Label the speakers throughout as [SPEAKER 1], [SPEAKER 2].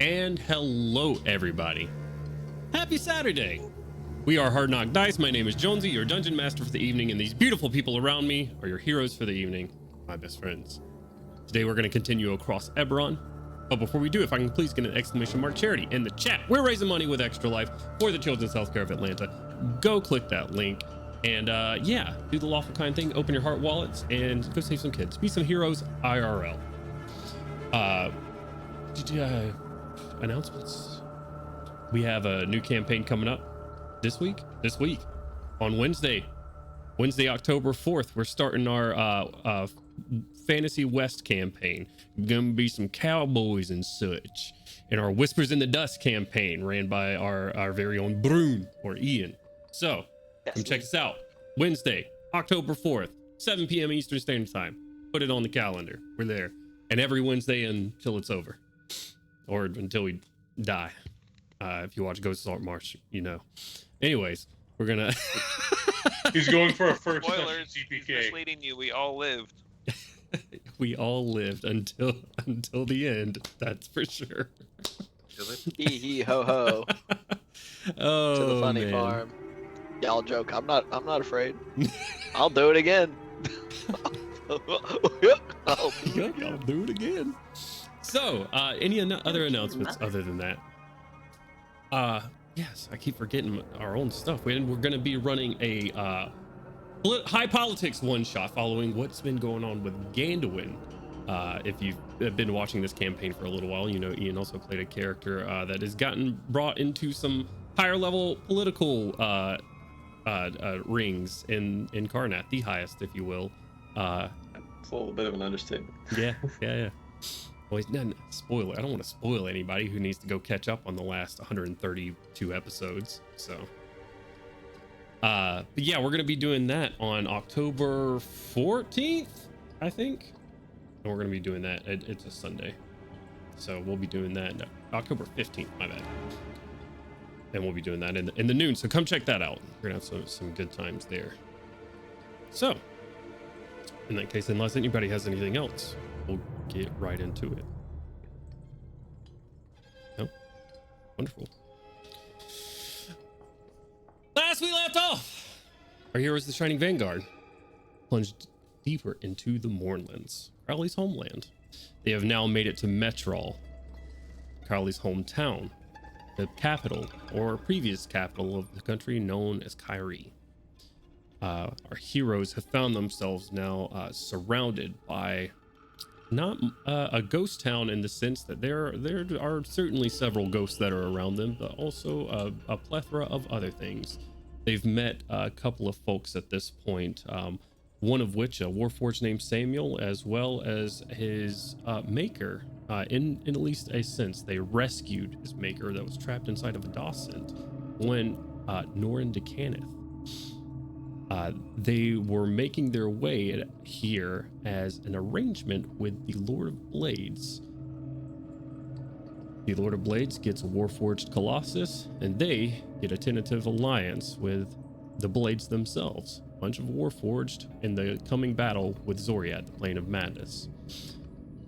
[SPEAKER 1] And hello, everybody. Happy Saturday. We are Hard Knock Dice. My name is Jonesy, your dungeon master for the evening, and these beautiful people around me are your heroes for the evening, my best friends. Today we're going to continue across Eberron, but before we do, if I can please get an exclamation mark charity in the chat. We're raising money with Extra Life for the Children's Healthcare of Atlanta. Go click that link and yeah, do the lawful kind thing. Open your heart wallets and go save some kids. Be some heroes IRL. Announcements. We have a new campaign coming up this week on Wednesday, October 4th. We're starting our Fantasy West campaign. Gonna be some cowboys and such, and our Whispers in the Dust campaign ran by our very own Brune or Ian. So come check us out Wednesday, October 4th, 7 p.m. Eastern Standard Time. Put it on the calendar. We're there, and every Wednesday until it's over, or until we die. If you watch Ghost Salt March, you know. Anyways, we're gonna.
[SPEAKER 2] He's going for a first
[SPEAKER 3] Spoilers,
[SPEAKER 2] CPK.
[SPEAKER 3] he's misleading you. We all lived.
[SPEAKER 1] We all lived until the end. That's for sure.
[SPEAKER 4] Hee hee ho ho.
[SPEAKER 1] Oh,
[SPEAKER 4] To the funny
[SPEAKER 1] man.
[SPEAKER 4] farm. Y'all joke. I'm not afraid. I'll do it again.
[SPEAKER 1] I'll do it again. So, any other announcements other than that? Yes, I keep forgetting our own stuff. We're going to be running a high politics one shot following what's been going on with Ganduin. If you've been watching this campaign for a little while, you know Ian also played a character that has gotten brought into some higher level political rings in Karnath, the highest, if you will.
[SPEAKER 5] It's a little bit of an understatement.
[SPEAKER 1] Yeah. Well, no, spoiler. I don't want to spoil anybody who needs to go catch up on the last 132 episodes. So, but yeah, we're gonna be doing that on October 14th, I think. And we're gonna be doing that. It's a Sunday, so we'll be doing that. No, October 15th. My bad. And we'll be doing that in the noon. So come check that out. We're gonna have some good times there. So, in that case, unless anybody has anything else, we'll get right into it. Oh, wonderful. Last we left off, our heroes, the Shining Vanguard, plunged deeper into the Mournlands, Crowley's homeland. They have now made it to Metrol, Crowley's hometown, the capital or previous capital of the country known as Kyrie. Our heroes have found themselves now surrounded by not a ghost town in the sense that there are certainly several ghosts that are around them, but also a plethora of other things. They've met a couple of folks at this point, one of which a warforged named Samuel, as well as his maker. In at least a sense, they rescued his maker that was trapped inside of a Dawson when Norin DeCanneth. They were making their way here as an arrangement with the Lord of Blades. The Lord of Blades gets a Warforged Colossus, and they get a tentative alliance with the Blades themselves. A bunch of Warforged in the coming battle with Zoriad, the Plane of Madness.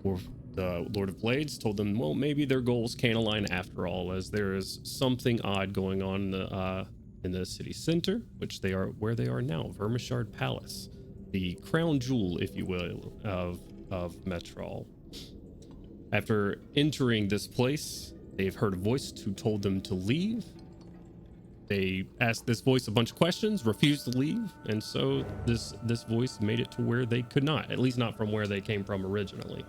[SPEAKER 1] The Lord of Blades told them, well, maybe their goals can't align after all, as there is something odd going on in the city center, where they are now, Vermishard Palace, the crown jewel, if you will, of Metrol. After entering this place, they've heard a voice who told them to leave. They asked this voice a bunch of questions, refused to leave, and so this voice made it to where they could not, at least not from where they came from originally.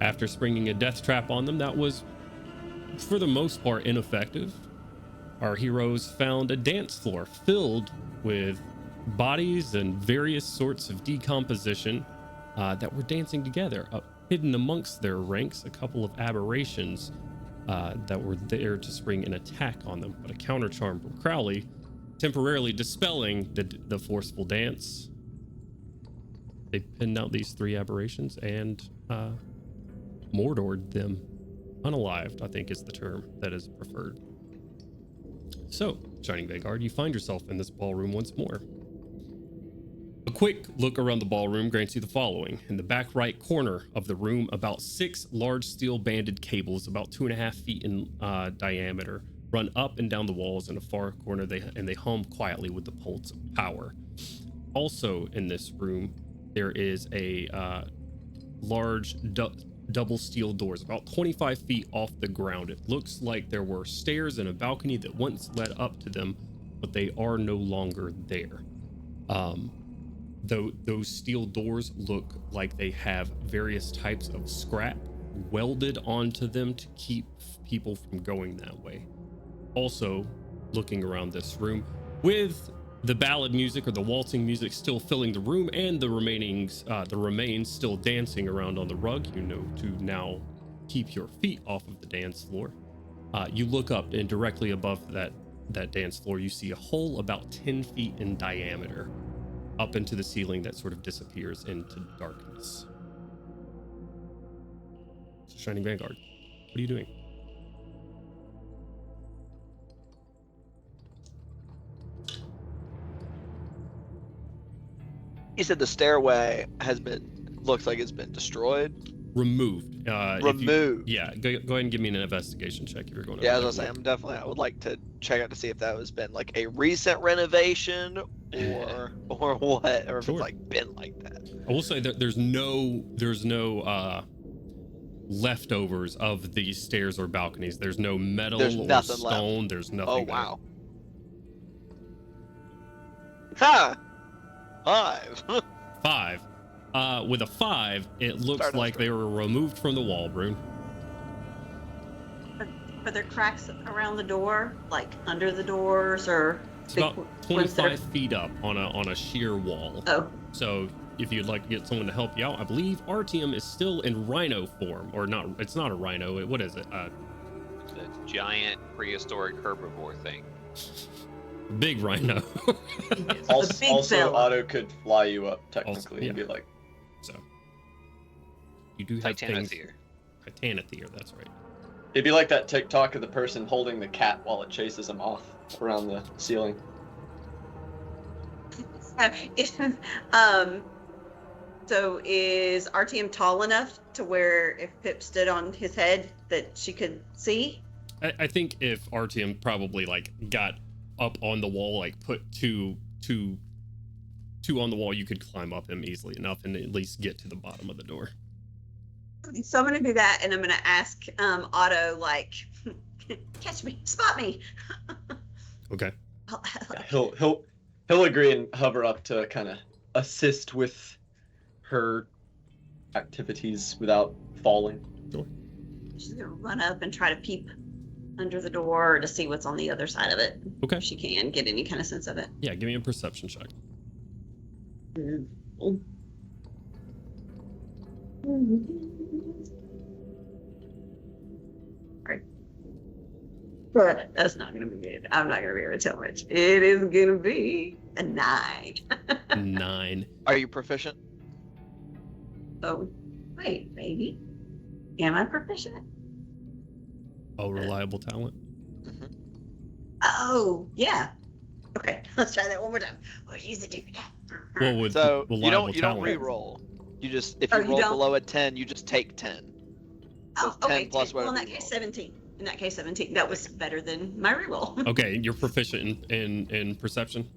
[SPEAKER 1] After springing a death trap on them that was, for the most part, ineffective, our heroes found a dance floor filled with bodies and various sorts of decomposition that were dancing together. Hidden amongst their ranks, a couple of aberrations that were there to spring an attack on them, but a counter charm from Crowley temporarily dispelling the forceful dance. They pinned out these three aberrations and Mordored them. Unalived, I think, is the term that is preferred. So, Shining Vanguard, you find yourself in this ballroom once more. quick look around the ballroom grants you the following. In the back right corner of the room, about 6 large steel banded cables, about 2.5 feet in diameter, run up and down the walls in a far corner, and they hum quietly with the pulse of power. Also in this room, there is a large double steel doors, about 25 feet off the ground. It looks like there were stairs and a balcony that once led up to them, but they are no longer there. Though those steel doors look like they have various types of scrap welded onto them to keep people from going that way. Also, looking around this room, with the ballad music or the waltzing music still filling the room and the remains still dancing around on the rug, you know to now keep your feet off of the dance floor. You look up, and directly above that dance floor, you see a hole about 10 feet in diameter up into the ceiling that sort of disappears into darkness. Shining Vanguard, what are you doing?
[SPEAKER 4] You said the stairway looks like it's been destroyed.
[SPEAKER 1] Removed.
[SPEAKER 4] Removed.
[SPEAKER 1] Go ahead and give me an investigation check if you're going to.
[SPEAKER 4] Yeah, as I was saying, I would like to check out to see if that has been like a recent renovation or what, or if it's like been like that.
[SPEAKER 1] I will say that there's no leftovers of these stairs or balconies. There's no metal or stone. Left. There's nothing.
[SPEAKER 4] Oh wow. Ha! 5.
[SPEAKER 1] 5. With a 5, it looks like they were removed from the wall, Brune.
[SPEAKER 6] Are there cracks around the door, like under the doors, or?
[SPEAKER 1] It's about 25 feet up on a sheer wall.
[SPEAKER 6] Oh.
[SPEAKER 1] So if you'd like to get someone to help you out, I believe Artyom is still in rhino form, or not. It's not a rhino. What is it?
[SPEAKER 3] The giant prehistoric herbivore thing.
[SPEAKER 1] Big rhino.
[SPEAKER 5] Also, Otto could fly you up technically.
[SPEAKER 1] Yeah.
[SPEAKER 5] And be like,
[SPEAKER 1] so you do have things.
[SPEAKER 3] Titanotheer.
[SPEAKER 1] Titanotheer, that's right.
[SPEAKER 5] It'd be like that TikTok of the person holding the cat while it chases him off around the ceiling.
[SPEAKER 6] So is Artyom tall enough to where if Pip stood on his head that she could see?
[SPEAKER 1] I think if Artyom probably like got up on the wall, like put two on the wall, you could climb up him easily enough and at least get to the bottom of the door.
[SPEAKER 6] So I'm gonna do that, and I'm gonna ask Otto, like, catch me, spot me.
[SPEAKER 1] Okay.
[SPEAKER 5] Yeah, he'll agree and hover up to kind of assist with her activities without falling.
[SPEAKER 1] Sure.
[SPEAKER 6] She's gonna run up and try to peep under the door to see what's on the other side of it.
[SPEAKER 1] Okay.
[SPEAKER 6] If she can get any kind of sense of it.
[SPEAKER 1] Yeah, give me a perception check.
[SPEAKER 6] Right. But that's not gonna be good. I'm not gonna be able to tell much. It is gonna be a 9.
[SPEAKER 1] 9.
[SPEAKER 4] Are you proficient?
[SPEAKER 6] Oh, wait, baby. Am I proficient?
[SPEAKER 1] Oh, reliable talent.
[SPEAKER 4] Mm-hmm.
[SPEAKER 6] Oh, yeah. Okay, let's try that one more time. What use it do?
[SPEAKER 1] Well, with
[SPEAKER 4] So
[SPEAKER 1] reliable
[SPEAKER 4] you don't
[SPEAKER 1] talent,
[SPEAKER 4] re-roll. You just if you roll below a 10, you just take 10.
[SPEAKER 6] Oh,
[SPEAKER 4] So 10
[SPEAKER 6] okay.
[SPEAKER 4] plus
[SPEAKER 6] Well, in
[SPEAKER 4] whatever
[SPEAKER 6] that
[SPEAKER 4] you
[SPEAKER 6] case,
[SPEAKER 4] roll.
[SPEAKER 6] 17. In that case, 17. That was better than my reroll.
[SPEAKER 1] Okay, you're proficient in perception.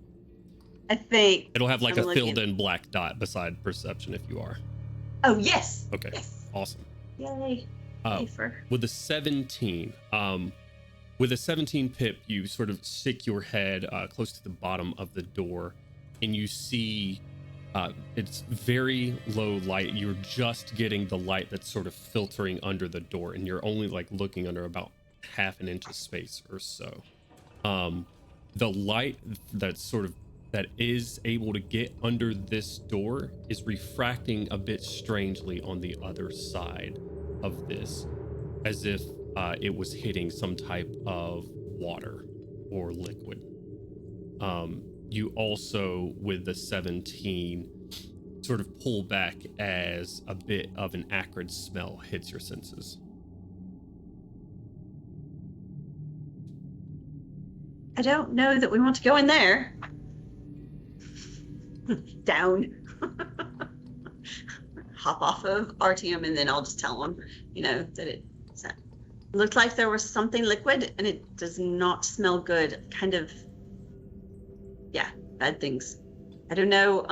[SPEAKER 6] I think.
[SPEAKER 1] It'll have like
[SPEAKER 6] I'm
[SPEAKER 1] a filled
[SPEAKER 6] looking.
[SPEAKER 1] in black dot beside perception if you are.
[SPEAKER 6] Oh, yes.
[SPEAKER 1] Okay.
[SPEAKER 6] Yes.
[SPEAKER 1] Awesome.
[SPEAKER 6] Yay.
[SPEAKER 1] Uh,
[SPEAKER 6] Yay for.
[SPEAKER 1] with a 17, Pip, you sort of stick your head close to the bottom of the door, and you see it's very low light. You're just getting the light that's sort of filtering under the door, and you're only like looking under about half an inch of space or so. The light that is able to get under this door is refracting a bit strangely on the other side of this, as if it was hitting some type of water or liquid. You also, with the 17, sort of pull back as a bit of an acrid smell hits your senses.
[SPEAKER 6] I don't know that we want to go in there. Down. hop off of Artium, and then I'll just tell him, that it looked like there was something liquid, and it does not smell good. Kind of, bad things. I don't know.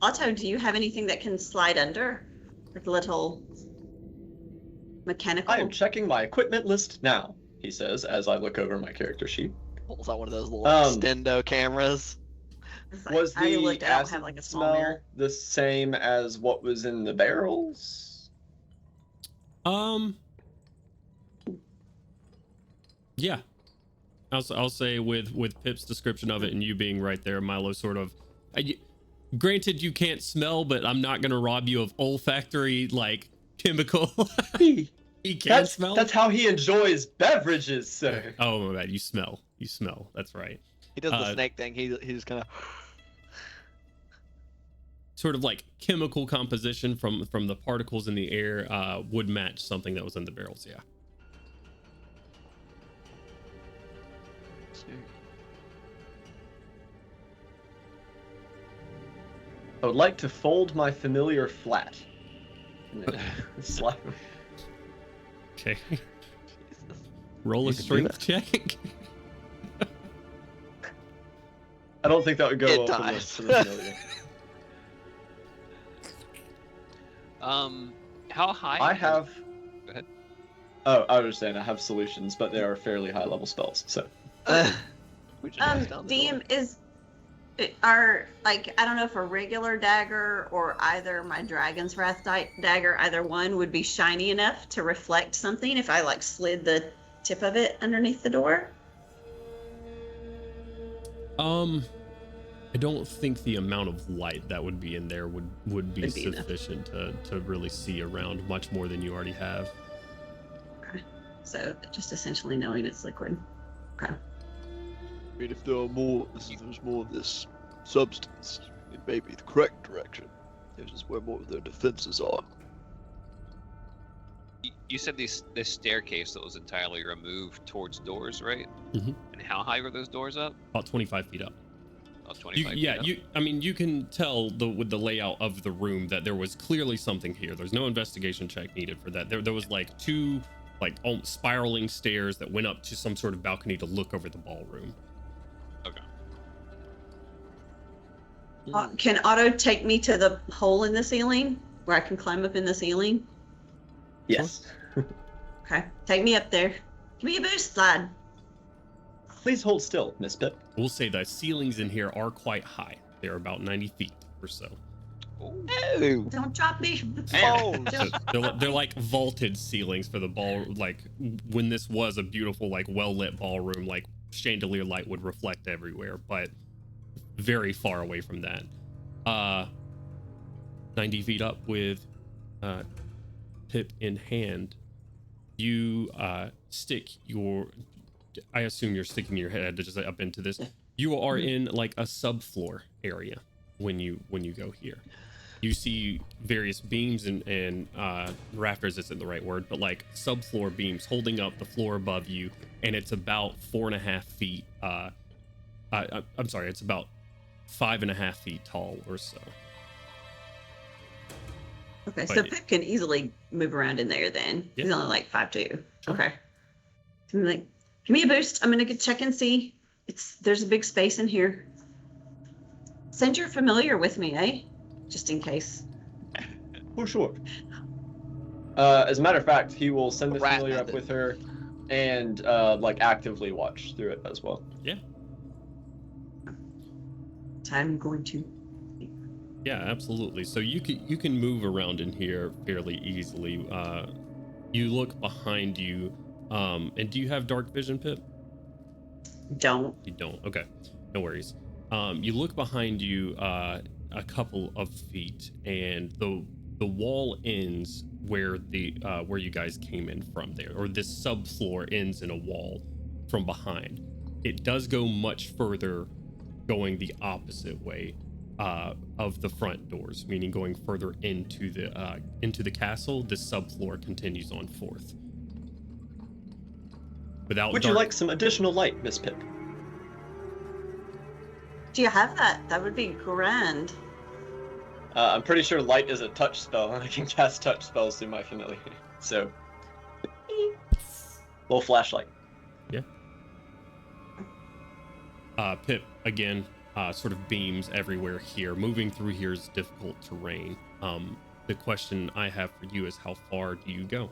[SPEAKER 6] Otto, do you have anything that can slide under? Like little mechanical?
[SPEAKER 5] I am checking my equipment list now, he says, as I look over my character sheet.
[SPEAKER 4] Pulls out one of those little extendo cameras.
[SPEAKER 6] It's like,
[SPEAKER 5] Was
[SPEAKER 6] I
[SPEAKER 5] the
[SPEAKER 6] looked, I don't
[SPEAKER 5] acid
[SPEAKER 6] have like a small
[SPEAKER 5] smell
[SPEAKER 6] mirror.
[SPEAKER 5] the same as what was in the barrels?
[SPEAKER 1] Yeah. I'll say with Pip's description of it and you being right there, Milo sort of. Granted, you can't smell, but I'm not gonna rob you of olfactory like chemical. He can smell.
[SPEAKER 5] That's how he enjoys beverages, sir.
[SPEAKER 1] Oh my bad. You smell. That's right.
[SPEAKER 4] He does the snake thing. He just kind of.
[SPEAKER 1] Sort of like chemical composition from the particles in the air would match something that was in the barrels. Yeah.
[SPEAKER 5] I would like to fold my familiar flat. Slap.
[SPEAKER 1] Okay. Roll a strength check.
[SPEAKER 5] I don't think that would go
[SPEAKER 4] It
[SPEAKER 5] well
[SPEAKER 4] dies.
[SPEAKER 5] for the familiar.
[SPEAKER 3] How high?
[SPEAKER 5] I have.
[SPEAKER 3] Go ahead.
[SPEAKER 5] Oh, I was saying I have solutions, but they are fairly high level spells. So.
[SPEAKER 4] We just passed down the door.
[SPEAKER 6] DM are like, I don't know if a regular dagger or either my Dragon's Wrath dagger, either one would be shiny enough to reflect something if I like slid the tip of it underneath the door.
[SPEAKER 1] I don't think the amount of light that would be in there would be sufficient to really see around much more than you already have.
[SPEAKER 6] Okay. So just essentially knowing it's liquid. Okay.
[SPEAKER 7] I mean, if there's more of this substance, it may be the correct direction. This is where more of their defenses are.
[SPEAKER 3] You said this staircase that was entirely removed towards doors, right?
[SPEAKER 1] Mhm.
[SPEAKER 3] And how high were those doors up?
[SPEAKER 1] About 25 feet up.
[SPEAKER 3] About 25 feet up?
[SPEAKER 1] You can tell with the layout of the room that there was clearly something here. There's no investigation check needed for that. There was like two spiraling stairs that went up to some sort of balcony to look over the ballroom.
[SPEAKER 3] Okay.
[SPEAKER 6] Can Otto take me to the hole in the ceiling where I can climb up in the ceiling?
[SPEAKER 5] Yes.
[SPEAKER 6] Okay. Take me up there. Give me a boost, lad.
[SPEAKER 5] Please hold still, Miss Pip.
[SPEAKER 1] We'll say the ceilings in here are quite high. They're about 90 feet or so.
[SPEAKER 4] Oh,
[SPEAKER 6] Don't drop me.
[SPEAKER 4] oh.
[SPEAKER 1] So they're like vaulted ceilings for the ball. Like when this was a beautiful, like well-lit ballroom, like chandelier light would reflect everywhere, but very far away from that. 90 feet up with Pip in hand, you stick your, I assume you're sticking your head just up into this. You are in like a subfloor area when you go here. You see various beams and rafters isn't the right word, but like subfloor beams holding up the floor above you, and it's about 4.5 feet. I'm sorry, it's about 5.5 feet tall or so.
[SPEAKER 6] Okay,
[SPEAKER 1] But
[SPEAKER 6] so Pip can easily move around in there then.
[SPEAKER 1] Yeah.
[SPEAKER 6] He's only like 5'2".
[SPEAKER 1] Sure.
[SPEAKER 6] Okay. I'm like, give me a boost. I'm gonna go check and see. There's a big space in here. Send your familiar with me, eh? Just in case.
[SPEAKER 5] For sure. As a matter of fact, he will send the
[SPEAKER 4] Rat
[SPEAKER 5] familiar up
[SPEAKER 4] method.
[SPEAKER 5] with her and like actively watch through it as well.
[SPEAKER 6] I'm going to.
[SPEAKER 1] Yeah, absolutely. So you can move around in here fairly easily. You look behind you, and do you have dark vision, Pip?
[SPEAKER 6] Don't.
[SPEAKER 1] You don't. Okay, no worries. You look behind you a couple of feet, and the wall ends where where you guys came in from there, or this subfloor ends in a wall from behind. It does go much further, going the opposite way of the front doors, meaning going further into the castle. The subfloor continues on forth.
[SPEAKER 5] Would you like some additional light, Miss Pip?
[SPEAKER 6] Do you have that? That would be grand.
[SPEAKER 5] I'm pretty sure light is a touch spell, and I can cast touch spells through my familiar. So, little flashlight.
[SPEAKER 1] Yeah. Pip, again, sort of beams everywhere here. Moving through here is difficult terrain. The question I have for you is, how far do you go?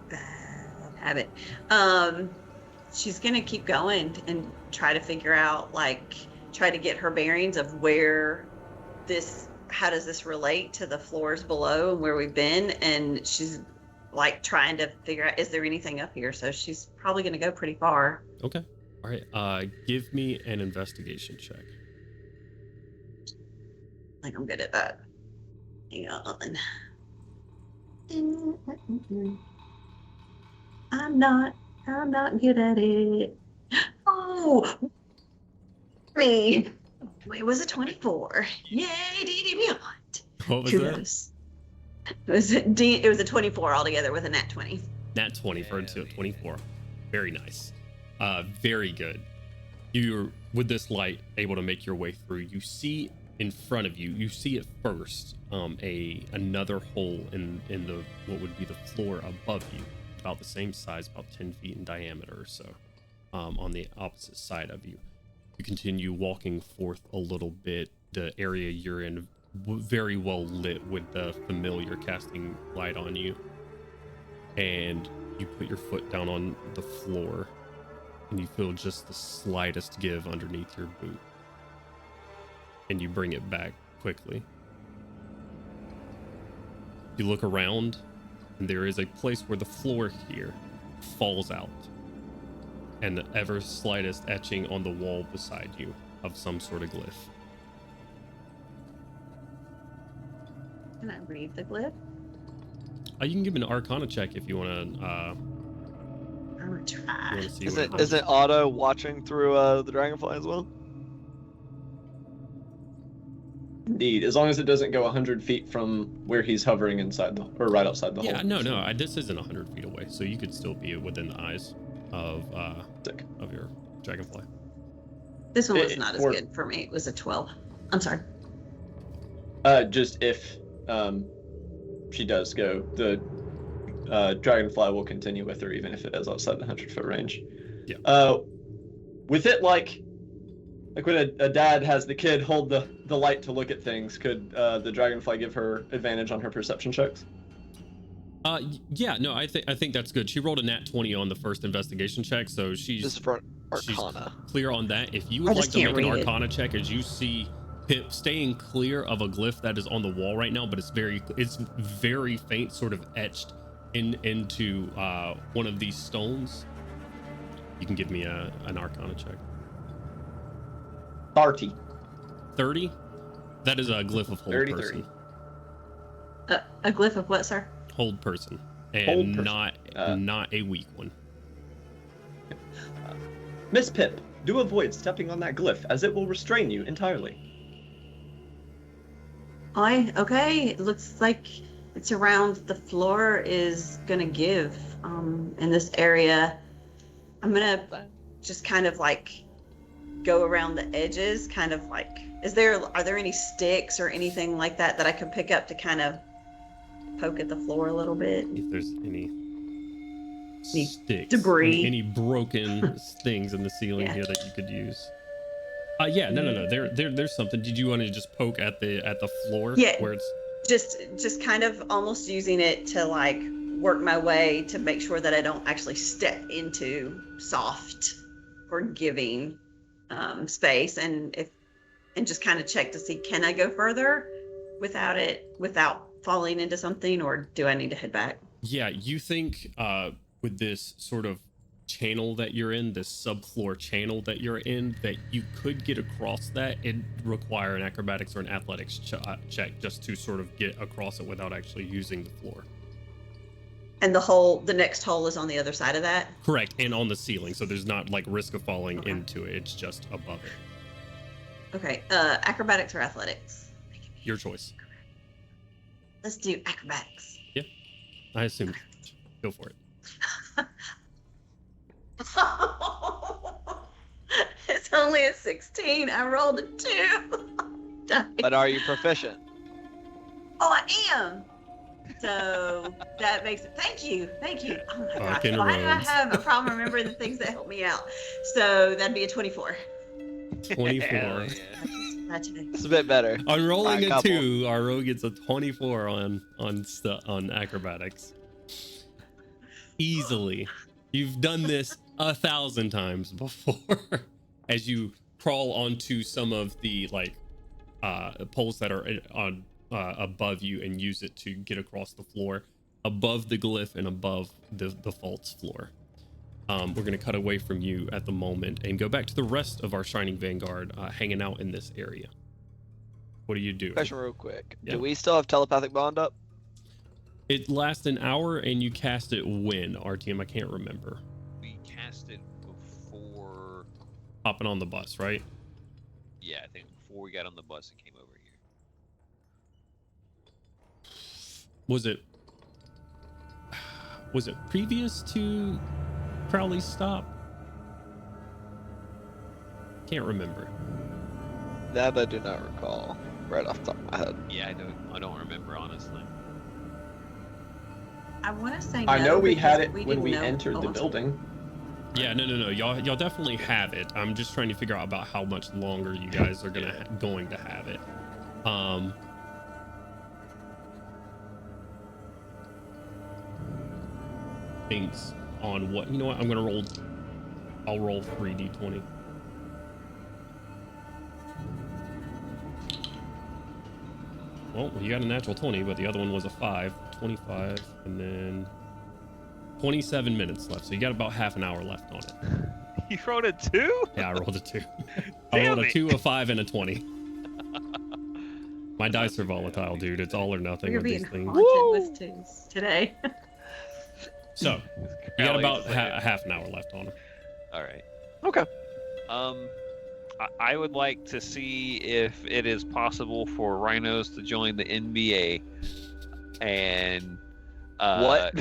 [SPEAKER 6] Bad habit. She's gonna keep going and try to figure out, like, try to get her bearings of where this, how does this relate to the floors below and where we've been. And she's like trying to figure out, is there anything up here? So she's probably gonna go pretty far.
[SPEAKER 1] Okay. All right. Give me an investigation check.
[SPEAKER 6] I think I'm good at that. Hang on. I'm not good at it. Oh, me. It was a 24. Yay, D&D Beyond.
[SPEAKER 1] What was
[SPEAKER 6] Kudos. It was a 24 altogether with a nat 20.
[SPEAKER 1] Nat 20 for a 24. Very nice. Very good. You're, with this light, able to make your way through. You see in front of you, you see at first another hole in the what would be the floor above you, about the same size, about 10 feet in diameter or so, on the opposite side of you. You continue walking forth a little bit. The area you're in, very well lit with the familiar casting light on you, and you put your foot down on the floor, and you feel just the slightest give underneath your boot, and you bring it back quickly. You look around, and there is a place where the floor here falls out, and the ever slightest etching on the wall beside you of some sort of glyph.
[SPEAKER 6] Can I read the glyph?
[SPEAKER 1] You can give me an Arcana check if you want to.
[SPEAKER 6] I'm gonna try.
[SPEAKER 4] Isn't Otto watching through the dragonfly as well?
[SPEAKER 5] Indeed, as long as it doesn't go 100 feet from where he's hovering inside the, or right outside the hole.
[SPEAKER 1] Yeah, no, this isn't 100 feet away, so you could still be within the eyes of your dragonfly.
[SPEAKER 6] This one was not as good for me. It was a 12. I'm sorry.
[SPEAKER 5] Just if she does go, the dragonfly will continue with her, even if it is outside the 100-foot range.
[SPEAKER 1] Yeah.
[SPEAKER 5] With it, like when a dad has the kid hold the light to look at things, could the dragonfly give her advantage on her perception checks?
[SPEAKER 1] Yeah, no, I think that's good. She rolled a nat 20 on the first investigation check, so she's
[SPEAKER 4] for Arcana.
[SPEAKER 1] Clear on that. If you would like to make an Arcana check, as you see Pip staying clear of a glyph that is on the wall right now, but it's very faint, sort of etched into one of these stones. You can give me an Arcana check. 30. That is a glyph of hold
[SPEAKER 5] 30.
[SPEAKER 1] person.
[SPEAKER 6] A glyph of what, sir?
[SPEAKER 1] Hold person, and
[SPEAKER 5] Hold person.
[SPEAKER 1] not a weak one.
[SPEAKER 5] Miss Pip, do avoid stepping on that glyph, as it will restrain you entirely.
[SPEAKER 6] Okay. It looks like it's around the floor is gonna give in this area. I'm gonna just kind of like go around the edges, kind of like, are there any sticks or anything like that I could pick up to kind of poke at the floor a little bit?
[SPEAKER 1] If there's any sticks,
[SPEAKER 6] debris,
[SPEAKER 1] any broken things in the ceiling here that you could use. No. There's something. Did you want to just poke at the floor?
[SPEAKER 6] Yeah.
[SPEAKER 1] Where it's
[SPEAKER 6] just kind of almost using it to like work my way to make sure that I don't actually step into soft, forgiving space, and just kind of check to see, can I go further without falling into something, or do I need to head back?
[SPEAKER 1] Yeah, you think with this sort of channel that you're in, this subfloor channel that you're in, that you could get across that. It'd require an acrobatics or an athletics check just to sort of get across it without actually using the floor.
[SPEAKER 6] And the next hole is on the other side of that?
[SPEAKER 1] Correct, and on the ceiling, so there's not like risk of falling into it. It's just above it.
[SPEAKER 6] Okay, acrobatics or athletics?
[SPEAKER 1] Your choice.
[SPEAKER 6] Let's do acrobatics.
[SPEAKER 1] Yeah, I assume. Go for it.
[SPEAKER 6] It's It's only a 16. I rolled a 2.
[SPEAKER 4] But are you proficient?
[SPEAKER 6] Oh, I am. So that makes it. Thank you. Oh my gosh.
[SPEAKER 1] Fucking
[SPEAKER 6] Why do I
[SPEAKER 1] roads.
[SPEAKER 6] have a problem remembering the things that help me out? So that'd be a 24.
[SPEAKER 1] 24.
[SPEAKER 3] Hell yeah.
[SPEAKER 6] That's today.
[SPEAKER 4] It's a bit better.
[SPEAKER 1] On rolling a
[SPEAKER 4] Couple.
[SPEAKER 1] 2, our rogue gets a 24 on acrobatics. Easily. You've done this 1,000 times before. As you crawl onto some of the poles that are on above you and use it to get across the floor, above the glyph and above the false floor. We're going to cut away from you at the moment and go back to the rest of our Shining Vanguard hanging out in this area. What do you do?
[SPEAKER 4] Question real quick.
[SPEAKER 1] Yeah.
[SPEAKER 4] Do we still have telepathic bond up?
[SPEAKER 1] It lasts an hour and you cast it when, RTM? I can't remember.
[SPEAKER 3] We cast it before.
[SPEAKER 1] Hopping on the bus, right?
[SPEAKER 3] Yeah, I think before we got on the bus and came over here. Was it previous to Crowley's stop? Can't remember.
[SPEAKER 4] That I do not recall right off the top of my head.
[SPEAKER 3] Yeah, I don't remember honestly.
[SPEAKER 6] I want to say.
[SPEAKER 5] I
[SPEAKER 6] no,
[SPEAKER 5] know we had
[SPEAKER 6] because
[SPEAKER 5] it when
[SPEAKER 6] didn't
[SPEAKER 5] we
[SPEAKER 6] know-
[SPEAKER 5] entered
[SPEAKER 6] oh,
[SPEAKER 5] the
[SPEAKER 6] I'm sorry.
[SPEAKER 5] building.
[SPEAKER 1] Yeah, no. Y'all definitely have it. I'm just trying to figure out about how much longer you guys are going to have it. Thinks on what, you know what? I'll roll 3d20. Well, you got a natural 20, but the other one was a 5. 25, and then 27 minutes left. So you got about half an hour left on it.
[SPEAKER 3] You rolled a 2?
[SPEAKER 1] Yeah, I rolled a 2. I rolled a 2, a 5, and a 20. My dice are volatile, dude. It's all or nothing
[SPEAKER 6] You're
[SPEAKER 1] with
[SPEAKER 6] being
[SPEAKER 1] these things.
[SPEAKER 6] haunted with twos today.
[SPEAKER 1] So, you got about half an hour left on it.
[SPEAKER 3] All right.
[SPEAKER 4] Okay.
[SPEAKER 3] I would like to see if it is possible for rhinos to join the NBA, and
[SPEAKER 4] What?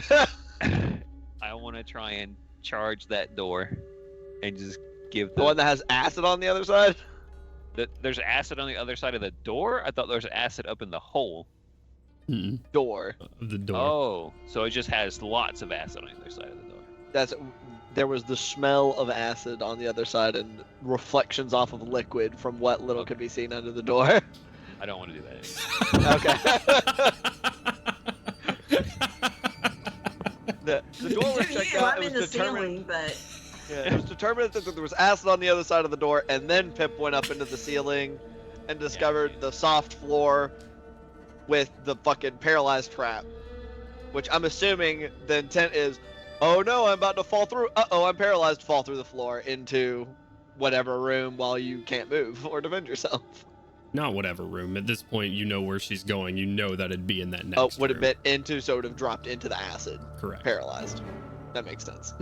[SPEAKER 3] I want to try and charge that door, and just give
[SPEAKER 4] The one that has acid on the other side?
[SPEAKER 3] There's acid on the other side of the door. I thought there was acid up in the hole.
[SPEAKER 1] Mm-mm.
[SPEAKER 4] Door.
[SPEAKER 1] Of the door.
[SPEAKER 3] Oh, so it just has lots of acid on the other side of the door.
[SPEAKER 4] There was the smell of acid on the other side and reflections off of liquid from what little could be seen under the door.
[SPEAKER 3] I don't want to do that anymore.
[SPEAKER 4] Okay. the door was checked out.
[SPEAKER 6] I'm
[SPEAKER 4] It
[SPEAKER 6] in the
[SPEAKER 4] was determined.
[SPEAKER 6] ceiling, but
[SPEAKER 4] Yeah, it was determined that there was acid on the other side of the door, and then Pip went up into the ceiling and discovered the soft floor with the fucking paralyzed trap. Which I'm assuming the intent is, oh no, I'm about to fall through. Uh-oh, I'm paralyzed. Fall through the floor into whatever room while you can't move or defend yourself.
[SPEAKER 1] Not whatever room. At this point, you know where she's going. You know that it'd be in that next
[SPEAKER 4] Oh, would have
[SPEAKER 1] room.
[SPEAKER 4] been into, so it would have dropped into the acid.
[SPEAKER 1] Correct.
[SPEAKER 4] Paralyzed. That makes sense.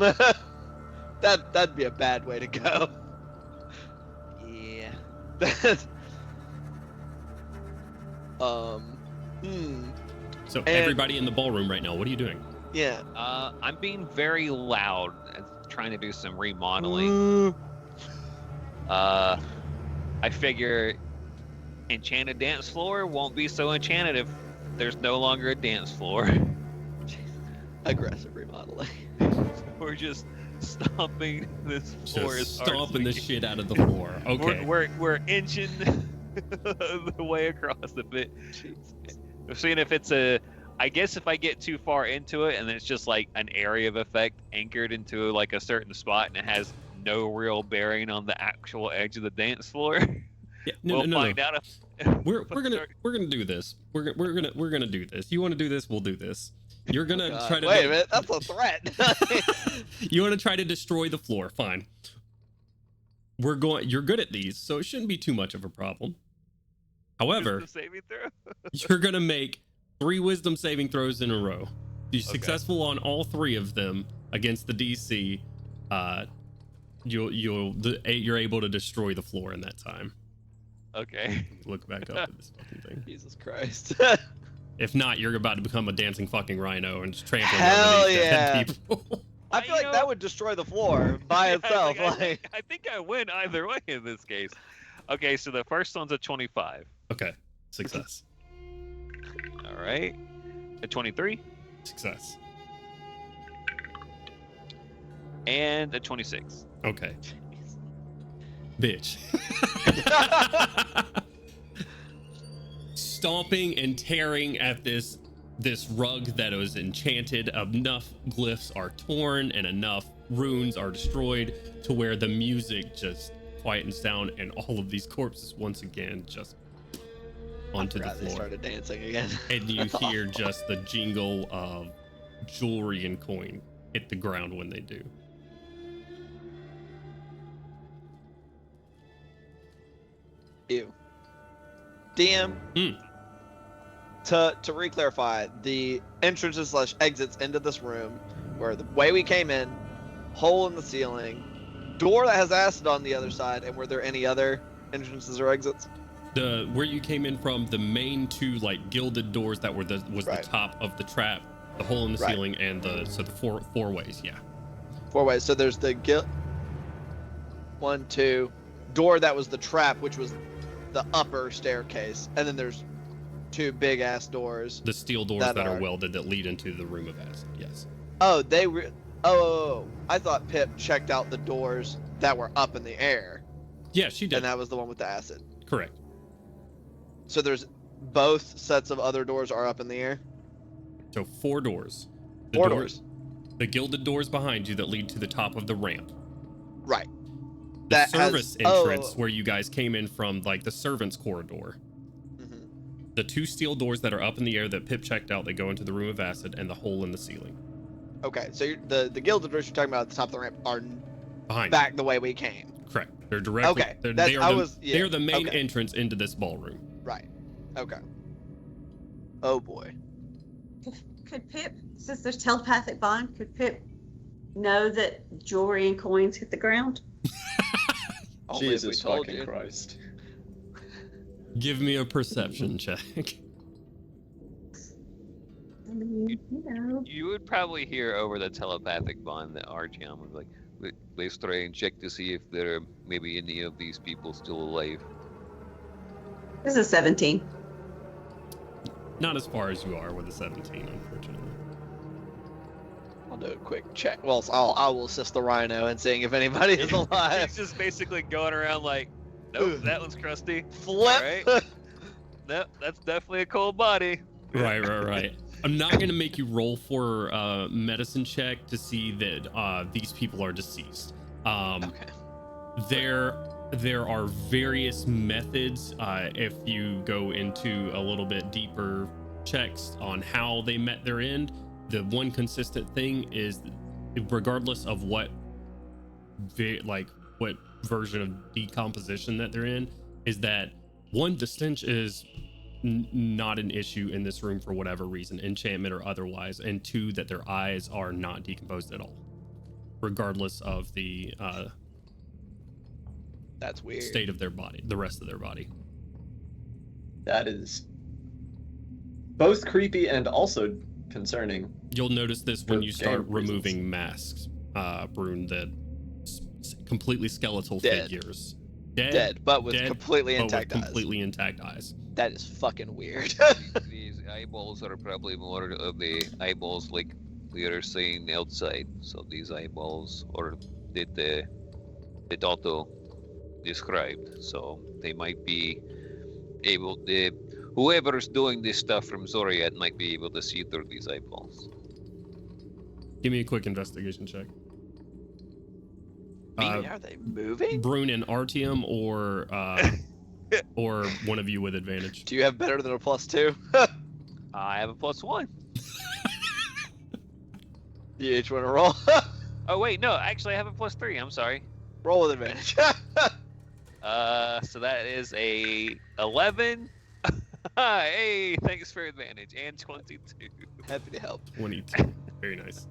[SPEAKER 4] That'd be a bad way to go. Yeah.
[SPEAKER 1] So
[SPEAKER 4] And-
[SPEAKER 1] everybody in the ballroom right now, what are you doing?
[SPEAKER 4] Yeah.
[SPEAKER 3] I'm being very loud and trying to do some remodeling.
[SPEAKER 4] Ooh.
[SPEAKER 3] I figure enchanted dance floor won't be so enchanted if there's no longer a dance floor.
[SPEAKER 4] Aggressive remodeling.
[SPEAKER 3] We're just stomping this floor
[SPEAKER 1] Just
[SPEAKER 3] as hard as
[SPEAKER 1] stomping
[SPEAKER 3] we
[SPEAKER 1] the
[SPEAKER 3] can.
[SPEAKER 1] shit out of the floor. Okay.
[SPEAKER 3] We're inching the way across the bit. We're seeing if it's I guess if I get too far into it and then it's just like an area of effect anchored into like a certain spot and it has no real bearing on the actual edge of the dance floor,
[SPEAKER 1] Yeah, no,
[SPEAKER 3] we'll
[SPEAKER 1] no,
[SPEAKER 3] find out if
[SPEAKER 1] We're gonna do this. We're gonna do this. You want to do this? We'll do this. You're gonna
[SPEAKER 4] God,
[SPEAKER 1] try to.
[SPEAKER 4] wait a minute, that's a threat.
[SPEAKER 1] You want to try to destroy the floor? Fine. You're good at these, so it shouldn't be too much of a problem. However,
[SPEAKER 3] Wisdom saving throw?
[SPEAKER 1] you're gonna make 3 wisdom saving throws in a row. If you're successful on all 3 of them against the DC, you're able to destroy the floor in that time.
[SPEAKER 3] Okay.
[SPEAKER 1] Look back up at this fucking thing.
[SPEAKER 4] Jesus Christ.
[SPEAKER 1] If not, you're about to become a dancing fucking rhino and just trampling
[SPEAKER 4] Hell
[SPEAKER 1] over these dead
[SPEAKER 4] yeah.
[SPEAKER 1] people.
[SPEAKER 4] I feel like that would destroy the floor by
[SPEAKER 3] Yeah,
[SPEAKER 4] itself.
[SPEAKER 3] I think I win either way in this case. Okay, so the first one's a 25.
[SPEAKER 1] Okay, success.
[SPEAKER 3] All right, a 23
[SPEAKER 1] Success.
[SPEAKER 3] and a 26.
[SPEAKER 1] Okay. Bitch. Stomping and tearing at this rug that was enchanted, enough glyphs are torn and enough runes are destroyed to where the music just quietens down and all of these corpses once again just onto the
[SPEAKER 4] They
[SPEAKER 1] floor.
[SPEAKER 4] started dancing again.
[SPEAKER 1] And you hear just the jingle of jewelry and coin hit the ground when they do.
[SPEAKER 4] Ew. DM. To re-clarify, the entrances / exits into this room were the way we came in, hole in the ceiling, door that has acid on the other side, and were there any other entrances or exits?
[SPEAKER 1] Where you came in from, the main two like gilded doors that were the top of the trap, the hole in the ceiling, and the four ways, yeah.
[SPEAKER 4] 4 ways. So there's the 1, 2 door that was the trap, which was the upper staircase, and then there's 2 big ass doors.
[SPEAKER 1] The steel doors that are welded that lead into the room of acid. Yes.
[SPEAKER 4] Oh, they were. Oh, I thought Pip checked out the doors that were up in the air.
[SPEAKER 1] Yeah, she did.
[SPEAKER 4] And that was the one with the acid.
[SPEAKER 1] Correct.
[SPEAKER 4] So there's both sets of other doors are up in the air.
[SPEAKER 1] So 4 doors.
[SPEAKER 4] Four doors.
[SPEAKER 1] The gilded doors behind you that lead to the top of the ramp.
[SPEAKER 4] Right.
[SPEAKER 1] The
[SPEAKER 4] That
[SPEAKER 1] service
[SPEAKER 4] has-
[SPEAKER 1] entrance where you guys came in from, like the servants' corridor. The 2 steel doors that are up in the air that Pip checked out that go into the room of acid, and the hole in the ceiling.
[SPEAKER 4] Okay, so the gilded doors you're talking about at the top of the ramp are
[SPEAKER 1] Behind
[SPEAKER 4] back
[SPEAKER 1] you.
[SPEAKER 4] the way we came.
[SPEAKER 1] Correct. They're directly.
[SPEAKER 4] Okay,
[SPEAKER 1] They are the main
[SPEAKER 4] okay.
[SPEAKER 1] entrance into this ballroom.
[SPEAKER 4] Right. Okay. Oh boy.
[SPEAKER 6] Could Pip, since there's telepathic bond, could Pip know that jewelry and coins hit the ground?
[SPEAKER 4] Only if we
[SPEAKER 5] Jesus
[SPEAKER 4] told
[SPEAKER 5] fucking
[SPEAKER 4] you.
[SPEAKER 5] Christ.
[SPEAKER 1] Give me a perception check.
[SPEAKER 6] I mean,
[SPEAKER 3] You would probably hear over the telepathic bond that Artyom would be like, let's try and check to see if there are maybe any of these people still alive.
[SPEAKER 6] This is 17.
[SPEAKER 1] Not as far as you are with a 17, unfortunately.
[SPEAKER 4] I'll do a quick check. Well, I will assist the rhino in seeing if anybody is alive.
[SPEAKER 3] He's just basically going around like, nope, that one's crusty.
[SPEAKER 4] Flip.
[SPEAKER 3] Right? Nope, that's definitely a cold body.
[SPEAKER 1] Right. I'm not gonna make you roll for medicine check to see that these people are deceased.
[SPEAKER 4] Okay.
[SPEAKER 1] There are various methods if you go into a little bit deeper checks on how they met their end. The one consistent thing is, regardless of what version of decomposition that they're in, is that one, the stench is not an issue in this room for whatever reason, enchantment or otherwise, and 2, that their eyes are not decomposed at all, regardless of the
[SPEAKER 4] That's weird.
[SPEAKER 1] state of their body, the rest of their body.
[SPEAKER 5] That is both creepy and also concerning.
[SPEAKER 1] You'll notice this when
[SPEAKER 5] For
[SPEAKER 1] you start
[SPEAKER 5] game
[SPEAKER 1] removing
[SPEAKER 5] reasons.
[SPEAKER 1] masks, Brune, that completely skeletal
[SPEAKER 4] Dead.
[SPEAKER 1] figures.
[SPEAKER 4] Dead, but with completely
[SPEAKER 1] but with
[SPEAKER 4] intact eyes.
[SPEAKER 1] completely intact eyes.
[SPEAKER 4] That is fucking weird.
[SPEAKER 3] These eyeballs are probably more of the eyeballs like we are saying outside. So these eyeballs, or that Otto described. So they might be able to. Whoever's doing this stuff from Zoriat might be able to see through these eyeballs.
[SPEAKER 1] Give me a quick investigation check.
[SPEAKER 4] Are they moving?
[SPEAKER 1] Brune and Artyom, or one of you with advantage.
[SPEAKER 4] Do you have better than a +2?
[SPEAKER 3] I have a +1.
[SPEAKER 4] You each want to roll?
[SPEAKER 3] Oh wait, no, actually I have a +3. I'm sorry.
[SPEAKER 4] Roll with advantage.
[SPEAKER 3] So that is a 11. Hey, thanks for advantage, and 22.
[SPEAKER 4] Happy to help.
[SPEAKER 1] 22. Very nice.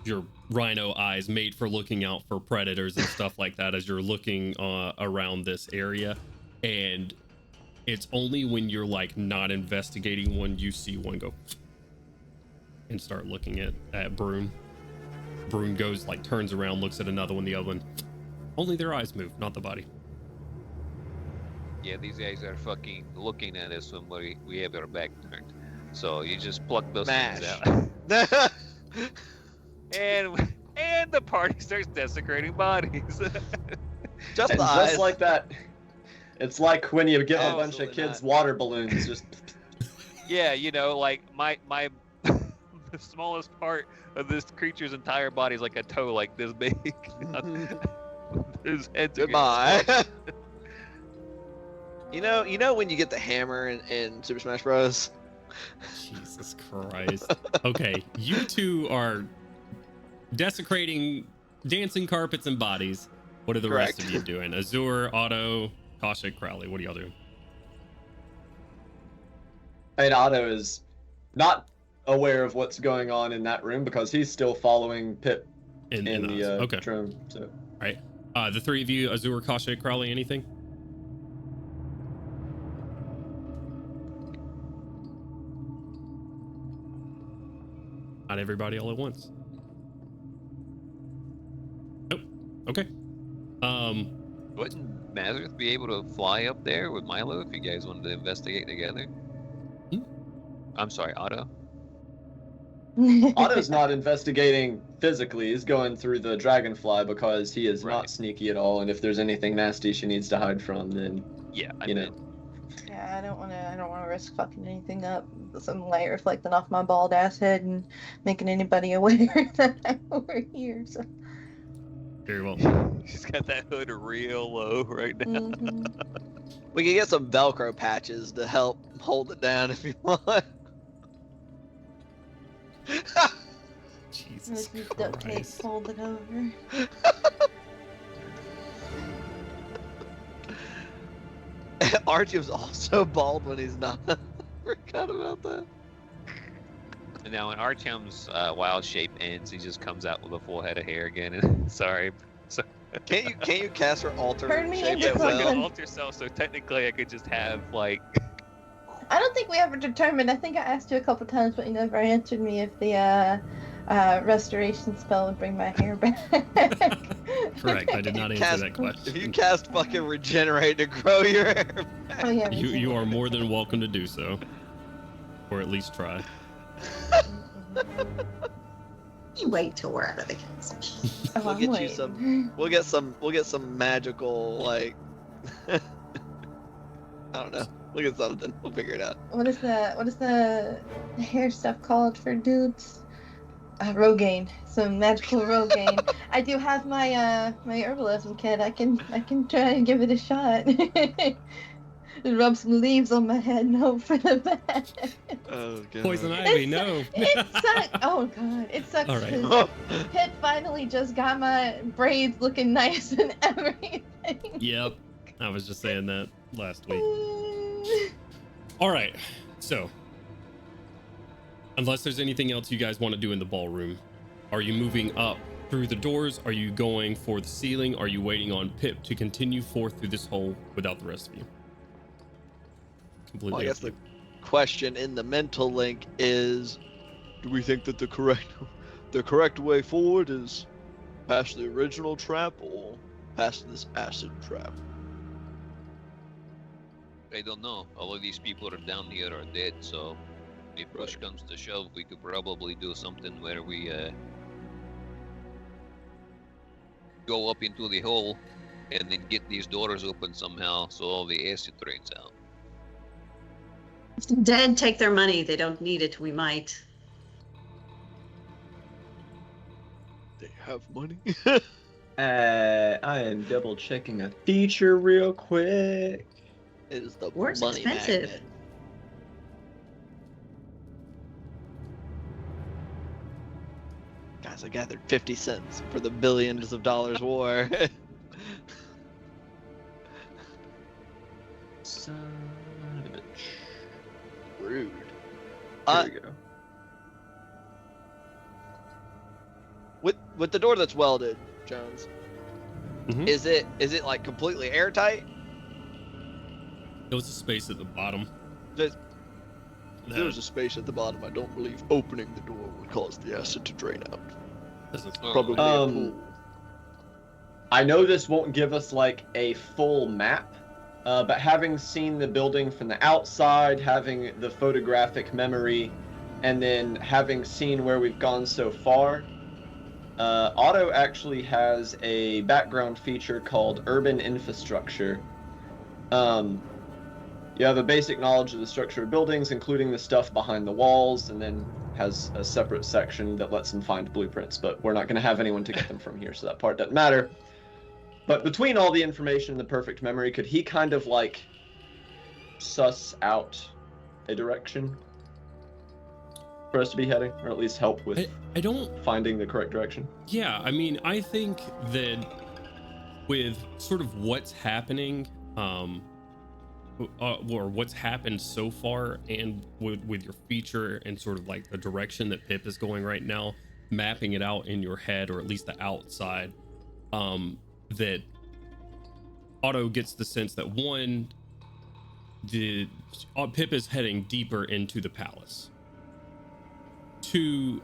[SPEAKER 1] Your rhino eyes made for looking out for predators and stuff like that as you're looking around this area, and it's only when you're like not investigating one you see one go, and start looking at Brune. Brune goes, like, turns around, looks at another one, the other one. Only their eyes move, not the body.
[SPEAKER 3] Yeah, these guys are fucking looking at us when we have our back turned. So you just pluck those things out. and the party starts desecrating bodies.
[SPEAKER 4] Just
[SPEAKER 5] And
[SPEAKER 4] the
[SPEAKER 5] just
[SPEAKER 4] eyes.
[SPEAKER 5] like that, it's like when you give a bunch of
[SPEAKER 4] Absolutely
[SPEAKER 5] kids
[SPEAKER 4] not.
[SPEAKER 5] water balloons. Just
[SPEAKER 3] Yeah, you know, like my the smallest part of this creature's entire body is like a toe, like this big. His head's against
[SPEAKER 4] Goodbye.
[SPEAKER 3] the
[SPEAKER 4] you know when you get the hammer in Super Smash Bros.
[SPEAKER 1] Jesus Christ. Okay, you two are desecrating dancing carpets and bodies. What are the rest of
[SPEAKER 4] Correct.
[SPEAKER 1] you doing? Azure, Otto, Kasha, Crowley. What are y'all doing?
[SPEAKER 5] I mean, Otto is not aware of what's going on in that room because he's still following Pip
[SPEAKER 1] In
[SPEAKER 5] in
[SPEAKER 1] the
[SPEAKER 5] the
[SPEAKER 1] okay.
[SPEAKER 5] room. So
[SPEAKER 1] The three of you, Azure, Kasha, Crowley, anything? Not everybody all at once. Nope. Okay.
[SPEAKER 3] Wouldn't Mazareth be able to fly up there with Milo if you guys wanted to investigate together? I'm sorry, Otto.
[SPEAKER 5] Otto's not investigating physically. He's going through the dragonfly because he is
[SPEAKER 3] Right.
[SPEAKER 5] not sneaky at all. And if there's anything nasty she needs to hide from, then
[SPEAKER 3] Yeah, I
[SPEAKER 5] You know.
[SPEAKER 3] meant.
[SPEAKER 8] Yeah, I don't wanna risk fucking anything up. Some light reflecting off my bald ass head and making anybody aware that I'm over here. So.
[SPEAKER 1] Very well.
[SPEAKER 3] She's got that hood real low right now.
[SPEAKER 8] Mhm.
[SPEAKER 4] We can get some Velcro patches to help hold it down if you want.
[SPEAKER 1] Jesus
[SPEAKER 8] Let's use duct tape,
[SPEAKER 1] Christ.
[SPEAKER 8] fold it over.
[SPEAKER 4] Archie was also bald when he's not. Forgot about that.
[SPEAKER 3] And now when Artyom's wild shape ends, he just comes out with a full head of hair again. And sorry.
[SPEAKER 4] Can't you cast her alter
[SPEAKER 8] Turn me
[SPEAKER 4] shape
[SPEAKER 8] into
[SPEAKER 3] Yeah,
[SPEAKER 4] at
[SPEAKER 3] so I
[SPEAKER 4] will?
[SPEAKER 3] can
[SPEAKER 8] something.
[SPEAKER 3] alter self, so technically I could just have like
[SPEAKER 8] I don't think we ever determined. I think I asked you a couple times, but you never answered me if the restoration spell would bring my hair back.
[SPEAKER 1] Correct. I did not answer
[SPEAKER 4] Cast-
[SPEAKER 1] that
[SPEAKER 4] If
[SPEAKER 1] question.
[SPEAKER 4] you cast fucking regenerate to grow your hair back.
[SPEAKER 8] Oh yeah.
[SPEAKER 1] You are more than welcome to do so, or at least try.
[SPEAKER 6] You wait till we're out of the castle.
[SPEAKER 8] Oh,
[SPEAKER 4] We'll
[SPEAKER 8] I'm
[SPEAKER 4] get you
[SPEAKER 8] waiting.
[SPEAKER 4] some- We'll get some magical like I don't know. We'll get something. We'll figure it out.
[SPEAKER 8] What is the hair stuff called for dudes? Rogaine. Some magical Rogaine. I do have my my herbalism kit. I can try and give it a shot. Just rub some leaves on my head and hope for the best.
[SPEAKER 4] Oh god.
[SPEAKER 1] Poison ivy, no.
[SPEAKER 8] It sucks. Oh god, it sucks.
[SPEAKER 1] All right.
[SPEAKER 8] 'Cause Pip finally just got my braids looking nice and everything.
[SPEAKER 1] Yep. I was just saying that last week. All right. So, unless there's anything else you guys want to do in the ballroom, are you moving up through the doors? Are you going for the ceiling? Are you waiting on Pip to continue forth through this hole without the rest of you? Completely.
[SPEAKER 4] Well, I
[SPEAKER 1] up
[SPEAKER 4] guess
[SPEAKER 1] to
[SPEAKER 4] the
[SPEAKER 1] you.
[SPEAKER 4] question in the mental link is
[SPEAKER 7] Do we think that the correct way forward is past the original trap or past this acid trap?
[SPEAKER 3] I don't know. All of these people are down here are dead, so if push comes to shove, we could probably do something where we go up into the hole and then get these doors open somehow so all the acid drains out.
[SPEAKER 6] If the dead take their money, they don't need it, we might.
[SPEAKER 7] They have money.
[SPEAKER 5] I am double checking a feature real quick.
[SPEAKER 4] it is the
[SPEAKER 6] War's
[SPEAKER 4] money
[SPEAKER 6] expensive.
[SPEAKER 4] magnet. Guys, I gathered 50 cents for the billions of dollars war.
[SPEAKER 5] Son of a bitch.
[SPEAKER 4] Rude.
[SPEAKER 5] Here we go.
[SPEAKER 4] With the door that's welded, Jones,
[SPEAKER 1] Mhm.
[SPEAKER 4] is it like completely airtight?
[SPEAKER 1] There was a space at the bottom.
[SPEAKER 4] Just
[SPEAKER 7] If there was a space at the bottom, I don't believe opening the door would cause the acid to drain out. Probably a pool.
[SPEAKER 5] I know this won't give us like a full map, but having seen the building from the outside, having the photographic memory, and then having seen where we've gone so far, Otto actually has a background feature called Urban Infrastructure. You have a basic knowledge of the structure of buildings, including the stuff behind the walls, and then has a separate section that lets them find blueprints, but we're not going to have anyone to get them from here, so that part doesn't matter. But between all the information and the perfect memory, could he kind of like suss out a direction for us to be heading, or at least help with
[SPEAKER 1] I don't
[SPEAKER 5] finding the correct direction?
[SPEAKER 1] Yeah, I mean, I think that with sort of what's happening, or what's happened so far, and with your feature and sort of like the direction that Pip is going right now, mapping it out in your head, or at least the outside, that Otto gets the sense that one, Pip is heading deeper into the palace. Two,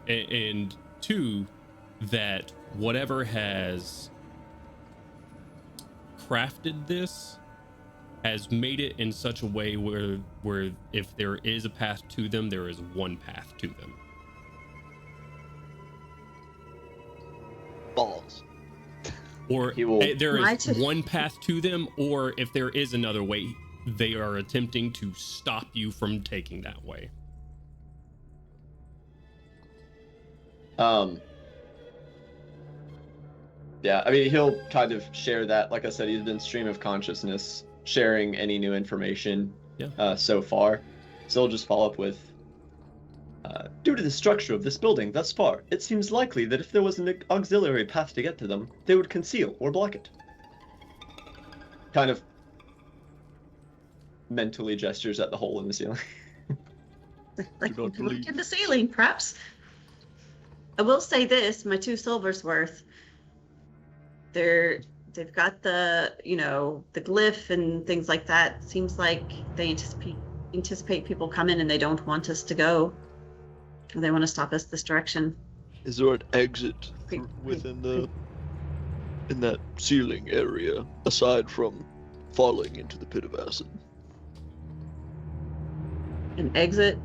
[SPEAKER 1] that whatever has crafted this has made it in such a way where if there is a path to them, there is one path to them.
[SPEAKER 7] Balls.
[SPEAKER 1] Or
[SPEAKER 5] will-
[SPEAKER 1] there is one path to them, or if there is another way, they are attempting to stop you from taking that way.
[SPEAKER 5] Yeah, I mean, he'll kind of share that. Like I said, he's been stream of consciousness, sharing any new information so far. So he'll just follow up with, due to the structure of this building thus far, it seems likely that if there was an auxiliary path to get to them, they would conceal or block it. Kind of mentally gestures at the hole in the ceiling.
[SPEAKER 6] Like,
[SPEAKER 7] Do not
[SPEAKER 6] look
[SPEAKER 7] believe.
[SPEAKER 6] at the ceiling, perhaps. I will say this: my 2 silvers worth. They've got the the glyph and things like that. Seems like they anticipate people coming and they don't want us to go. They want to stop us this direction.
[SPEAKER 7] Is there an exit within in that ceiling area aside from falling into the pit of acid?
[SPEAKER 6] An exit.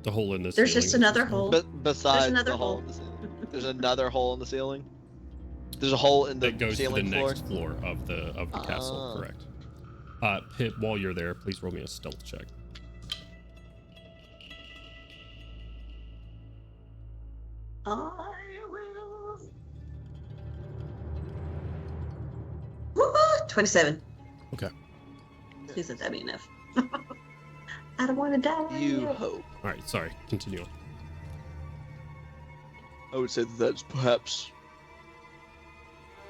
[SPEAKER 1] The hole in the
[SPEAKER 6] There's
[SPEAKER 1] ceiling.
[SPEAKER 6] just another hole.
[SPEAKER 4] Besides
[SPEAKER 6] another
[SPEAKER 4] the hole
[SPEAKER 6] hole.
[SPEAKER 4] in the ceiling. There's another hole in the ceiling. There's a hole in the
[SPEAKER 1] That goes to the
[SPEAKER 4] ceiling floor.
[SPEAKER 1] next floor of the castle, correct. Pip, while you're there, please roll me a stealth check.
[SPEAKER 6] I will. Woo-hoo! 27.
[SPEAKER 1] Okay.
[SPEAKER 6] Isn't that be enough? I don't want to die.
[SPEAKER 4] You hope.
[SPEAKER 1] All right, sorry. Continue.
[SPEAKER 7] I would say that that's perhaps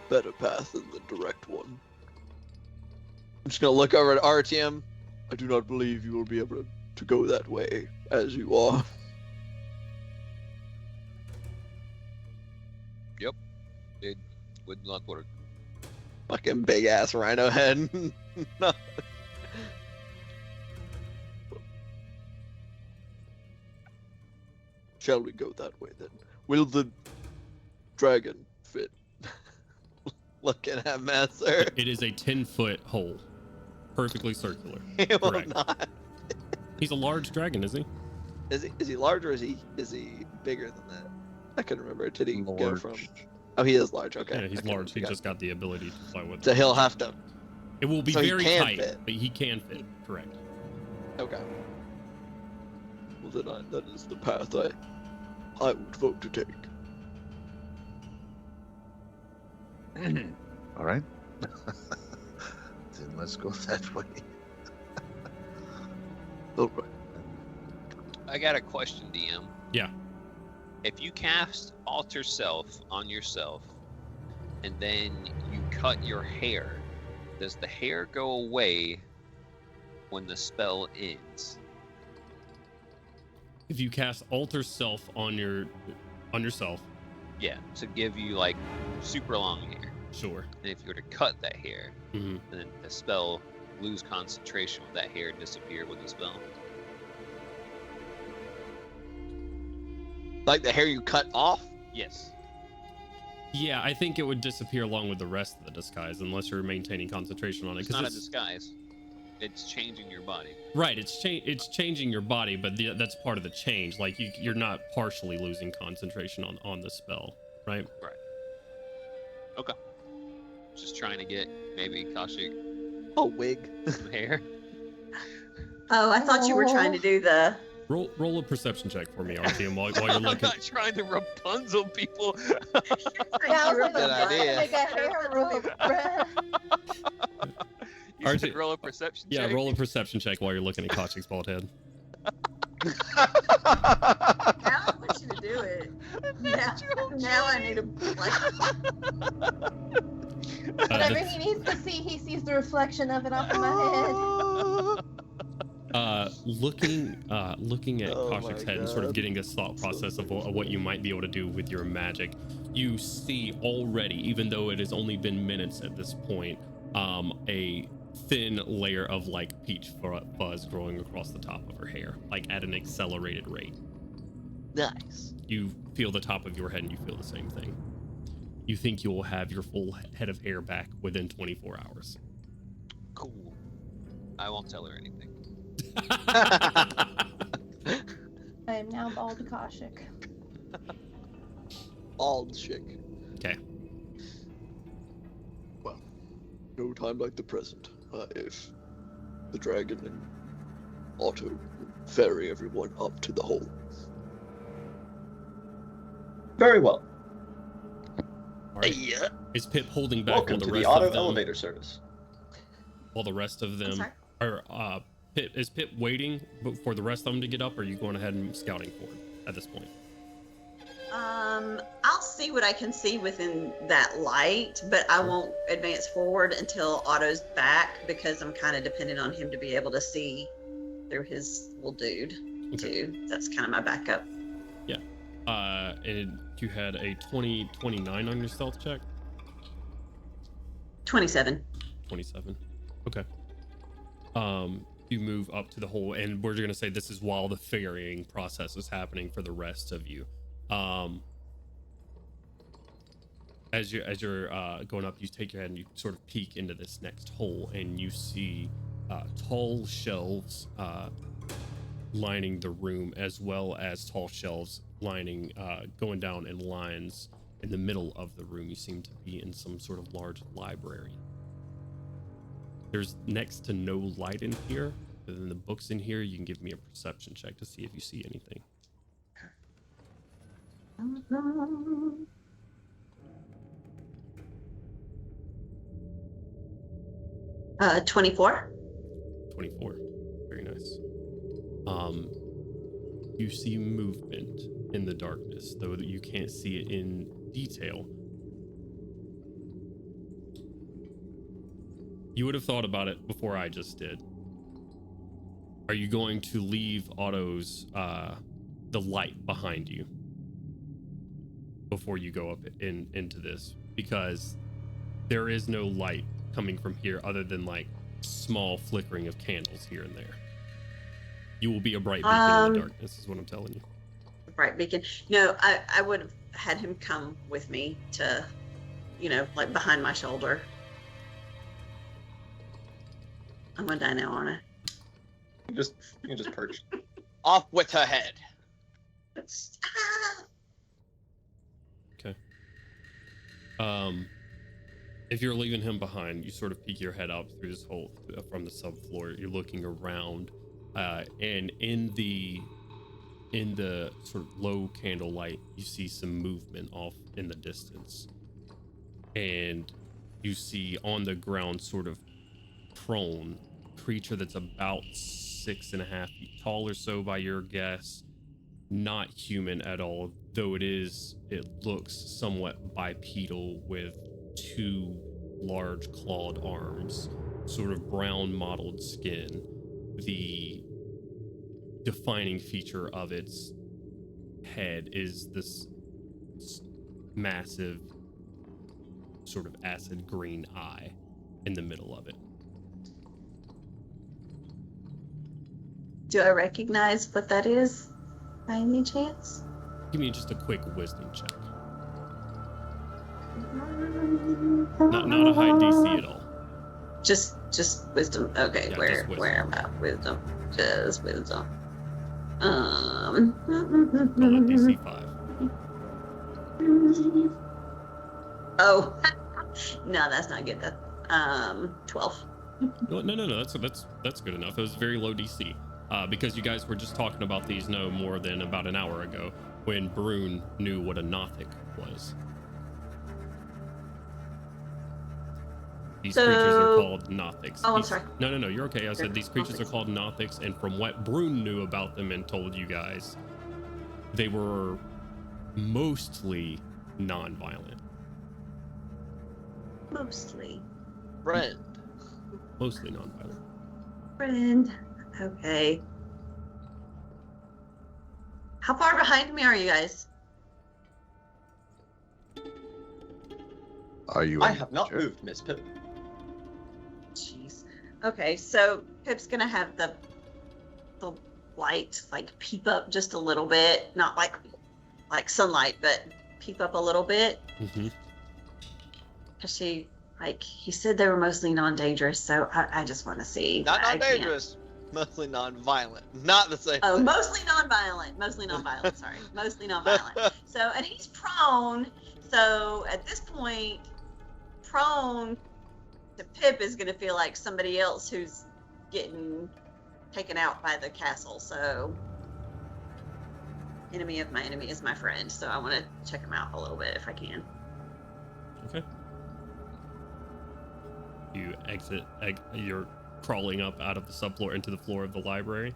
[SPEAKER 7] a better path than the direct one.
[SPEAKER 4] I'm just gonna look over at RTM.
[SPEAKER 7] I do not believe you will be able to go that way as you are.
[SPEAKER 9] It would not work.
[SPEAKER 4] Fucking big ass rhino head. No.
[SPEAKER 7] Shall we go that way then? Will the dragon fit?
[SPEAKER 4] Looking at Master.
[SPEAKER 1] It is a 10-foot hole, perfectly circular.
[SPEAKER 4] He will
[SPEAKER 1] Correct.
[SPEAKER 4] not.
[SPEAKER 1] He's a large dragon, is he?
[SPEAKER 4] Is he large or is he bigger than that? I couldn't remember. Did he go
[SPEAKER 9] Large.
[SPEAKER 4] from? Oh, he is large. Okay.
[SPEAKER 1] Yeah, he's
[SPEAKER 4] Okay,
[SPEAKER 1] large. He
[SPEAKER 4] got
[SPEAKER 1] just got the ability to fly with
[SPEAKER 4] So
[SPEAKER 1] it.
[SPEAKER 4] he'll have to.
[SPEAKER 1] It will be
[SPEAKER 4] so he
[SPEAKER 1] very
[SPEAKER 4] can
[SPEAKER 1] tight,
[SPEAKER 4] fit.
[SPEAKER 1] but he can fit. Correct.
[SPEAKER 4] Okay.
[SPEAKER 7] Well, then that is the path I would vote to take.
[SPEAKER 9] All right. Then let's go that way.
[SPEAKER 7] All right.
[SPEAKER 3] I got a question, DM.
[SPEAKER 1] Yeah.
[SPEAKER 3] If you cast Alter Self on yourself, and then you cut your hair, does the hair go away when the spell ends?
[SPEAKER 1] If you cast Alter Self on yourself,
[SPEAKER 3] Yeah, to give you like super long hair.
[SPEAKER 1] sure.
[SPEAKER 3] And if you were to cut that hair,
[SPEAKER 1] hmm
[SPEAKER 3] then the spell lose concentration with that hair disappear with the spell.
[SPEAKER 4] Like the hair you cut off?
[SPEAKER 3] Yes.
[SPEAKER 1] Yeah, I think it would disappear along with the rest of the disguise unless you're maintaining concentration on it.
[SPEAKER 3] It's not a disguise. It's changing your body.
[SPEAKER 1] Right, it's changing your body, but that's part of the change. Like you're not partially losing concentration on the spell, right?
[SPEAKER 3] Right. Okay. Just trying to get maybe Kashyyyk
[SPEAKER 4] Oh, wig.
[SPEAKER 3] some hair.
[SPEAKER 6] Oh, I thought you were trying to do the.
[SPEAKER 1] Roll a perception check for me, RTM, while you're
[SPEAKER 3] I'm
[SPEAKER 1] looking.
[SPEAKER 3] not trying to Rapunzel people.
[SPEAKER 8] Yeah, I was like,
[SPEAKER 4] Good idea.
[SPEAKER 8] make a hair rope, bruh.
[SPEAKER 3] You should
[SPEAKER 1] RT
[SPEAKER 3] roll a perception
[SPEAKER 1] Yeah,
[SPEAKER 3] check.
[SPEAKER 1] roll a perception check while you're looking at Kashyyy's bald head.
[SPEAKER 6] Now I want you to do it. Now I need to like.
[SPEAKER 8] Whatever he needs to see, he sees the reflection of it off of my head.
[SPEAKER 1] Looking at
[SPEAKER 4] Oh
[SPEAKER 1] Kashyyy's
[SPEAKER 4] my
[SPEAKER 1] head and sort of
[SPEAKER 4] God.
[SPEAKER 1] getting this thought process of what you might be able to do with your magic, you see already, even though it has only been minutes at this point, a thin layer of like peach fuzz growing across the top of her hair, like at an accelerated rate.
[SPEAKER 4] Nice.
[SPEAKER 1] You feel the top of your head and you feel the same thing. You think you will have your full head of hair back within 24 hours.
[SPEAKER 3] Cool. I won't tell her anything.
[SPEAKER 8] I am now bald Kashyyyk.
[SPEAKER 7] Bald chick.
[SPEAKER 1] Okay.
[SPEAKER 7] Well, no time like the present. If the dragon and Otto ferry everyone up to the hole.
[SPEAKER 5] Very well.
[SPEAKER 1] All right.
[SPEAKER 4] Yeah.
[SPEAKER 1] Is Pip holding back
[SPEAKER 5] Welcome
[SPEAKER 1] while
[SPEAKER 5] to
[SPEAKER 1] the
[SPEAKER 5] the
[SPEAKER 1] rest
[SPEAKER 5] auto
[SPEAKER 1] of them?
[SPEAKER 5] elevator service.
[SPEAKER 1] While the rest of
[SPEAKER 6] I'm
[SPEAKER 1] them
[SPEAKER 6] sorry.
[SPEAKER 1] are Pip, is Pip waiting for the rest of them to get up, or are you going ahead and scouting forward at this point?
[SPEAKER 6] I'll see what I can see within that light, but I won't advance forward until Otto's back because I'm kind of dependent on him to be able to see through his little dude too. That's kind of my backup.
[SPEAKER 1] And you had a 29 on your stealth check?
[SPEAKER 6] 27.
[SPEAKER 1] 27. Okay. You move up to the hole, and we're gonna say this is while the ferrying process is happening for the rest of you. As you're going up, you take your head and you sort of peek into this next hole, and you see tall shelves lining the room, as well as tall shelves lining going down in lines in the middle of the room. You seem to be in some sort of large library. There's next to no light in here. Other than the books in here, you can give me a perception check to see if you see anything.
[SPEAKER 6] 24.
[SPEAKER 1] 24. Very nice. You see movement in the darkness, though that you can't see it in detail. You would have thought about it before I just did. Are you going to leave Otto's the light behind you before you go up into this? Because there is no light coming from here other than like small flickering of candles here and there. You will be a bright beacon in the darkness, is what I'm telling you.
[SPEAKER 6] Bright beacon. No, I would have had him come with me to, like behind my shoulder. I'm gonna die now, aren't I?
[SPEAKER 5] You can just perch.
[SPEAKER 4] Off with her head.
[SPEAKER 1] Okay. If you're leaving him behind, you sort of peek your head out through this hole from the subfloor. You're looking around, and in the sort of low candlelight, you see some movement off in the distance, and you see on the ground, sort of prone, creature that's about 6.5 feet tall or so by your guess. Not human at all, though it looks somewhat bipedal with 2 large clawed arms, sort of brown mottled skin. The defining feature of its head is this massive sort of acid green eye in the middle of it.
[SPEAKER 6] Do I recognize what that is by any chance?
[SPEAKER 1] Give me just a quick wisdom check. Not a high DC at all.
[SPEAKER 6] Just wisdom. Okay,
[SPEAKER 1] Yeah,
[SPEAKER 6] where
[SPEAKER 1] just wisdom.
[SPEAKER 6] where am I? Wisdom. Just wisdom.
[SPEAKER 1] Call it DC 5.
[SPEAKER 6] Oh, no, that's not good. That 12.
[SPEAKER 1] No. That's good enough. It was very low DC. Because you guys were just talking about these no more than about an hour ago when Brune knew what a Nothic was. These creatures are called Nothics.
[SPEAKER 6] Oh, I'm sorry.
[SPEAKER 1] No, you're okay. I said these creatures are
[SPEAKER 6] Nothics.
[SPEAKER 1] called Nothics, and from what Brune knew about them and told you guys, they were mostly non-violent.
[SPEAKER 6] Mostly.
[SPEAKER 4] Friend.
[SPEAKER 1] Mostly non-violent.
[SPEAKER 6] Friend. Okay. How far behind me are you guys?
[SPEAKER 9] Are you?
[SPEAKER 5] I have not moved, Miss Pip.
[SPEAKER 6] Jeez. Okay, so Pip's gonna have the light like peep up just a little bit, not like sunlight, but peep up a little bit.
[SPEAKER 1] Mm-hmm.
[SPEAKER 6] Cause he said they were mostly non-dangerous, so I just want to see.
[SPEAKER 4] Not
[SPEAKER 6] but I can't.
[SPEAKER 4] non-dangerous. Mostly non-violent. Not the same.
[SPEAKER 6] Oh,
[SPEAKER 4] thing.
[SPEAKER 6] mostly non-violent. Mostly non-violent. Sorry, mostly non-violent. So, and he's prone. So at this point, prone to Pip is gonna feel like somebody else who's getting taken out by the castle. So, enemy of my enemy is my friend. So I want to check him out a little bit if I can.
[SPEAKER 1] Okay. You exit. You're crawling up out of the subfloor into the floor of the library.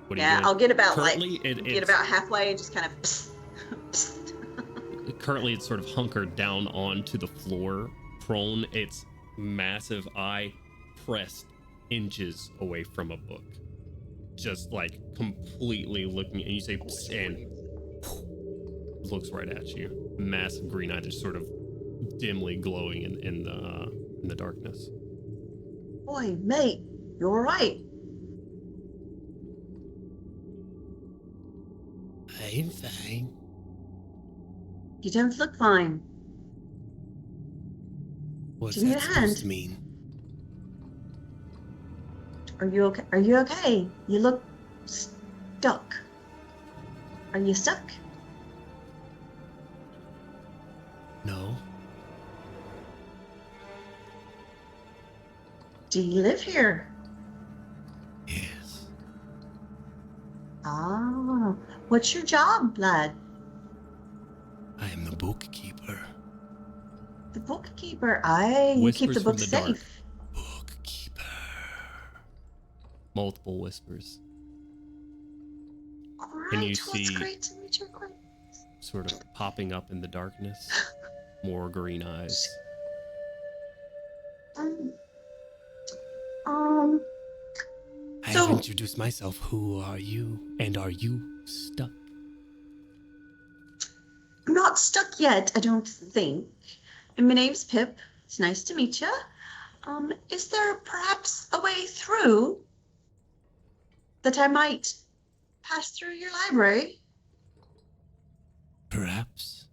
[SPEAKER 1] What are you
[SPEAKER 6] Yeah,
[SPEAKER 1] doing?
[SPEAKER 6] I'll get about
[SPEAKER 1] Currently,
[SPEAKER 6] get about halfway and just kind of.
[SPEAKER 1] Currently, it's sort of hunkered down onto the floor, prone. Its massive eye pressed inches away from a book, just like completely looking. And you say, "Psst," and looks right at you. Massive green eye, just sort of dimly glowing in the darkness.
[SPEAKER 6] Boy, mate, you all right?
[SPEAKER 1] I'm fine.
[SPEAKER 6] You don't look fine.
[SPEAKER 1] What's
[SPEAKER 6] Do you need
[SPEAKER 1] that
[SPEAKER 6] a
[SPEAKER 1] supposed
[SPEAKER 6] hand?
[SPEAKER 1] to mean?
[SPEAKER 6] Are you okay? Are you okay? You look stuck. Are you stuck?
[SPEAKER 1] No.
[SPEAKER 6] Do you live here?
[SPEAKER 1] Yes.
[SPEAKER 6] Ah, what's your job, lad?
[SPEAKER 1] I am the bookkeeper.
[SPEAKER 6] The bookkeeper. You keep the
[SPEAKER 1] Whispers from
[SPEAKER 6] book
[SPEAKER 1] the dark.
[SPEAKER 6] safe.
[SPEAKER 1] Bookkeeper. Multiple whispers.
[SPEAKER 6] All right,
[SPEAKER 1] And you
[SPEAKER 6] well, it's
[SPEAKER 1] see-
[SPEAKER 6] great to meet you.
[SPEAKER 1] Sort of popping up in the darkness. More green eyes. I
[SPEAKER 6] So-
[SPEAKER 1] have introduced myself. Who are you? And are you stuck?
[SPEAKER 6] I'm not stuck yet, I don't think. And my name's Pip. It's nice to meet you. Is there perhaps a way through that I might pass through your library?
[SPEAKER 1] Perhaps.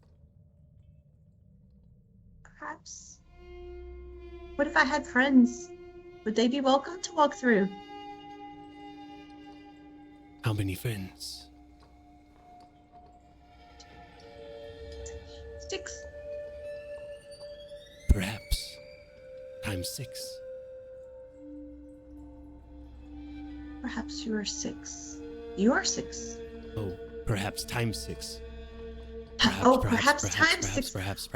[SPEAKER 6] Perhaps. What if I had friends? Would they be welcome to walk through?
[SPEAKER 1] How many friends?
[SPEAKER 6] 6.
[SPEAKER 1] Perhaps. Times 6.
[SPEAKER 6] Perhaps you are 6. You are 6.
[SPEAKER 1] Oh, perhaps times 6.
[SPEAKER 6] Perhaps times 6.
[SPEAKER 1] Perhaps.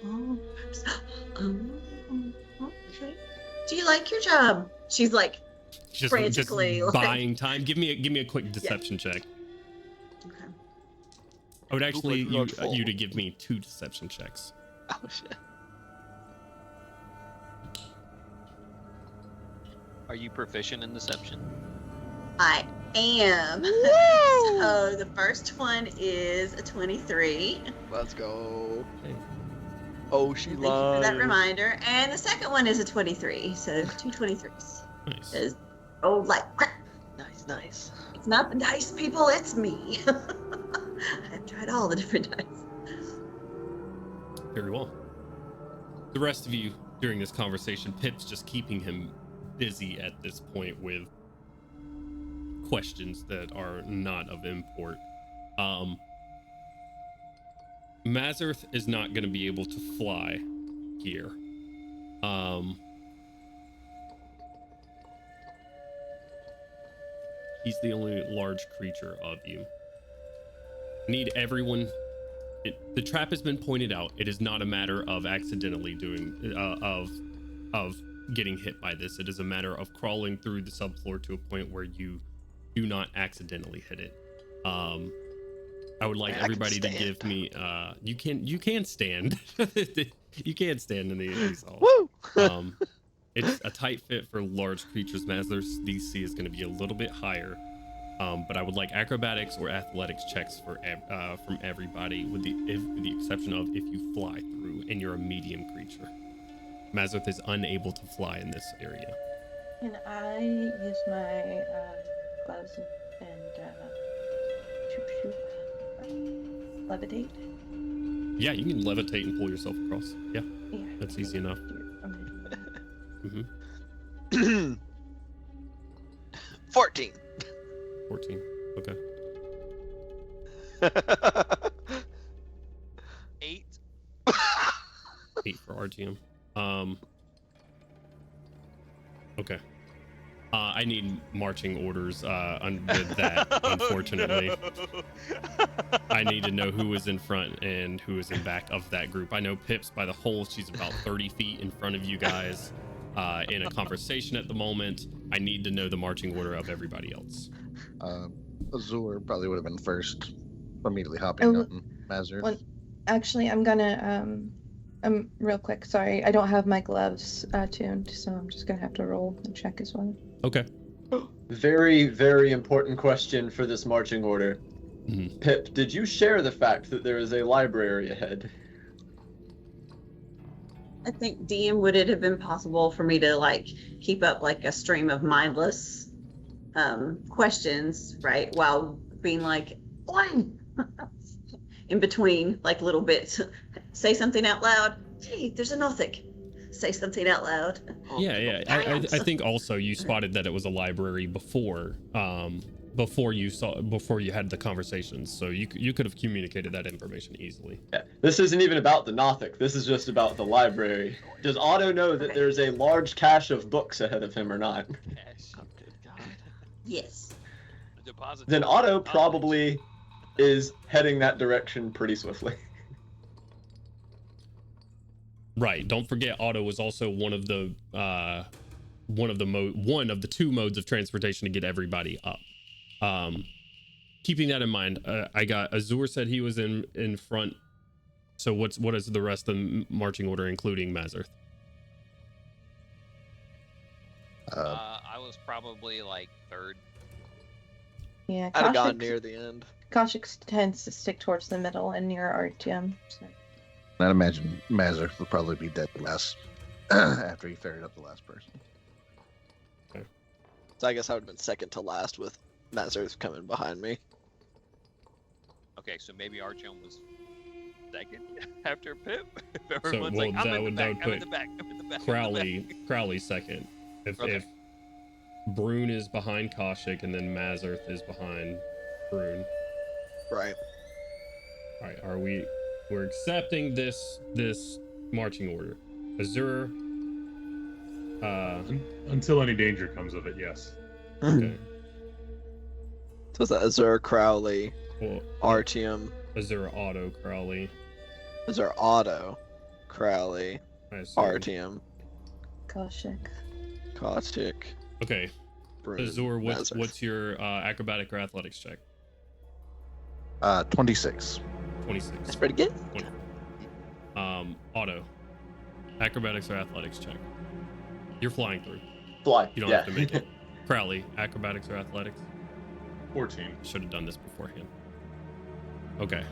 [SPEAKER 6] Oh, perhaps. Okay. Do you like your job? She's like,
[SPEAKER 1] Just
[SPEAKER 6] frantically, like-
[SPEAKER 1] buying time. Give me a quick deception check.
[SPEAKER 6] okay.
[SPEAKER 1] I would actually
[SPEAKER 7] Look like not
[SPEAKER 1] you
[SPEAKER 7] full.
[SPEAKER 1] to give me 2 deception checks.
[SPEAKER 4] Oh shit.
[SPEAKER 3] Are you proficient in deception?
[SPEAKER 6] I am. So the first one is a 23.
[SPEAKER 7] Let's go.
[SPEAKER 1] Okay.
[SPEAKER 7] Oh, she
[SPEAKER 6] Thank you for that
[SPEAKER 7] lied.
[SPEAKER 6] reminder. And the second one is a 23. So 2 23s.
[SPEAKER 1] Nice.
[SPEAKER 6] Is like crap.
[SPEAKER 4] Nice.
[SPEAKER 6] It's not the dice people, it's me. I've tried all the different dice.
[SPEAKER 1] Very well. The rest of you during this conversation, Pip's just keeping him busy at this point with questions that are not of import. Mazarth is not going to be able to fly here. He's the only large creature of you. Need everyone. The trap has been pointed out. It is not a matter of accidentally doing of getting hit by this. It is a matter of crawling through the subfloor to a point where you do not accidentally hit it. I would like everybody to give me. You can stand. You can't stand in these halls.
[SPEAKER 4] Woo!
[SPEAKER 1] It's a tight fit for large creatures. Mazarth's DC is going to be a little bit higher. But I would like acrobatics or athletics checks for from everybody, with the exception of if you fly through and you're a medium creature. Mazarth is unable to fly in this area.
[SPEAKER 8] Can I use my gloves and levitate?
[SPEAKER 1] Yeah, you can levitate and pull yourself across. Yeah,
[SPEAKER 8] Yeah.
[SPEAKER 1] that's easy enough.
[SPEAKER 8] I'm gonna do that.
[SPEAKER 1] Mm-hmm.
[SPEAKER 4] 14.
[SPEAKER 1] 14. Okay.
[SPEAKER 3] 8.
[SPEAKER 1] 8 for RTM. Okay. I need marching orders with that, unfortunately. I need to know who is in front and who is in back of that group. I know Pip's by the hole. She's about 30 feet in front of you guys in a conversation at the moment. I need to know the marching order of everybody else.
[SPEAKER 10] Azur probably would have been first, immediately hopping up and Mazarth.
[SPEAKER 8] Actually, I'm gonna real quick. Sorry, I don't have my gloves tuned, so I'm just gonna have to roll and check as well.
[SPEAKER 1] Okay.
[SPEAKER 5] Very, very important question for this marching order.
[SPEAKER 1] Mm-hmm.
[SPEAKER 5] Pip, did you share the fact that there is a library ahead?
[SPEAKER 6] I think, DM, would it have been possible for me to like keep up like a stream of mindless questions, right, while being like one in between, like little bits? Say something out loud. Hey, there's a Nothic. Say something out loud.
[SPEAKER 1] Yeah. I think also you spotted that it was a library before you had the conversations, so you could have communicated that information easily.
[SPEAKER 5] Yeah. This isn't even about the Nothic. This is just about the library. Does Otto know that there's a large cache of books ahead of him or not?
[SPEAKER 4] Oh, good God.
[SPEAKER 6] Yes.
[SPEAKER 5] Then Otto probably is heading that direction pretty swiftly.
[SPEAKER 1] Right. Don't forget, Otto was also one of the two modes of transportation to get everybody up. Keeping that in mind, I got Azur said he was in front. So what is the rest of the marching order, including Mazarth?
[SPEAKER 3] I was probably like third.
[SPEAKER 8] Yeah,
[SPEAKER 4] I'd have gone
[SPEAKER 8] Kaushik-
[SPEAKER 4] near the end.
[SPEAKER 8] Kaushik tends to stick towards the middle and near RTM. So.
[SPEAKER 10] I'd imagine Mazarth would probably be dead last after he ferried up the last person.
[SPEAKER 4] So I guess I would have been second to last with Mazarth coming behind me.
[SPEAKER 3] Okay, so maybe Archon was second after Pip. If everyone's
[SPEAKER 1] well,
[SPEAKER 3] like, I'm
[SPEAKER 1] that
[SPEAKER 3] in
[SPEAKER 1] would-
[SPEAKER 3] the
[SPEAKER 1] that
[SPEAKER 3] back,
[SPEAKER 1] would
[SPEAKER 3] I'm in the
[SPEAKER 1] put
[SPEAKER 3] back, I'm in the back. I'm in the back.
[SPEAKER 1] Crowley second.
[SPEAKER 3] Okay.
[SPEAKER 1] If Brune is behind Kaushik and then Mazarth is behind Brune.
[SPEAKER 4] Right.
[SPEAKER 1] All right, we're accepting this marching order. Azur.
[SPEAKER 2] Until any danger comes of it, yes.
[SPEAKER 1] Okay.
[SPEAKER 4] So is that Azur, Crowley,
[SPEAKER 1] Well,
[SPEAKER 4] Artium,
[SPEAKER 1] Azur, Otto, Crowley.
[SPEAKER 4] Azur, Otto, Crowley,
[SPEAKER 1] I assume.
[SPEAKER 4] Artium,
[SPEAKER 8] Kaushik.
[SPEAKER 4] Kaushik,
[SPEAKER 1] Okay,
[SPEAKER 4] Brune,
[SPEAKER 1] Azur,
[SPEAKER 4] Mazarth.
[SPEAKER 1] what's your acrobatic or athletics check?
[SPEAKER 10] 26.
[SPEAKER 1] 26.
[SPEAKER 4] That's pretty good.
[SPEAKER 1] Otto, acrobatics or athletics check? You're flying through.
[SPEAKER 5] Fly.
[SPEAKER 1] You don't
[SPEAKER 5] yeah.
[SPEAKER 1] have to make it. Crowley, acrobatics or athletics?
[SPEAKER 2] 14.
[SPEAKER 1] Should have done this beforehand. Okay.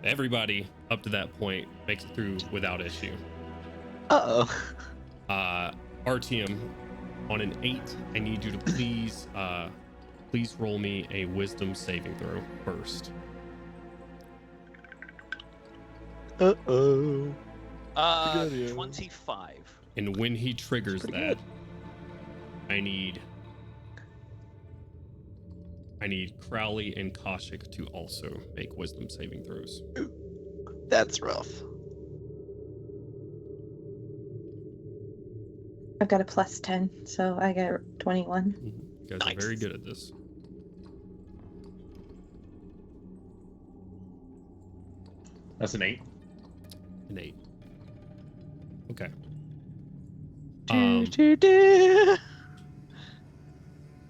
[SPEAKER 1] Everybody up to that point makes it through without issue.
[SPEAKER 4] Uh-oh.
[SPEAKER 1] Artium, on an 8, I need you to please please roll me a wisdom saving throw first.
[SPEAKER 7] Uh-oh.
[SPEAKER 3] 25.
[SPEAKER 1] And when he triggers that, I need Crowley and Koshik to also make wisdom saving throws.
[SPEAKER 4] That's rough.
[SPEAKER 8] I've got a plus 10, so I got 21.
[SPEAKER 1] You guys are very good at this.
[SPEAKER 2] That's an 8.
[SPEAKER 1] An 8. Okay.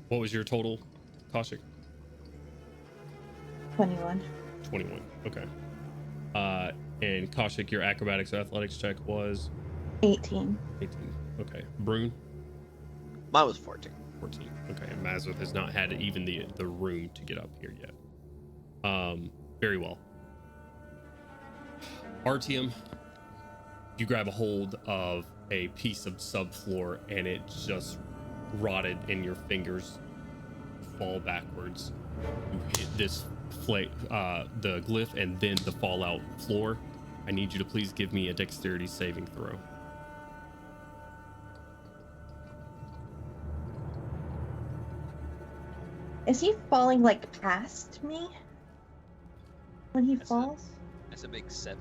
[SPEAKER 1] What was your total, Koshik?
[SPEAKER 8] 21.
[SPEAKER 1] 21. Okay. And Koshik, your acrobatics or athletics check was
[SPEAKER 8] 18.
[SPEAKER 1] 18. Okay. Brune?
[SPEAKER 4] Mine was 14.
[SPEAKER 1] 14. Okay. And Mazarth has not had even the room to get up here yet. Very well. Artyom, you grab a hold of a piece of subfloor and it just rotted in your fingers, fall backwards. You hit this the glyph and then the fallout floor. I need you to please give me a dexterity saving throw.
[SPEAKER 8] Is he falling like past me when he falls?
[SPEAKER 9] That's a big 7.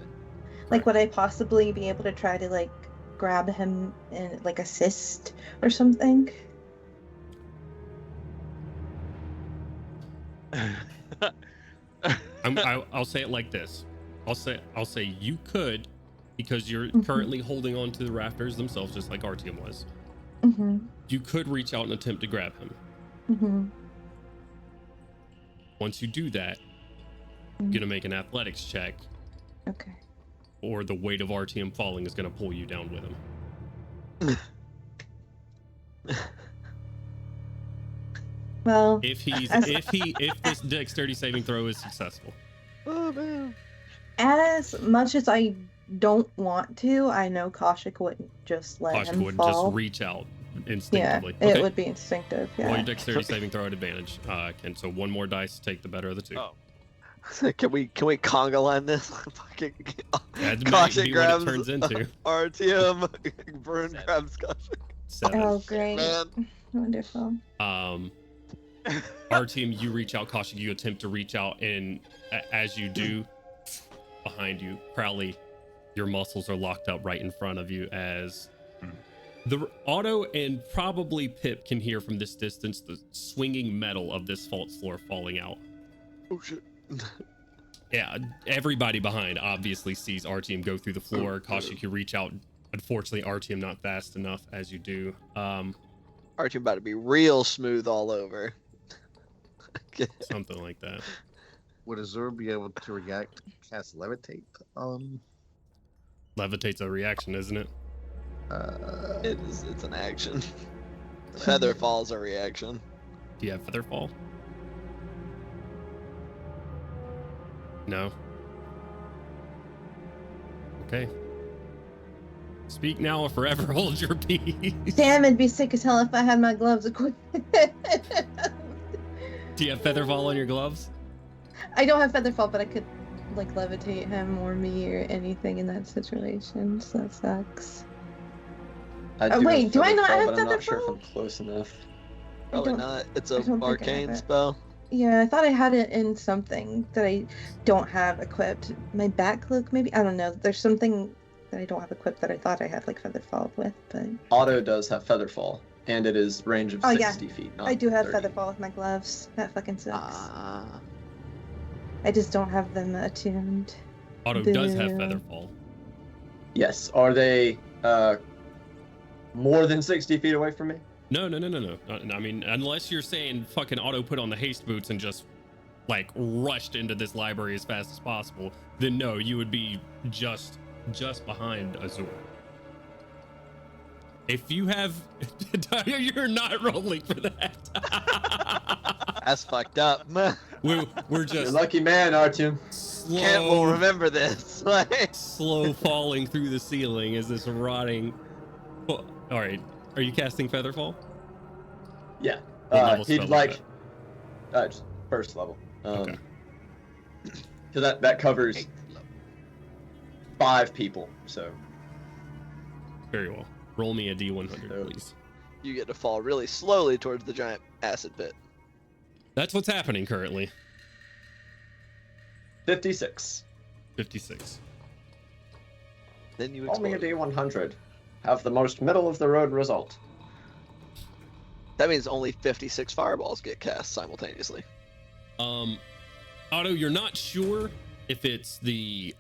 [SPEAKER 8] Like, would I possibly be able to try to like grab him and like assist or something?
[SPEAKER 1] I'll say it like this. I'll say you could, because you're currently holding on to the rafters themselves, just like Artyom was.
[SPEAKER 8] Mm-hmm.
[SPEAKER 1] You could reach out and attempt to grab him.
[SPEAKER 8] Mm-hmm.
[SPEAKER 1] Once you do that, you're gonna make an athletics check,
[SPEAKER 8] Okay.
[SPEAKER 1] or the weight of Artyom falling is gonna pull you down with him.
[SPEAKER 8] Well,
[SPEAKER 1] If this dexterity saving throw is successful.
[SPEAKER 7] Oh man.
[SPEAKER 8] as much as I don't want to, I know Koshik wouldn't just let
[SPEAKER 1] Koshik
[SPEAKER 8] him
[SPEAKER 1] would
[SPEAKER 8] fall.
[SPEAKER 1] just reach out
[SPEAKER 8] Yeah,
[SPEAKER 1] instinctively.
[SPEAKER 8] it would be instinctive.
[SPEAKER 1] Roll
[SPEAKER 8] Yeah.
[SPEAKER 1] your dexterity saving throw at advantage. And so one more dice to take the better of the two.
[SPEAKER 3] Oh.
[SPEAKER 4] Can we conga line this? Fucking
[SPEAKER 1] That might
[SPEAKER 4] Koshik
[SPEAKER 1] be
[SPEAKER 4] grabs
[SPEAKER 1] what it turns into.
[SPEAKER 4] RTM. Brune grabs Koshik.
[SPEAKER 1] 7.
[SPEAKER 8] Oh, great.
[SPEAKER 4] Man.
[SPEAKER 8] Wonderful.
[SPEAKER 1] Our team, you reach out, Koshik, you attempt to reach out, and as you do, behind you, Crowley, your muscles are locked up right in front of you as the Otto and probably Pip can hear from this distance the swinging metal of this fault floor falling out.
[SPEAKER 7] Oh shit.
[SPEAKER 1] Yeah, everybody behind obviously sees Artyom go through the floor. Koshik, you reach out. Unfortunately, Artyom not fast enough as you do.
[SPEAKER 4] Artyom about to be real smooth all over.
[SPEAKER 1] Something like that.
[SPEAKER 10] Would Azur be able to react, cast levitate?
[SPEAKER 1] Levitate's a reaction, isn't it?
[SPEAKER 4] It's an action. Feather fall's a reaction.
[SPEAKER 1] Do you have Featherfall? No. Okay. Speak now or forever hold your peace.
[SPEAKER 8] Damn, it'd be sick as hell if I had my gloves equipped.
[SPEAKER 1] Do you have Featherfall on your gloves?
[SPEAKER 8] I don't have Featherfall, but I could like levitate him or me or anything in that situation. So that sucks. Wait, do I not have
[SPEAKER 5] but I'm not sure if I'm
[SPEAKER 8] Featherfall?
[SPEAKER 5] close enough.
[SPEAKER 4] Probably
[SPEAKER 8] don't-
[SPEAKER 4] not. It's
[SPEAKER 8] I
[SPEAKER 4] a
[SPEAKER 8] don't think I have
[SPEAKER 4] arcane
[SPEAKER 8] it.
[SPEAKER 4] spell.
[SPEAKER 8] Yeah, I thought I had it in something that I don't have equipped. My back cloak, maybe? I don't know. There's something that I don't have equipped that I thought I had like Featherfall with, but
[SPEAKER 5] Otto does have Featherfall, and it is range of
[SPEAKER 8] Oh, yeah.
[SPEAKER 5] 60 feet. Not
[SPEAKER 8] I do have
[SPEAKER 5] 30.
[SPEAKER 8] Featherfall with my gloves. That fucking sucks.
[SPEAKER 4] Ah.
[SPEAKER 8] I just don't have them attuned.
[SPEAKER 1] Otto does have
[SPEAKER 8] Boo.
[SPEAKER 1] Featherfall.
[SPEAKER 5] Yes. Are they more than 60 feet away from me?
[SPEAKER 1] No. I mean, unless you're saying fucking Otto put on the haste boots and just like rushed into this library as fast as possible, then no, you would be just behind Azur. If you have, you're not rolling for that.
[SPEAKER 4] That's fucked up.
[SPEAKER 1] We're
[SPEAKER 5] You're
[SPEAKER 1] just
[SPEAKER 5] a lucky man, Artyom.
[SPEAKER 4] Can't will
[SPEAKER 1] slow,
[SPEAKER 4] remember this. Like,
[SPEAKER 1] slow falling through the ceiling as this rotting. Oh, all right, are you casting Featherfall?
[SPEAKER 5] Yeah.
[SPEAKER 1] What level
[SPEAKER 5] He'd
[SPEAKER 1] spell is
[SPEAKER 5] like.
[SPEAKER 1] that?
[SPEAKER 5] Just first level.
[SPEAKER 1] Okay.
[SPEAKER 5] So that covers 5 people. So
[SPEAKER 1] Very well. Roll me a D100,
[SPEAKER 4] So-
[SPEAKER 1] please.
[SPEAKER 4] You get to fall really slowly towards the giant acid pit.
[SPEAKER 1] That's what's happening currently.
[SPEAKER 5] 56.
[SPEAKER 1] 56.
[SPEAKER 4] Then you
[SPEAKER 5] Roll me a
[SPEAKER 4] explode.
[SPEAKER 5] D100. Have the most middle of the road result.
[SPEAKER 4] That means only 56 fireballs get cast simultaneously.
[SPEAKER 1] Otto, you're not sure if it's the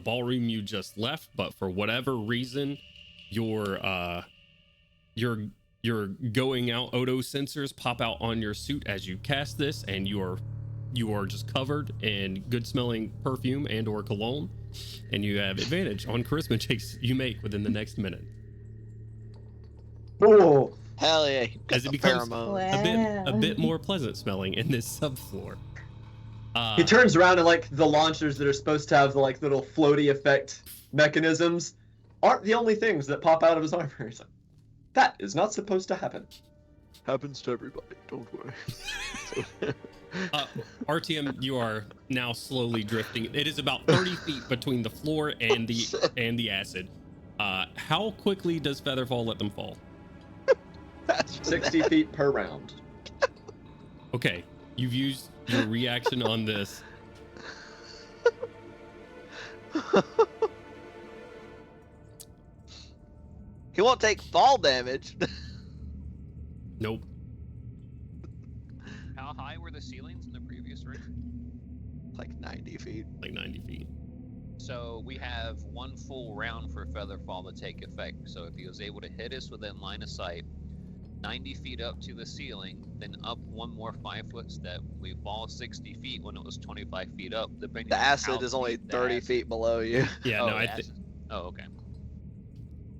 [SPEAKER 1] ballroom you just left, but for whatever reason, your going out Odo sensors pop out on your suit as you cast this, and you are just covered in good smelling perfume and or cologne, and you have advantage on charisma checks you make within the next minute.
[SPEAKER 5] Ooh.
[SPEAKER 4] Hell yeah. Got
[SPEAKER 1] As it
[SPEAKER 4] the
[SPEAKER 1] becomes
[SPEAKER 4] pheromones.
[SPEAKER 1] a bit more pleasant smelling in this subfloor.
[SPEAKER 5] He turns around and like the launchers that are supposed to have the like little floaty effect mechanisms aren't the only things that pop out of his armor. He's like, that is not supposed to happen.
[SPEAKER 7] Happens to everybody. Don't worry.
[SPEAKER 1] RTM, you are now slowly drifting. It is about 30 feet between the floor and the acid. How quickly does Featherfall let them fall?
[SPEAKER 4] That's for
[SPEAKER 5] 60
[SPEAKER 4] that.
[SPEAKER 5] feet per round.
[SPEAKER 1] Okay, you've used your reaction on this.
[SPEAKER 4] He won't take fall damage.
[SPEAKER 1] Nope.
[SPEAKER 3] How high were the ceilings in the previous ring?
[SPEAKER 4] Like 90 feet.
[SPEAKER 1] Like 90 feet.
[SPEAKER 3] So we have one full round for Featherfall to take effect. So if he was able to hit us within line of sight, 90 feet up to the ceiling, then up one more 5-foot step, we fall 60 feet when it was 25 feet up. Depending
[SPEAKER 4] The
[SPEAKER 3] on how
[SPEAKER 4] acid is only
[SPEAKER 3] deep the
[SPEAKER 4] 30
[SPEAKER 3] acid-
[SPEAKER 4] feet below you.
[SPEAKER 1] Yeah,
[SPEAKER 3] Oh,
[SPEAKER 1] no,
[SPEAKER 3] the acid- oh, okay.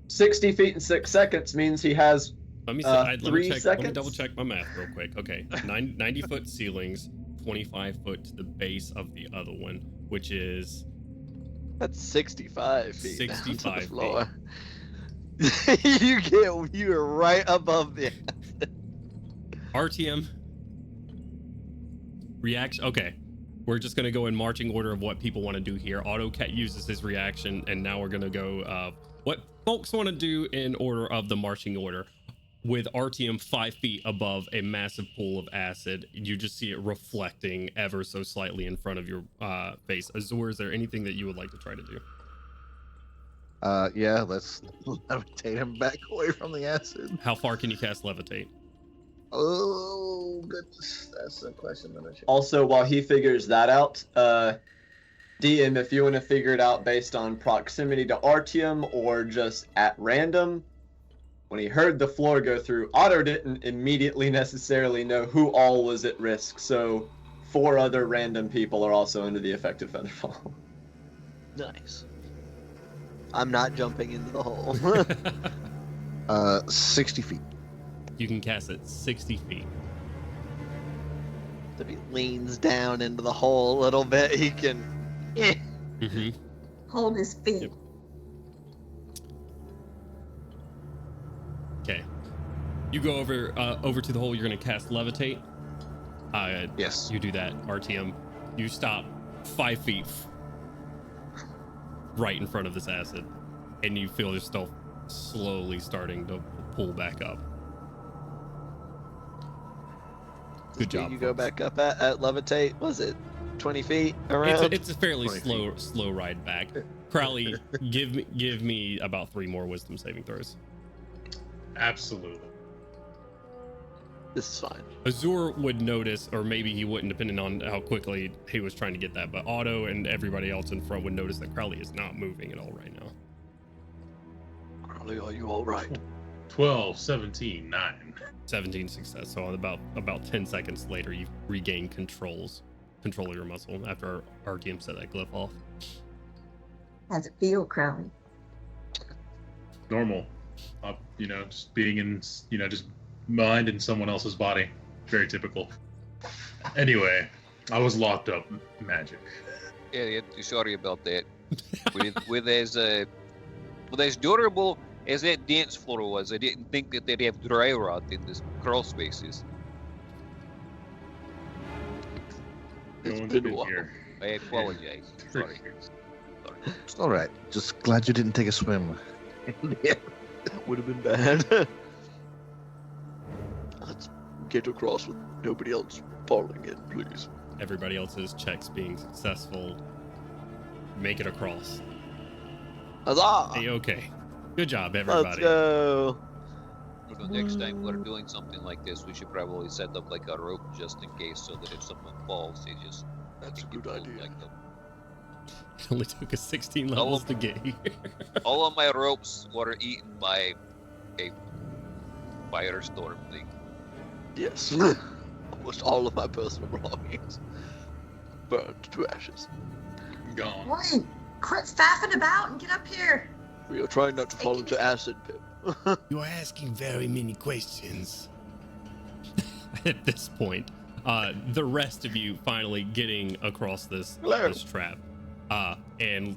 [SPEAKER 5] 60 feet in 6 seconds means he has
[SPEAKER 1] let me,
[SPEAKER 5] Uh,
[SPEAKER 1] let
[SPEAKER 5] 3
[SPEAKER 1] me check. Let me
[SPEAKER 5] seconds?
[SPEAKER 1] double check my math real quick. Okay, 90-foot ceilings, 25 foot to the base of the other one, which is
[SPEAKER 4] That's 65 feet down to
[SPEAKER 1] 65
[SPEAKER 4] the
[SPEAKER 1] feet.
[SPEAKER 4] floor. You're right above the acid.
[SPEAKER 1] RTM reaction. Okay, we're just gonna go in marching order of what people want to do here. AutoCat uses his reaction, and now we're gonna go what folks want to do in order of the marching order. With RTM 5 feet above a massive pool of acid, you just see it reflecting ever so slightly in front of your face. Azur, is there anything that you would like to try to do?
[SPEAKER 10] Yeah, let's levitate him back away from the acid.
[SPEAKER 1] How far can you cast levitate?
[SPEAKER 10] Oh goodness, that's a question that I should.
[SPEAKER 5] also while he figures that out. DM, if you want to figure it out based on proximity to Artium or just at random. When he heard the floor go through, Otto didn't immediately necessarily know who all was at risk, so 4 other random people are also under the effect of Featherfall.
[SPEAKER 4] Nice. I'm not jumping into the hole.
[SPEAKER 10] 60 feet.
[SPEAKER 1] You can cast it 60 feet.
[SPEAKER 4] If he leans down into the hole a little bit, he can.
[SPEAKER 1] Mm-hmm.
[SPEAKER 6] Hold his feet.
[SPEAKER 1] Yep. Okay. You go over to the hole. You're gonna cast levitate.
[SPEAKER 10] Yes.
[SPEAKER 1] You do that, RTM. You stop 5 feet right in front of this acid, and you feel yourself slowly starting to pull back up. Good job.
[SPEAKER 4] You go
[SPEAKER 1] folks.
[SPEAKER 4] back up at levitate. Was it 20 feet around?
[SPEAKER 1] It's a fairly
[SPEAKER 10] 20
[SPEAKER 1] slow ride back. Crowley, give me about 3 more wisdom saving throws.
[SPEAKER 2] Absolutely.
[SPEAKER 4] This is fine.
[SPEAKER 1] Azur would notice, or maybe he wouldn't, depending on how quickly he was trying to get that. But Otto and everybody else in front would notice that Crowley is not moving at all right now.
[SPEAKER 7] Crowley, are you all right?
[SPEAKER 2] 12, 17, 9.
[SPEAKER 1] 17 success. So about 10 seconds later, you regain control of your muscle after our team set that glyph off.
[SPEAKER 6] How's it feel, Crowley?
[SPEAKER 2] Normal. Just being in, just mind in someone else's body. Very typical. Anyway, I was locked up. Magic.
[SPEAKER 9] Yeah, sorry about that. with as durable as that dance floor was, I didn't think that they'd have dry rot in this crawl spaces.
[SPEAKER 2] No
[SPEAKER 7] It's
[SPEAKER 2] one's
[SPEAKER 7] been a
[SPEAKER 2] been
[SPEAKER 7] while.
[SPEAKER 2] here.
[SPEAKER 9] I apologize. Sorry.
[SPEAKER 10] It's all right. Just glad you didn't take a swim. Yeah.
[SPEAKER 7] That would have been bad. Let's get across with nobody else falling in, please.
[SPEAKER 1] Everybody else's checks being successful. Make it across.
[SPEAKER 7] Huzzah!
[SPEAKER 1] Hey, okay. Good job,
[SPEAKER 4] Let's
[SPEAKER 1] everybody.
[SPEAKER 4] go.
[SPEAKER 9] So the next time we're doing something like this, we should probably set up like a rope just in case, so that if someone falls, they just
[SPEAKER 7] That's a
[SPEAKER 9] get
[SPEAKER 7] good
[SPEAKER 9] pulled
[SPEAKER 7] idea.
[SPEAKER 9] like them.
[SPEAKER 1] It only took us 16 levels to get here.
[SPEAKER 9] All of my ropes were eaten by a firestorm thing.
[SPEAKER 7] Yes. Almost all of my personal belongings burned to ashes.
[SPEAKER 2] Gone.
[SPEAKER 6] Wait, quit faffing about and get up here.
[SPEAKER 7] We are trying not to fall into acid, Pip.
[SPEAKER 1] You're asking very many questions. At this point, the rest of you finally getting across this trap. And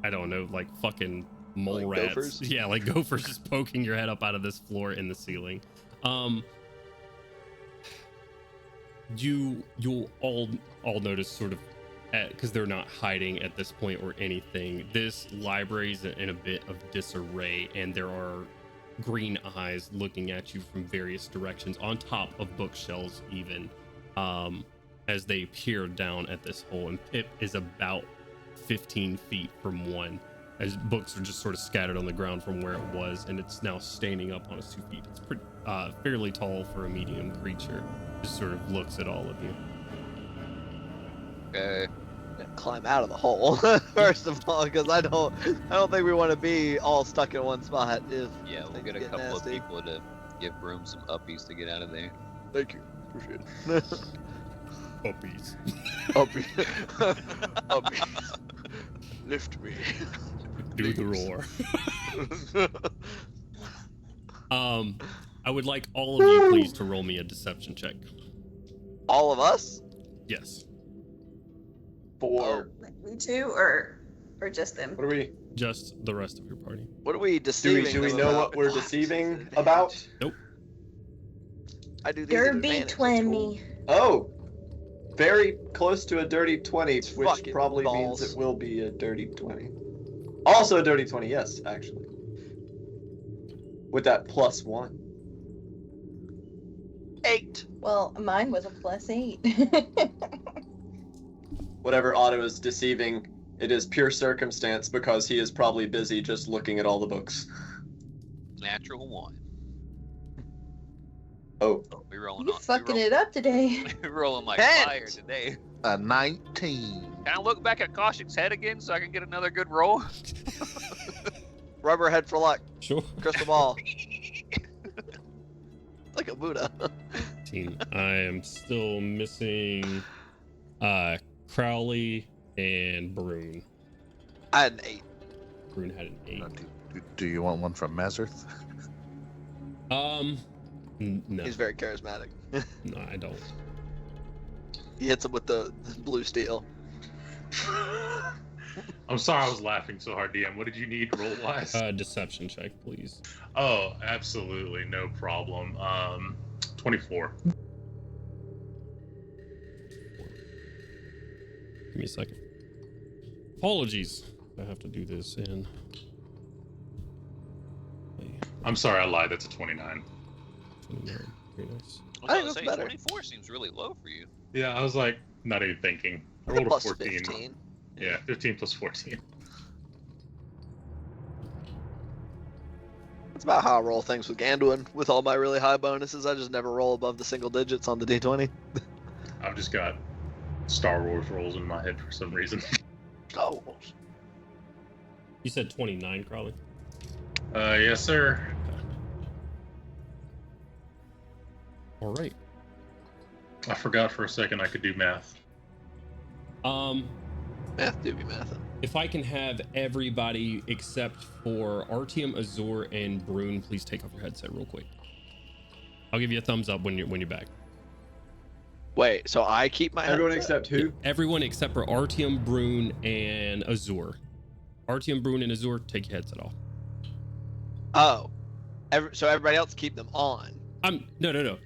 [SPEAKER 1] I don't know, like fucking mole
[SPEAKER 7] Like
[SPEAKER 1] rats.
[SPEAKER 7] gophers?
[SPEAKER 1] Yeah, like gophers just poking your head up out of this floor in the ceiling. You'll all notice sort of, because they're not hiding at this point or anything, this library's in a bit of disarray, and there are green eyes looking at you from various directions on top of bookshelves even, as they peer down at this hole. And Pip is about 15 feet from one, as books are just sort of scattered on the ground from where it was, and it's now standing up on its 2 feet. It's pretty fairly tall for a medium creature. Just sort of looks at all of you.
[SPEAKER 4] Climb out of the hole first of all, because I don't think we want to be all stuck in one spot. If
[SPEAKER 9] Yeah, we'll
[SPEAKER 4] things
[SPEAKER 9] get a couple of
[SPEAKER 4] nasty.
[SPEAKER 9] people to give Broom some uppies to get out of there.
[SPEAKER 7] Thank you. Appreciate it.
[SPEAKER 1] Puppies.
[SPEAKER 7] Uppy. Uppy. Lift me.
[SPEAKER 1] Do the roar. I would like all of you please to roll me a deception check.
[SPEAKER 4] All of us?
[SPEAKER 1] Yes.
[SPEAKER 5] For
[SPEAKER 6] Like we two, or just them?
[SPEAKER 5] what are we?
[SPEAKER 1] Just the rest of your party.
[SPEAKER 4] What are we deceiving?
[SPEAKER 5] Do we
[SPEAKER 4] them
[SPEAKER 5] know
[SPEAKER 4] about?
[SPEAKER 5] what we're deceiving about?
[SPEAKER 4] I do these at
[SPEAKER 8] Derby
[SPEAKER 4] advantage, that's cool.
[SPEAKER 8] 20.
[SPEAKER 5] Oh, very close to a dirty 20, which
[SPEAKER 4] Fucking
[SPEAKER 5] probably
[SPEAKER 4] balls.
[SPEAKER 5] means it will be a dirty 20. Also a dirty 20, yes, actually. With that +1.
[SPEAKER 4] 8.
[SPEAKER 8] Well, mine was a +8.
[SPEAKER 5] Whatever Otto is deceiving, it is pure circumstance because he is probably busy just looking at all the books.
[SPEAKER 9] Natural 1.
[SPEAKER 5] Oh,
[SPEAKER 9] We're rolling
[SPEAKER 8] You
[SPEAKER 9] on.
[SPEAKER 8] fucking it up today.
[SPEAKER 9] We're rolling like
[SPEAKER 4] 10.
[SPEAKER 9] fire today.
[SPEAKER 10] A 19.
[SPEAKER 9] Can I look back at Kaushik's head again so I can get another good roll?
[SPEAKER 4] Rubber head for luck.
[SPEAKER 1] Sure.
[SPEAKER 4] Crystal ball. Like a Buddha.
[SPEAKER 1] I am still missing Crowley and Brune.
[SPEAKER 4] I had an 8.
[SPEAKER 1] Brune had an 8.
[SPEAKER 10] Do you want one from Mazarth?
[SPEAKER 1] No,
[SPEAKER 4] He's very charismatic.
[SPEAKER 1] no, I don't.
[SPEAKER 4] He hits him with the blue steel.
[SPEAKER 2] I'm sorry I was laughing so hard, DM. What did you need roll-wise?
[SPEAKER 1] Deception check, please.
[SPEAKER 2] Oh, absolutely, no problem. 24.
[SPEAKER 1] Give me a second. Apologies. I have to do this in.
[SPEAKER 2] I'm sorry, I lied. That's a 29.
[SPEAKER 1] 29. Very nice.
[SPEAKER 4] I think that's better.
[SPEAKER 9] 24 seems really low for you.
[SPEAKER 2] Yeah, I was like, not even thinking. I rolled a
[SPEAKER 4] Plus
[SPEAKER 2] 14.
[SPEAKER 4] 15.
[SPEAKER 2] Yeah, 15 plus 14.
[SPEAKER 4] That's about how I roll things with Ganduin. With all my really high bonuses, I just never roll above the single digits on the D20.
[SPEAKER 2] I've just got Star Wars rolls in my head for some reason.
[SPEAKER 4] Oh.
[SPEAKER 1] You said 29, Crowley?
[SPEAKER 2] Yes, sir.
[SPEAKER 1] All right.
[SPEAKER 2] I forgot for a second I could do math.
[SPEAKER 4] Math do be mathin'.
[SPEAKER 1] If I can have everybody except for Artyom, Azur, and Brune, please take off your headset real quick. I'll give you a thumbs up when you're back.
[SPEAKER 4] Wait, so I keep my
[SPEAKER 5] everyone
[SPEAKER 4] headset?
[SPEAKER 5] except who?
[SPEAKER 1] Everyone except for Artyom, Brune, and Azur. Artyom, Brune, and Azur, take your headset off.
[SPEAKER 4] Oh. So everybody else keep them on.
[SPEAKER 1] No.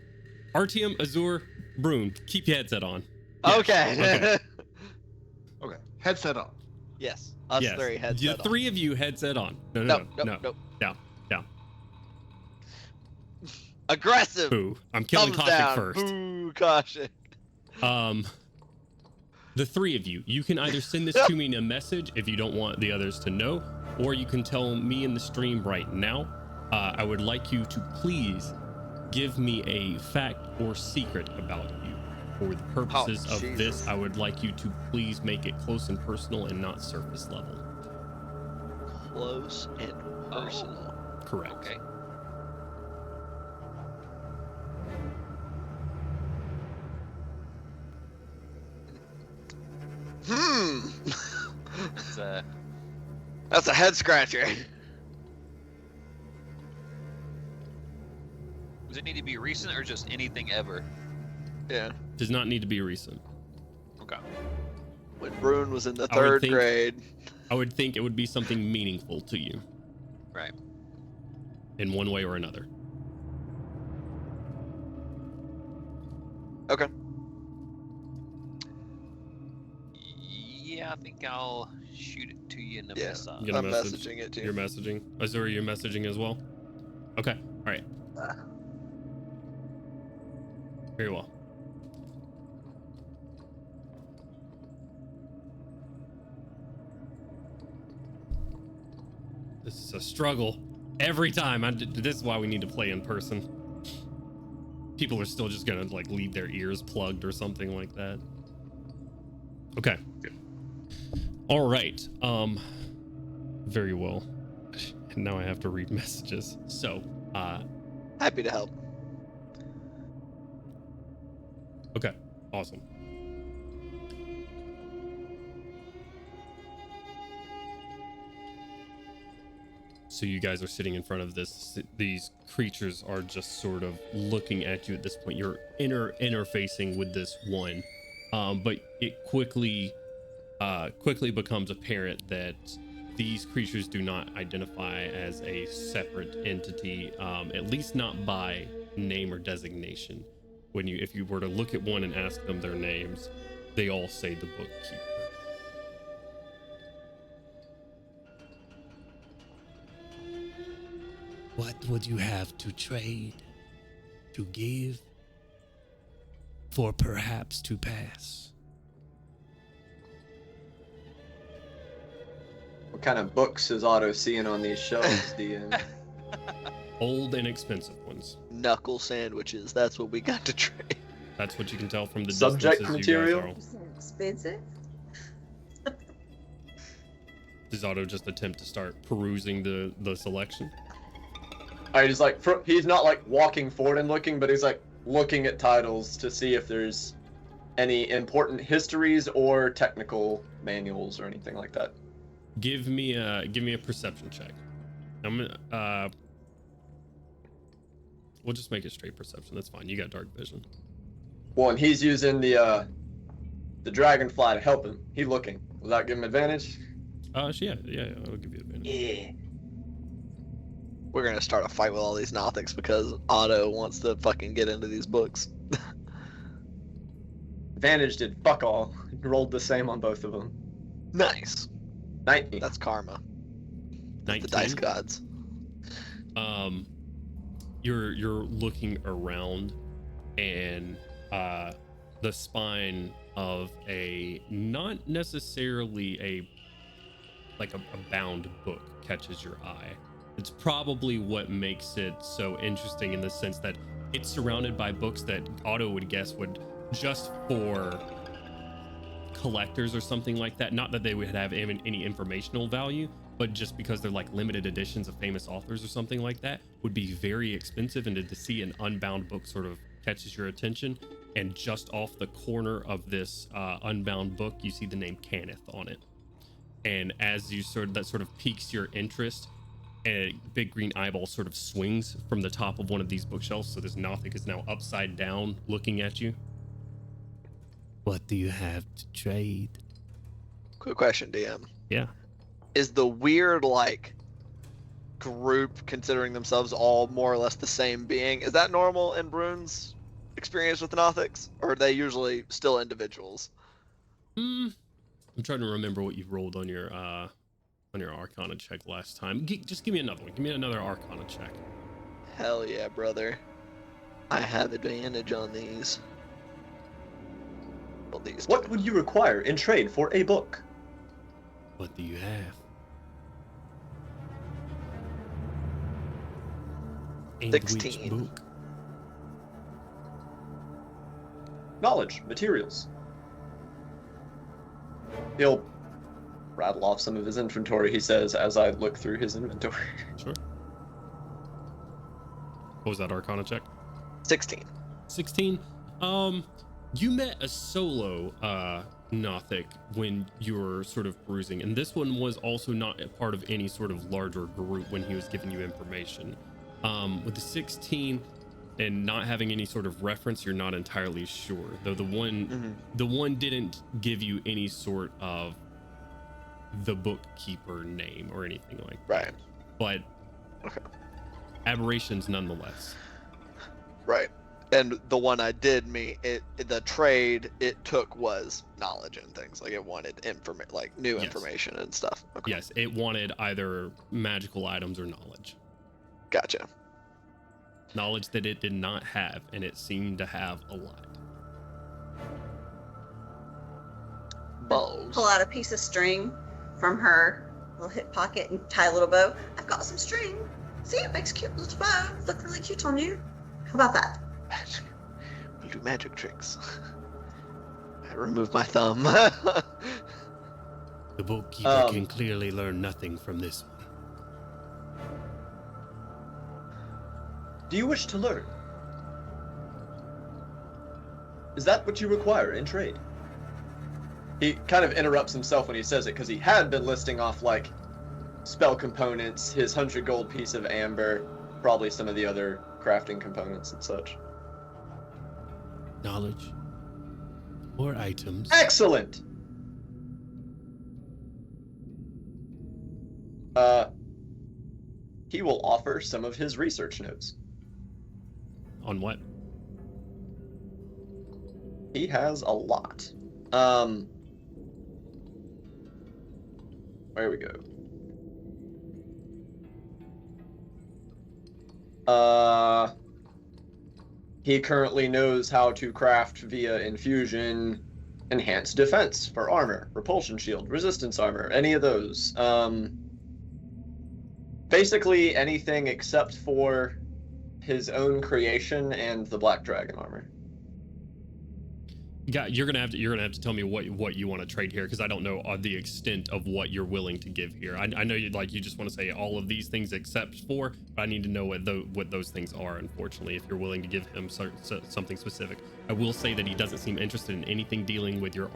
[SPEAKER 1] Artyom, Azur, Brune, keep your headset on.
[SPEAKER 4] Okay.
[SPEAKER 10] Okay, headset on.
[SPEAKER 4] Yes. Us
[SPEAKER 1] Yes.
[SPEAKER 4] three heads
[SPEAKER 1] The
[SPEAKER 4] on.
[SPEAKER 1] three of you headset on. No.
[SPEAKER 4] Nope.
[SPEAKER 1] Down.
[SPEAKER 4] Aggressive.
[SPEAKER 1] Boo. I'm killing
[SPEAKER 4] Thumbs
[SPEAKER 1] Koshik
[SPEAKER 4] down.
[SPEAKER 1] first.
[SPEAKER 4] Boo, Koshik.
[SPEAKER 1] The three of you, you can either send this to me in a message if you don't want the others to know, or you can tell me in the stream right now. I would like you to please give me a fact or secret about you. For the purposes of
[SPEAKER 4] Jesus.
[SPEAKER 1] this, I would like you to please make it close and personal and not surface level.
[SPEAKER 4] Close and personal.
[SPEAKER 1] Correct.
[SPEAKER 9] Okay. It's,
[SPEAKER 4] That's a head scratcher.
[SPEAKER 9] does it need to be recent or just anything ever?
[SPEAKER 4] Yeah.
[SPEAKER 1] Does not need to be recent.
[SPEAKER 9] Okay.
[SPEAKER 4] When Brune was in the
[SPEAKER 1] I would
[SPEAKER 4] third
[SPEAKER 1] think-
[SPEAKER 4] grade.
[SPEAKER 1] I would think it would be something meaningful to you
[SPEAKER 9] Right.
[SPEAKER 1] in one way or another.
[SPEAKER 4] Okay.
[SPEAKER 9] Yeah, I think I'll shoot it to you in the
[SPEAKER 4] Yeah.
[SPEAKER 9] message.
[SPEAKER 1] You gonna
[SPEAKER 4] I'm
[SPEAKER 1] message?
[SPEAKER 4] messaging it to
[SPEAKER 1] You're
[SPEAKER 4] you.
[SPEAKER 1] messaging. Azura, you're messaging as well? Okay. All right. Very well. This is a struggle. Every time. This is why we need to play in person. People are still just gonna like leave their ears plugged or something like that. Okay. All right. Very well. And now I have to read messages. So,
[SPEAKER 4] Happy to help.
[SPEAKER 1] okay. Awesome. So you guys are sitting in front of this. These creatures are just sort of looking at you at this point. You're interfacing with this one, but it quickly becomes apparent that these creatures do not identify as a separate entity, at least not by name or designation. If you were to look at one and ask them their names, they all say the bookkeeper. What would you have to trade, to give, for perhaps to pass?
[SPEAKER 5] What kind of books is Otto seeing on these shelves, DM?
[SPEAKER 1] Old and expensive ones.
[SPEAKER 4] Knuckle sandwiches. That's what we got to trade.
[SPEAKER 1] That's what you can tell from the
[SPEAKER 5] Subject
[SPEAKER 1] distances you
[SPEAKER 5] material?
[SPEAKER 1] guys are.
[SPEAKER 6] Is that expensive?
[SPEAKER 1] Does Otto just attempt to start perusing the selection?
[SPEAKER 5] He's like, he's not like walking forward and looking, but he's like looking at titles to see if there's any important histories or technical manuals or anything like that.
[SPEAKER 1] Give me a perception check. I'm gonna we'll just make it straight perception. That's fine. You got dark vision.
[SPEAKER 5] Well, and he's using the dragonfly to help him. He looking. Will that give him advantage?
[SPEAKER 1] Yeah, I'll give you advantage.
[SPEAKER 4] Yeah. We're gonna start a fight with all these Nothics because Otto wants to fucking get into these books.
[SPEAKER 5] Advantage did fuck all. He rolled the same on both of them.
[SPEAKER 4] Nice.
[SPEAKER 5] 19.
[SPEAKER 4] That's karma. That's the
[SPEAKER 1] 19?
[SPEAKER 4] dice gods.
[SPEAKER 1] You're looking around, and the spine of a not necessarily a bound book catches your eye. It's probably what makes it so interesting in the sense that it's surrounded by books that Otto would guess would just for collectors or something like that. Not that they would have any informational value, but just because they're like limited editions of famous authors or something like that, would be very expensive. And to see an unbound book sort of catches your attention. And just off the corner of this unbound book, you see the name Kenneth on it. And as you that sort of piques your interest, a big green eyeball sort of swings from the top of one of these bookshelves. So this Nothic is now upside down looking at you. What do you have to trade?
[SPEAKER 4] Quick question, DM.
[SPEAKER 1] Yeah.
[SPEAKER 4] Is the weird like group considering themselves all more or less the same being? Is that normal in Brune's experience with Nothics, or are they usually still individuals?
[SPEAKER 1] I'm trying to remember what you rolled on your Arcana check last time. Just give me another one. Give me another Arcana check.
[SPEAKER 4] Hell yeah, brother. I have advantage on these. Well, these two.
[SPEAKER 5] What would you require in trade for a book?
[SPEAKER 1] What do you have? And
[SPEAKER 4] 16.
[SPEAKER 1] which book?
[SPEAKER 5] Knowledge, materials. He'll rattle off some of his inventory, he says, as I look through his inventory.
[SPEAKER 1] Sure. What was that Arcana check?
[SPEAKER 4] 16.
[SPEAKER 1] 16. You met a solo Nothic when you were sort of cruising, and this one was also not a part of any sort of larger group when he was giving you information. With the 16 and not having any sort of reference, you're not entirely sure. Though the one didn't give you any sort of the bookkeeper name or anything like that.
[SPEAKER 4] Right.
[SPEAKER 1] But
[SPEAKER 4] Okay.
[SPEAKER 1] aberrations nonetheless.
[SPEAKER 4] Right. And the one I did meet, the trade it took was knowledge and things. Like it wanted new
[SPEAKER 1] Yes.
[SPEAKER 4] information and stuff. Okay.
[SPEAKER 1] Yes, it wanted either magical items or knowledge.
[SPEAKER 4] Gotcha.
[SPEAKER 1] Knowledge that it did not have, and it seemed to have a lot.
[SPEAKER 4] Bows.
[SPEAKER 6] Pull out a piece of string from her little hip pocket and tie a little bow. I've got some string. See, it makes a cute little bow. Look really cute on you. How about that?
[SPEAKER 4] We'll do magic tricks. I remove my thumb.
[SPEAKER 1] The bookkeeper can clearly learn nothing from this one.
[SPEAKER 5] Do you wish to learn? Is that what you require in trade? He kind of interrupts himself when he says it, because he had been listing off, like, spell components, his 100 gold piece of amber, probably some of the other crafting components and such.
[SPEAKER 1] Knowledge or items.
[SPEAKER 5] Excellent! He will offer some of his research notes.
[SPEAKER 1] On what?
[SPEAKER 5] He has a lot. Where we go? He currently knows how to craft via infusion enhanced defense for armor, repulsion shield, resistance armor, any of those. Basically anything except for his own creation and the black dragon armor.
[SPEAKER 1] Yeah, you're gonna have to tell me what you want to trade here, because I don't know the extent of what you're willing to give here. I know you just want to say all of these things except for, but I need to know what those things are. Unfortunately, if you're willing to give him something specific, I will say that he doesn't seem interested in anything dealing with your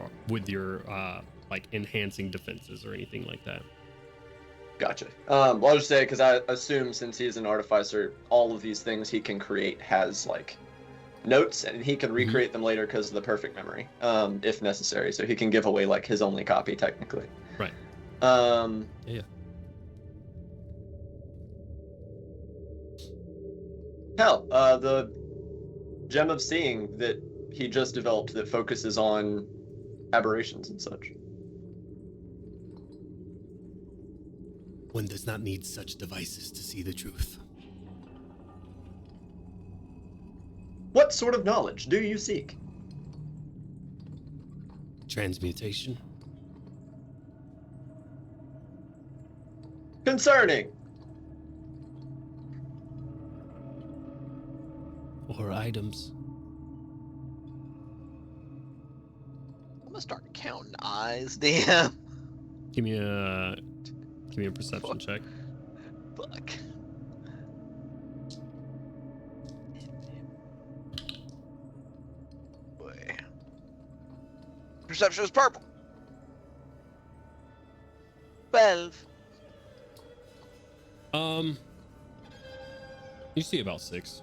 [SPEAKER 1] like enhancing defenses or anything like that.
[SPEAKER 5] Gotcha. Well, I'll just say, because I assume since he's an artificer, all of these things he can create has like notes, and he can recreate them later because of the perfect memory, if necessary. So he can give away like his only copy technically.
[SPEAKER 1] Right. Yeah.
[SPEAKER 5] Hell, the gem of seeing that he just developed that focuses on aberrations and such.
[SPEAKER 1] One does not need such devices to see the truth.
[SPEAKER 5] What sort of knowledge do you seek?
[SPEAKER 1] Transmutation.
[SPEAKER 5] Concerning.
[SPEAKER 1] Or items.
[SPEAKER 4] I'm gonna start counting eyes, damn.
[SPEAKER 1] Give me a perception check.
[SPEAKER 4] Fuck. Boy. Perception is purple. 12.
[SPEAKER 1] You see about 6.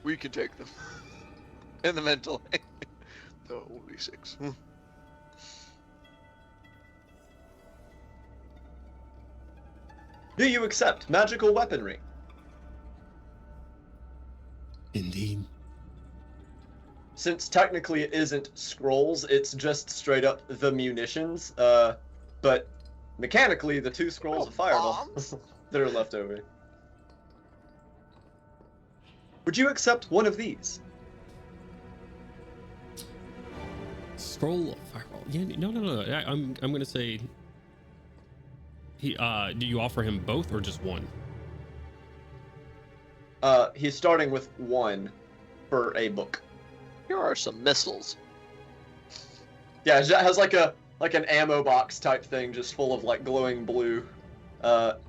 [SPEAKER 4] We can take them. In the mental. No, only 6.
[SPEAKER 5] Do you accept magical weaponry?
[SPEAKER 1] Indeed.
[SPEAKER 5] Since technically it isn't scrolls, it's just straight up the munitions. But mechanically, the 2 scrolls of fireball that are left over. Would you accept one of these?
[SPEAKER 1] Scroll of fireball. Yeah, no. I'm gonna say. Do you offer him both or just one?
[SPEAKER 5] He's starting with 1 for a book.
[SPEAKER 7] Here are some missiles.
[SPEAKER 5] Yeah, it has like an ammo box type thing, just full of like glowing blue,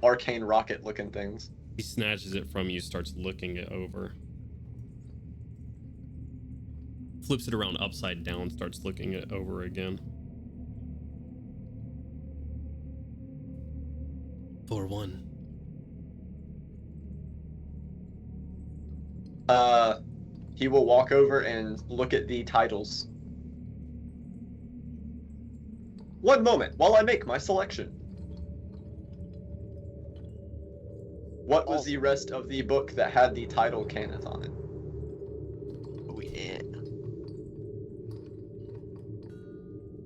[SPEAKER 5] arcane rocket looking things.
[SPEAKER 1] He snatches it from you, starts looking it over. Flips it around upside down, starts looking it over again. For 1.
[SPEAKER 5] He will walk over and look at the titles. One moment while I make my selection. What was the rest of the book that had the title Canneth on it?
[SPEAKER 7] Oh yeah.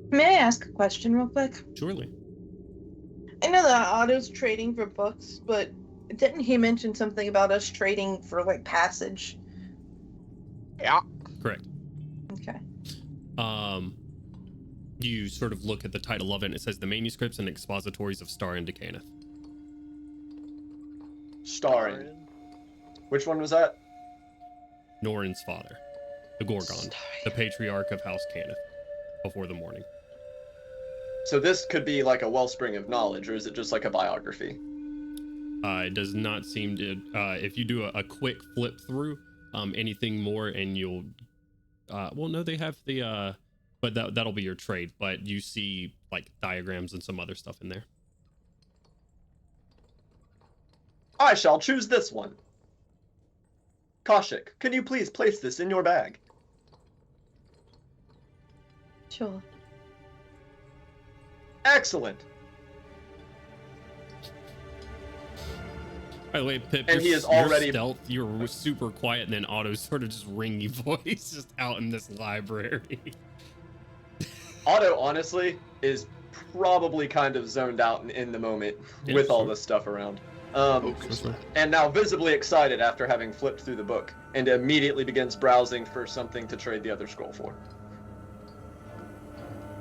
[SPEAKER 8] May I ask a question real quick?
[SPEAKER 1] Surely.
[SPEAKER 8] I know that Otto's trading for books, but didn't he mention something about us trading for like passage?
[SPEAKER 7] Yeah.
[SPEAKER 1] Correct.
[SPEAKER 8] Okay.
[SPEAKER 1] You sort of look at the title of it, and it says The Manuscripts and Expositories of Starin de Canneth.
[SPEAKER 5] Starin. Which one was that?
[SPEAKER 1] Norin's father, the Gorgon, the patriarch of House Canneth, before the morning.
[SPEAKER 5] So this could be like a wellspring of knowledge, or is it just like a biography?
[SPEAKER 1] It does not seem to. If you do a quick flip through, anything more, and you'll. Well, no, they have the. But that'll be your trade. But you see like diagrams and some other stuff in there.
[SPEAKER 5] I shall choose this one. Kaushik, can you please place this in your bag?
[SPEAKER 8] Sure.
[SPEAKER 5] Excellent.
[SPEAKER 1] By the way, Pip,
[SPEAKER 5] And he is
[SPEAKER 1] your
[SPEAKER 5] already
[SPEAKER 1] stealth. You're super quiet, and then Otto's sort of just ringy voice just out in this library.
[SPEAKER 5] Otto, honestly, is probably kind of zoned out in the moment
[SPEAKER 1] Yeah,
[SPEAKER 5] with all
[SPEAKER 1] sure.
[SPEAKER 5] this stuff around.
[SPEAKER 1] Sure.
[SPEAKER 5] And now visibly excited after having flipped through the book, and immediately begins browsing for something to trade the other scroll for.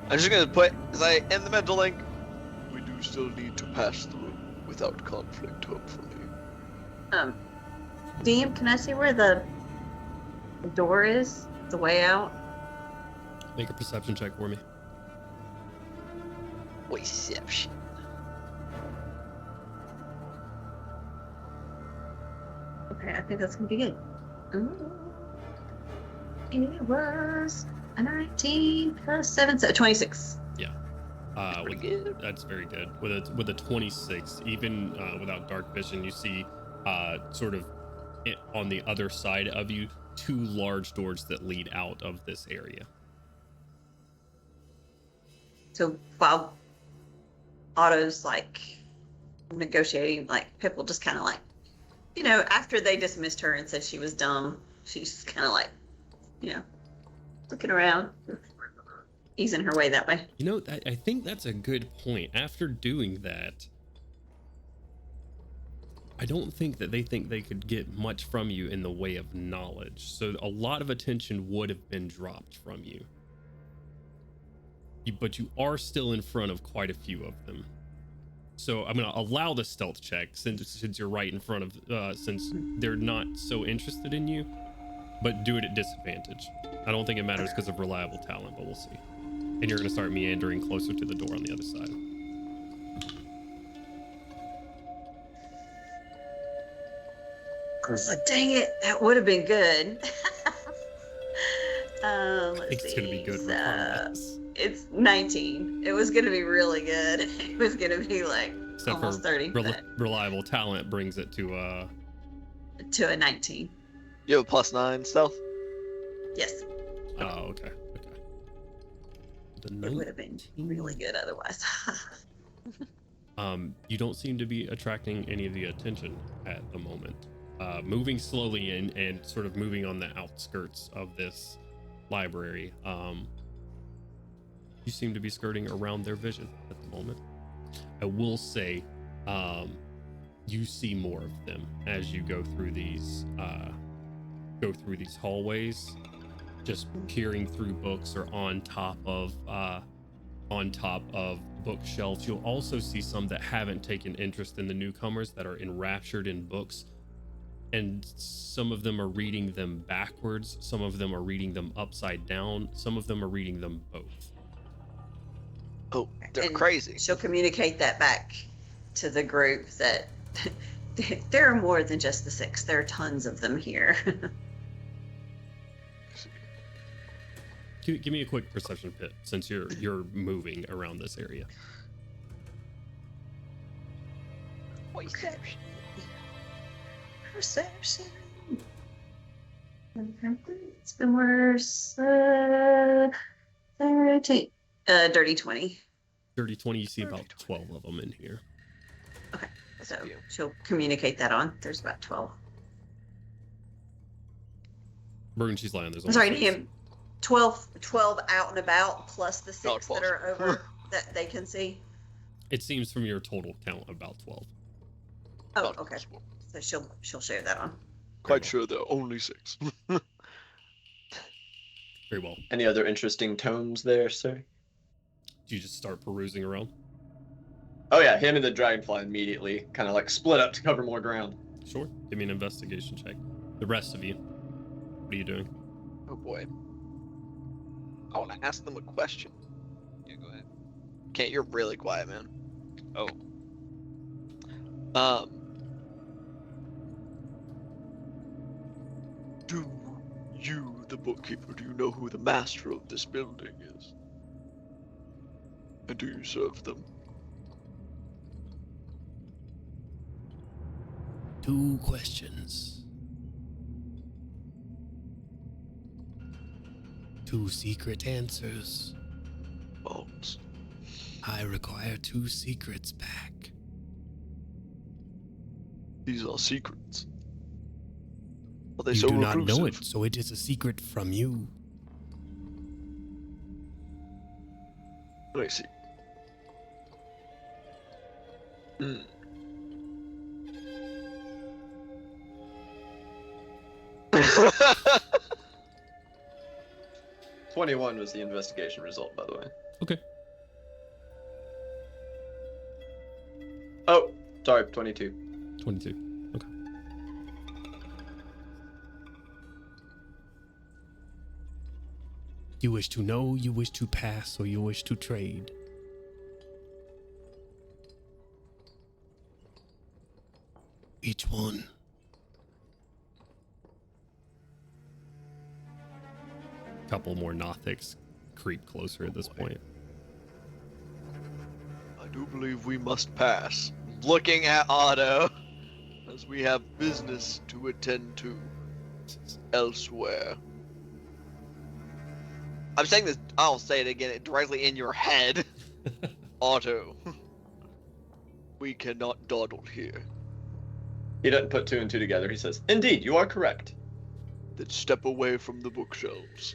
[SPEAKER 4] I'm just gonna put, as I end the mental link,
[SPEAKER 7] We do still need to pass through without conflict, hopefully.
[SPEAKER 6] DM, can I see where the door is? The way out?
[SPEAKER 1] Make a perception check for me.
[SPEAKER 7] Reception.
[SPEAKER 6] Okay, I think that's gonna be good. Ooh. It was a 19 plus 7, so 26.
[SPEAKER 7] Pretty good.
[SPEAKER 1] That's very good. With a 26, even without dark vision, you see sort of on the other side of you 2 large doors that lead out of this area.
[SPEAKER 6] So while Otto's like negotiating, like Pip will just kind of like, you know, after they dismissed her and said she was dumb, she's kind of like, you know, looking around, easing her way that way.
[SPEAKER 1] You know, I think that's a good point. After doing that, I don't think that they think they could get much from you in the way of knowledge. So a lot of attention would have been dropped from you. But you are still in front of quite a few of them. So I'm going to allow the stealth check since you're right in front of, since they're not so interested in you, but do it at disadvantage. I don't think it matters because of reliable talent, but we'll see. And you're going to start meandering closer to the door on the other side.
[SPEAKER 6] Oh, dang it, that would have been good. Let's
[SPEAKER 1] It's going to be good
[SPEAKER 6] see.
[SPEAKER 1] regardless.
[SPEAKER 6] It's 19. It was gonna be really good. It was gonna be like
[SPEAKER 1] Except
[SPEAKER 6] almost
[SPEAKER 1] for
[SPEAKER 6] 30. but
[SPEAKER 1] reliable talent brings it to
[SPEAKER 6] to a 19.
[SPEAKER 4] you have a +9 stealth.
[SPEAKER 6] Yes,
[SPEAKER 1] oh, okay. The
[SPEAKER 6] it would have been
[SPEAKER 1] 19.
[SPEAKER 6] really good otherwise.
[SPEAKER 1] You don't seem to be attracting any of the attention at the moment. moving slowly in and sort of moving on the outskirts of this library. You seem to be skirting around their vision at the moment. I will say, you see more of them as you go through these hallways, just peering through books or on top of bookshelves. You'll also see some that haven't taken interest in the newcomers, that are enraptured in books, and some of them are reading them backwards, some of them are reading them upside down, some of them are reading them both.
[SPEAKER 4] Oh, they're
[SPEAKER 6] And
[SPEAKER 4] crazy.
[SPEAKER 6] She'll communicate that back to the group that there are more than just the 6. There are tons of them here.
[SPEAKER 1] Give me a quick perception, Pit, since you're moving around this area.
[SPEAKER 6] Perception. It's been worse. 30. Dirty 20.
[SPEAKER 1] Dirty 20, you see about 12 of them in here.
[SPEAKER 6] Okay, so she'll communicate that on. There's about 12.
[SPEAKER 1] Burn, she's lying. There's
[SPEAKER 6] I'm sorry,
[SPEAKER 1] only
[SPEAKER 6] him. 12 out and about, plus the 6
[SPEAKER 4] 12.
[SPEAKER 6] that are over that they can see.
[SPEAKER 1] It seems from your total count about 12.
[SPEAKER 6] Oh, okay. So she'll share that on.
[SPEAKER 7] Quite sure there are only 6.
[SPEAKER 1] Very well.
[SPEAKER 5] Any other interesting tomes there, sir?
[SPEAKER 1] Do you just start perusing around?
[SPEAKER 5] Oh yeah, him and the dragonfly immediately kind of like split up to cover more ground.
[SPEAKER 1] Sure. Give me an investigation check. The rest of you, what are you doing?
[SPEAKER 4] Oh boy. I want to ask them a question.
[SPEAKER 9] Yeah, go ahead.
[SPEAKER 4] Can't, you're really quiet, man.
[SPEAKER 9] Oh,
[SPEAKER 7] Do you, the bookkeeper, do you know who the master of this building is? And do you serve them?
[SPEAKER 1] 2 questions. 2 secret answers.
[SPEAKER 7] Bones.
[SPEAKER 1] I require 2 secrets back.
[SPEAKER 7] These are secrets. Are they
[SPEAKER 1] You
[SPEAKER 7] so
[SPEAKER 1] do not know
[SPEAKER 7] reclusive?
[SPEAKER 1] it, so it is a secret from you.
[SPEAKER 7] I see.
[SPEAKER 4] Hmm.
[SPEAKER 5] Hmm. 21 was the investigation result, by the way.
[SPEAKER 1] Okay.
[SPEAKER 5] Oh, sorry, 22.
[SPEAKER 1] 22. Okay. You wish to know, you wish to pass, or you wish to trade? Each one. Couple more Nothics creep closer at this point.
[SPEAKER 7] I do believe we must pass,
[SPEAKER 4] Looking at Otto.
[SPEAKER 7] as we have business to attend to elsewhere.
[SPEAKER 4] I'm saying this, I'll say it again, directly in your head.
[SPEAKER 7] Otto, we cannot dawdle here.
[SPEAKER 5] He doesn't put 2 and 2 together. He says, "Indeed, you are correct."
[SPEAKER 7] Then step away from the bookshelves.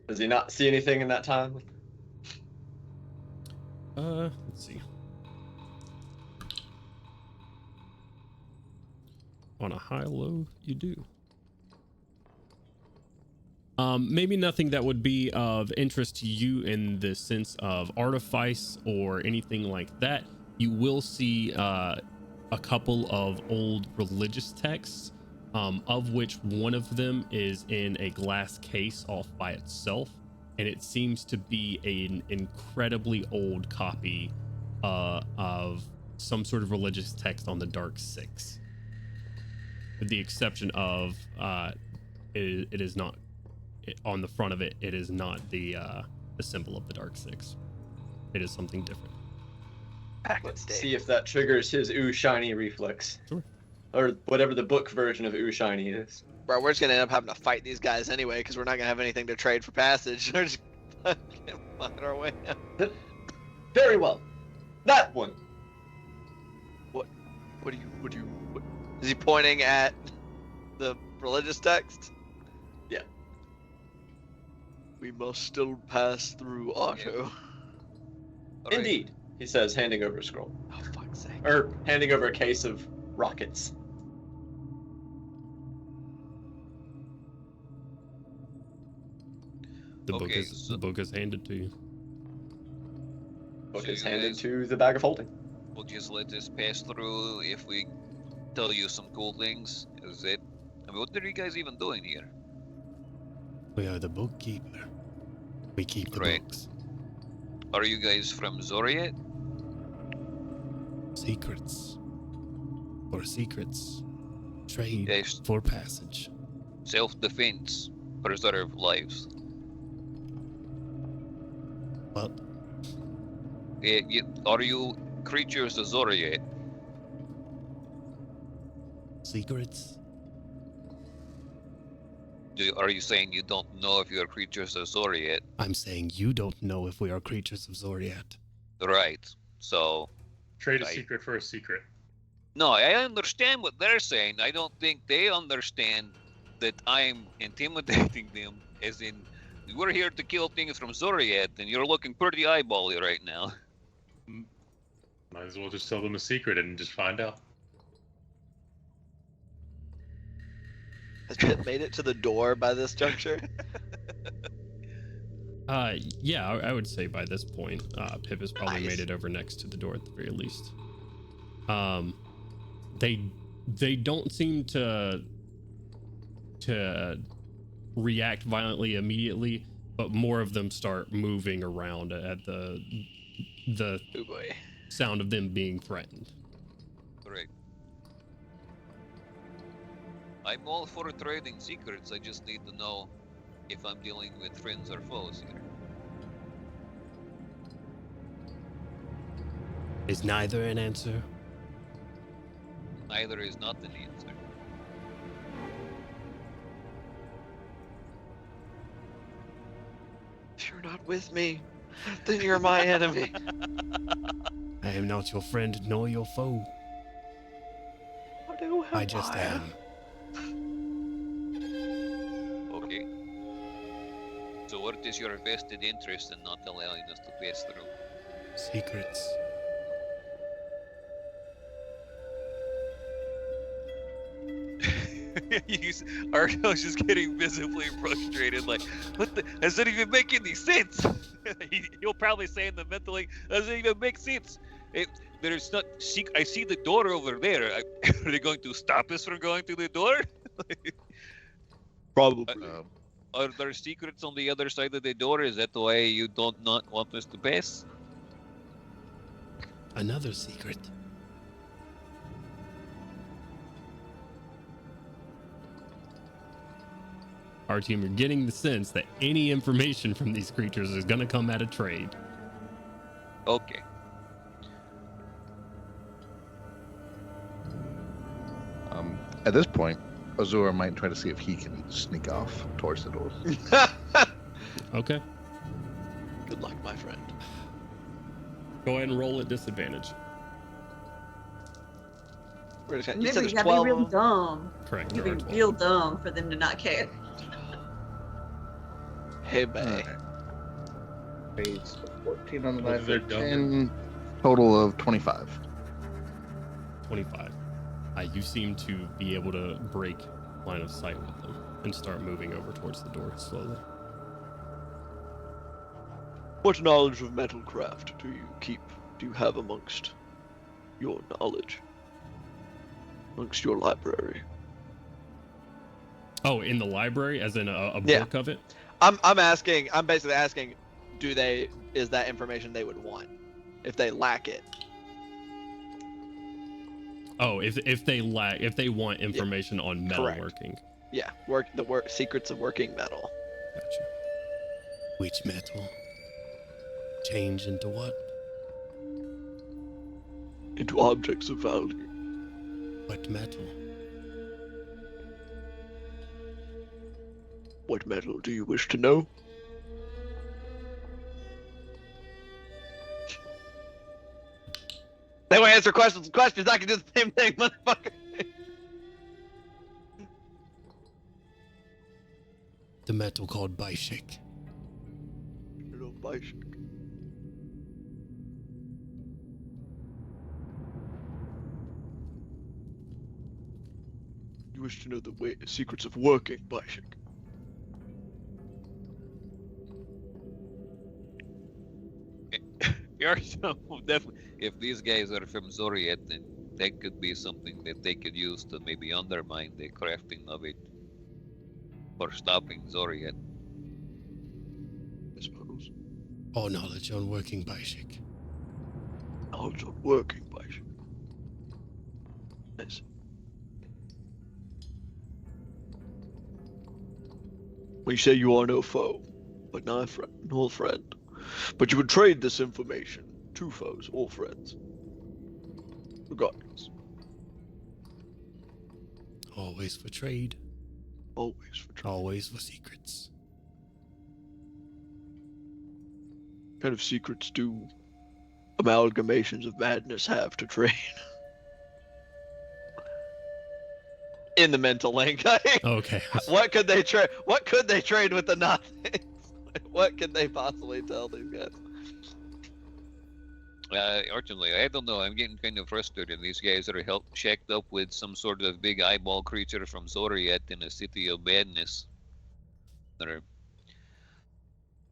[SPEAKER 5] Does he not see anything in that time?
[SPEAKER 1] Let's see. On a high-low, you do. Maybe nothing that would be of interest to you in the sense of artifice or anything like that. You will see a couple of old religious texts, of which one of them is in a glass case off by itself, and it seems to be an incredibly old copy of some sort of religious text on the Dark Six, with the exception of it is not on the front of it. It is not the symbol of the Dark Six. It is something different.
[SPEAKER 5] Let's see if that triggers his ooh shiny reflex.
[SPEAKER 1] Sure.
[SPEAKER 5] Or whatever the book version of ooh shiny is.
[SPEAKER 4] Bro, we're just gonna end up having to fight these guys anyway, because we're not gonna have anything to trade for passage. We're just fucking find our way out.
[SPEAKER 5] Very well. That one.
[SPEAKER 4] What is he pointing at the religious text?
[SPEAKER 7] We must still pass through Otto.
[SPEAKER 9] All right.
[SPEAKER 5] Indeed, he says, handing over a scroll.
[SPEAKER 4] Oh, fuck's sake.
[SPEAKER 5] Or handing over a case of rockets.
[SPEAKER 1] The book
[SPEAKER 9] Okay,
[SPEAKER 1] is
[SPEAKER 9] so-
[SPEAKER 1] the book is handed to you.
[SPEAKER 5] Book
[SPEAKER 9] So
[SPEAKER 5] is
[SPEAKER 9] you
[SPEAKER 5] handed
[SPEAKER 9] guys-
[SPEAKER 5] to the bag of holding.
[SPEAKER 9] We'll just let this pass through if we tell you some cool things. Is it? I mean, what are you guys even doing here?
[SPEAKER 1] We are the bookkeeper. We keep the
[SPEAKER 9] Right.
[SPEAKER 1] books.
[SPEAKER 9] Are you guys from Zoriat?
[SPEAKER 1] Secrets. For secrets. Trade
[SPEAKER 9] Yes.
[SPEAKER 1] for passage.
[SPEAKER 9] Self-defense. Preserve lives.
[SPEAKER 1] Well,
[SPEAKER 9] Are you creatures of Zoriat?
[SPEAKER 1] secrets.
[SPEAKER 9] Are you saying you don't know if you're creatures of Zoriat?
[SPEAKER 1] I'm saying you don't know if we are creatures of Zoriat.
[SPEAKER 9] Right. So,
[SPEAKER 2] Trade a
[SPEAKER 9] Right.
[SPEAKER 2] secret for a secret.
[SPEAKER 9] no, I understand what they're saying. I don't think they understand that I'm intimidating them, as in, we're here to kill things from Zoriat, and you're looking pretty eyebally right now.
[SPEAKER 2] Might as well just tell them a secret and just find out.
[SPEAKER 4] Has Pip made it to the door by this juncture?
[SPEAKER 1] Yeah, I would say by this point, Pip has probably
[SPEAKER 4] Nice.
[SPEAKER 1] made it over next to the door at the very least. They don't seem to react violently immediately, but more of them start moving around at the
[SPEAKER 4] Oh boy.
[SPEAKER 1] sound of them being threatened.
[SPEAKER 9] Right. I'm all for trading secrets. I just need to know if I'm dealing with friends or foes here.
[SPEAKER 1] Is neither an answer?
[SPEAKER 9] Neither is not an answer.
[SPEAKER 7] If you're not with me, then you're my enemy.
[SPEAKER 1] I am not your friend nor your foe.
[SPEAKER 7] Who
[SPEAKER 1] I just am.
[SPEAKER 9] Okay. So what is your vested interest in not allowing us to pass through?
[SPEAKER 1] Secrets.
[SPEAKER 9] Argo's just getting visibly frustrated, like, what the, does that even make any sense? He'll probably say in the mentally, doesn't even make sense. There's not, I see the door over there. Are they going to stop us from going to the door?
[SPEAKER 7] Probably.
[SPEAKER 9] Are there secrets on the other side of the door? Is that the way you don't not want us to pass?
[SPEAKER 1] Another secret. Our team are getting the sense that any information from these creatures is going to come at a trade.
[SPEAKER 9] Okay.
[SPEAKER 10] At this point, Azura might try to see if he can sneak off towards the door.
[SPEAKER 1] Okay.
[SPEAKER 7] Good luck, my friend.
[SPEAKER 1] Go ahead and roll at disadvantage.
[SPEAKER 4] We're just gonna, you
[SPEAKER 6] Remember,
[SPEAKER 4] said
[SPEAKER 6] you
[SPEAKER 4] there's
[SPEAKER 6] gotta be
[SPEAKER 4] 12
[SPEAKER 6] real
[SPEAKER 4] of them?
[SPEAKER 6] dumb.
[SPEAKER 1] Correct.
[SPEAKER 6] You
[SPEAKER 1] there
[SPEAKER 6] be
[SPEAKER 1] are 12.
[SPEAKER 6] real dumb for them to not care.
[SPEAKER 7] Hey, bae.
[SPEAKER 10] Phase 14 on the
[SPEAKER 2] Whether
[SPEAKER 10] knife.
[SPEAKER 2] they're dumb or-
[SPEAKER 10] 10 total of 25.
[SPEAKER 1] 25. You seem to be able to break line of sight with them and start moving over towards the door slowly.
[SPEAKER 7] What knowledge of metalcraft do you have amongst your knowledge? Amongst your library?
[SPEAKER 1] Oh, in the library, as in a
[SPEAKER 4] Yeah.
[SPEAKER 1] book of it?
[SPEAKER 4] I'm basically asking, is that information they would want if they lack it?
[SPEAKER 1] Oh, if they want information on
[SPEAKER 4] Correct.
[SPEAKER 1] metalworking.
[SPEAKER 4] Yeah, secrets of working metal.
[SPEAKER 1] Gotcha. Which metal? Change into what?
[SPEAKER 7] Into objects of value.
[SPEAKER 1] What metal?
[SPEAKER 7] What metal do you wish to know?
[SPEAKER 4] They want to answer questions with questions. I can do the same thing, motherfucker.
[SPEAKER 1] The metal called Bishik.
[SPEAKER 7] Little Bishik. You wish to know the secrets of working Bishik.
[SPEAKER 9] Definitely. If these guys are from Zoriet, then that could be something that they could use to maybe undermine the crafting of it. For stopping Zoriet.
[SPEAKER 7] I suppose.
[SPEAKER 1] All knowledge on working Bishik.
[SPEAKER 7] Knowledge of working Bishik. Yes. We say you are no foe, but not a friend, nor friend. But you would trade this information to foes or friends. Regardless.
[SPEAKER 1] Always for trade.
[SPEAKER 7] Always for trade.
[SPEAKER 1] Always for secrets.
[SPEAKER 7] What kind of secrets do amalgamations of madness have to trade?
[SPEAKER 4] In the mental link.
[SPEAKER 1] Okay.
[SPEAKER 4] What could they trade? What could they trade with the nothings? What could they possibly tell these guys?
[SPEAKER 9] Urgently, I don't know. I'm getting kind of frustrated. These guys are shacked up with some sort of big eyeball creature from Zoriet in a city of madness. They're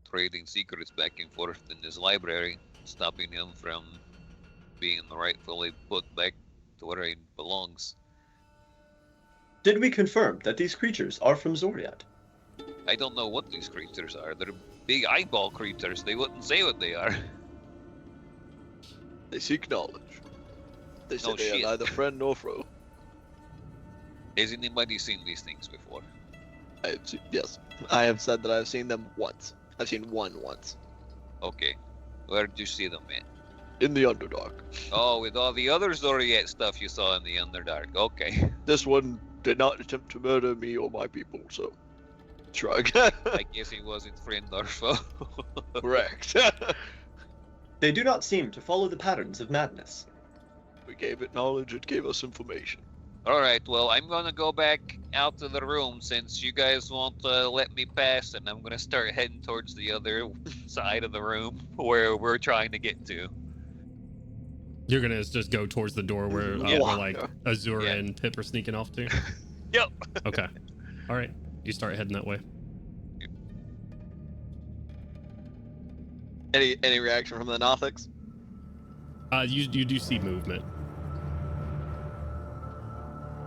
[SPEAKER 9] trading secrets back and forth in this library, stopping him from being rightfully put back to where he belongs.
[SPEAKER 5] Did we confirm that these creatures are from Zoriat?
[SPEAKER 9] I don't know what these creatures are. They're big eyeball creatures. They wouldn't say what they are.
[SPEAKER 7] They seek knowledge. They say
[SPEAKER 9] No
[SPEAKER 7] they
[SPEAKER 9] shit.
[SPEAKER 7] are neither friend nor foe.
[SPEAKER 9] Has anybody seen these things before?
[SPEAKER 4] Yes, I have said that I've seen them once. I've seen one once.
[SPEAKER 9] Okay. Where did you see them, man?
[SPEAKER 7] In the Underdark.
[SPEAKER 9] Oh, with all the other Zoriat stuff you saw in the Underdark. Okay.
[SPEAKER 7] This one did not attempt to murder me or my people, so shrug.
[SPEAKER 9] I guess he wasn't friend or foe.
[SPEAKER 7] Correct.
[SPEAKER 5] They do not seem to follow the patterns of madness.
[SPEAKER 7] We gave it knowledge, it gave us information.
[SPEAKER 9] Alright, well, I'm gonna go back out to the room since you guys won't let me pass, and I'm gonna start heading towards the other side of the room where we're trying to get to.
[SPEAKER 1] You're gonna just go towards the door where,
[SPEAKER 9] Yeah.
[SPEAKER 1] where like Azura
[SPEAKER 9] Yeah.
[SPEAKER 1] and Pip are sneaking off to?
[SPEAKER 9] Yep.
[SPEAKER 1] Okay. All right. You start heading that way.
[SPEAKER 4] Any reaction from the Nothics?
[SPEAKER 1] You do see movement.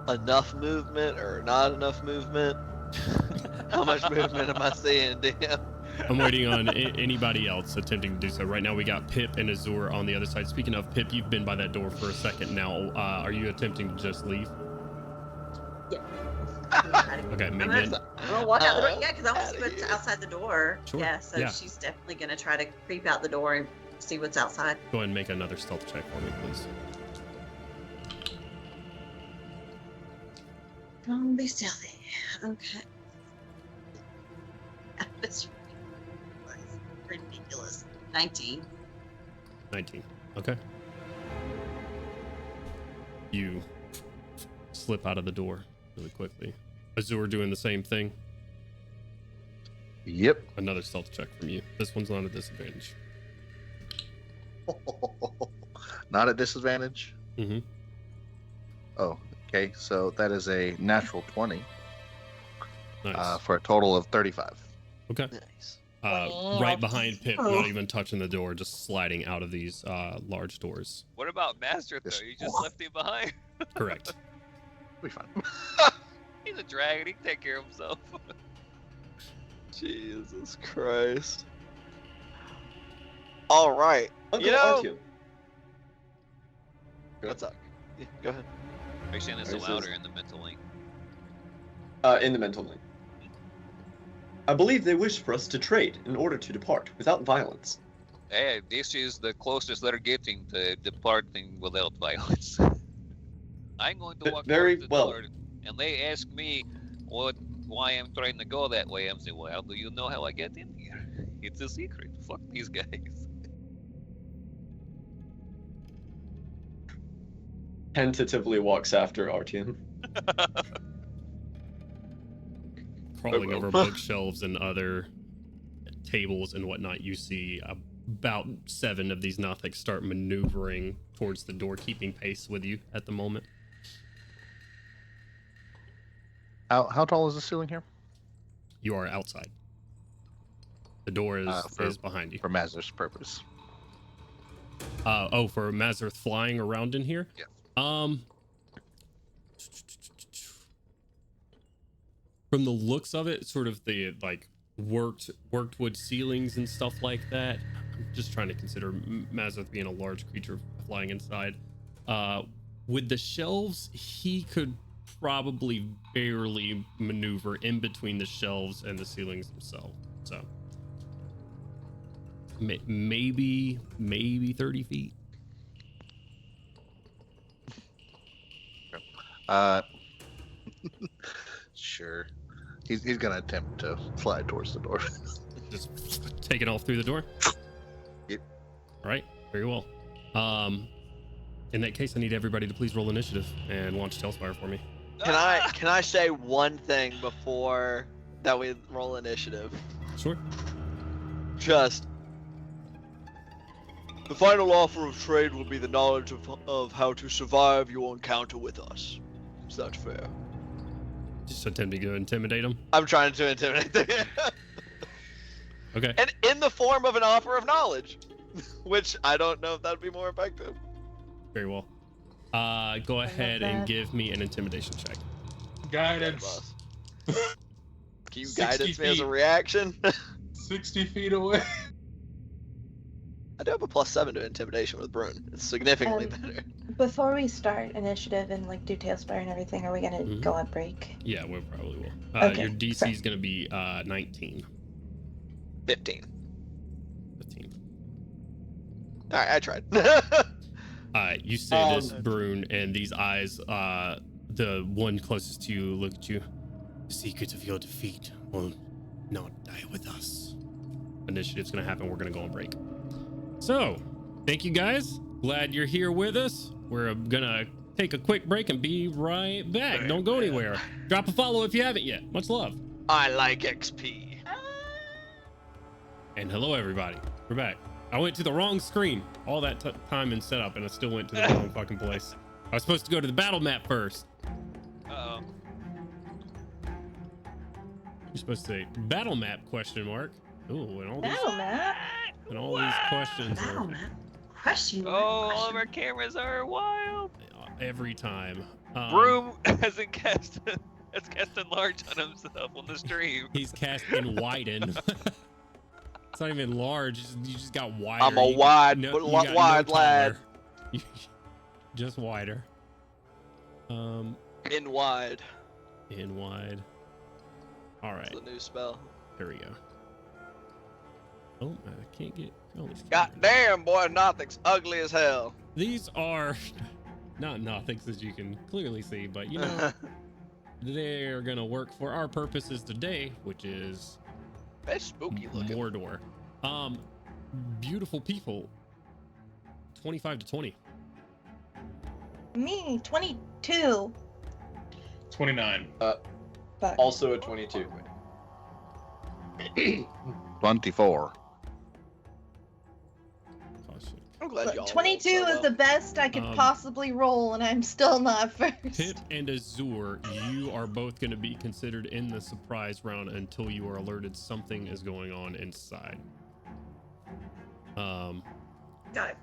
[SPEAKER 4] Enough movement or not enough movement? How much movement am I seeing, DM?
[SPEAKER 1] I'm waiting on anybody else attempting to do so. Right now we got Pip and Azur on the other side. Speaking of Pip, you've been by that door for a second now. Are you attempting to just leave? Okay,
[SPEAKER 6] I'm
[SPEAKER 1] maybe.
[SPEAKER 6] gonna walk out the door. Yeah, because I want to see what's outside the door.
[SPEAKER 1] Sure.
[SPEAKER 6] Yeah, so
[SPEAKER 1] Yeah.
[SPEAKER 6] she's definitely gonna try to creep out the door and see what's outside.
[SPEAKER 1] Go ahead and make another stealth check for me, please.
[SPEAKER 6] Don't be stealthy. Okay. That's ridiculous. 19.
[SPEAKER 1] 19. Okay. You slip out of the door really quickly. Azur doing the same thing.
[SPEAKER 10] Yep.
[SPEAKER 1] Another stealth check from you. This one's not a disadvantage.
[SPEAKER 10] Not at disadvantage.
[SPEAKER 1] Mm-hmm.
[SPEAKER 10] Oh, okay. So that is a natural 20
[SPEAKER 1] Nice.
[SPEAKER 10] for a total of 35.
[SPEAKER 1] Okay.
[SPEAKER 4] Nice.
[SPEAKER 1] Right behind Pip, not even touching the door, just sliding out of these large doors.
[SPEAKER 9] What about Master, though? You just left him behind?
[SPEAKER 1] Correct.
[SPEAKER 10] Be fine.
[SPEAKER 9] He's a dragon. He can take care of himself.
[SPEAKER 4] Jesus Christ. All right.
[SPEAKER 5] Uncle
[SPEAKER 4] You know-
[SPEAKER 5] Artyom.
[SPEAKER 4] What's up? Yeah, go ahead.
[SPEAKER 9] Are you saying this
[SPEAKER 5] Alright,
[SPEAKER 9] louder
[SPEAKER 5] says-
[SPEAKER 9] in the mental link?
[SPEAKER 5] In the mental link. I believe they wish for us to trade in order to depart without violence.
[SPEAKER 9] Hey, this is the closest they're getting to departing without violence. I'm going to walk
[SPEAKER 5] Very
[SPEAKER 9] towards the
[SPEAKER 5] well.
[SPEAKER 9] door, and they ask me why I'm trying to go that way. I'm saying, well, do you know how I get in here? It's a secret. Fuck these guys.
[SPEAKER 5] tentatively walks after Artyom.
[SPEAKER 1] Crawling over bookshelves and other tables and whatnot, you see about 7 of these Nothics start maneuvering towards the door, keeping pace with you at the moment.
[SPEAKER 10] How tall is the ceiling here?
[SPEAKER 1] You are outside. The door is behind you.
[SPEAKER 10] For Mazur's purpose.
[SPEAKER 1] For Mazurth flying around in here?
[SPEAKER 10] Yeah.
[SPEAKER 1] From the looks of it, sort of the like worked wood ceilings and stuff like that. I'm just trying to consider Mazurth being a large creature flying inside. With the shelves, he could probably barely maneuver in between the shelves and the ceilings themselves. So maybe 30 feet.
[SPEAKER 10] Sure. He's gonna attempt to fly towards the door.
[SPEAKER 1] Just taking off through the door.
[SPEAKER 10] Yep.
[SPEAKER 1] All right, very well. In that case, I need everybody to please roll initiative and launch Tailspire for me.
[SPEAKER 4] Can I say one thing before that we roll initiative?
[SPEAKER 1] Sure.
[SPEAKER 4] Just
[SPEAKER 7] The final offer of trade will be the knowledge of how to survive your encounter with us. Is that fair?
[SPEAKER 1] Just attempting to intimidate him.
[SPEAKER 4] I'm trying to intimidate them.
[SPEAKER 1] Okay.
[SPEAKER 4] And in the form of an offer of knowledge, which I don't know if that'd be more effective.
[SPEAKER 1] Very well. Go ahead and give me an intimidation check.
[SPEAKER 2] Guidance.
[SPEAKER 4] Can you
[SPEAKER 2] 60
[SPEAKER 4] guidance me as a
[SPEAKER 2] feet.
[SPEAKER 4] reaction?
[SPEAKER 2] 60 feet away.
[SPEAKER 4] I do have a +7 to intimidation with Brune. It's significantly better.
[SPEAKER 8] Before we start initiative and like do Tailspire and everything, are we gonna go on break?
[SPEAKER 1] Yeah, we probably will.
[SPEAKER 8] Okay,
[SPEAKER 1] Your DC is going to be 19.
[SPEAKER 4] 15.
[SPEAKER 1] 15.
[SPEAKER 4] All right, I tried.
[SPEAKER 1] You say this, Brune, and these eyes, the one closest to you look at you. The secret of your defeat will not die with us. Initiative's going to happen. We're going to go on break. So, thank you guys. Glad you're here with us. We're going to take a quick break and be right back. Don't go anywhere. Drop a follow if you haven't yet. Much love.
[SPEAKER 4] I like XP.
[SPEAKER 1] And hello, everybody. We're back. I went to the wrong screen all that time in setup, and I still went to the wrong fucking place. I was supposed to go to the battle map first.
[SPEAKER 9] Uh-oh.
[SPEAKER 1] You're supposed to say battle map ? Ooh, and all these,
[SPEAKER 8] Battle map.
[SPEAKER 1] and all these questions
[SPEAKER 6] Battle
[SPEAKER 1] are
[SPEAKER 6] map. Question.
[SPEAKER 9] Oh, all of our cameras are wild.
[SPEAKER 1] every time.
[SPEAKER 9] Broom hasn't cast enlarge on himself on the stream.
[SPEAKER 1] He's cast in widen. It's not even large. You just got wider.
[SPEAKER 4] I'm a
[SPEAKER 1] You
[SPEAKER 4] wide,
[SPEAKER 1] no- you got
[SPEAKER 4] wide
[SPEAKER 1] no
[SPEAKER 4] lad.
[SPEAKER 1] taller. Just wider.
[SPEAKER 4] In wide.
[SPEAKER 1] In wide. All right.
[SPEAKER 4] It's the new spell.
[SPEAKER 1] There we go. Oh, I can't get. Oh,
[SPEAKER 4] God damn, boy, Nothing's ugly as hell.
[SPEAKER 1] These are not Nothics, as you can clearly see, but you know, they're gonna work for our purposes today, which is
[SPEAKER 4] Very spooky looking.
[SPEAKER 1] Mordor. Beautiful people. 25 to 20.
[SPEAKER 8] Me, 22.
[SPEAKER 2] 29.
[SPEAKER 8] Fuck.
[SPEAKER 5] Also a 22.
[SPEAKER 10] 24.
[SPEAKER 1] Caution.
[SPEAKER 4] I'm glad y'all
[SPEAKER 8] 22
[SPEAKER 4] rolled so
[SPEAKER 8] is the best I could possibly roll, and I'm still not first.
[SPEAKER 1] Pip and Azur, you are both going to be considered in the surprise round until you are alerted something is going on inside.
[SPEAKER 6] Got it.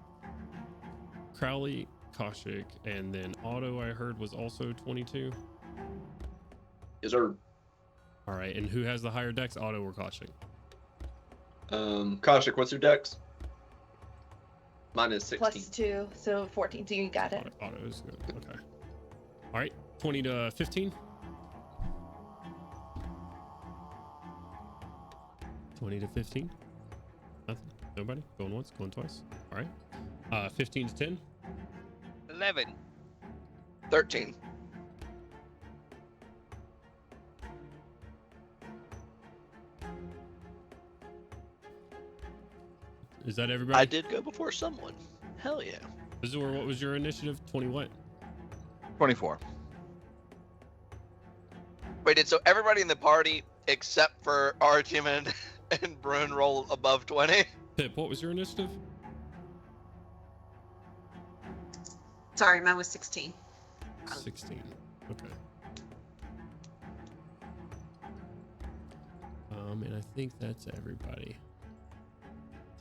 [SPEAKER 1] Crowley, Kaushik, and then Otto, I heard, was also 22.
[SPEAKER 5] Is our
[SPEAKER 1] All right, and who has the higher dex, Otto or Kaushik?
[SPEAKER 5] Kaushik, what's your dex? Mine is 16.
[SPEAKER 8] Plus 2, so 14. So you got it.
[SPEAKER 1] Otto is good. Okay. All right, 20 to 15. 20 to 15. Nothing. Nobody. Going once. Going twice. All right. 15 to 10.
[SPEAKER 9] 11.
[SPEAKER 4] 13.
[SPEAKER 1] Is that everybody?
[SPEAKER 4] I did go before someone. Hell yeah.
[SPEAKER 1] Azur, what was your initiative? 20 what?
[SPEAKER 11] 24.
[SPEAKER 4] Wait, did so everybody in the party except for Artyom and Brune roll above 20?
[SPEAKER 1] Pip, what was your initiative?
[SPEAKER 6] Sorry, mine was 16.
[SPEAKER 1] 16. Okay. And I think that's everybody.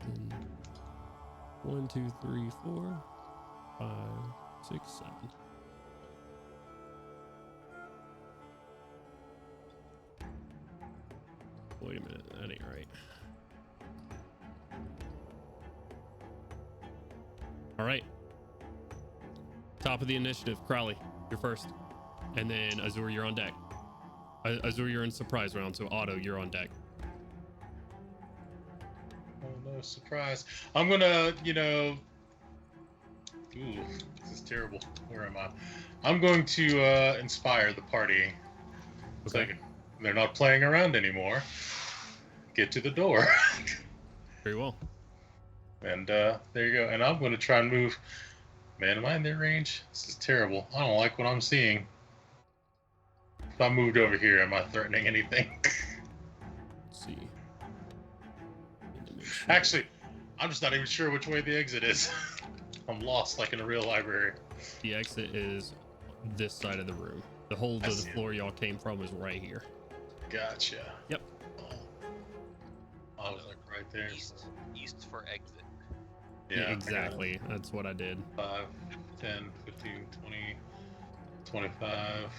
[SPEAKER 1] 10, 1, 2, 3, 4, 5, 6, 7. Wait a minute, that ain't right. All right. Top of the initiative, Crowley, you're first. And then Azur, you're on deck. Azur, you're in surprise round, so Otto, you're on deck.
[SPEAKER 2] Oh, no surprise. I'm gonna, ooh, this is terrible. Where am I? I'm going to inspire the party. So they're not playing around anymore. Get to the door.
[SPEAKER 1] Very well.
[SPEAKER 2] And there you go. And I'm going to try and move. Man, am I in their range? This is terrible. I don't like what I'm seeing. If I moved over here, am I threatening anything?
[SPEAKER 1] Let's see.
[SPEAKER 2] Actually, I'm just not even sure which way the exit is. I'm lost like in a real library.
[SPEAKER 1] The exit is this side of the room. The whole of the floor y'all came from is right here.
[SPEAKER 2] Gotcha.
[SPEAKER 1] Yep.
[SPEAKER 2] I was like right there.
[SPEAKER 3] East for exit.
[SPEAKER 1] Yeah, exactly. That's what I did.
[SPEAKER 2] 5, 10, 15, 20, 25,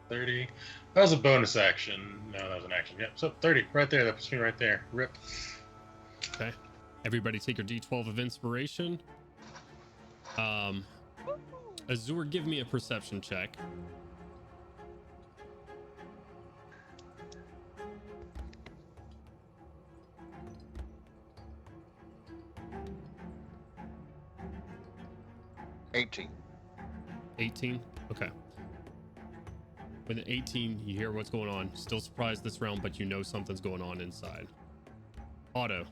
[SPEAKER 2] 30. That was a bonus action. No, that was an action. Yep. So 30 right there. That puts me right there. Rip.
[SPEAKER 1] Okay. Everybody take your D12 of inspiration. Azur, give me a perception check.
[SPEAKER 11] $18.
[SPEAKER 1] 18? Okay. With an 18, you hear what's going on. Still surprised this round, but you know something's going on inside. Otto,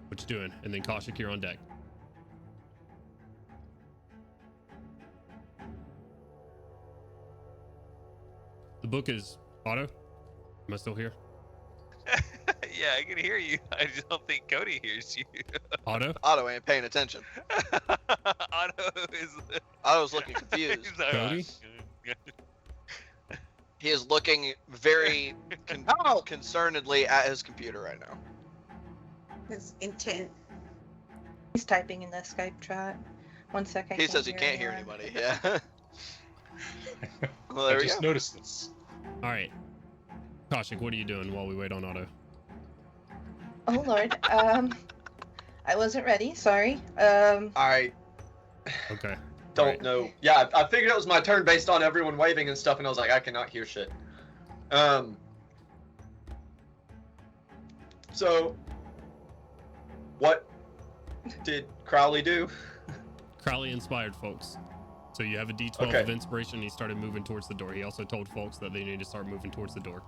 [SPEAKER 1] what you doing? And then Kaushik, you're on deck. The book is Otto. Am I still here?
[SPEAKER 9] Yeah, I can hear you. I just don't think Cody hears you.
[SPEAKER 1] Otto?
[SPEAKER 4] Otto ain't paying attention. Otto's looking confused.
[SPEAKER 1] Cody?
[SPEAKER 4] He is looking very concernedly at his computer right now.
[SPEAKER 6] His intent.
[SPEAKER 8] He's typing in the Skype chat. 1 second.
[SPEAKER 4] He says he can't hear anybody. Yeah. Well, there
[SPEAKER 2] I
[SPEAKER 4] we
[SPEAKER 2] just
[SPEAKER 4] go.
[SPEAKER 2] noticed this.
[SPEAKER 1] All right. Kaushik, what are you doing while we wait on Otto?
[SPEAKER 8] Oh Lord. I wasn't ready. Sorry.
[SPEAKER 5] I
[SPEAKER 1] Okay.
[SPEAKER 5] don't know. Yeah, I figured it was my turn based on everyone waving and stuff, and I was like, I cannot hear shit. So, what did Crowley do?
[SPEAKER 1] Crowley inspired folks. So you have a D12
[SPEAKER 5] Okay.
[SPEAKER 1] of inspiration. He started moving towards the door. He also told folks that they need to start moving towards the door.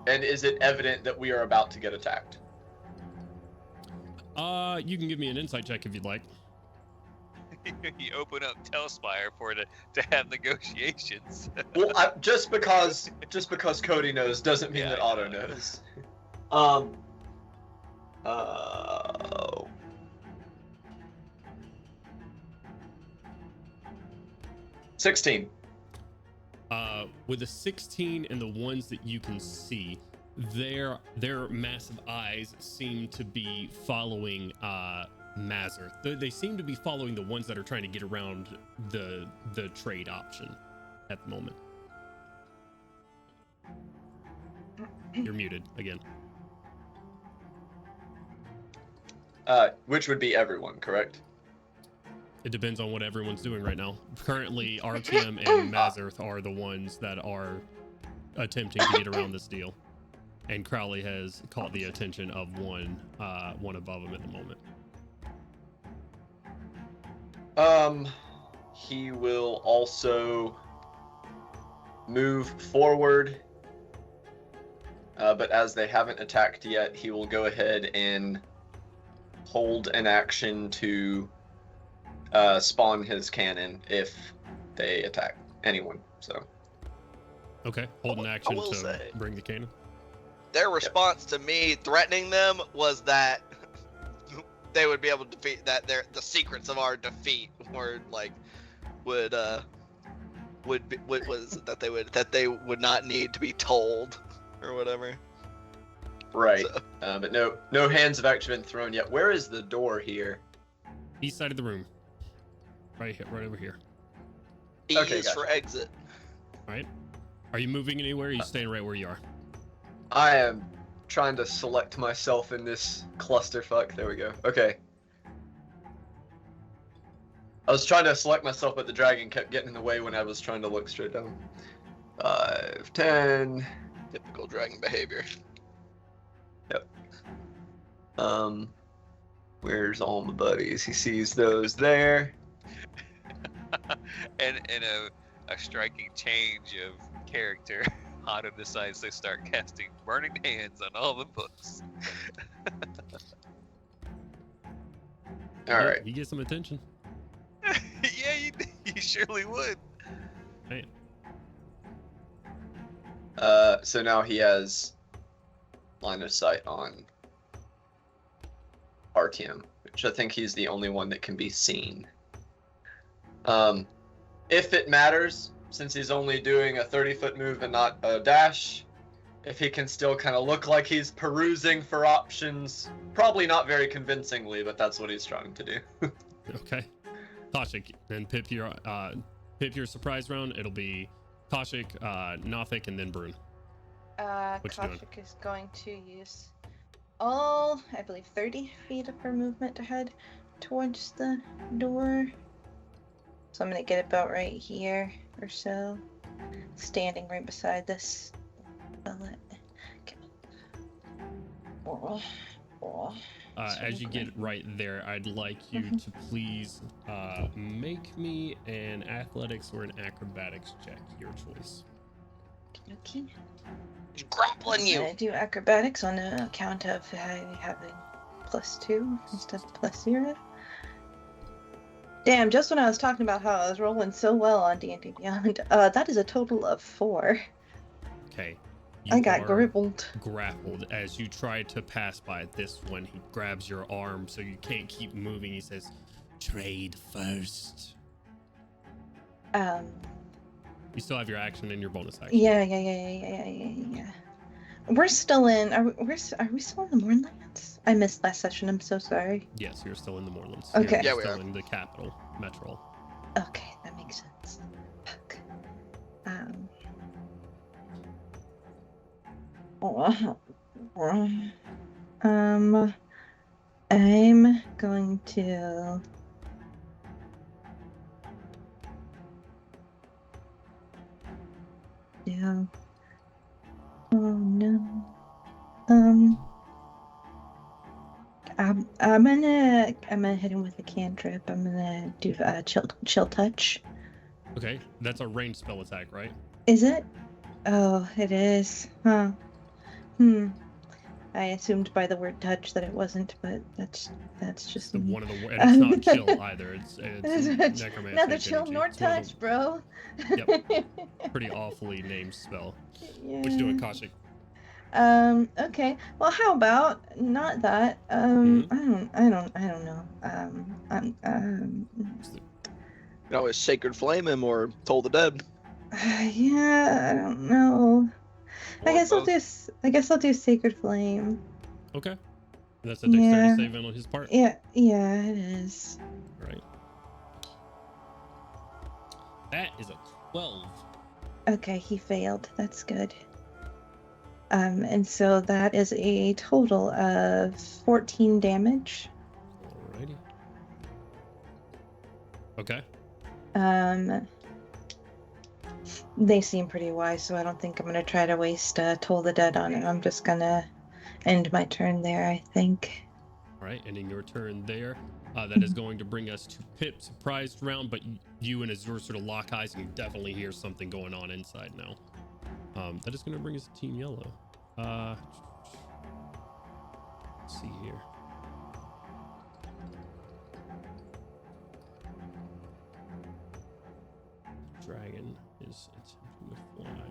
[SPEAKER 5] And is it evident that we are about to get attacked?
[SPEAKER 1] You can give me an insight check if you'd like.
[SPEAKER 9] You open up Telspire for to have negotiations.
[SPEAKER 5] Well, just because Cody knows doesn't mean that Otto knows. 16.
[SPEAKER 1] With a 16 and the ones that you can see, their massive eyes seem to be following Mazur. They seem to be following the ones that are trying to get around the trade option at the moment. You're muted again.
[SPEAKER 5] Which would be everyone, correct?
[SPEAKER 1] It depends on what everyone's doing right now. Currently, RTM and Mazurth are the ones that are attempting to get around this deal. And Crowley has caught the attention of one above him at the moment.
[SPEAKER 5] He will also move forward. But as they haven't attacked yet, he will go ahead and hold an action to spawn his cannon if they attack anyone. So
[SPEAKER 1] Okay, hold an action
[SPEAKER 4] will
[SPEAKER 1] to
[SPEAKER 4] say-
[SPEAKER 1] bring the cannon.
[SPEAKER 4] Their response to me threatening them was that they would be able to defeat that. The secrets of our defeat were like would be what was it that they would not need to be told or whatever.
[SPEAKER 5] right,
[SPEAKER 4] So-
[SPEAKER 5] but no hands have actually been thrown yet. Where is the door here?
[SPEAKER 1] East side of the room. Right here, right over here.
[SPEAKER 4] E
[SPEAKER 5] Okay,
[SPEAKER 4] is for
[SPEAKER 5] gotcha.
[SPEAKER 4] exit.
[SPEAKER 1] All right. Are you moving anywhere? Or are you staying right where you are?
[SPEAKER 5] I am trying to select myself in this clusterfuck. There we go. Okay. I was trying to select myself, but the dragon kept getting in the way when I was trying to look straight down. 5, 10.
[SPEAKER 4] Typical dragon behavior.
[SPEAKER 5] Where's all my buddies? He sees those there.
[SPEAKER 9] And in a striking change of character, Otto decides to start casting Burning Hands on all the books.
[SPEAKER 5] All right.
[SPEAKER 1] You get some attention.
[SPEAKER 9] Yeah, you surely would.
[SPEAKER 1] Right.
[SPEAKER 5] So now he has line of sight on RTM, which I think he's the only one that can be seen. If it matters, since he's only doing a 30-foot move and not a dash, if he can still kind of look like he's perusing for options, probably not very convincingly, but that's what he's trying to do.
[SPEAKER 1] Okay. Koshik, and Pip your surprise round. It'll be Koshik, Nothic, and then Brune. What you doing?
[SPEAKER 8] Koshik is going to use all, I believe, 30 feet of her movement to head towards the door. So I'm gonna get about right here or so, standing right beside this bullet. Okay.
[SPEAKER 1] As you get right there, I'd like you to please make me an athletics or an acrobatics check, your choice.
[SPEAKER 8] Okay.
[SPEAKER 4] He's grappling
[SPEAKER 8] I'm
[SPEAKER 4] you.
[SPEAKER 8] gonna do acrobatics on account of having +2 instead of +0. Damn, just when I was talking about how I was rolling so well on D&D Beyond, that is a total of 4.
[SPEAKER 1] Okay.
[SPEAKER 8] I got
[SPEAKER 1] are
[SPEAKER 8] grappled.
[SPEAKER 1] grappled as you try to pass by this one. He grabs your arm so you can't keep moving. He says, "Trade first." You still have your action and your bonus action.
[SPEAKER 8] Yeah. We're still in. Are we still in the Moorlands? I missed last session. I'm so sorry.
[SPEAKER 1] Yes, you're still in the Moorlands.
[SPEAKER 8] Okay.
[SPEAKER 1] You're
[SPEAKER 4] Yeah, we
[SPEAKER 1] still
[SPEAKER 4] are.
[SPEAKER 1] in the capital, Metro.
[SPEAKER 8] Okay, that makes sense. Fuck. I'm going to. Yeah. Oh no. I'm gonna hit him with a cantrip. I'm gonna do chill touch.
[SPEAKER 1] Okay, that's a ranged spell attack, right?
[SPEAKER 8] Is it? Oh, it is. Huh. I assumed by the word touch that it wasn't, but that's just me.
[SPEAKER 1] One of the and it's not chill either. It's necromantic.
[SPEAKER 8] Neither chill
[SPEAKER 1] energy.
[SPEAKER 8] nor
[SPEAKER 1] It's one of
[SPEAKER 8] touch, bro.
[SPEAKER 1] Yep. Pretty awfully named spell.
[SPEAKER 8] Yeah.
[SPEAKER 1] What you doing, Koshik?
[SPEAKER 8] Okay. Well, how about not that? I don't know.
[SPEAKER 4] You can always sacred flame him or toll the dead.
[SPEAKER 8] Yeah, I don't know. I guess I'll do Sacred Flame.
[SPEAKER 1] Okay. That's a dexterity
[SPEAKER 8] Yeah.
[SPEAKER 1] save in on his part.
[SPEAKER 8] Yeah, it is.
[SPEAKER 1] Right. That is a 12.
[SPEAKER 8] Okay, he failed. That's good. And so that is a total of 14 damage.
[SPEAKER 1] Alrighty. Okay.
[SPEAKER 8] They seem pretty wise, so I don't think I'm gonna try to waste Toll the Dead on him. I'm just gonna end my turn there, I think.
[SPEAKER 1] Alright, ending your turn there. That is going to bring us to Pip's surprised round, but you and Azure sort of lock eyes and you definitely hear something going on inside now. That is going to bring us to Team Yellow. Let's see here. dragon is attempting to fly.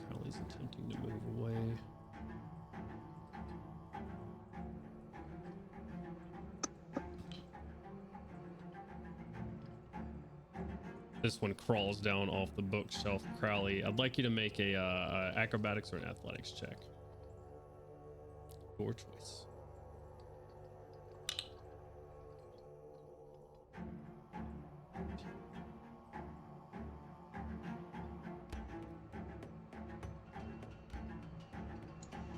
[SPEAKER 1] Crowley's attempting to move away. This one crawls down off the bookshelf. Crowley, I'd like you to make a acrobatics or an athletics check. Your choice.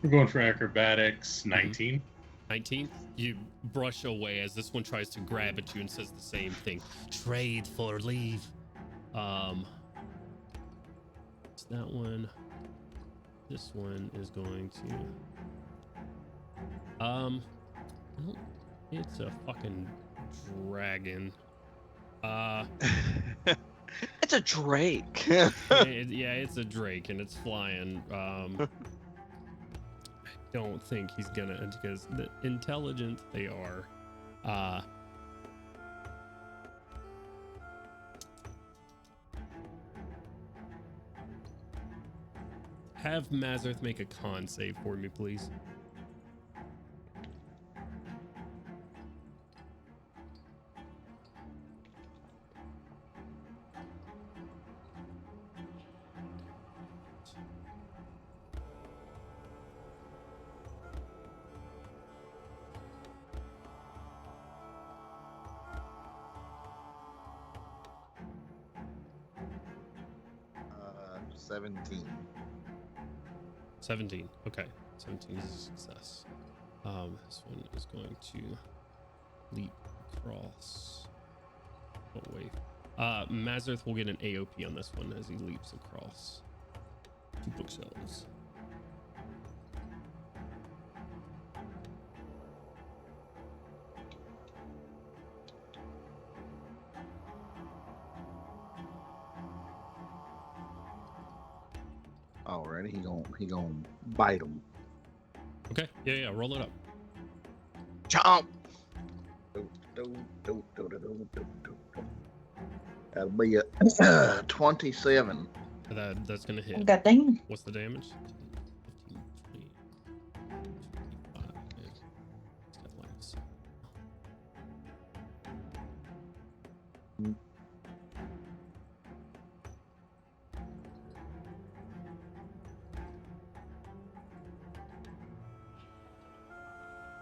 [SPEAKER 2] We're going for acrobatics. 19.
[SPEAKER 1] 19. You brush away as this one tries to grab at you and says the same thing. Trade for leave. It's that one. This one is going to. It's a fucking dragon.
[SPEAKER 4] It's a drake.
[SPEAKER 1] Yeah, it's a drake and it's flying. I don't think he's gonna, because the intelligent they are. Have Mazarth make a con save for me, please.
[SPEAKER 10] Uh, 17.
[SPEAKER 1] 17. Okay. 17 is a success. This one is going to leap across. Oh, wait. Mazarth will get an AOP on this one as he leaps across 2 bookshelves.
[SPEAKER 10] Alrighty, he gonna bite him.
[SPEAKER 1] Okay. Yeah. Roll it up.
[SPEAKER 10] Chomp. That'll be a 27.
[SPEAKER 1] That's gonna hit.
[SPEAKER 8] God dang.
[SPEAKER 1] What's the damage? 15, 20, 25. It's got lights.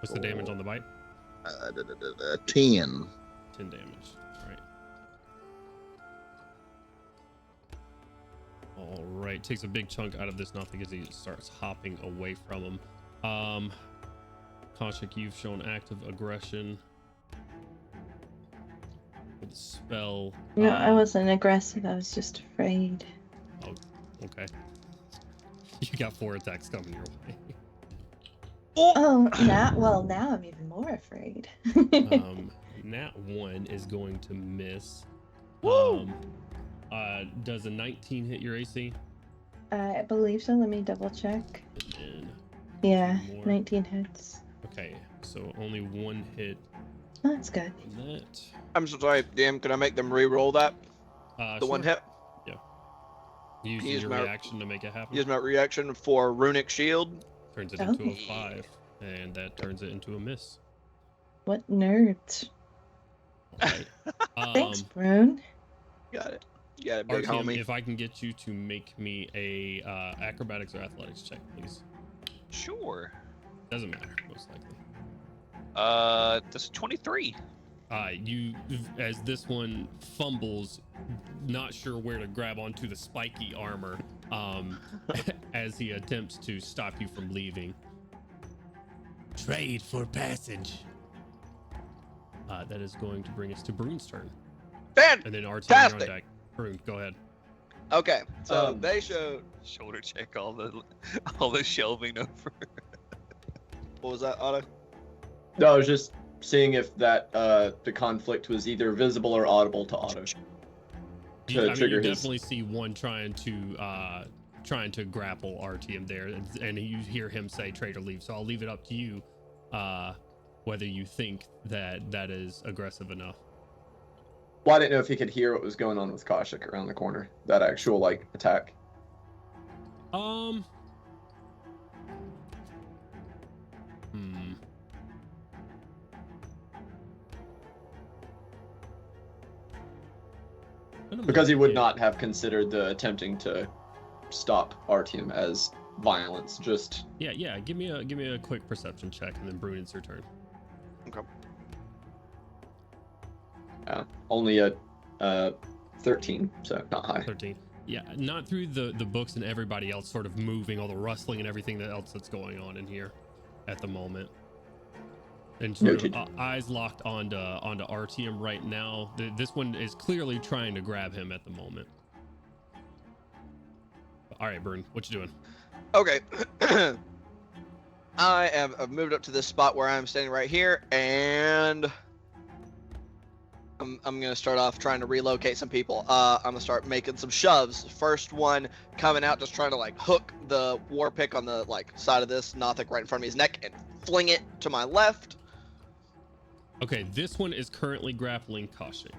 [SPEAKER 1] What's the damage on the bite?
[SPEAKER 10] 10.
[SPEAKER 1] 10 damage. All right. Takes a big chunk out of this nothing as he starts hopping away from him. Kashik, you've shown active aggression with the spell.
[SPEAKER 8] No, I wasn't aggressive. I was just afraid.
[SPEAKER 1] Oh, okay. You got 4 attacks coming your way.
[SPEAKER 8] Oh, now I'm even more afraid.
[SPEAKER 1] Nat 1 is going to miss.
[SPEAKER 8] Woo!
[SPEAKER 1] Does a 19 hit your AC?
[SPEAKER 8] I believe so. Let me double check.
[SPEAKER 1] And
[SPEAKER 8] Yeah,
[SPEAKER 1] more.
[SPEAKER 8] 19 hits.
[SPEAKER 1] Okay, so only 1 hit
[SPEAKER 8] Oh, that's good.
[SPEAKER 1] on that.
[SPEAKER 4] I'm so sorry, DM. Can I make them re-roll that? The one
[SPEAKER 1] Sure.
[SPEAKER 4] hit.
[SPEAKER 1] Use
[SPEAKER 4] Use
[SPEAKER 1] your
[SPEAKER 4] my-
[SPEAKER 1] reaction to make it happen.
[SPEAKER 4] Use my reaction for runic shield.
[SPEAKER 1] Turns it into a
[SPEAKER 8] Okay.
[SPEAKER 1] 5, and that turns it into a miss.
[SPEAKER 8] What nerds.
[SPEAKER 1] Alright.
[SPEAKER 8] Thanks, Brune.
[SPEAKER 4] Got it. You got it, big
[SPEAKER 1] RTM,
[SPEAKER 4] homie.
[SPEAKER 1] if I can get you to make me a acrobatics or athletics check, please.
[SPEAKER 3] Sure.
[SPEAKER 1] Doesn't matter, most likely.
[SPEAKER 3] That's 23.
[SPEAKER 1] You, as this one fumbles, not sure where to grab onto the spiky armor, as he attempts to stop you from leaving. Trade for passage. That is going to bring us to Brune's turn, and then RT you're on
[SPEAKER 4] Fantastic.
[SPEAKER 1] deck. Brune, go ahead.
[SPEAKER 4] Okay, so
[SPEAKER 5] Um,
[SPEAKER 4] they showed.
[SPEAKER 3] Shoulder check all the shelving over.
[SPEAKER 4] What was that, Otto?
[SPEAKER 5] No, I was just seeing if that the conflict was either visible or audible to Otto.
[SPEAKER 1] You, I mean,
[SPEAKER 5] trigger
[SPEAKER 1] you
[SPEAKER 5] his-
[SPEAKER 1] definitely see one trying to grapple RTM there, and you hear him say trade or leave. So I'll leave it up to you, whether you think that is aggressive enough.
[SPEAKER 5] Well, I didn't know if he could hear what was going on with Koshik around the corner. That actual like attack.
[SPEAKER 1] Hmm.
[SPEAKER 5] Because he would not have considered the attempting to stop Artyom as violence. Just
[SPEAKER 1] Yeah. Give me a quick perception check, and then Brune, it's your turn.
[SPEAKER 4] Okay.
[SPEAKER 5] only a 13, so not high.
[SPEAKER 1] 13. Yeah, not through the books and everybody else sort of moving, all the rustling and everything else that's going on in here at the moment. And sort of, eyes locked onto Artyom right now. This one is clearly trying to grab him at the moment. All right, Brune, what you doing?
[SPEAKER 4] Okay. I've moved up to this spot where I'm standing right here, and I'm gonna start off trying to relocate some people. I'm gonna start making some shoves. First one coming out, just trying to like hook the war pick on the like side of this Nothic right in front of his neck and fling it to my left.
[SPEAKER 1] Okay, this one is currently grappling Koshik.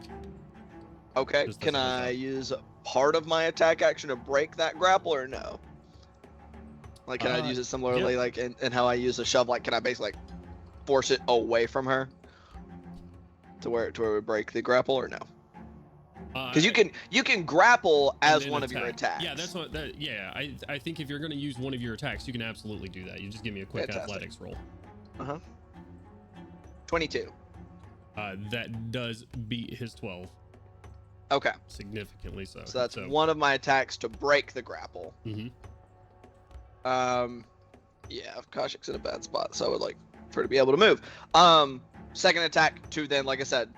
[SPEAKER 4] Okay, can I use part of my attack action to break that grapple or no? Like, can I use it similarly, like in how I use a shove? Like, can I basically like force it away from her to where we break the grapple or no? Because you can grapple as one of your attacks.
[SPEAKER 1] Yeah, that's what. I think if you're going to use one of your attacks, you can absolutely do that. You just give me a quick athletics roll.
[SPEAKER 4] 22.
[SPEAKER 1] That does beat his 12.
[SPEAKER 4] Okay.
[SPEAKER 1] Significantly so.
[SPEAKER 4] So that's one of my attacks to break the grapple.
[SPEAKER 1] Mm-hmm.
[SPEAKER 4] Yeah, Koshik's in a bad spot, so I would like for her to be able to move. Second attack to then, like I said,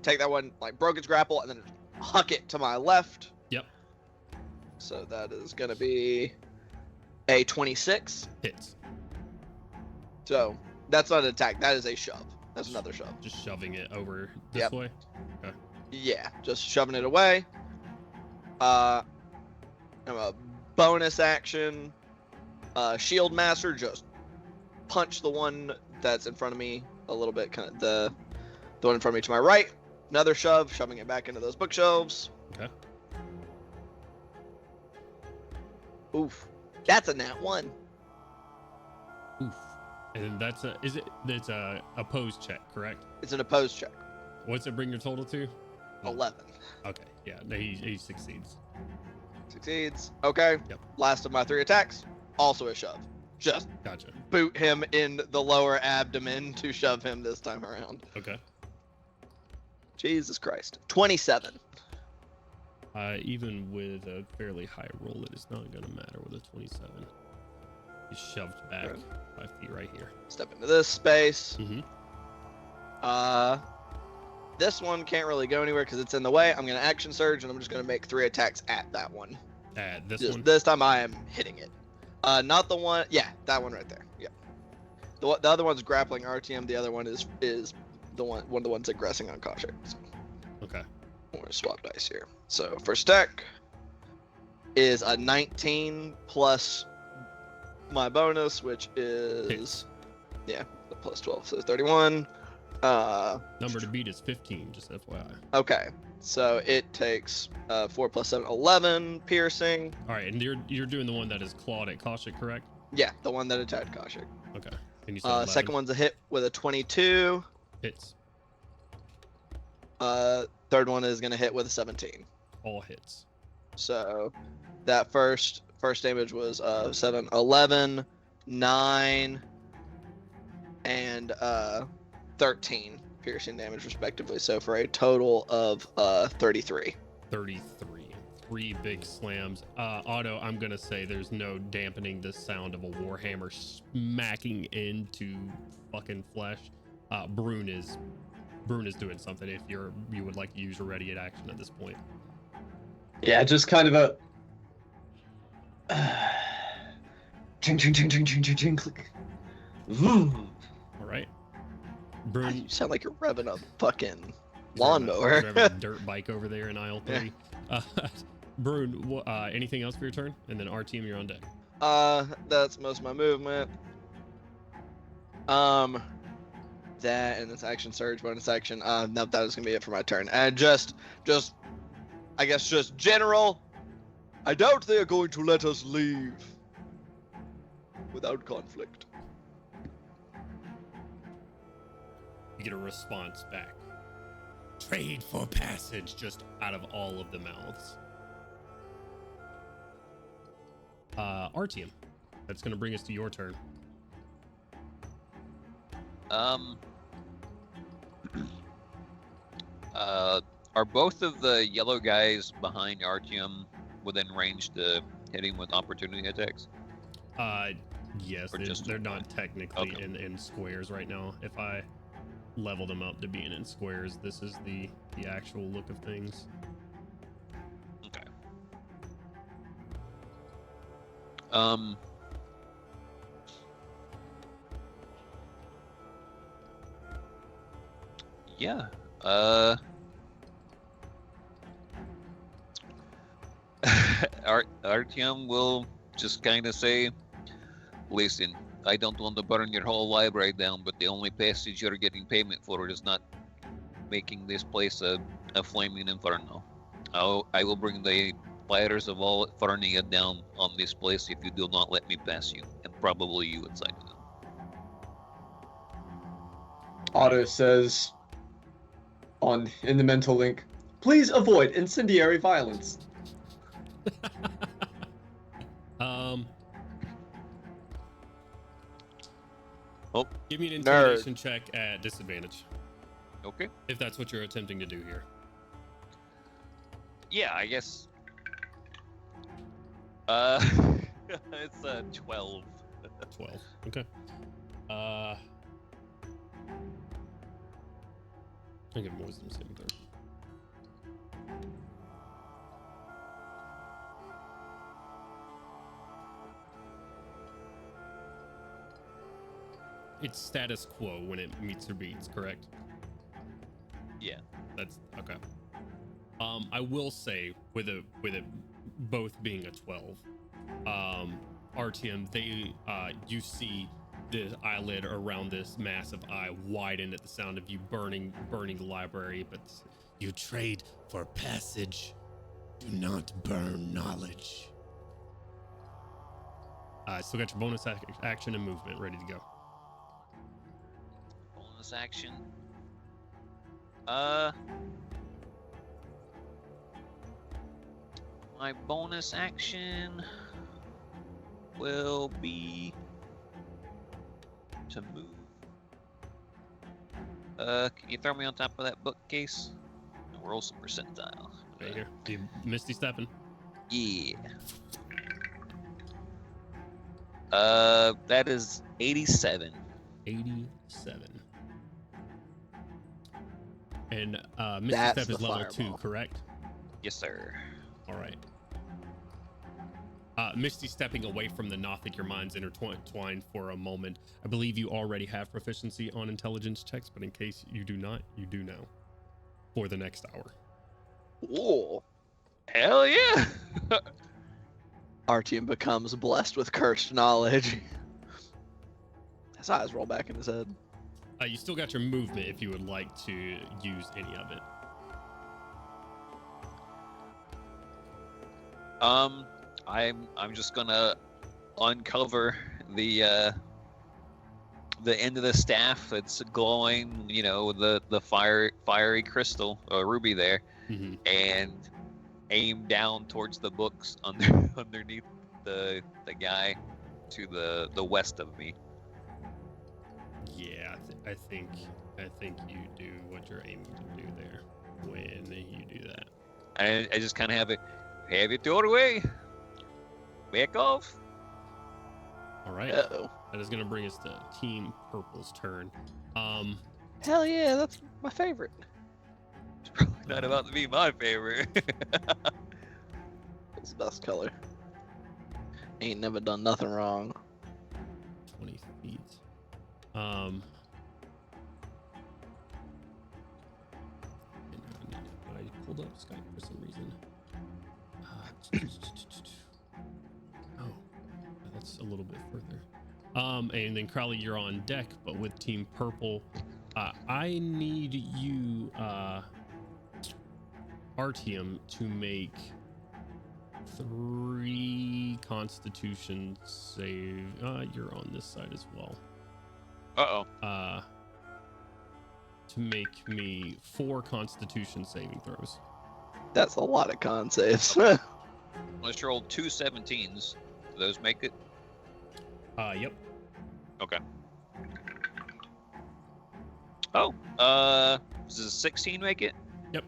[SPEAKER 4] take that one, like broke its grapple, and then huck it to my left.
[SPEAKER 1] Yep.
[SPEAKER 4] So that is gonna be a 26.
[SPEAKER 1] Hits.
[SPEAKER 4] So that's not an attack. That is a shove. That's another shove.
[SPEAKER 1] Just shoving it over this way. Okay.
[SPEAKER 4] Yeah, just shoving it away. A bonus action. Shield Master, just punch the one that's in front of me a little bit, kind of the one in front of me to my right. Another shove, shoving it back into those bookshelves.
[SPEAKER 1] Okay.
[SPEAKER 4] Oof, that's a nat 1.
[SPEAKER 1] Oof. And that's it's a opposed check, correct?
[SPEAKER 4] It's an opposed check.
[SPEAKER 1] What's it bring your total to?
[SPEAKER 4] 11.
[SPEAKER 1] Okay, yeah, no, he succeeds.
[SPEAKER 4] Succeeds. Okay.
[SPEAKER 1] Yep.
[SPEAKER 4] Last of my 3 attacks, also a shove. Just
[SPEAKER 1] gotcha.
[SPEAKER 4] Boot him in the lower abdomen to shove him this time around.
[SPEAKER 1] Okay.
[SPEAKER 4] Jesus Christ. 27.
[SPEAKER 1] Even with a fairly high roll, it is not going to matter with a 27. He's shoved back 5 feet right here.
[SPEAKER 4] Step into this space.
[SPEAKER 1] Mm-hmm.
[SPEAKER 4] This one can't really go anywhere because it's in the way. I'm going to action surge, and I'm just going to make 3 attacks at that one.
[SPEAKER 1] At this one?
[SPEAKER 4] This time I am hitting it. Not the one. Yeah, that one right there. Yeah. The other one's grappling RTM. The other one is one of the ones aggressing on Koshik. So.
[SPEAKER 1] Okay.
[SPEAKER 4] I'm going to swap dice here. So first attack is a 19 plus my bonus, which is the plus 12, so 31.
[SPEAKER 1] Number to beat is 15, just FYI.
[SPEAKER 4] Okay, so it takes 4 plus 7, 11 piercing.
[SPEAKER 1] All right, and you're doing the one that is clawed at Koshik, correct?
[SPEAKER 4] Yeah, the one that attacked Koshik.
[SPEAKER 1] Okay. And you said
[SPEAKER 4] second one's a hit with a 22.
[SPEAKER 1] Hits.
[SPEAKER 4] Third one is gonna hit with a 17.
[SPEAKER 1] All hits.
[SPEAKER 4] So that first damage was 7, 11, 9, and 13 piercing damage respectively. So for a total of 33.
[SPEAKER 1] 33. 3 big slams. Otto, I'm gonna say there's no dampening the sound of a warhammer smacking into fucking flesh. Brune is doing something. If you would like to use your ready at action at this point.
[SPEAKER 5] Yeah, just kind of a ching ching ching ching ching ching ching click.
[SPEAKER 1] All right. Brune,
[SPEAKER 4] you sound like you're revving a fucking lawnmower.
[SPEAKER 1] Driving a dirt bike over there in aisle 3. Brune, anything else for your turn? And then our team, you're on deck.
[SPEAKER 4] That's most of my movement. that, and this action surge bonus action. No, that is gonna be it for my turn. And I guess just general. I doubt they are going to let us leave without conflict.
[SPEAKER 1] You get a response back. Trade for passage, just out of all of the mouths. Artyom, that's going to bring us to your turn.
[SPEAKER 3] Are both of the yellow guys behind Artyom within range to hit him with opportunity attacks?
[SPEAKER 1] Yes,
[SPEAKER 3] Or just-
[SPEAKER 1] they're not technically
[SPEAKER 3] Okay.
[SPEAKER 1] in squares right now. If I leveled them up to being in squares, this is the actual look of things.
[SPEAKER 3] Okay. Yeah. Artyom will just kind of say, listen, I don't want to burn your whole library down, but the only passage you're getting payment for is not making this place a flaming inferno. I will bring the fighters of all Farnia down on this place if you do not let me pass you, and probably you inside of them.
[SPEAKER 5] Otto says in the mental link, please avoid incendiary violence.
[SPEAKER 3] Oh,
[SPEAKER 1] give me an intimidation check at disadvantage,
[SPEAKER 3] okay.
[SPEAKER 1] if that's what you're attempting to do here.
[SPEAKER 3] Yeah, I guess. It's 12.
[SPEAKER 1] 12. Okay. I give him a wisdom saving throw. It's status quo when it meets or beats, correct?
[SPEAKER 3] Yeah.
[SPEAKER 1] That's okay. I will say with it both being a 12, Artyom, you see the eyelid around this massive eye widen at the sound of you burning the library, but you trade for passage, do not burn knowledge. Still got your bonus action and movement ready to go.
[SPEAKER 3] Bonus action. My bonus action will be to move. Can you throw me on top of that bookcase? And roll some percentile.
[SPEAKER 1] Right here. You Misty stepping.
[SPEAKER 3] Yeah. That is 87.
[SPEAKER 1] 87. And Misty
[SPEAKER 4] That's
[SPEAKER 1] Step is
[SPEAKER 4] the
[SPEAKER 1] level 2,
[SPEAKER 4] fireball.
[SPEAKER 1] correct?
[SPEAKER 3] Yes, sir.
[SPEAKER 1] All right. Misty stepping away from the Nothic, your minds intertwined for a moment. I believe you already have proficiency on intelligence checks, but in case you do not, you do now for the next hour.
[SPEAKER 4] Whoa.
[SPEAKER 3] Hell yeah!
[SPEAKER 4] Artyom becomes blessed with cursed knowledge. His eyes roll back in his head.
[SPEAKER 1] You still got your movement if you would like to use any of it.
[SPEAKER 3] I'm just gonna uncover the end of the staff that's glowing, you know, the fiery crystal ruby there, and aim down towards the books underneath the guy to the west of me.
[SPEAKER 1] Yeah, I think you do what you're aiming to do there when you do that.
[SPEAKER 3] I just kind of have it your way. Back off.
[SPEAKER 1] All right.
[SPEAKER 4] Uh-oh.
[SPEAKER 1] That is going to bring us to Team Purple's turn.
[SPEAKER 4] Hell yeah, that's my favorite.
[SPEAKER 3] It's probably not about to be my favorite.
[SPEAKER 4] It's the best color. Ain't never done nothing wrong.
[SPEAKER 1] 20 feet. I pulled up Skype for some reason. Oh, that's a little bit further. And then Crowley, you're on deck, but with Team Purple, I need you, Artyom, to make 3 Constitution save. You're on this side as well.
[SPEAKER 3] Uh-oh.
[SPEAKER 1] To make me 4 Constitution saving throws.
[SPEAKER 4] That's a lot of con saves.
[SPEAKER 3] Let's roll 2 17s. Do those make it?
[SPEAKER 1] Yep.
[SPEAKER 3] Okay. Oh, does a 16 make it?
[SPEAKER 1] Yep.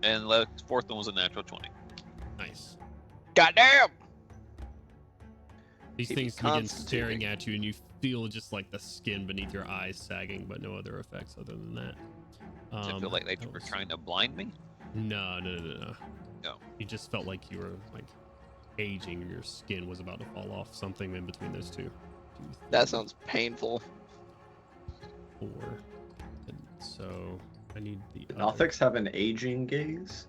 [SPEAKER 3] And the fourth one was a natural 20.
[SPEAKER 1] Nice.
[SPEAKER 4] Goddamn!
[SPEAKER 1] These things begin staring at you, and you feel just like the skin beneath your eyes sagging, but no other effects other than that.
[SPEAKER 3] Does it feel like they were trying to blind me?
[SPEAKER 1] No.
[SPEAKER 3] No.
[SPEAKER 1] You just felt like you were like aging, or your skin was about to fall off. Something in between those two.
[SPEAKER 4] That sounds painful.
[SPEAKER 1] 4. And so I need the.
[SPEAKER 5] Nothics have an aging gaze.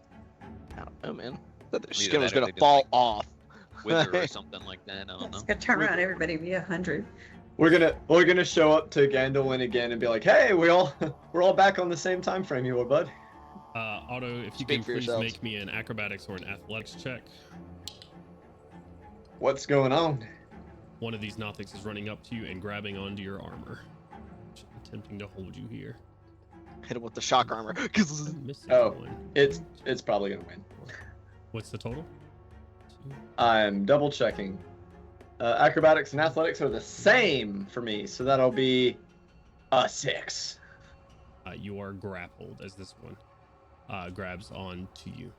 [SPEAKER 4] I don't know, man. That their
[SPEAKER 3] Either
[SPEAKER 4] skin was
[SPEAKER 3] that or
[SPEAKER 4] gonna
[SPEAKER 3] they did,
[SPEAKER 4] fall
[SPEAKER 3] like,
[SPEAKER 4] off.
[SPEAKER 3] Wither or something like that. I don't know.
[SPEAKER 6] It's gonna turn around. Everybody be 100.
[SPEAKER 5] We're gonna show up to Gandalin again and be like, hey, we're all back on the same time frame you were, bud.
[SPEAKER 1] Otto, if you
[SPEAKER 4] Speak
[SPEAKER 1] can
[SPEAKER 4] for
[SPEAKER 1] please
[SPEAKER 4] yourselves.
[SPEAKER 1] make me an acrobatics or an athletics check.
[SPEAKER 5] What's going on?
[SPEAKER 1] One of these Nothics is running up to you and grabbing onto your armor, attempting to hold you here.
[SPEAKER 4] Hit him with the shock armor.
[SPEAKER 1] I'm missing
[SPEAKER 5] Oh,
[SPEAKER 1] one.
[SPEAKER 5] It's probably gonna win.
[SPEAKER 1] What's the total? 2.
[SPEAKER 5] I'm double checking. Acrobatics and athletics are the same for me, so that'll be a 6.
[SPEAKER 1] You are grappled as this one grabs on to you.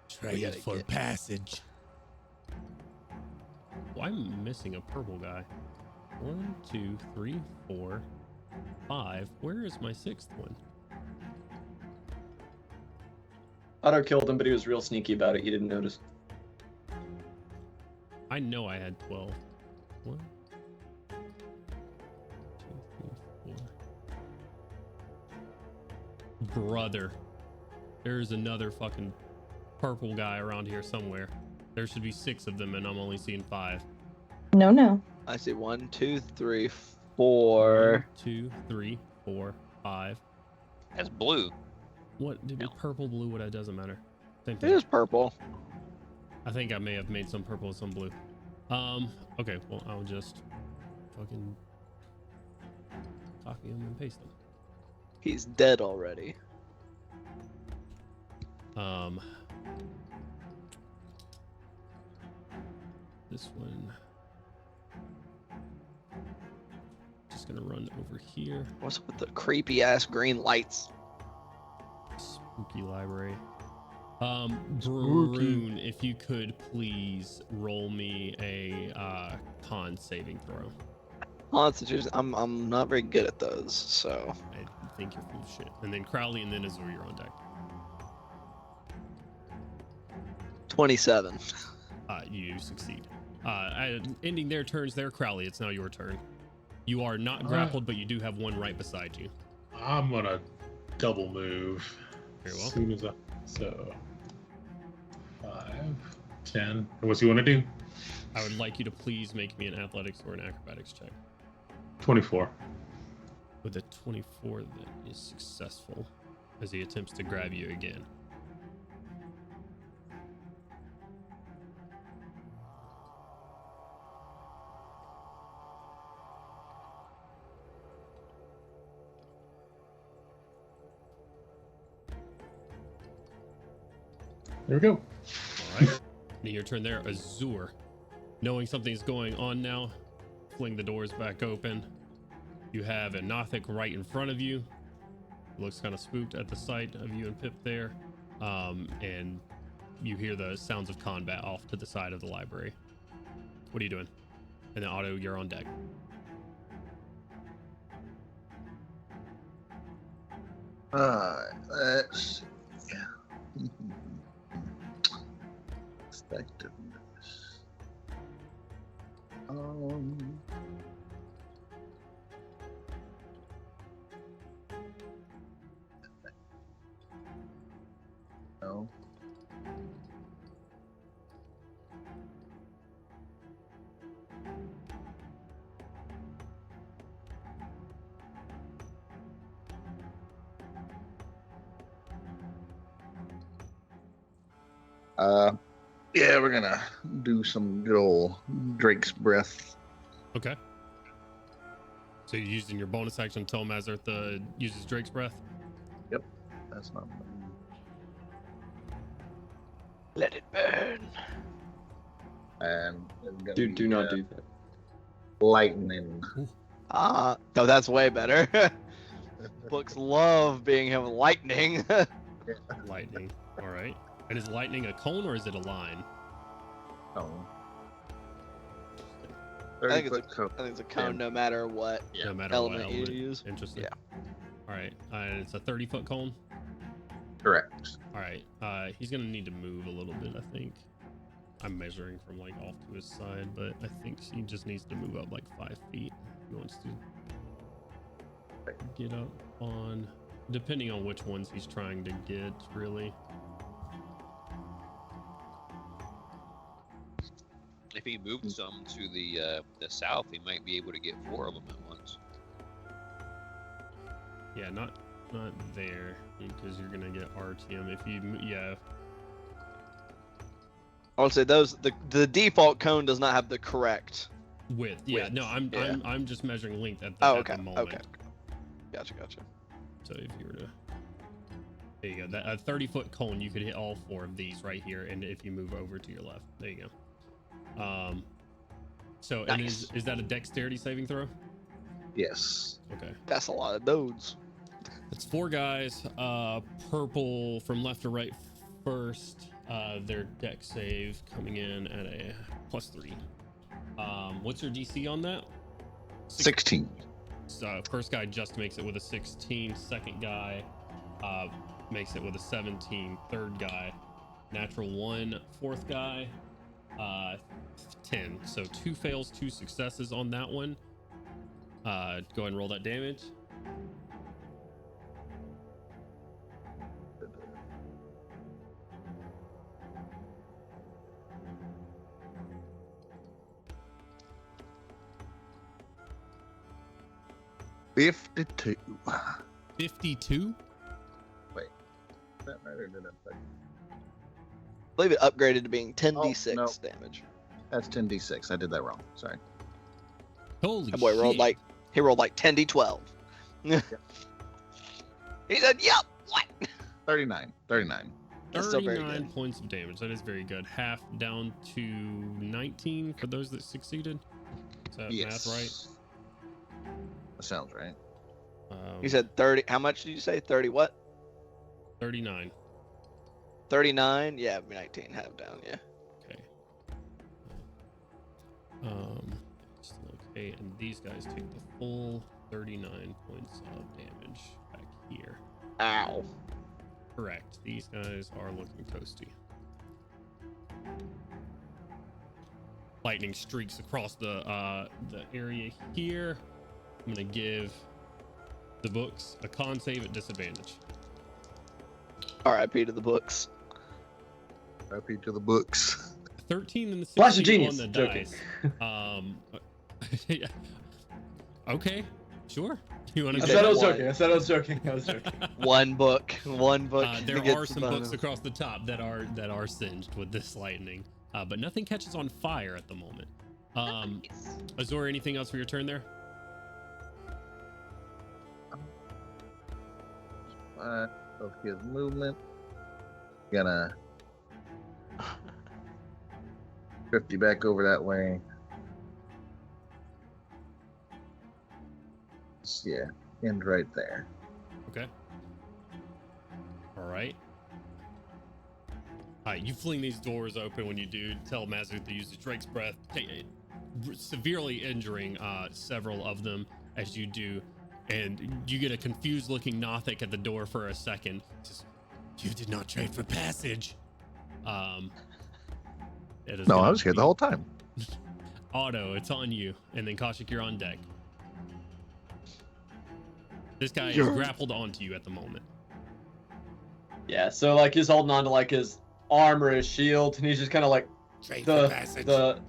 [SPEAKER 11] Try it for passage.
[SPEAKER 1] Well, I'm missing a purple guy. 1, 2, 3, 4, 5. Where is my 6th one?
[SPEAKER 5] Otto killed him, but he was real sneaky about it. You didn't notice.
[SPEAKER 1] I know I had 12. 1, 2, 3, 4. Brother, there's another fucking purple guy around here somewhere. There should be 6 of them, and I'm only seeing 5.
[SPEAKER 8] No.
[SPEAKER 4] I see 1, 2, 3, 4.
[SPEAKER 1] 1, 2, 3, 4, 5.
[SPEAKER 3] That's blue.
[SPEAKER 1] What? Did
[SPEAKER 3] No.
[SPEAKER 1] purple, blue? What? It doesn't matter. Same
[SPEAKER 4] It
[SPEAKER 1] thing.
[SPEAKER 4] is purple.
[SPEAKER 1] I think I may have made some purple and some blue. Okay, well, I'll just fucking copy them and paste them.
[SPEAKER 4] He's dead already.
[SPEAKER 1] This one. Just gonna run over here.
[SPEAKER 4] What's up with the creepy ass green lights?
[SPEAKER 1] Spooky library. Brune, if you could please roll me a con saving throw.
[SPEAKER 4] Constitution. I'm not very good at those, so
[SPEAKER 1] I think you're full of shit. And then Crowley and then Azur, you're on deck.
[SPEAKER 4] 27.
[SPEAKER 1] You succeed. Ending their turns there, Crowley, it's now your turn. You are not grappled, but you do have one right beside you.
[SPEAKER 2] I'm gonna double move.
[SPEAKER 1] Very well.
[SPEAKER 2] As soon as so 5, 10. What's he want to do?
[SPEAKER 1] I would like you to please make me an athletics or an acrobatics check.
[SPEAKER 2] 24.
[SPEAKER 1] With a 24, that is successful as he attempts to grab you again.
[SPEAKER 2] There we go.
[SPEAKER 1] All right. Now your turn there, Azur. Knowing something's going on now, fling the doors back open. You have a Nothic right in front of you. Looks kind of spooked at the sight of you and Pip there. And you hear the sounds of combat off to the side of the library. What are you doing? And then Otto, you're on deck.
[SPEAKER 10] Let's see. Effectiveness. No. Yeah, we're gonna do some good old Drake's breath.
[SPEAKER 1] Okay. So you're using your bonus action to tell Mazarth uses Drake's breath?
[SPEAKER 10] Yep, that's not.
[SPEAKER 4] Let it burn.
[SPEAKER 10] And it's gonna
[SPEAKER 5] Dude,
[SPEAKER 10] be,
[SPEAKER 5] do not do that.
[SPEAKER 10] lightning.
[SPEAKER 4] No, that's way better. Books love being him lightning.
[SPEAKER 1] Lightning. All right. And is lightning a cone or is it a line?
[SPEAKER 10] Oh.
[SPEAKER 4] I think
[SPEAKER 10] 30-foot cone.
[SPEAKER 4] it's a cone no matter what
[SPEAKER 1] No matter
[SPEAKER 4] element
[SPEAKER 1] what
[SPEAKER 4] you
[SPEAKER 1] element.
[SPEAKER 4] use.
[SPEAKER 1] Interesting.
[SPEAKER 4] Yeah.
[SPEAKER 1] All right. And it's a 30-foot cone?
[SPEAKER 10] Correct.
[SPEAKER 1] All right. He's going to need to move a little bit, I think. I'm measuring from like off to his side, but I think he just needs to move up like 5 feet. He wants to get up on, depending on which ones he's trying to get, really.
[SPEAKER 9] If he moved some to the south, he might be able to get 4 of them at once.
[SPEAKER 1] Yeah, not there, because you're gonna get RTM if you
[SPEAKER 4] I would say the default cone does not have the correct
[SPEAKER 1] width. Yeah,
[SPEAKER 4] width.
[SPEAKER 1] no,
[SPEAKER 4] Yeah.
[SPEAKER 1] I'm just measuring length at
[SPEAKER 4] Oh,
[SPEAKER 1] at
[SPEAKER 4] okay.
[SPEAKER 1] the moment.
[SPEAKER 4] Okay. Gotcha.
[SPEAKER 1] So if you were to, there you go. That a 30-foot cone, you could hit all 4 of these right here, and if you move over to your left, there you go. So and
[SPEAKER 4] Nice.
[SPEAKER 1] is that a dexterity saving throw?
[SPEAKER 10] Yes.
[SPEAKER 1] Okay.
[SPEAKER 4] That's a lot of nodes.
[SPEAKER 1] It's 4 guys. Purple from left to right first. Their dex save coming in at a +3. What's your DC on that?
[SPEAKER 10] 16.
[SPEAKER 1] So first guy just makes it with a 16. Second guy makes it with a 17. Third guy, natural 1. Fourth guy, 10. So 2 fails, 2 successes on that one. Go ahead and roll that damage.
[SPEAKER 10] $52.
[SPEAKER 1] 52.
[SPEAKER 10] Wait, is that right or did I?
[SPEAKER 4] I believe it upgraded to being 10d6
[SPEAKER 10] no.
[SPEAKER 4] damage.
[SPEAKER 10] That's 10d6. I did that wrong. Sorry.
[SPEAKER 1] Holy
[SPEAKER 4] That boy
[SPEAKER 1] shit.
[SPEAKER 4] rolled like 10d12. He said, "Yep." What?
[SPEAKER 10] 39.
[SPEAKER 4] That's still very
[SPEAKER 1] 39
[SPEAKER 4] good.
[SPEAKER 1] points of damage. That is very good. Half down to 19 for those that succeeded. Is that
[SPEAKER 10] Yes.
[SPEAKER 1] math right?
[SPEAKER 10] That sounds right.
[SPEAKER 4] You said 30. How much did you say? 30 what?
[SPEAKER 1] 39.
[SPEAKER 4] 39? Yeah, 19 half down, yeah.
[SPEAKER 1] Okay. Okay, and these guys take the full 39 points of damage back here.
[SPEAKER 4] Ow.
[SPEAKER 1] Correct. These guys are looking toasty. Lightning streaks across the area here. I'm gonna give the books a con save at disadvantage.
[SPEAKER 4] RIP to the books.
[SPEAKER 10] RIP to the books.
[SPEAKER 1] 13 and the
[SPEAKER 5] Flash of
[SPEAKER 1] 16
[SPEAKER 5] genius.
[SPEAKER 1] on the
[SPEAKER 5] Joking.
[SPEAKER 1] dice. Yeah. Okay, sure. You want
[SPEAKER 5] I
[SPEAKER 1] to?
[SPEAKER 5] said I was
[SPEAKER 4] one.
[SPEAKER 5] joking. I said I was joking. I was joking.
[SPEAKER 4] One book.
[SPEAKER 1] There
[SPEAKER 4] gets
[SPEAKER 1] are
[SPEAKER 4] the
[SPEAKER 1] some
[SPEAKER 4] bonus.
[SPEAKER 1] books across the top that are singed with this lightning, but nothing catches on fire at the moment. Azor, anything else for your turn there?
[SPEAKER 10] Of his movement. Gonna 50 back over that way. Yeah, end right there.
[SPEAKER 1] Okay. All right. All right, you fling these doors open. When you do, tell Mazur to use the Drake's breath, severely injuring several of them as you do, and you get a confused looking Nothic at the door for a second. Says, "You did not trade for passage." It is
[SPEAKER 10] No, I
[SPEAKER 1] gonna
[SPEAKER 10] was here
[SPEAKER 1] be-
[SPEAKER 10] the whole time.
[SPEAKER 1] Otto, it's on you, and then Koshik, you're on deck. This guy is grappled onto you at the moment.
[SPEAKER 5] Yeah, so like he's holding on to like his arm or his shield, and he's just kind of like
[SPEAKER 11] Trade for passage.
[SPEAKER 5] the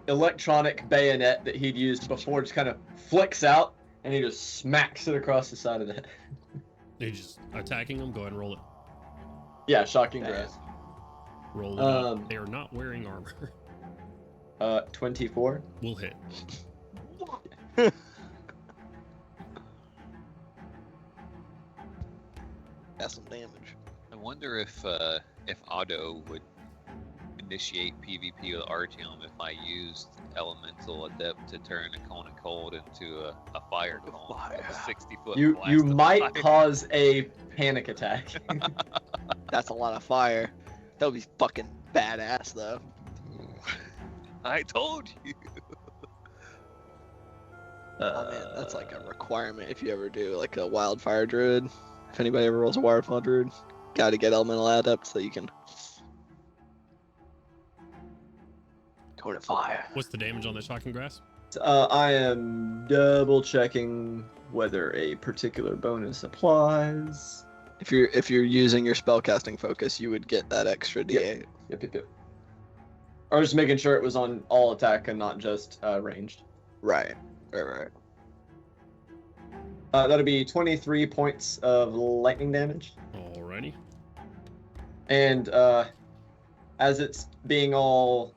[SPEAKER 5] electronic bayonet that he'd used before just kind of flicks out, and he just smacks it across the side of the head.
[SPEAKER 1] You're just attacking him. Go ahead and roll it.
[SPEAKER 5] Yeah, shocking
[SPEAKER 4] Damn.
[SPEAKER 5] grass.
[SPEAKER 1] Roll it up. They are not wearing armor.
[SPEAKER 5] 24.
[SPEAKER 1] Will hit.
[SPEAKER 4] That's some damage.
[SPEAKER 9] I wonder if Otto would initiate PvP with Artyom if I used Elemental Adept to turn a cone of cold into a fire cone. A 60-foot
[SPEAKER 5] You
[SPEAKER 9] blast of
[SPEAKER 5] might
[SPEAKER 9] fire.
[SPEAKER 5] cause a panic attack.
[SPEAKER 4] That's a lot of fire. That would be fucking badass, though.
[SPEAKER 9] I told you.
[SPEAKER 4] Oh man, that's like a requirement if you ever do like a wildfire druid. If anybody ever rolls a wildfire druid, gotta get elemental adept so you can go to fire.
[SPEAKER 1] What's the damage on the shocking grasp?
[SPEAKER 5] I am double checking whether a particular bonus applies.
[SPEAKER 4] If you're using your spellcasting focus, you would get that extra D8.
[SPEAKER 5] Yep. I was just making sure it was on all attack and not just ranged.
[SPEAKER 4] Right.
[SPEAKER 5] That'll be 23 points of lightning damage.
[SPEAKER 1] Alrighty.
[SPEAKER 5] And as it's being all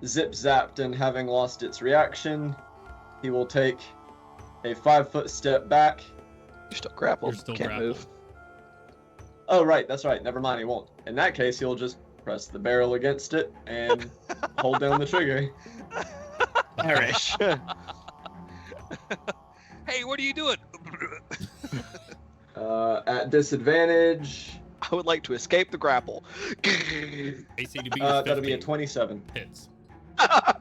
[SPEAKER 5] zip-zapped and having lost its reaction, he will take a 5-foot step back.
[SPEAKER 4] You're still grappled.
[SPEAKER 1] You're still
[SPEAKER 4] Can't
[SPEAKER 1] grappled.
[SPEAKER 4] move.
[SPEAKER 5] Oh, right, that's right. Never mind, he won't. In that case, he'll just press the barrel against it and hold down the trigger.
[SPEAKER 4] Perish.
[SPEAKER 9] Hey, what are you doing?
[SPEAKER 5] At disadvantage,
[SPEAKER 4] I would like to escape the grapple.
[SPEAKER 1] AC to beat is
[SPEAKER 5] that'll be a
[SPEAKER 1] 15.
[SPEAKER 5] 27.
[SPEAKER 1] Hits.
[SPEAKER 5] I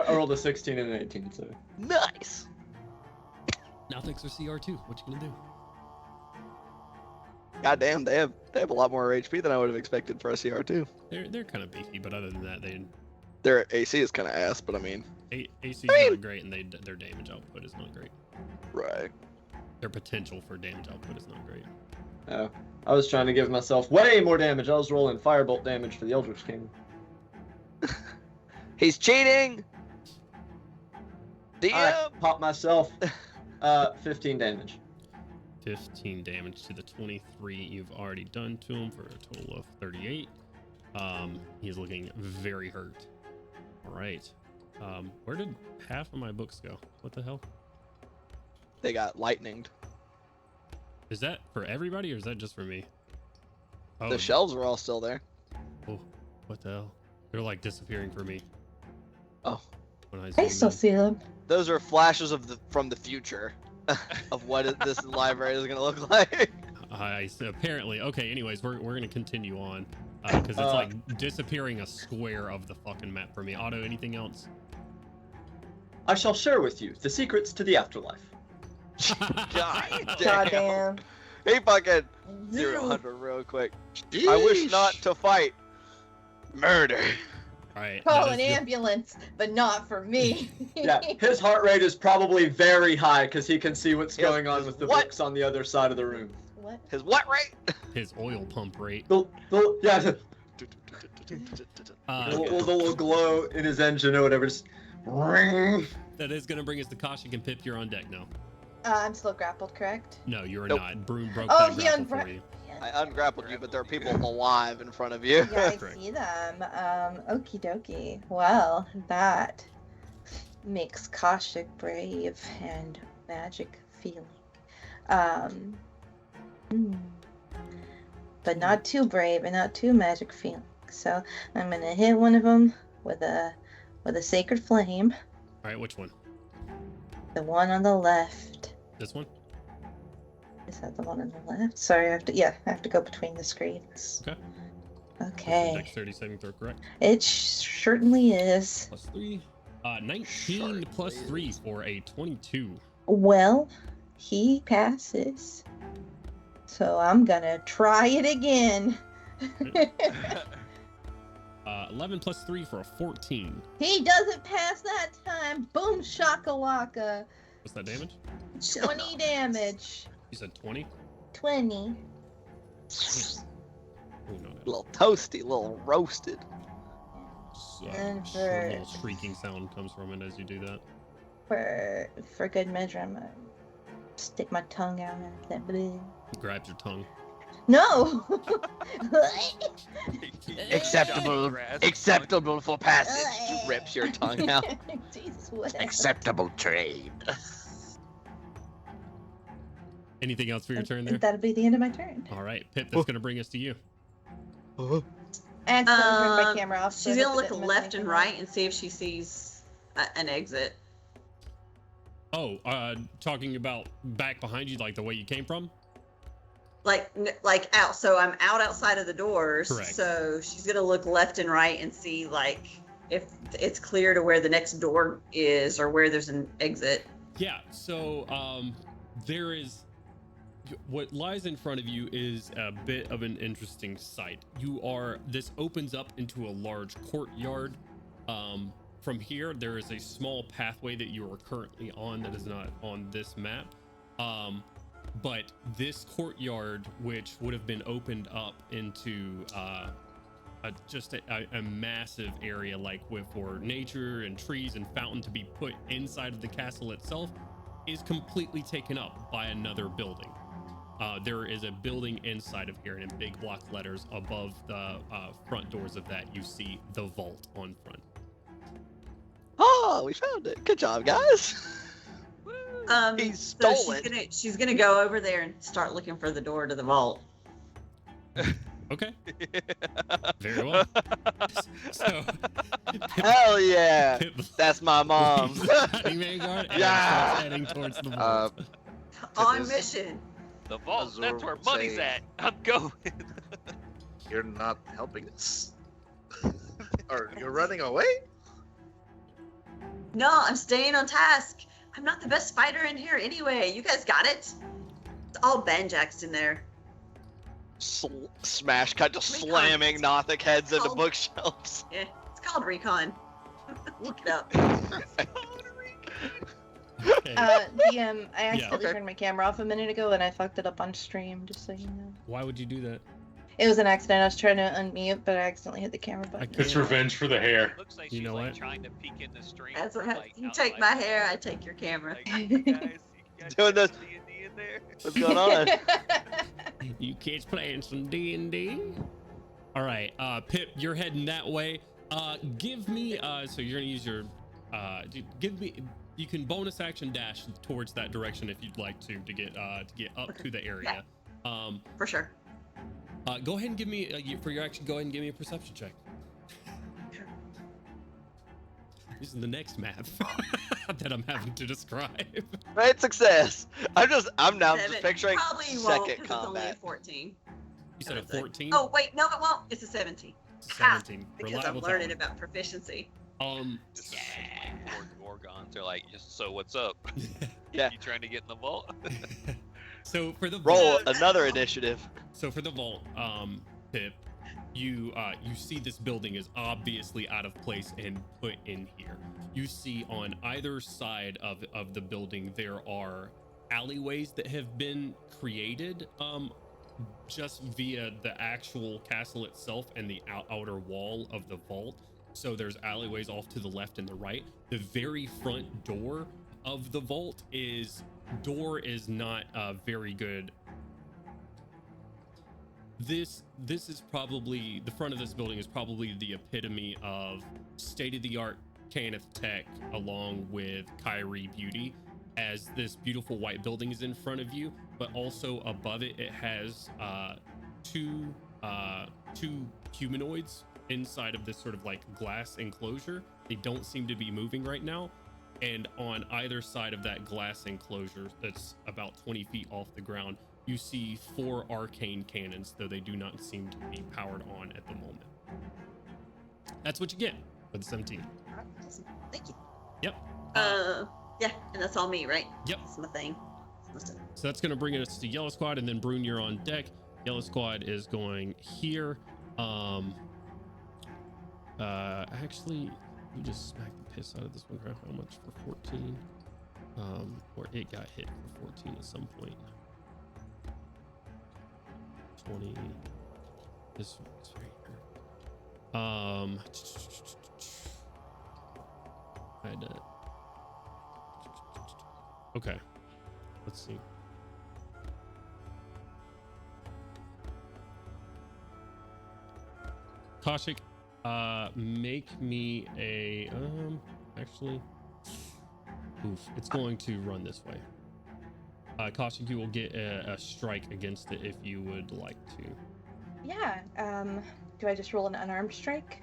[SPEAKER 5] rolled a 16 and an 18, so.
[SPEAKER 4] Nice.
[SPEAKER 1] Now thanks for CR2. What you gonna do?
[SPEAKER 4] Goddamn, they have a lot more HP than I would have expected for a CR2.
[SPEAKER 1] They're kind of beefy, but other than that,
[SPEAKER 4] Their AC is kind of ass, but I mean.
[SPEAKER 1] AC is not great, and their damage output is not great.
[SPEAKER 4] Right.
[SPEAKER 1] Their potential for damage output is not great.
[SPEAKER 5] Oh, I was trying to give myself way more damage. I was rolling firebolt damage for the Eldritch King.
[SPEAKER 4] He's cheating. DM.
[SPEAKER 5] I popped myself 15 damage.
[SPEAKER 1] 15 damage to the 23 you've already done to him for a total of 38. He's looking very hurt. All right. Where did half of my books go? What the hell?
[SPEAKER 4] They got lightninged.
[SPEAKER 1] Is that for everybody or is that just for me? Oh,
[SPEAKER 4] The shelves are all still there.
[SPEAKER 1] oh, what the hell? They're like disappearing for me.
[SPEAKER 4] Oh.
[SPEAKER 1] When I
[SPEAKER 8] I
[SPEAKER 1] zoom
[SPEAKER 8] still
[SPEAKER 1] in.
[SPEAKER 8] see them.
[SPEAKER 4] Those are flashes from the future of what this library is gonna look like.
[SPEAKER 1] Apparently. Okay, anyways, we're gonna continue on. Because it's like disappearing a square of the fucking map for me. Otto, anything else?
[SPEAKER 5] I shall share with you the secrets to the afterlife.
[SPEAKER 4] God
[SPEAKER 8] Goddamn.
[SPEAKER 4] He fucking 0 to 100 real quick. I wish not to fight. Murder.
[SPEAKER 1] All right.
[SPEAKER 8] Call
[SPEAKER 1] that
[SPEAKER 8] an
[SPEAKER 1] is your-
[SPEAKER 8] ambulance, but not for me.
[SPEAKER 5] Yeah, his heart rate is probably very high because he can see what's
[SPEAKER 4] Yes,
[SPEAKER 5] going on with the
[SPEAKER 4] what?
[SPEAKER 5] books on the other side of the room.
[SPEAKER 8] What?
[SPEAKER 4] His what rate?
[SPEAKER 1] his oil pump rate.
[SPEAKER 5] The
[SPEAKER 1] Uh,
[SPEAKER 5] little glow in his engine or whatever. Just ring.
[SPEAKER 1] that is gonna bring us to Koshik and Pip. You're on deck now.
[SPEAKER 8] I'm still grappled, correct?
[SPEAKER 1] No, you're
[SPEAKER 4] Nope.
[SPEAKER 1] not. Broom broke
[SPEAKER 8] Oh,
[SPEAKER 1] that
[SPEAKER 8] he
[SPEAKER 1] grapple for
[SPEAKER 8] unwrapped.
[SPEAKER 1] you.
[SPEAKER 4] I ungrappled you, but there are people alive in front of you.
[SPEAKER 8] Yeah, I see them. Okie dokie. Well, that makes Koshik brave and magic feeling. But not too brave and not too magic feeling. So I'm gonna hit one of them with a sacred flame.
[SPEAKER 1] All right, which one?
[SPEAKER 8] The one on the left.
[SPEAKER 1] This one?
[SPEAKER 8] Is that the one on the left? Sorry, I have to go between the screens.
[SPEAKER 1] Okay.
[SPEAKER 8] Okay.
[SPEAKER 1] Dexterity saving throw, correct?
[SPEAKER 8] It certainly is.
[SPEAKER 1] Plus 3. 19 plus 3 for a 22.
[SPEAKER 8] Well, he passes. So I'm gonna try it again.
[SPEAKER 1] 11 plus 3 for a 14.
[SPEAKER 8] He doesn't pass that time. Boom shakalaka.
[SPEAKER 1] What's that damage?
[SPEAKER 8] 20 damage.
[SPEAKER 1] You said 20?
[SPEAKER 8] 20.
[SPEAKER 1] Oh, no, no.
[SPEAKER 4] Little toasty, little roasted.
[SPEAKER 8] And
[SPEAKER 1] A
[SPEAKER 8] for-
[SPEAKER 1] little shrieking sound comes from it as you do that.
[SPEAKER 8] For good measure, I'm gonna stick my tongue out and that bleh.
[SPEAKER 1] Grabs your tongue.
[SPEAKER 8] No.
[SPEAKER 4] Acceptable. Acceptable for passage. Rips your tongue out.
[SPEAKER 8] Jesus, whatever.
[SPEAKER 10] Acceptable trade.
[SPEAKER 1] Anything else for your turn there?
[SPEAKER 8] That'll be the end of my turn.
[SPEAKER 1] All right, Pip, that's going to bring us to you.
[SPEAKER 8] I accidentally turned my camera off.
[SPEAKER 6] She's gonna look left and right and see if she sees an exit.
[SPEAKER 1] Oh, talking about back behind you, like the way you came from?
[SPEAKER 6] Like out. So I'm out outside of the doors.
[SPEAKER 1] Correct.
[SPEAKER 6] So she's gonna look left and right and see like if it's clear to where the next door is or where there's an exit.
[SPEAKER 1] Yeah, so there is what lies in front of you is a bit of an interesting sight. This opens up into a large courtyard. From here, there is a small pathway that you are currently on that is not on this map. But this courtyard, which would have been opened up into just a massive area, like for nature and trees and fountain to be put inside of the castle itself, is completely taken up by another building. There is a building inside of here, and in big block letters above the front doors of that, you see the vault on front.
[SPEAKER 4] Oh, we found it. Good job, guys. He
[SPEAKER 6] So
[SPEAKER 4] stole it.
[SPEAKER 6] she's gonna go over there and start looking for the door to the vault.
[SPEAKER 1] Okay. Very well. So,
[SPEAKER 4] Hell yeah. That's my mom.
[SPEAKER 1] Vanguard, and
[SPEAKER 4] Yeah.
[SPEAKER 1] starts heading towards the vault.
[SPEAKER 6] On mission.
[SPEAKER 9] The vault,
[SPEAKER 10] Azor
[SPEAKER 9] that's where
[SPEAKER 10] would
[SPEAKER 9] money's
[SPEAKER 10] say-
[SPEAKER 9] at. I'm going.
[SPEAKER 10] You're not helping us. Or you're running away?
[SPEAKER 6] No, I'm staying on task. I'm not the best fighter in here anyway. You guys got it? It's all banjaxed in there.
[SPEAKER 4] Smash cut, just
[SPEAKER 6] Recon.
[SPEAKER 4] slamming Nothic heads into
[SPEAKER 6] Oh.
[SPEAKER 4] bookshelves.
[SPEAKER 6] Yeah, it's called recon. Look it up.
[SPEAKER 1] Okay.
[SPEAKER 8] DM, I accidentally
[SPEAKER 4] Okay.
[SPEAKER 8] turned my camera off a minute ago and I fucked it up on stream, just so you know.
[SPEAKER 1] Why would you do that?
[SPEAKER 8] It was an accident. I was trying to unmute, but I accidentally hit the camera button.
[SPEAKER 1] couldn't-
[SPEAKER 2] It's revenge for the hair.
[SPEAKER 3] Looks like
[SPEAKER 1] You
[SPEAKER 3] she's
[SPEAKER 1] know
[SPEAKER 3] like
[SPEAKER 1] what?
[SPEAKER 3] trying to peek in the stream.
[SPEAKER 6] That's what
[SPEAKER 3] from,
[SPEAKER 6] happens.
[SPEAKER 3] like,
[SPEAKER 6] You take
[SPEAKER 3] outside
[SPEAKER 6] my
[SPEAKER 3] the
[SPEAKER 6] hair,
[SPEAKER 3] door.
[SPEAKER 6] I take your camera.
[SPEAKER 3] Like, you guys
[SPEAKER 4] Doing
[SPEAKER 3] got
[SPEAKER 4] this.
[SPEAKER 3] D&D in there?
[SPEAKER 4] What's going on?
[SPEAKER 1] You kids playing some D&D? All right, Pip, you're heading that way. Give me, so you're gonna use your, you can bonus action dash towards that direction if you'd like to get up to the area.
[SPEAKER 6] For sure.
[SPEAKER 1] Go ahead and give me, for your action, go ahead and give me a perception check. This is the next map that I'm having to describe.
[SPEAKER 4] Great success. I'm now just
[SPEAKER 6] Seven.
[SPEAKER 4] picturing
[SPEAKER 6] Probably won't,
[SPEAKER 4] second
[SPEAKER 6] 'cause it's only a
[SPEAKER 4] combat.
[SPEAKER 6] 14.
[SPEAKER 1] You said a 14?
[SPEAKER 6] Oh wait, no, it won't. It's a 17.
[SPEAKER 1] 17.
[SPEAKER 6] Because I'm
[SPEAKER 1] Reliable
[SPEAKER 6] learning
[SPEAKER 1] talent.
[SPEAKER 6] about proficiency.
[SPEAKER 3] Just Gorgons are like, just so what's up?
[SPEAKER 4] Yeah.
[SPEAKER 3] You trying to get in the vault?
[SPEAKER 1] So for the
[SPEAKER 4] Roll
[SPEAKER 1] vault,
[SPEAKER 4] another initiative.
[SPEAKER 1] so for the vault, Pip, you see this building is obviously out of place and put in here. You see on either side of the building there are alleyways that have been created just via the actual castle itself and the outer wall of the vault. So there's alleyways off to the left and the right. The very front door of the vault is not very good. This is probably, the front of this building is probably the epitome of state-of-the-art Cannith tech along with Kyrie beauty, as this beautiful white building is in front of you, but also above it, it has two humanoids inside of this sort of like glass enclosure. They don't seem to be moving right now. And on either side of that glass enclosure that's about 20 feet off the ground, you see 4 arcane cannons, though they do not seem to be powered on at the moment. That's what you get for the 17.
[SPEAKER 6] Awesome. Thank you.
[SPEAKER 1] Yep.
[SPEAKER 6] Yeah, and that's all me, right?
[SPEAKER 1] Yep.
[SPEAKER 6] That's my thing.
[SPEAKER 1] So that's going to bring us to Yellow Squad, and then Brune, you're on deck. Yellow Squad is going here. Actually, you just smacked the piss out of this one. Crap, how much for 14? Or it got hit for 14 at some point. 20. This one's right here. I had to. Okay. Let's see. Kaushik, make me a actually, it's going to run this way. Kaushik, you will get a strike against it if you would like to.
[SPEAKER 8] Yeah. Do I just roll an unarmed strike,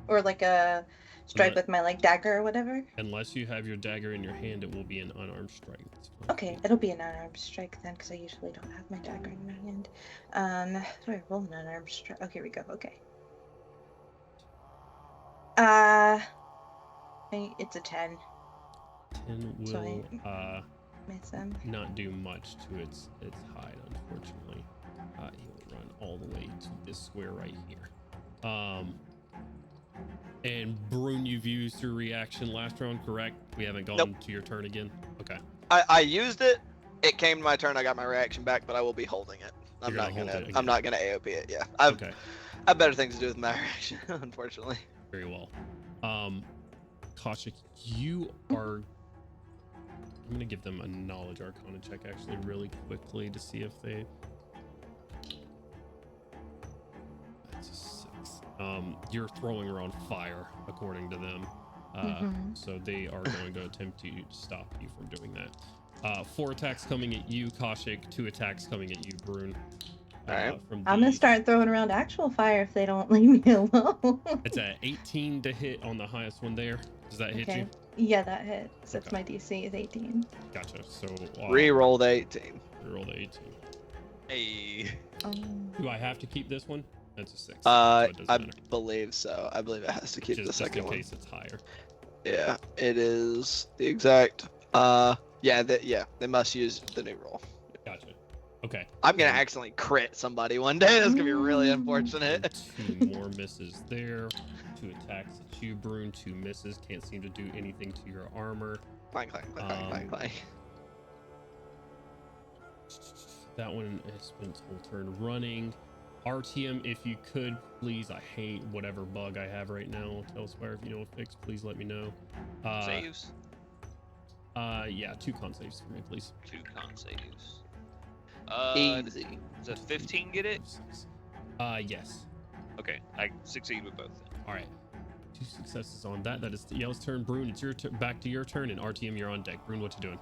[SPEAKER 8] or like a strike with my like dagger or whatever?
[SPEAKER 1] Unless you have your dagger in your hand, it will be an unarmed strike. That's fine.
[SPEAKER 8] Okay, it'll be an unarmed strike then, because I usually don't have my dagger in my hand. Do I roll an unarmed strike? Okay, here we go. Okay. It's a 10.
[SPEAKER 1] 10 will
[SPEAKER 8] So miss him.
[SPEAKER 1] not do much to its hide, unfortunately. He will run all the way to this square right here. And Brune, you've used your reaction last round, correct? We haven't gone to your turn again? Okay.
[SPEAKER 4] I used it. It came to my turn. I got my reaction back, but I will be holding it. I'm not gonna AOP it. Yeah. I have better things to do with my reaction, unfortunately.
[SPEAKER 1] Very well. Kaushik, you are. I'm gonna give them a knowledge arcana check actually really quickly to see if they. That's a 6. You're throwing around fire according to them. So they are going to attempt to stop you from doing that. 4 attacks coming at you, Kaushik. 2 attacks coming at you, Brune.
[SPEAKER 4] Alright.
[SPEAKER 8] I'm gonna start throwing around actual fire if they don't leave me alone.
[SPEAKER 1] It's a 18 to hit on the highest one there. Does that hit you?
[SPEAKER 8] Yeah, that hits. That's my DC is 18.
[SPEAKER 1] Gotcha. So
[SPEAKER 4] re-roll the 18.
[SPEAKER 1] Re-roll the 18.
[SPEAKER 9] Hey.
[SPEAKER 1] Do I have to keep this one? That's a 6.
[SPEAKER 4] I believe so. I believe it has to keep the second one.
[SPEAKER 1] Just in case it's higher.
[SPEAKER 4] Yeah, it is the exact. Yeah, they must use the new roll.
[SPEAKER 1] Gotcha. Okay.
[SPEAKER 4] I'm gonna accidentally crit somebody one day. That's gonna be really unfortunate.
[SPEAKER 1] 2 more misses there. 2 attacks at you, Brune. 2 misses. Can't seem to do anything to your armor.
[SPEAKER 4] Clang, clang, clang, clang, clang.
[SPEAKER 1] That one has spent its whole turn running. RTM, if you could, please. I hate whatever bug I have right now. Tailspire, if you know a fix, please let me know.
[SPEAKER 9] Saves?
[SPEAKER 1] Yeah, 2 con saves for me, please.
[SPEAKER 9] 2 con saves.
[SPEAKER 4] Easy.
[SPEAKER 9] Does a 15 get it?
[SPEAKER 1] Yes.
[SPEAKER 9] Okay, I succeed with both then.
[SPEAKER 1] All right. 2 successes on that. That is Yell's turn. Brune, it's your back to your turn, and RTM, you're on deck. Brune, what you doing?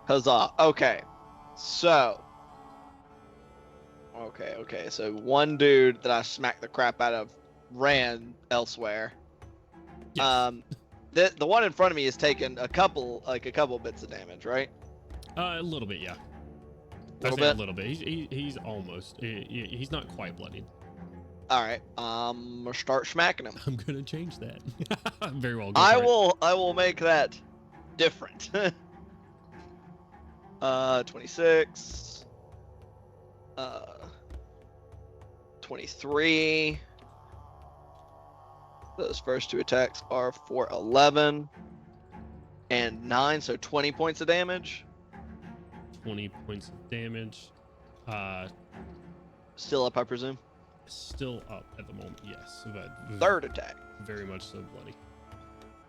[SPEAKER 4] Huzzah. Okay. So. Okay. So one dude that I smacked the crap out of ran elsewhere.
[SPEAKER 1] Yes.
[SPEAKER 4] The one in front of me has taken a couple bits of damage, right?
[SPEAKER 1] A little bit, yeah. A little bit. He's almost. He's not quite bloodied.
[SPEAKER 4] All right. I'm gonna start smacking him.
[SPEAKER 1] I'm gonna change that. Very well.
[SPEAKER 4] I will make that different. 26. 23. Those first 2 attacks are for 11 and 9, so 20 points of damage.
[SPEAKER 1] 20 points of damage.
[SPEAKER 4] Still up, I presume.
[SPEAKER 1] Still up at the moment, yes. But
[SPEAKER 4] third attack.
[SPEAKER 1] Very much so bloody.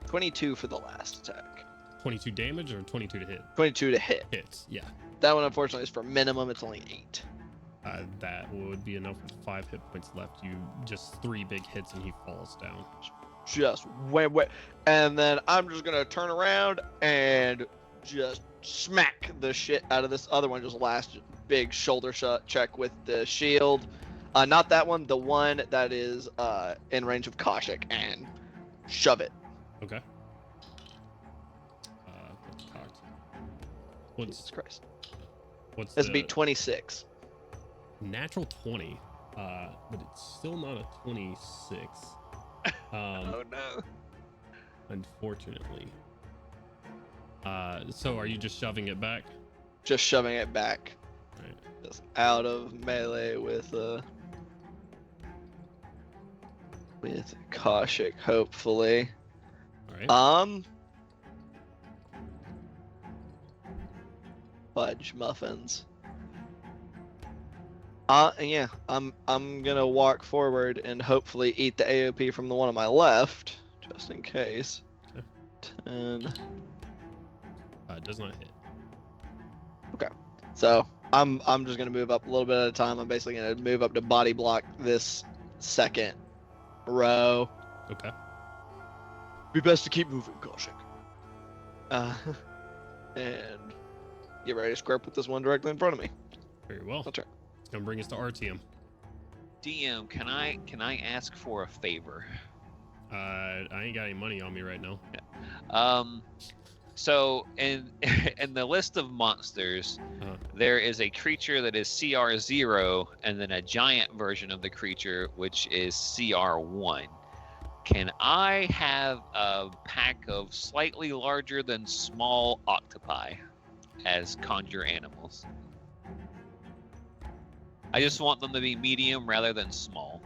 [SPEAKER 4] 22 for the last attack.
[SPEAKER 1] 22 damage or 22 to hit?
[SPEAKER 4] 22 to hit.
[SPEAKER 1] Hits, yeah.
[SPEAKER 4] That one, unfortunately, is for minimum. It's only 8.
[SPEAKER 1] That would be enough with 5 hit points left. You just 3 big hits and he falls down.
[SPEAKER 4] Just wait. And then I'm just going to turn around and just smack the shit out of this other one. Just last big shoulder check with the shield. Not that one, the one that is in range of Kaushik, and shove it.
[SPEAKER 1] Okay.
[SPEAKER 4] Jesus Christ.
[SPEAKER 1] What's
[SPEAKER 4] this? Be 26.
[SPEAKER 1] Natural 20, but it's still not a 26.
[SPEAKER 9] Oh no.
[SPEAKER 1] Unfortunately. So are you just shoving it back?
[SPEAKER 4] Just shoving it back.
[SPEAKER 1] Right.
[SPEAKER 4] Just out of melee with Kaushik, hopefully.
[SPEAKER 1] All right.
[SPEAKER 4] Fudge muffins. Yeah, I'm gonna walk forward and hopefully eat the AOP from the one on my left, just in case.
[SPEAKER 1] Okay.
[SPEAKER 4] 10.
[SPEAKER 1] Does not hit.
[SPEAKER 4] Okay, so I'm just gonna move up a little bit at a time. I'm basically gonna move up to body block this second Bro.
[SPEAKER 1] Okay.
[SPEAKER 7] Be best to keep moving, Koshik.
[SPEAKER 4] And get ready to square put this one directly in front of me.
[SPEAKER 1] Very well.
[SPEAKER 4] I'll try.
[SPEAKER 1] It's gonna bring us to RTM.
[SPEAKER 3] DM, can I ask for a favor?
[SPEAKER 1] I ain't got any money on me right now.
[SPEAKER 3] So in in the list of monsters, there is a creature that is CR0, and then a giant version of the creature which is CR1. Can I have a pack of slightly larger than small octopi as conjure animals? I just want them to be medium rather than small.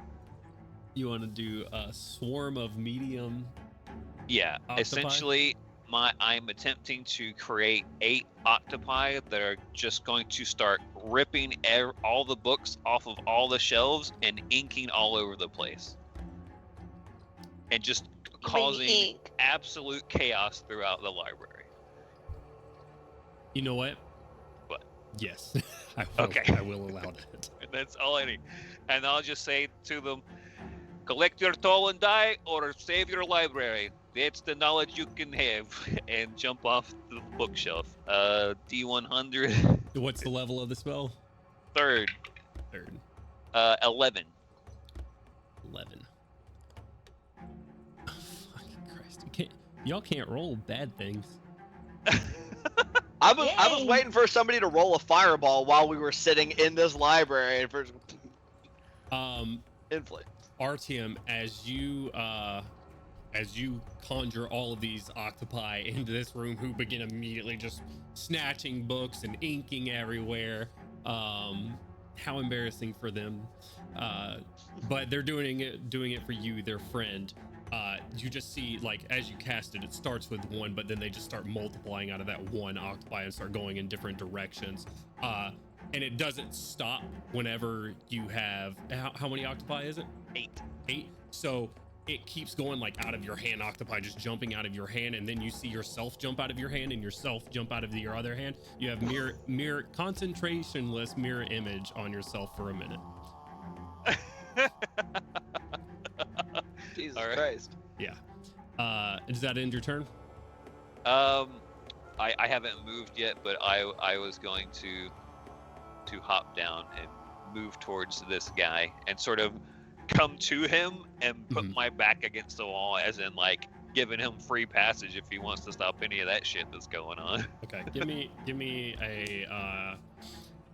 [SPEAKER 1] You want to do a swarm of medium?
[SPEAKER 3] Yeah,
[SPEAKER 1] Octopi?
[SPEAKER 3] essentially, I'm attempting to create 8 octopi that are just going to start ripping all the books off of all the shelves and inking all over the place, and just causing absolute chaos throughout the library.
[SPEAKER 1] You know what?
[SPEAKER 3] What?
[SPEAKER 1] Yes, I will,
[SPEAKER 3] Okay.
[SPEAKER 1] I will allow that.
[SPEAKER 3] And that's all I need. And I'll just say to them, collect your toll and die or save your library. That's the knowledge you can have. And jump off the bookshelf. D100.
[SPEAKER 1] What's the level of the spell?
[SPEAKER 3] Third. 11.
[SPEAKER 1] 11. Oh, fucking Christ! Y'all can't roll bad things.
[SPEAKER 4] I was waiting for somebody to roll a fireball while we were sitting in this library for inflate.
[SPEAKER 1] RTM, as you conjure all of these octopi into this room, who begin immediately just snatching books and inking everywhere. How embarrassing for them. But they're doing it for you, their friend. You just see, like, as you cast it, it starts with one, but then they just start multiplying out of that one octopi and start going in different directions. And it doesn't stop whenever you have, how many octopi is it? 8. So it keeps going, like, out of your hand, octopi just jumping out of your hand, and then you see yourself jump out of your hand and yourself jump out of your other hand. You have mirror concentrationless mirror image on yourself for a minute.
[SPEAKER 4] Jesus
[SPEAKER 3] All right.
[SPEAKER 4] Christ.
[SPEAKER 1] Yeah. Does that end your turn?
[SPEAKER 3] I haven't moved yet, but I was going to hop down and move towards this guy and sort of come to him and put my back against the wall, as in, like, giving him free passage if he wants to stop any of that shit that's going on.
[SPEAKER 1] Okay, give me a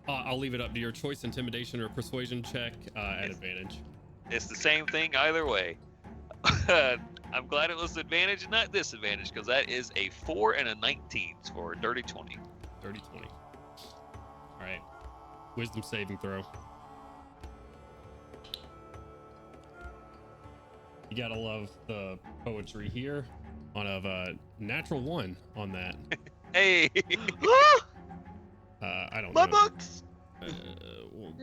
[SPEAKER 1] I'll leave it up to your choice: intimidation or persuasion check at advantage.
[SPEAKER 3] It's the same thing either way. I'm glad it was advantage and not disadvantage, because that is a 4 and a 19 for a dirty 20.
[SPEAKER 1] Dirty 20. All right. Wisdom saving throw. You gotta love the poetry here. On a natural 1 on that.
[SPEAKER 3] Hey.
[SPEAKER 1] I don't
[SPEAKER 4] My
[SPEAKER 1] know.
[SPEAKER 4] books.
[SPEAKER 1] We'll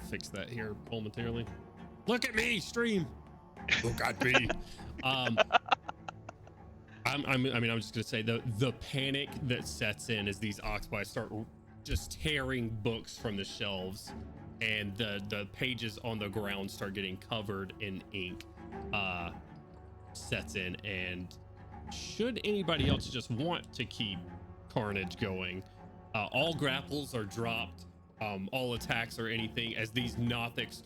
[SPEAKER 1] fix that here momentarily. Look at me, stream. Look at me. I'm just gonna say the panic that sets in as these octopi start just tearing books from the shelves, and the pages on the ground start getting covered in ink. Sets in, and should anybody else just want to keep carnage going, all grapples are dropped, all attacks or anything, as these Nothics,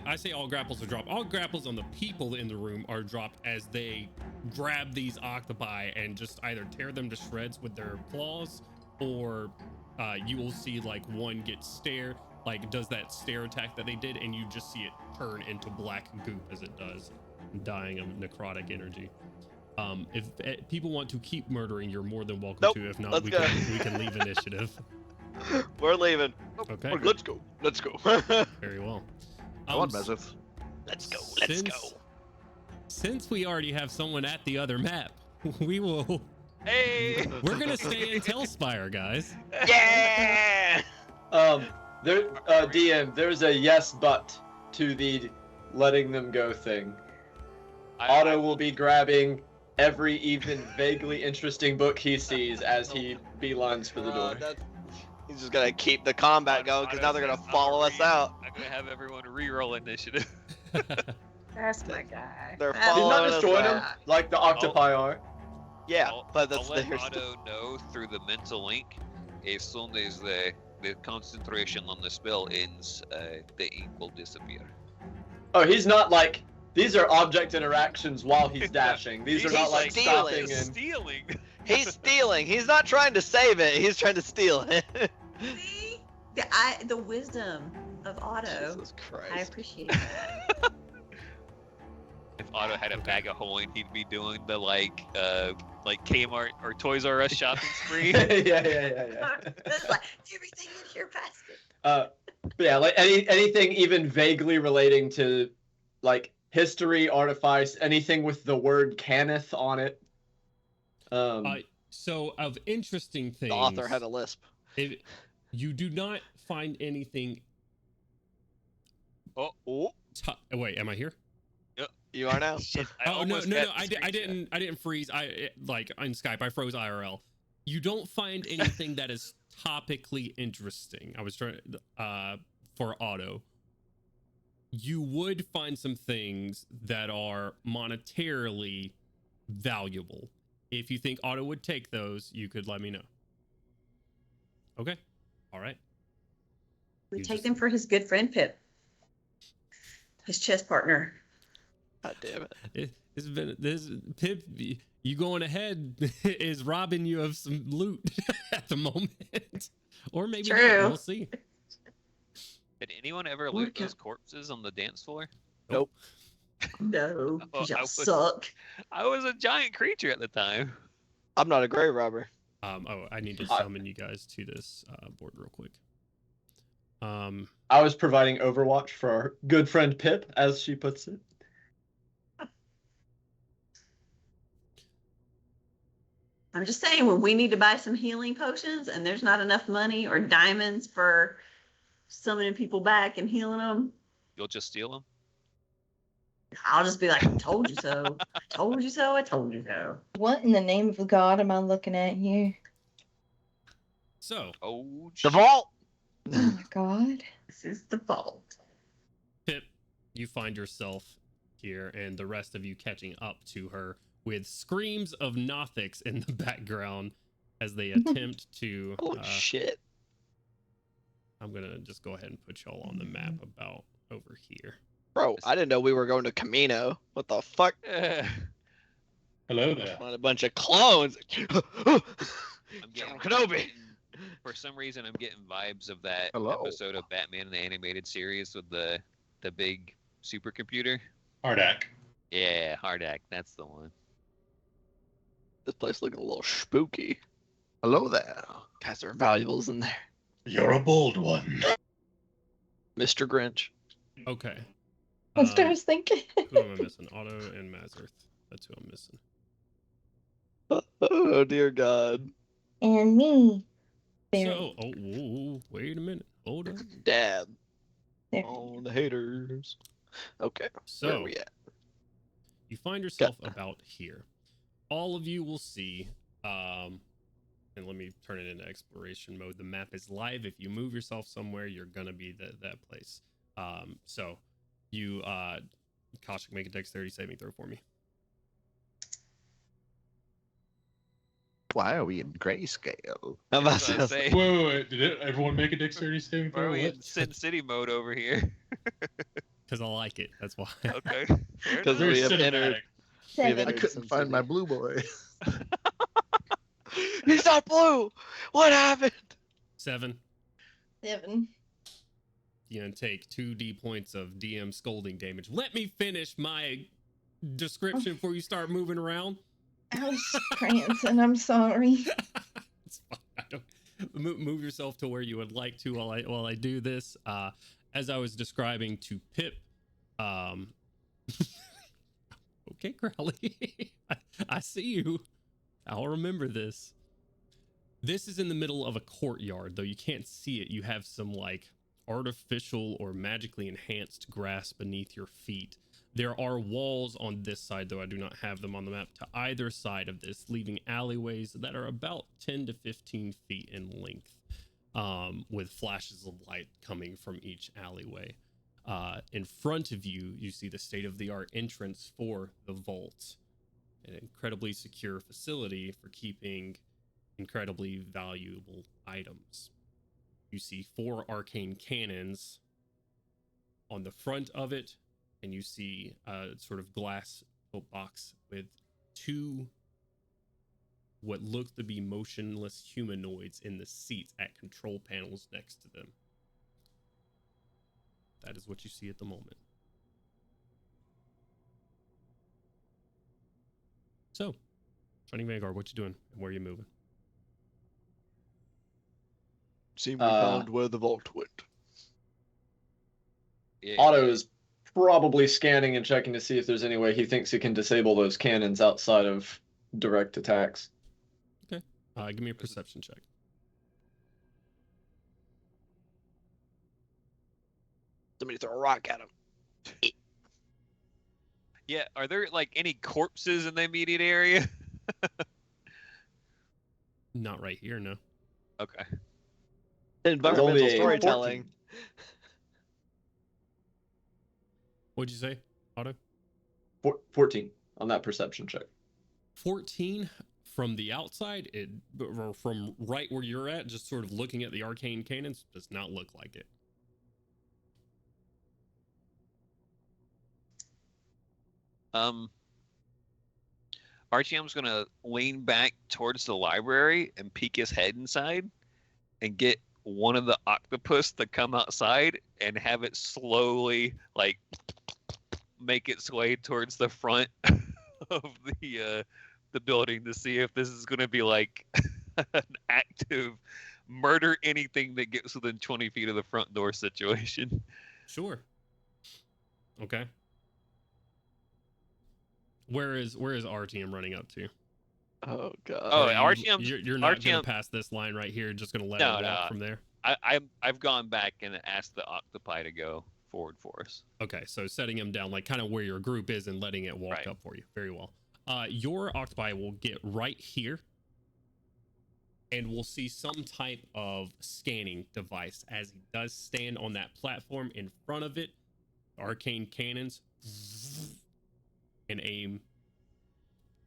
[SPEAKER 1] I say all grapples are dropped, all grapples on the people in the room are dropped as they grab these octopi and just either tear them to shreds with their claws, or you will see, like, one get does that stare attack that they did, and you just see it turn into black goop as it does, dying of necrotic energy. If people want to keep murdering, you're more than welcome to. If not, we can leave initiative.
[SPEAKER 4] We're leaving.
[SPEAKER 1] Okay.
[SPEAKER 7] Let's go. Let's go.
[SPEAKER 1] Very well.
[SPEAKER 10] Come on, Mezith.
[SPEAKER 4] Let's go. Let's go.
[SPEAKER 1] Since we already have someone at the other map, we will.
[SPEAKER 3] Hey.
[SPEAKER 1] We're gonna stay in Telspire, guys.
[SPEAKER 4] Yeah.
[SPEAKER 5] DM, there's a yes but to the letting them go thing. Otto will be grabbing every even vaguely interesting book he sees as he beelines for the door.
[SPEAKER 4] He's just gonna keep the combat going, because now they're gonna follow us out.
[SPEAKER 3] I'm gonna have everyone re-roll initiative.
[SPEAKER 6] That's my guy.
[SPEAKER 4] They're
[SPEAKER 6] That's
[SPEAKER 5] He's
[SPEAKER 4] following
[SPEAKER 5] not
[SPEAKER 6] my
[SPEAKER 4] us
[SPEAKER 5] destroying
[SPEAKER 4] around.
[SPEAKER 5] them
[SPEAKER 6] guy.
[SPEAKER 5] like the octopi are.
[SPEAKER 4] Yeah,
[SPEAKER 9] I'll,
[SPEAKER 4] but that's
[SPEAKER 9] I'll let
[SPEAKER 4] their
[SPEAKER 9] Otto know through the mental link. As soon as the concentration on the spell ends, the ink will disappear.
[SPEAKER 5] Oh, he's not like these are object interactions while he's dashing. These are
[SPEAKER 4] He's
[SPEAKER 5] not like
[SPEAKER 4] stealing.
[SPEAKER 5] stopping and.
[SPEAKER 9] Stealing.
[SPEAKER 4] He's stealing. He's not trying to save it. He's trying to steal it.
[SPEAKER 6] See? The wisdom of Otto.
[SPEAKER 4] Jesus
[SPEAKER 6] I
[SPEAKER 4] Christ.
[SPEAKER 6] appreciate that.
[SPEAKER 9] If Otto had a bag of hoeing, he'd be doing the like Kmart or Toys R Us shopping spree.
[SPEAKER 5] yeah.
[SPEAKER 6] It's like everything in your basket.
[SPEAKER 5] But yeah, like anything even vaguely relating to like history, artifice, anything with the word Caneth on it.
[SPEAKER 1] So of interesting things,
[SPEAKER 4] The author had a lisp.
[SPEAKER 1] you do not find anything. Wait, am I here?
[SPEAKER 4] You are now.
[SPEAKER 9] Shit, I
[SPEAKER 1] Oh no,
[SPEAKER 9] almost
[SPEAKER 1] no,
[SPEAKER 9] got
[SPEAKER 1] no!
[SPEAKER 9] the
[SPEAKER 1] I
[SPEAKER 9] screenshot.
[SPEAKER 1] didn't freeze. Like on Skype, I froze IRL. You don't find anything that is topically interesting. I was trying for Otto. You would find some things that are monetarily valuable. If you think Otto would take those, you could let me know. Okay, all right.
[SPEAKER 6] We
[SPEAKER 1] You
[SPEAKER 6] take
[SPEAKER 1] just-
[SPEAKER 6] them for his good friend Pip, his chess partner.
[SPEAKER 4] God damn it.
[SPEAKER 1] This Pip, you going ahead is robbing you of some loot at the moment, or maybe not.
[SPEAKER 6] True.
[SPEAKER 1] We'll see.
[SPEAKER 9] Did anyone ever loot those corpses on the dance floor?
[SPEAKER 6] No,
[SPEAKER 9] Oh,
[SPEAKER 6] because
[SPEAKER 9] I
[SPEAKER 6] y'all
[SPEAKER 9] was-
[SPEAKER 6] suck.
[SPEAKER 9] I was a giant creature at the time.
[SPEAKER 4] I'm not a grave robber.
[SPEAKER 1] Oh, I need to summon you guys to this board real quick.
[SPEAKER 5] I was providing Overwatch for our good friend Pip, as she puts it.
[SPEAKER 6] I'm just saying, when we need to buy some healing potions and there's not enough money or diamonds for summoning people back and healing them,
[SPEAKER 9] You'll just steal them.
[SPEAKER 6] I'll just be like, I told you so. I told you so. I told you so.
[SPEAKER 8] What in the name of God am I looking at here?
[SPEAKER 1] So,
[SPEAKER 9] Oh,
[SPEAKER 4] The vault!
[SPEAKER 8] Oh my God.
[SPEAKER 6] This is the vault.
[SPEAKER 1] Pip, you find yourself here, and the rest of you catching up to her with screams of Nothics in the background as they attempt to.
[SPEAKER 4] Holy shit.
[SPEAKER 1] I'm gonna just go ahead and put y'all on the map about over here.
[SPEAKER 4] Bro, I didn't know we were going to Camino. What the fuck?
[SPEAKER 2] Hello there.
[SPEAKER 4] On a bunch of clones.
[SPEAKER 9] I'm getting
[SPEAKER 4] Kenobi.
[SPEAKER 9] For some reason, I'm getting vibes of that
[SPEAKER 10] Hello.
[SPEAKER 9] episode of Batman the animated series with the big supercomputer.
[SPEAKER 2] Hardak.
[SPEAKER 9] Yeah, Hardak, that's the one.
[SPEAKER 4] This place looking a little spooky.
[SPEAKER 10] Hello there.
[SPEAKER 4] Guys, there are valuables in there.
[SPEAKER 2] You're a bold one.
[SPEAKER 4] Mr. Grinch.
[SPEAKER 1] Okay.
[SPEAKER 8] That's what I was thinking.
[SPEAKER 1] Who am I missing? Otto and Mazarth. That's who I'm missing.
[SPEAKER 4] Oh, dear God.
[SPEAKER 8] And me. There.
[SPEAKER 1] So, whoa, wait a minute. Hold on.
[SPEAKER 4] Dad.
[SPEAKER 8] There.
[SPEAKER 4] Oh, the haters. Okay, where
[SPEAKER 1] So,
[SPEAKER 4] are we at?
[SPEAKER 1] you find yourself about here. All of you will see, and let me turn it into exploration mode. The map is live. If you move yourself somewhere, you're gonna be that place. So you, Koshik, make a dexterity saving throw for me.
[SPEAKER 10] Why are we in grayscale?
[SPEAKER 4] I'm about
[SPEAKER 9] That's what I
[SPEAKER 4] to
[SPEAKER 9] say.
[SPEAKER 2] Wait. Did everyone make a dexterity saving
[SPEAKER 9] Why are
[SPEAKER 2] throw?
[SPEAKER 9] we in
[SPEAKER 2] What?
[SPEAKER 9] Sin City mode over here?
[SPEAKER 1] Because I like it. That's why.
[SPEAKER 9] Okay. fair
[SPEAKER 4] Because
[SPEAKER 9] enough.
[SPEAKER 2] Very
[SPEAKER 4] we have
[SPEAKER 2] cinematic.
[SPEAKER 4] entered. We have
[SPEAKER 8] Seven.
[SPEAKER 10] I
[SPEAKER 4] entered
[SPEAKER 10] couldn't
[SPEAKER 4] Sin
[SPEAKER 10] find my
[SPEAKER 4] City.
[SPEAKER 10] blue boy.
[SPEAKER 4] He's not blue! What happened?
[SPEAKER 1] 7.
[SPEAKER 8] 7.
[SPEAKER 1] You're gonna take 2d points of DM scolding damage. Let me finish my description before you start moving around.
[SPEAKER 8] I was prancing. I'm sorry.
[SPEAKER 1] It's fine. I don't, move yourself to where you would like to while I do this. As I was describing to Pip, okay, Crowley, I see you. I'll remember this. This is in the middle of a courtyard, though you can't see it. You have some like artificial or magically enhanced grass beneath your feet. There are walls on this side, though I do not have them on the map, to either side of this, leaving alleyways that are about 10 to 15 feet in length, with flashes of light coming from each alleyway. In front of you, you see the state-of-the-art entrance for the vault, an incredibly secure facility for keeping incredibly valuable items. You see 4 arcane cannons on the front of it, and you see a sort of glass box with 2 what look to be motionless humanoids in the seats at control panels next to them. That is what you see at the moment. So, Shining Vanguard, what you doing and where are you moving?
[SPEAKER 7] Seem we found where the vault went.
[SPEAKER 3] Yeah.
[SPEAKER 5] Otto is probably scanning and checking to see if there's any way he thinks he can disable those cannons outside of direct attacks.
[SPEAKER 1] Okay. Give me a perception check.
[SPEAKER 7] Somebody throw a rock at him.
[SPEAKER 3] Yeah, are there like any corpses in the immediate area?
[SPEAKER 1] Not right here, no.
[SPEAKER 3] Okay.
[SPEAKER 4] Environmental
[SPEAKER 5] only a
[SPEAKER 4] storytelling.
[SPEAKER 5] 14.
[SPEAKER 1] What'd you say, Otto?
[SPEAKER 5] 14 on that perception check.
[SPEAKER 1] 14 from the outside, or from right where you're at, just sort of looking at the arcane cannons, does not look like it.
[SPEAKER 3] RTM's gonna lean back towards the library and peek his head inside and get one of the octopus to come outside and have it slowly like make its way towards the front of the building to see if this is gonna be like an active murder anything that gets within 20 feet of the front door situation.
[SPEAKER 1] Sure. Okay. Where is RTM running up to?
[SPEAKER 7] Oh god.
[SPEAKER 3] Oh,
[SPEAKER 1] Or
[SPEAKER 3] RTM's
[SPEAKER 1] you're not
[SPEAKER 3] RTM
[SPEAKER 1] gonna pass this line right here, just gonna let
[SPEAKER 3] No,
[SPEAKER 1] it walk
[SPEAKER 3] no.
[SPEAKER 1] from there?
[SPEAKER 3] I've gone back and asked the octopi to go forward for us.
[SPEAKER 1] Okay, so setting him down like kind of where your group is and letting it walk
[SPEAKER 3] Right.
[SPEAKER 1] up for you. Very well. Your octopi will get right here and we'll see some type of scanning device as he does stand on that platform in front of it. Arcane cannons and aim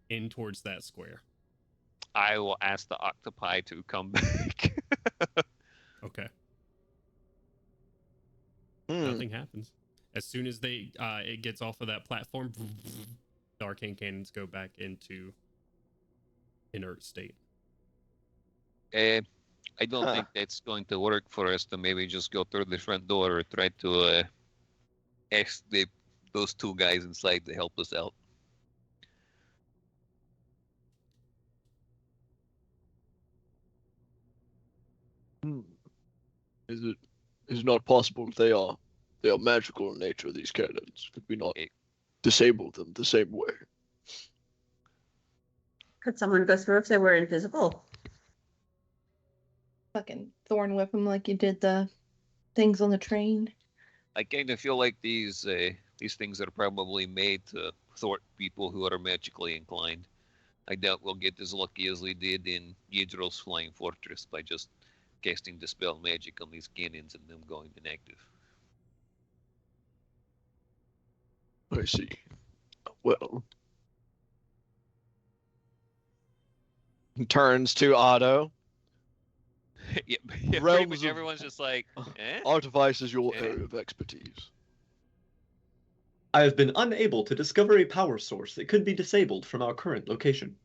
[SPEAKER 1] in towards that square.
[SPEAKER 3] I will ask the octopi to come back.
[SPEAKER 1] Okay.
[SPEAKER 4] Hmm.
[SPEAKER 1] Nothing happens. As soon as it gets off of that platform, the arcane cannons go back into inert state.
[SPEAKER 3] I don't think that's going to work for us to maybe just go through the front door or try to ask those 2 guys inside to help us out.
[SPEAKER 7] Is it not possible they are magical in nature, these cannons? Could we not disable them the same way?
[SPEAKER 6] Could someone go through if they were invisible?
[SPEAKER 8] Fucking thorn whip them like you did the things on the train.
[SPEAKER 3] I kind of feel like these things are probably made to thwart people who are magically inclined. I doubt we'll get as lucky as we did in Yidrill's Flying Fortress by just casting Dispel Magic on these cannons and them going inactive.
[SPEAKER 7] I see. Well,
[SPEAKER 4] He turns to Otto.
[SPEAKER 3] yeah, pretty
[SPEAKER 7] Realms
[SPEAKER 3] much
[SPEAKER 7] of-
[SPEAKER 3] everyone's just like, eh?
[SPEAKER 7] artifice is your
[SPEAKER 3] Yeah.
[SPEAKER 7] area of expertise.
[SPEAKER 5] I have been unable to discover a power source that could be disabled from our current location.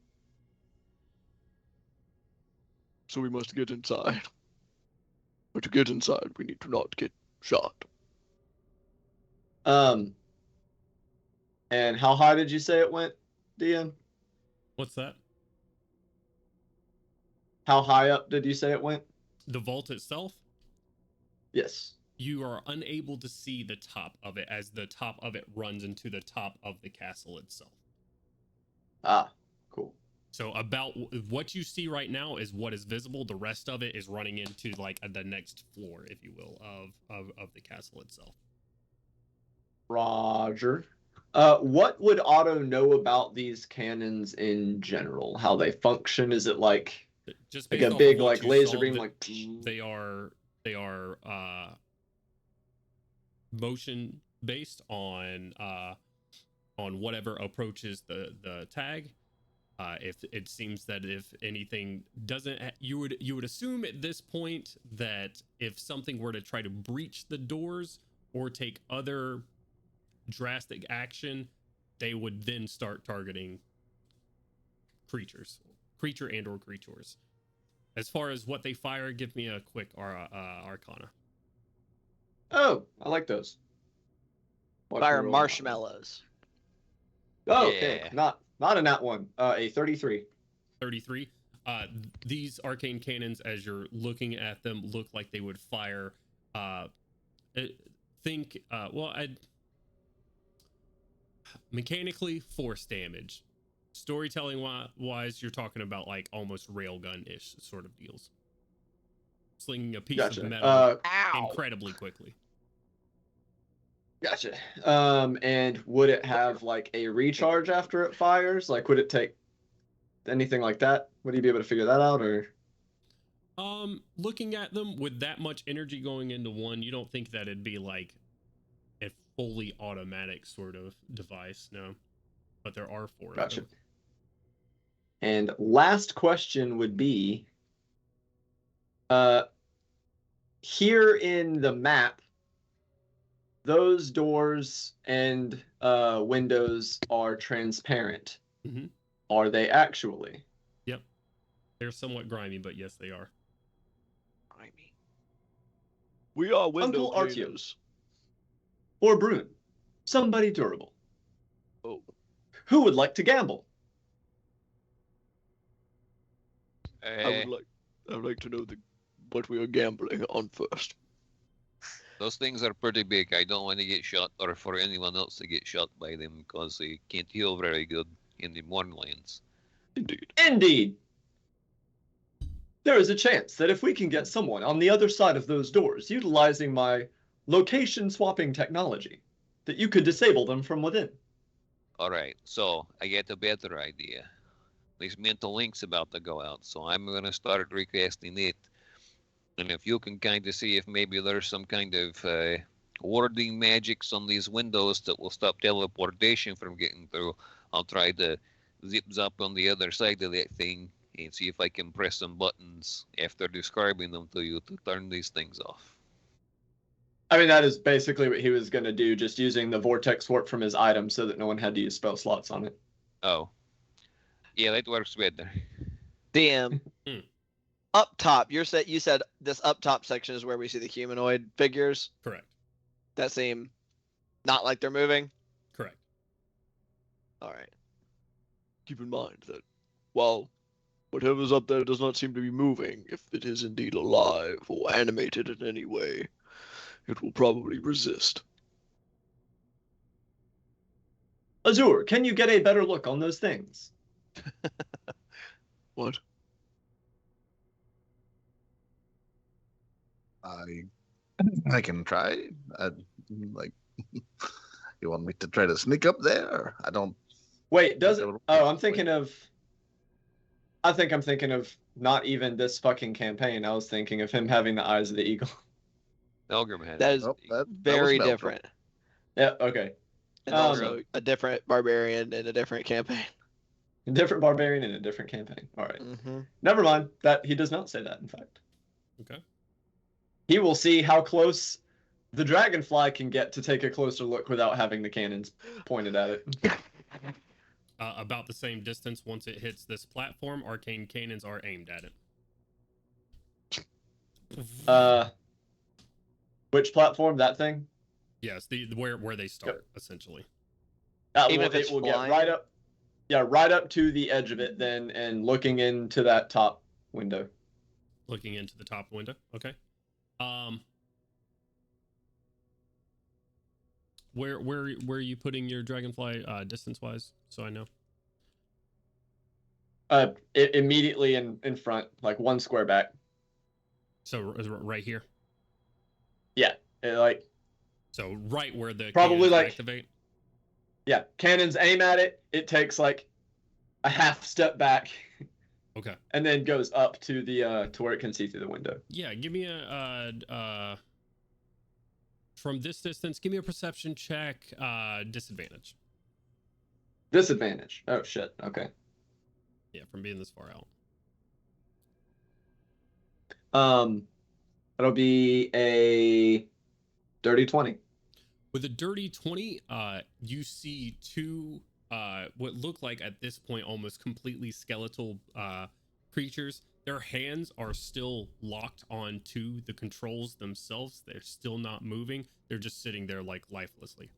[SPEAKER 7] So we must get inside. But to get inside, we need to not get shot.
[SPEAKER 5] And how high did you say it went, Dian?
[SPEAKER 1] What's that?
[SPEAKER 5] How high up did you say it went?
[SPEAKER 1] The vault itself?
[SPEAKER 5] Yes.
[SPEAKER 1] You are unable to see the top of it as the top of it runs into the top of the castle itself.
[SPEAKER 5] Ah, cool.
[SPEAKER 1] So about what you see right now is what is visible. The rest of it is running into like the next floor, if you will, of the castle itself.
[SPEAKER 5] Roger. What would Otto know about these cannons in general? How they function? Is it like
[SPEAKER 1] Just
[SPEAKER 5] like
[SPEAKER 1] based
[SPEAKER 5] a
[SPEAKER 1] off
[SPEAKER 5] big
[SPEAKER 1] of what
[SPEAKER 5] like
[SPEAKER 1] you
[SPEAKER 5] laser
[SPEAKER 1] saw,
[SPEAKER 5] beam?
[SPEAKER 1] that
[SPEAKER 5] Like
[SPEAKER 1] they are motion based on whatever approaches the tag. If it seems that if anything doesn't, you would assume at this point that if something were to try to breach the doors or take other drastic action, they would then start targeting creature and or creatures. As far as what they fire, give me a quick Arcana.
[SPEAKER 5] Oh, I like those. Watch me
[SPEAKER 4] Fire
[SPEAKER 5] roll that one.
[SPEAKER 4] marshmallows.
[SPEAKER 5] Oh, okay.
[SPEAKER 3] Yeah.
[SPEAKER 5] Not a nat one. A 33.
[SPEAKER 1] 33. These arcane cannons, as you're looking at them, look like they would fire. Mechanically force damage. Storytelling wise, you're talking about like almost railgun-ish sort of deals. Slinging a piece
[SPEAKER 5] Gotcha.
[SPEAKER 1] of metal
[SPEAKER 4] Ow.
[SPEAKER 1] incredibly quickly.
[SPEAKER 5] Gotcha. And would it have like a recharge after it fires? Like, would it take anything like that? Would you be able to figure that out, or?
[SPEAKER 1] Looking at them with that much energy going into one, you don't think that it'd be like a fully automatic sort of device, no. But there are 4
[SPEAKER 5] Gotcha.
[SPEAKER 1] of them.
[SPEAKER 5] And last question would be, here in the map, those doors and windows are transparent.
[SPEAKER 1] Mhm.
[SPEAKER 5] Are they actually?
[SPEAKER 1] Yep. They're somewhat grimy, but yes, they are.
[SPEAKER 3] Grimy.
[SPEAKER 7] We are window
[SPEAKER 5] Uncle Artyom.
[SPEAKER 7] cleaners.
[SPEAKER 5] Or Brune? Somebody durable.
[SPEAKER 7] Oh,
[SPEAKER 5] Who would like to gamble?
[SPEAKER 7] I would like to know what we are gambling on first.
[SPEAKER 9] Those things are pretty big. I don't want to get shot, or for anyone else to get shot by them, because they can't heal very good in the Mornlands.
[SPEAKER 7] Indeed.
[SPEAKER 5] Indeed. There is a chance that if we can get someone on the other side of those doors utilizing my location swapping technology, that you could disable them from within.
[SPEAKER 9] Alright, so I get a better idea. These mental link's about to go out, so I'm going to start recasting it. And if you can kind of see if maybe there's some kind of warding magics on these windows that will stop teleportation from getting through, I'll try to zip zap on the other side of that thing and see if I can press some buttons after describing them to you to turn these things off.
[SPEAKER 5] I mean, that is basically what he was going to do, just using the vortex warp from his item so that no one had to use spell slots on it.
[SPEAKER 9] Oh. Yeah, that works better.
[SPEAKER 4] DM. Up top, you said this up top section is where we see the humanoid figures
[SPEAKER 1] Correct.
[SPEAKER 4] that seem not like they're moving.
[SPEAKER 1] Correct.
[SPEAKER 4] All right.
[SPEAKER 7] Keep in mind that while whatever's up there does not seem to be moving, if it is indeed alive or animated in any way, it will probably resist.
[SPEAKER 5] Azure, can you get a better look on those things?
[SPEAKER 7] What?
[SPEAKER 10] I can try. You want me to try to sneak up there? I don't.
[SPEAKER 5] Wait, does it? Oh, I'm thinking of. I think I'm thinking of not even this fucking campaign. I was thinking of him having the eyes of the eagle.
[SPEAKER 9] Elgrim had
[SPEAKER 4] That
[SPEAKER 9] it.
[SPEAKER 4] is
[SPEAKER 10] that
[SPEAKER 4] very
[SPEAKER 10] was Melkor.
[SPEAKER 4] different.
[SPEAKER 5] Yeah. Okay.
[SPEAKER 4] And also a different barbarian in a different campaign.
[SPEAKER 5] A different barbarian in a different campaign. All right.
[SPEAKER 4] Mm-hmm.
[SPEAKER 5] Never mind. That he does not say that. In fact.
[SPEAKER 1] Okay.
[SPEAKER 5] He will see how close the dragonfly can get to take a closer look without having the cannons pointed at it.
[SPEAKER 1] About the same distance once it hits this platform, arcane cannons are aimed at it.
[SPEAKER 5] Which platform? That thing?
[SPEAKER 1] Yes, the where they start, essentially.
[SPEAKER 4] Even if it's
[SPEAKER 5] it will
[SPEAKER 4] flying?
[SPEAKER 5] get right up. Yeah, right up to the edge of it then, and looking into that top window.
[SPEAKER 1] Looking into the top window. Okay. Where are you putting your dragonfly distance wise? So I know.
[SPEAKER 5] Immediately in front, like 1 square back.
[SPEAKER 1] So is it right here.
[SPEAKER 5] Yeah,
[SPEAKER 1] So right where the
[SPEAKER 5] probably
[SPEAKER 1] cannons
[SPEAKER 5] like
[SPEAKER 1] activate.
[SPEAKER 5] Yeah, cannons aim at it. It takes like a half step back.
[SPEAKER 1] Okay.
[SPEAKER 5] And then goes up to the to where it can see through the window.
[SPEAKER 1] Yeah, give me a From this distance, give me a perception check. Disadvantage.
[SPEAKER 5] Disadvantage. Oh shit. Okay.
[SPEAKER 1] Yeah, from being this far out.
[SPEAKER 5] It'll be a dirty 20.
[SPEAKER 1] With a dirty 20, you see two what look like at this point almost completely skeletal creatures. Their hands are still locked onto the controls themselves. They're still not moving. They're just sitting there like lifelessly.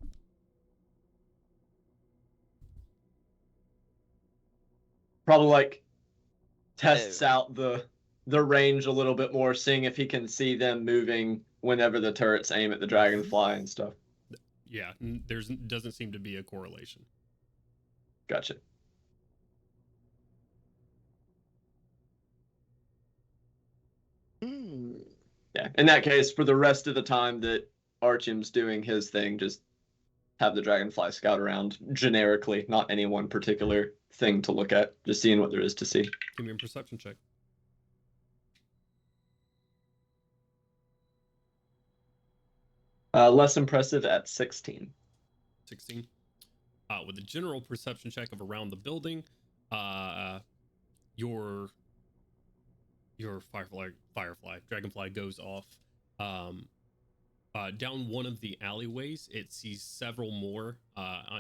[SPEAKER 5] Probably like tests out the range a little bit more, seeing if he can see them moving whenever the turrets aim at the dragonfly and stuff.
[SPEAKER 1] Yeah, doesn't seem to be a correlation.
[SPEAKER 5] Gotcha. Yeah, in that case, for the rest of the time that Archim's doing his thing, just have the dragonfly scout around generically, not any one particular thing to look at, just seeing what there is to see.
[SPEAKER 1] Give me a perception check.
[SPEAKER 5] Less impressive at 16.
[SPEAKER 1] 16. With a general perception check of around the building, your firefly dragonfly goes off down one of the alleyways. It sees several more,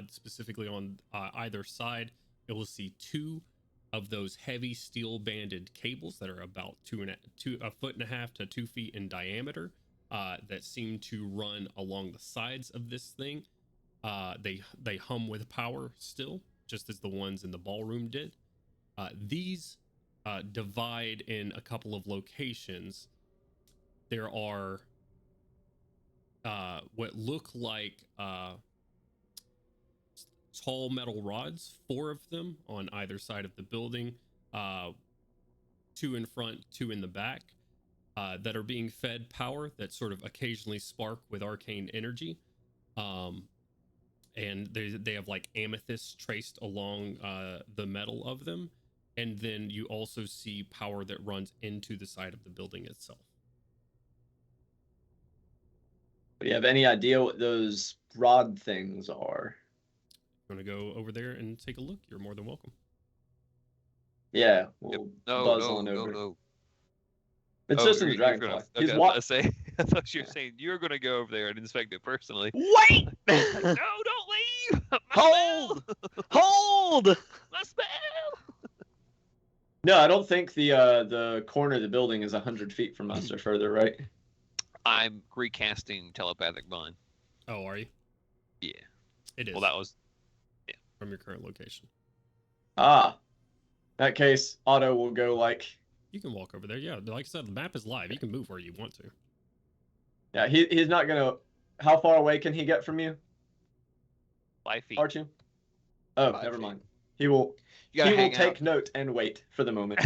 [SPEAKER 1] specifically on either side. It will see two of those heavy steel banded cables that are about a foot and a half to 2 feet in diameter, that seem to run along the sides of this thing. They hum with power still, just as the ones in the ballroom did. These divide in a couple of locations. There are what look like tall metal rods, 4 of them on either side of the building, 2 in front, 2 in the back, that are being fed power that sort of occasionally spark with arcane energy. And they have like amethyst traced along the metal of them. And then you also see power that runs into the side of the building itself.
[SPEAKER 5] Do you have any idea what those rod things are?
[SPEAKER 1] You want to go over there and take a look? You're more than welcome.
[SPEAKER 5] Yeah, we'll buzz on over.
[SPEAKER 9] No.
[SPEAKER 5] It's just in the dragonfly.
[SPEAKER 9] Okay,
[SPEAKER 5] He's
[SPEAKER 9] I thought you were saying you were going to go over there and inspect it personally.
[SPEAKER 4] Wait!
[SPEAKER 9] No, don't leave! My
[SPEAKER 4] Hold!
[SPEAKER 9] spell!
[SPEAKER 4] Hold!
[SPEAKER 9] My spell!
[SPEAKER 5] No, I don't think the corner of the building is 100 feet from us or further, right?
[SPEAKER 9] I'm recasting telepathic bond.
[SPEAKER 1] Oh, are you?
[SPEAKER 9] Yeah.
[SPEAKER 1] It is.
[SPEAKER 9] Well, that was
[SPEAKER 1] from your current location.
[SPEAKER 5] Ah. In that case, Otto will go like...
[SPEAKER 1] You can walk over there. Yeah, like I said, the map is live. You can move where you want to.
[SPEAKER 5] Yeah, he's not gonna... How far away can he get from you?
[SPEAKER 9] 5 feet.
[SPEAKER 5] Archie? Oh,
[SPEAKER 4] 5
[SPEAKER 5] never
[SPEAKER 4] feet.
[SPEAKER 5] mind. He will take
[SPEAKER 4] out.
[SPEAKER 5] note and wait for the moment.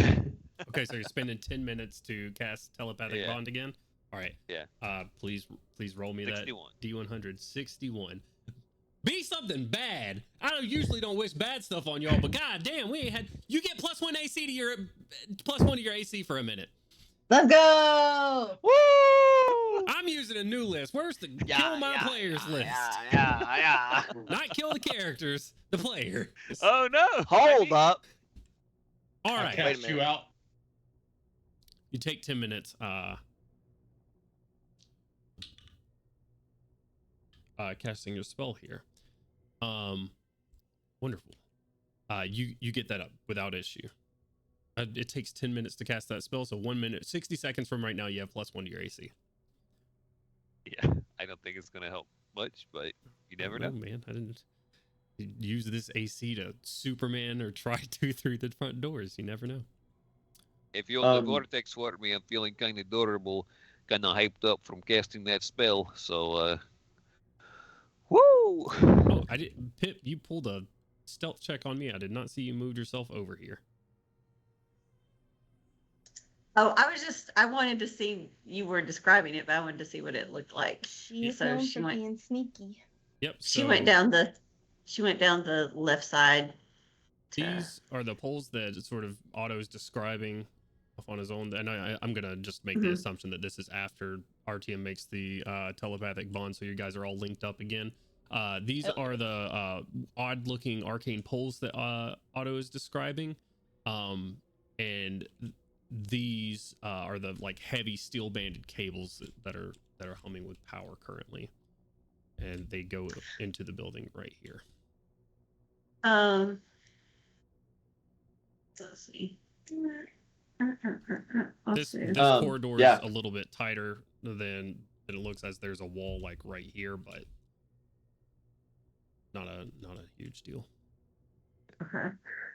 [SPEAKER 1] Okay, so you're spending 10 minutes to cast telepathic
[SPEAKER 9] Yeah.
[SPEAKER 1] bond again. All right.
[SPEAKER 9] Yeah.
[SPEAKER 1] Please roll me
[SPEAKER 9] 61.
[SPEAKER 1] that D100. 61. Be something bad. I usually don't wish bad stuff on y'all, but god damn, we ain't had. You get +1 AC to your +1 to your AC for a minute.
[SPEAKER 8] Let's go!
[SPEAKER 4] Woo!
[SPEAKER 1] I'm using a new list. Where's the kill my players list?
[SPEAKER 4] Yeah.
[SPEAKER 1] Not kill the characters, the player.
[SPEAKER 9] Oh no!
[SPEAKER 4] Hold up.
[SPEAKER 1] All
[SPEAKER 2] I
[SPEAKER 1] right.
[SPEAKER 2] cast you out.
[SPEAKER 1] You take 10 minutes. Casting your spell here. Wonderful. You get that up without issue. It takes 10 minutes to cast that spell, so 1 minute, 60 seconds from right now, you have +1 to your AC.
[SPEAKER 9] Yeah, I don't think it's gonna help much, but you never know.
[SPEAKER 1] Man, I didn't use this AC to Superman or try to through the front doors. You never know.
[SPEAKER 9] If you're the vortex for me, I'm feeling kind of adorable, kind of hyped up from casting that spell. So, woo!
[SPEAKER 1] Oh, I did. Pip, you pulled a stealth check on me. I did not see you moved yourself over here.
[SPEAKER 6] Oh, I wanted to see, you were describing it, but I wanted to see what it looked like.
[SPEAKER 8] She's
[SPEAKER 6] So
[SPEAKER 8] known
[SPEAKER 6] she
[SPEAKER 8] for
[SPEAKER 6] went-
[SPEAKER 8] being sneaky.
[SPEAKER 1] Yep.
[SPEAKER 6] She
[SPEAKER 1] so
[SPEAKER 6] went down the left side.
[SPEAKER 1] These are the poles that sort of Otto's describing off on his own. And I'm going to just make the assumption that this is after Artyom makes the telepathic bond, so you guys are all linked up again. These are the odd-looking arcane poles that Otto is describing, and these are the like heavy steel-banded cables that are humming with power currently, and they go into the building right here.
[SPEAKER 6] Let's see.
[SPEAKER 1] This corridor is a little bit tighter than it looks, as there's a wall like right here, but not a huge deal.
[SPEAKER 6] Okay.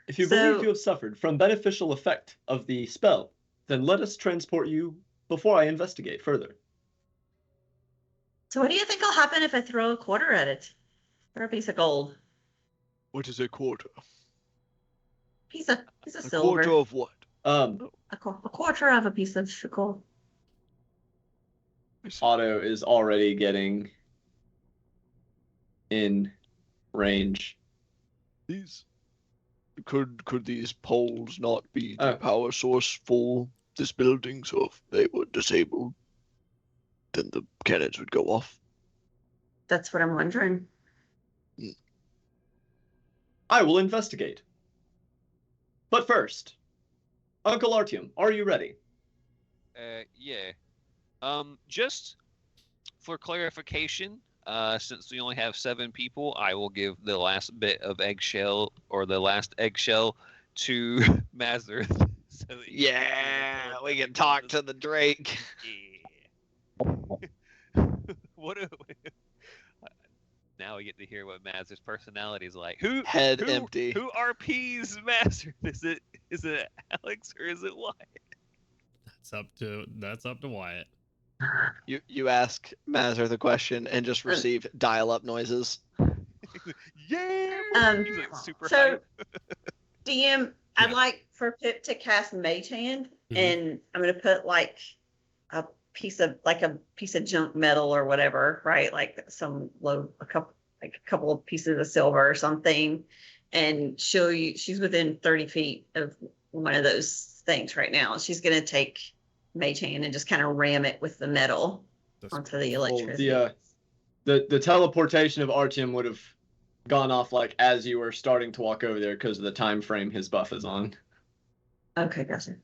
[SPEAKER 5] If you believe you have suffered from beneficial effect of the spell, then let us transport you before I investigate further.
[SPEAKER 6] So what do you think will happen if I throw a quarter at it? Or a piece of gold?
[SPEAKER 7] What is a quarter?
[SPEAKER 6] Piece of
[SPEAKER 7] A
[SPEAKER 6] silver.
[SPEAKER 7] quarter of what?
[SPEAKER 6] A quarter of a piece of gold.
[SPEAKER 5] Otto is already getting in range.
[SPEAKER 7] Could these poles not be the power source for this building? So if they were disabled, then the cannons would go off.
[SPEAKER 6] That's what I'm wondering.
[SPEAKER 5] I will investigate. But first, Uncle Artyom, are you ready?
[SPEAKER 3] Yeah. Just for clarification, since we only have 7 people, I will give the last bit of eggshell, or the last eggshell, to Mazur. So
[SPEAKER 4] Yeah, we can talk to the Drake.
[SPEAKER 3] Yeah. What? Now we get to hear what Mazur's personality is like. Who
[SPEAKER 4] empty?
[SPEAKER 3] Who RPs Mazur? Is it Alex or is it Wyatt?
[SPEAKER 1] That's up to Wyatt.
[SPEAKER 4] You ask Mazur the question and just receive dial-up noises.
[SPEAKER 3] Yeah. He's like super hype.
[SPEAKER 6] DM, I'd like for Pip to cast Mage Hand, and I'm gonna put like a piece of junk metal or whatever, right? Like a couple of pieces of silver or something, and show you she's within 30 feet of one of those things right now. She's gonna take Mage Hand and just kind of ram it with the metal onto the electricity.
[SPEAKER 5] The teleportation of Artyom would have gone off like as you were starting to walk over there because of the time frame his buff is on.
[SPEAKER 6] Okay, gotcha.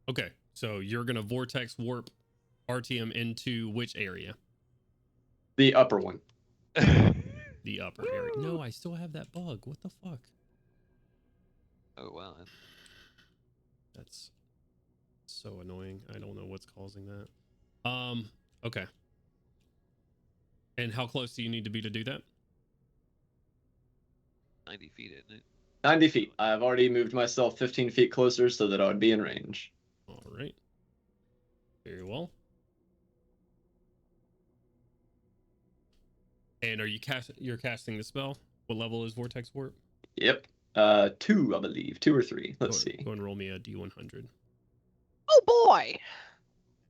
[SPEAKER 1] Okay, so you're gonna vortex warp Artyom into which area?
[SPEAKER 5] The upper one.
[SPEAKER 1] The upper area. No, I still have that bug. What the fuck?
[SPEAKER 3] Oh wow.
[SPEAKER 1] That's so annoying. I don't know what's causing that. Okay. And how close do you need to be to do that?
[SPEAKER 3] 90 feet, isn't it?
[SPEAKER 5] 90 feet. I've already moved myself 15 feet closer so that I would be in range.
[SPEAKER 1] All right. Very well. And are you're casting the spell? What level is Vortex Warp?
[SPEAKER 5] Yep. 2, I believe. 2 or 3. Let's see.
[SPEAKER 1] Go and roll me a D100.
[SPEAKER 4] Oh boy!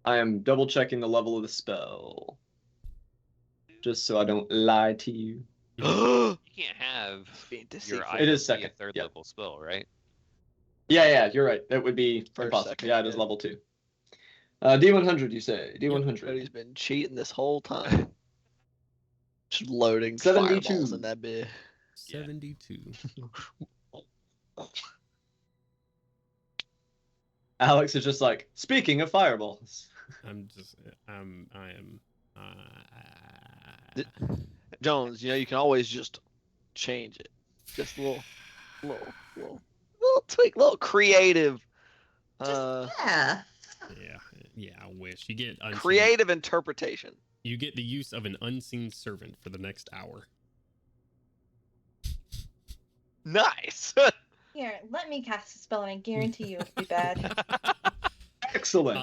[SPEAKER 5] I am double checking the level of the spell. Just so I don't lie to you.
[SPEAKER 3] You can't have your
[SPEAKER 5] It
[SPEAKER 3] item
[SPEAKER 5] is
[SPEAKER 3] be a
[SPEAKER 5] second.
[SPEAKER 3] 3rd level spell, right?
[SPEAKER 5] Yeah, you're right. That would be
[SPEAKER 4] First,
[SPEAKER 5] impossible.
[SPEAKER 4] second,
[SPEAKER 5] Yeah, it is level 2. D100, you say? D100.
[SPEAKER 4] He's been cheating this whole time. Just loading
[SPEAKER 5] 72.
[SPEAKER 4] fireballs in that bit.
[SPEAKER 1] 72.
[SPEAKER 5] Alex is just like, speaking of fireballs.
[SPEAKER 1] I am.
[SPEAKER 4] Jones, you can always just change it. Just a little tweak, little creative.
[SPEAKER 6] Yeah,
[SPEAKER 1] I wish you get
[SPEAKER 4] creative interpretation.
[SPEAKER 1] You get the use of an unseen servant for the next hour.
[SPEAKER 4] Nice.
[SPEAKER 8] Here, let me cast a spell and I guarantee you it'll be bad.
[SPEAKER 5] Excellent.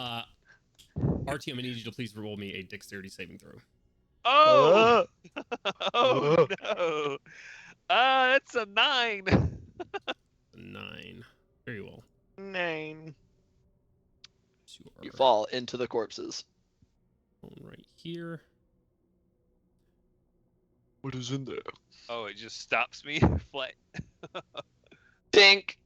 [SPEAKER 1] Artyom, I need you to please roll me a dexterity saving throw.
[SPEAKER 3] Oh! Oh no! That's a 9.
[SPEAKER 1] 9. Very well.
[SPEAKER 4] 9.
[SPEAKER 1] So
[SPEAKER 4] You fall into the corpses.
[SPEAKER 1] Right here.
[SPEAKER 7] What is in there?
[SPEAKER 3] Oh, it just stops me flat.
[SPEAKER 4] Dink.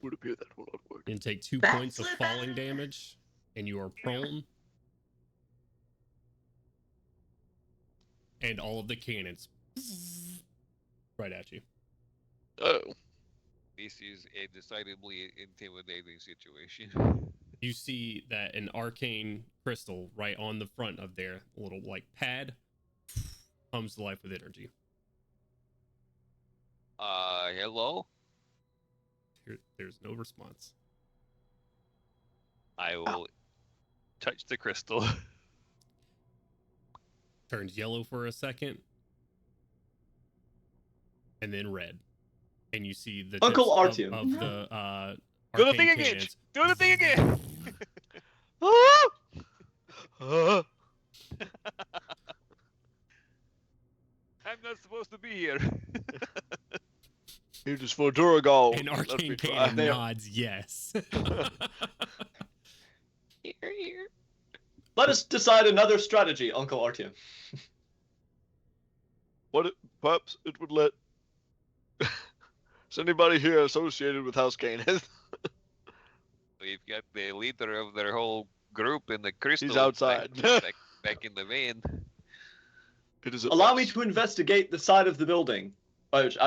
[SPEAKER 7] Would appear that will not work.
[SPEAKER 1] And take 2
[SPEAKER 6] Backflip
[SPEAKER 1] points of falling damage, and you are prone. And all of the cannons right at you.
[SPEAKER 7] Oh.
[SPEAKER 9] This is a decidedly intimidating situation.
[SPEAKER 1] You see that an arcane crystal right on the front of their little like pad comes to life with energy.
[SPEAKER 9] Hello?
[SPEAKER 1] There's no response.
[SPEAKER 9] I will touch the crystal.
[SPEAKER 1] Turns yellow for a second, and then red. And you see the
[SPEAKER 5] Uncle
[SPEAKER 1] tips
[SPEAKER 5] Artyom.
[SPEAKER 1] of the
[SPEAKER 9] Do the
[SPEAKER 1] arcane
[SPEAKER 9] thing again!
[SPEAKER 1] cannons.
[SPEAKER 9] Do the thing again! I'm not supposed to be here.
[SPEAKER 7] It is for Duragal.
[SPEAKER 1] An
[SPEAKER 7] Let me
[SPEAKER 1] arcane
[SPEAKER 7] try.
[SPEAKER 1] cannon nods yes.
[SPEAKER 9] Here.
[SPEAKER 5] Let us decide another strategy, Uncle Artyom.
[SPEAKER 7] Perhaps it would let. Is anybody here associated with House Canis?
[SPEAKER 9] We've got the leader of their whole group in the crystal.
[SPEAKER 7] He's outside.
[SPEAKER 9] Back in the van.
[SPEAKER 7] It is
[SPEAKER 5] Allow me to investigate the side of the building. Which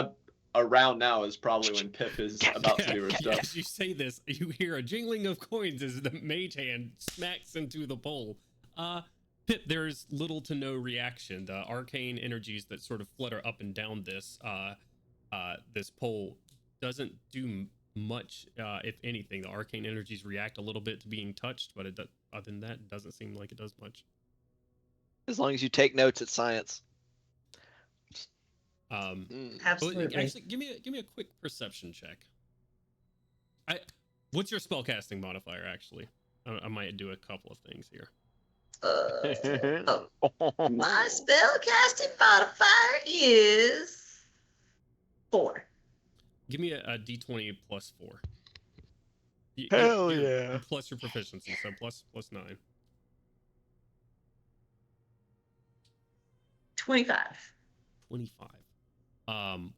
[SPEAKER 5] around now is probably when Pip is about to do her stuff.
[SPEAKER 1] As you say this, you hear a jingling of coins as the mage hand smacks into the pole. Pip, there's little to no reaction. The arcane energies that sort of flutter up and down this this pole doesn't do much, if anything. The arcane energies react a little bit to being touched, but other than that, it doesn't seem like it does much.
[SPEAKER 4] As long as you take notes, it's science.
[SPEAKER 6] Absolutely.
[SPEAKER 1] Actually, give me a quick perception check. What's your spellcasting modifier? Actually, I might do a couple of things here.
[SPEAKER 6] My spellcasting modifier is 4.
[SPEAKER 1] Give me a d20 plus 4.
[SPEAKER 7] Hell yeah!
[SPEAKER 1] Plus your proficiency, so plus 9.
[SPEAKER 6] 25.
[SPEAKER 1] 25.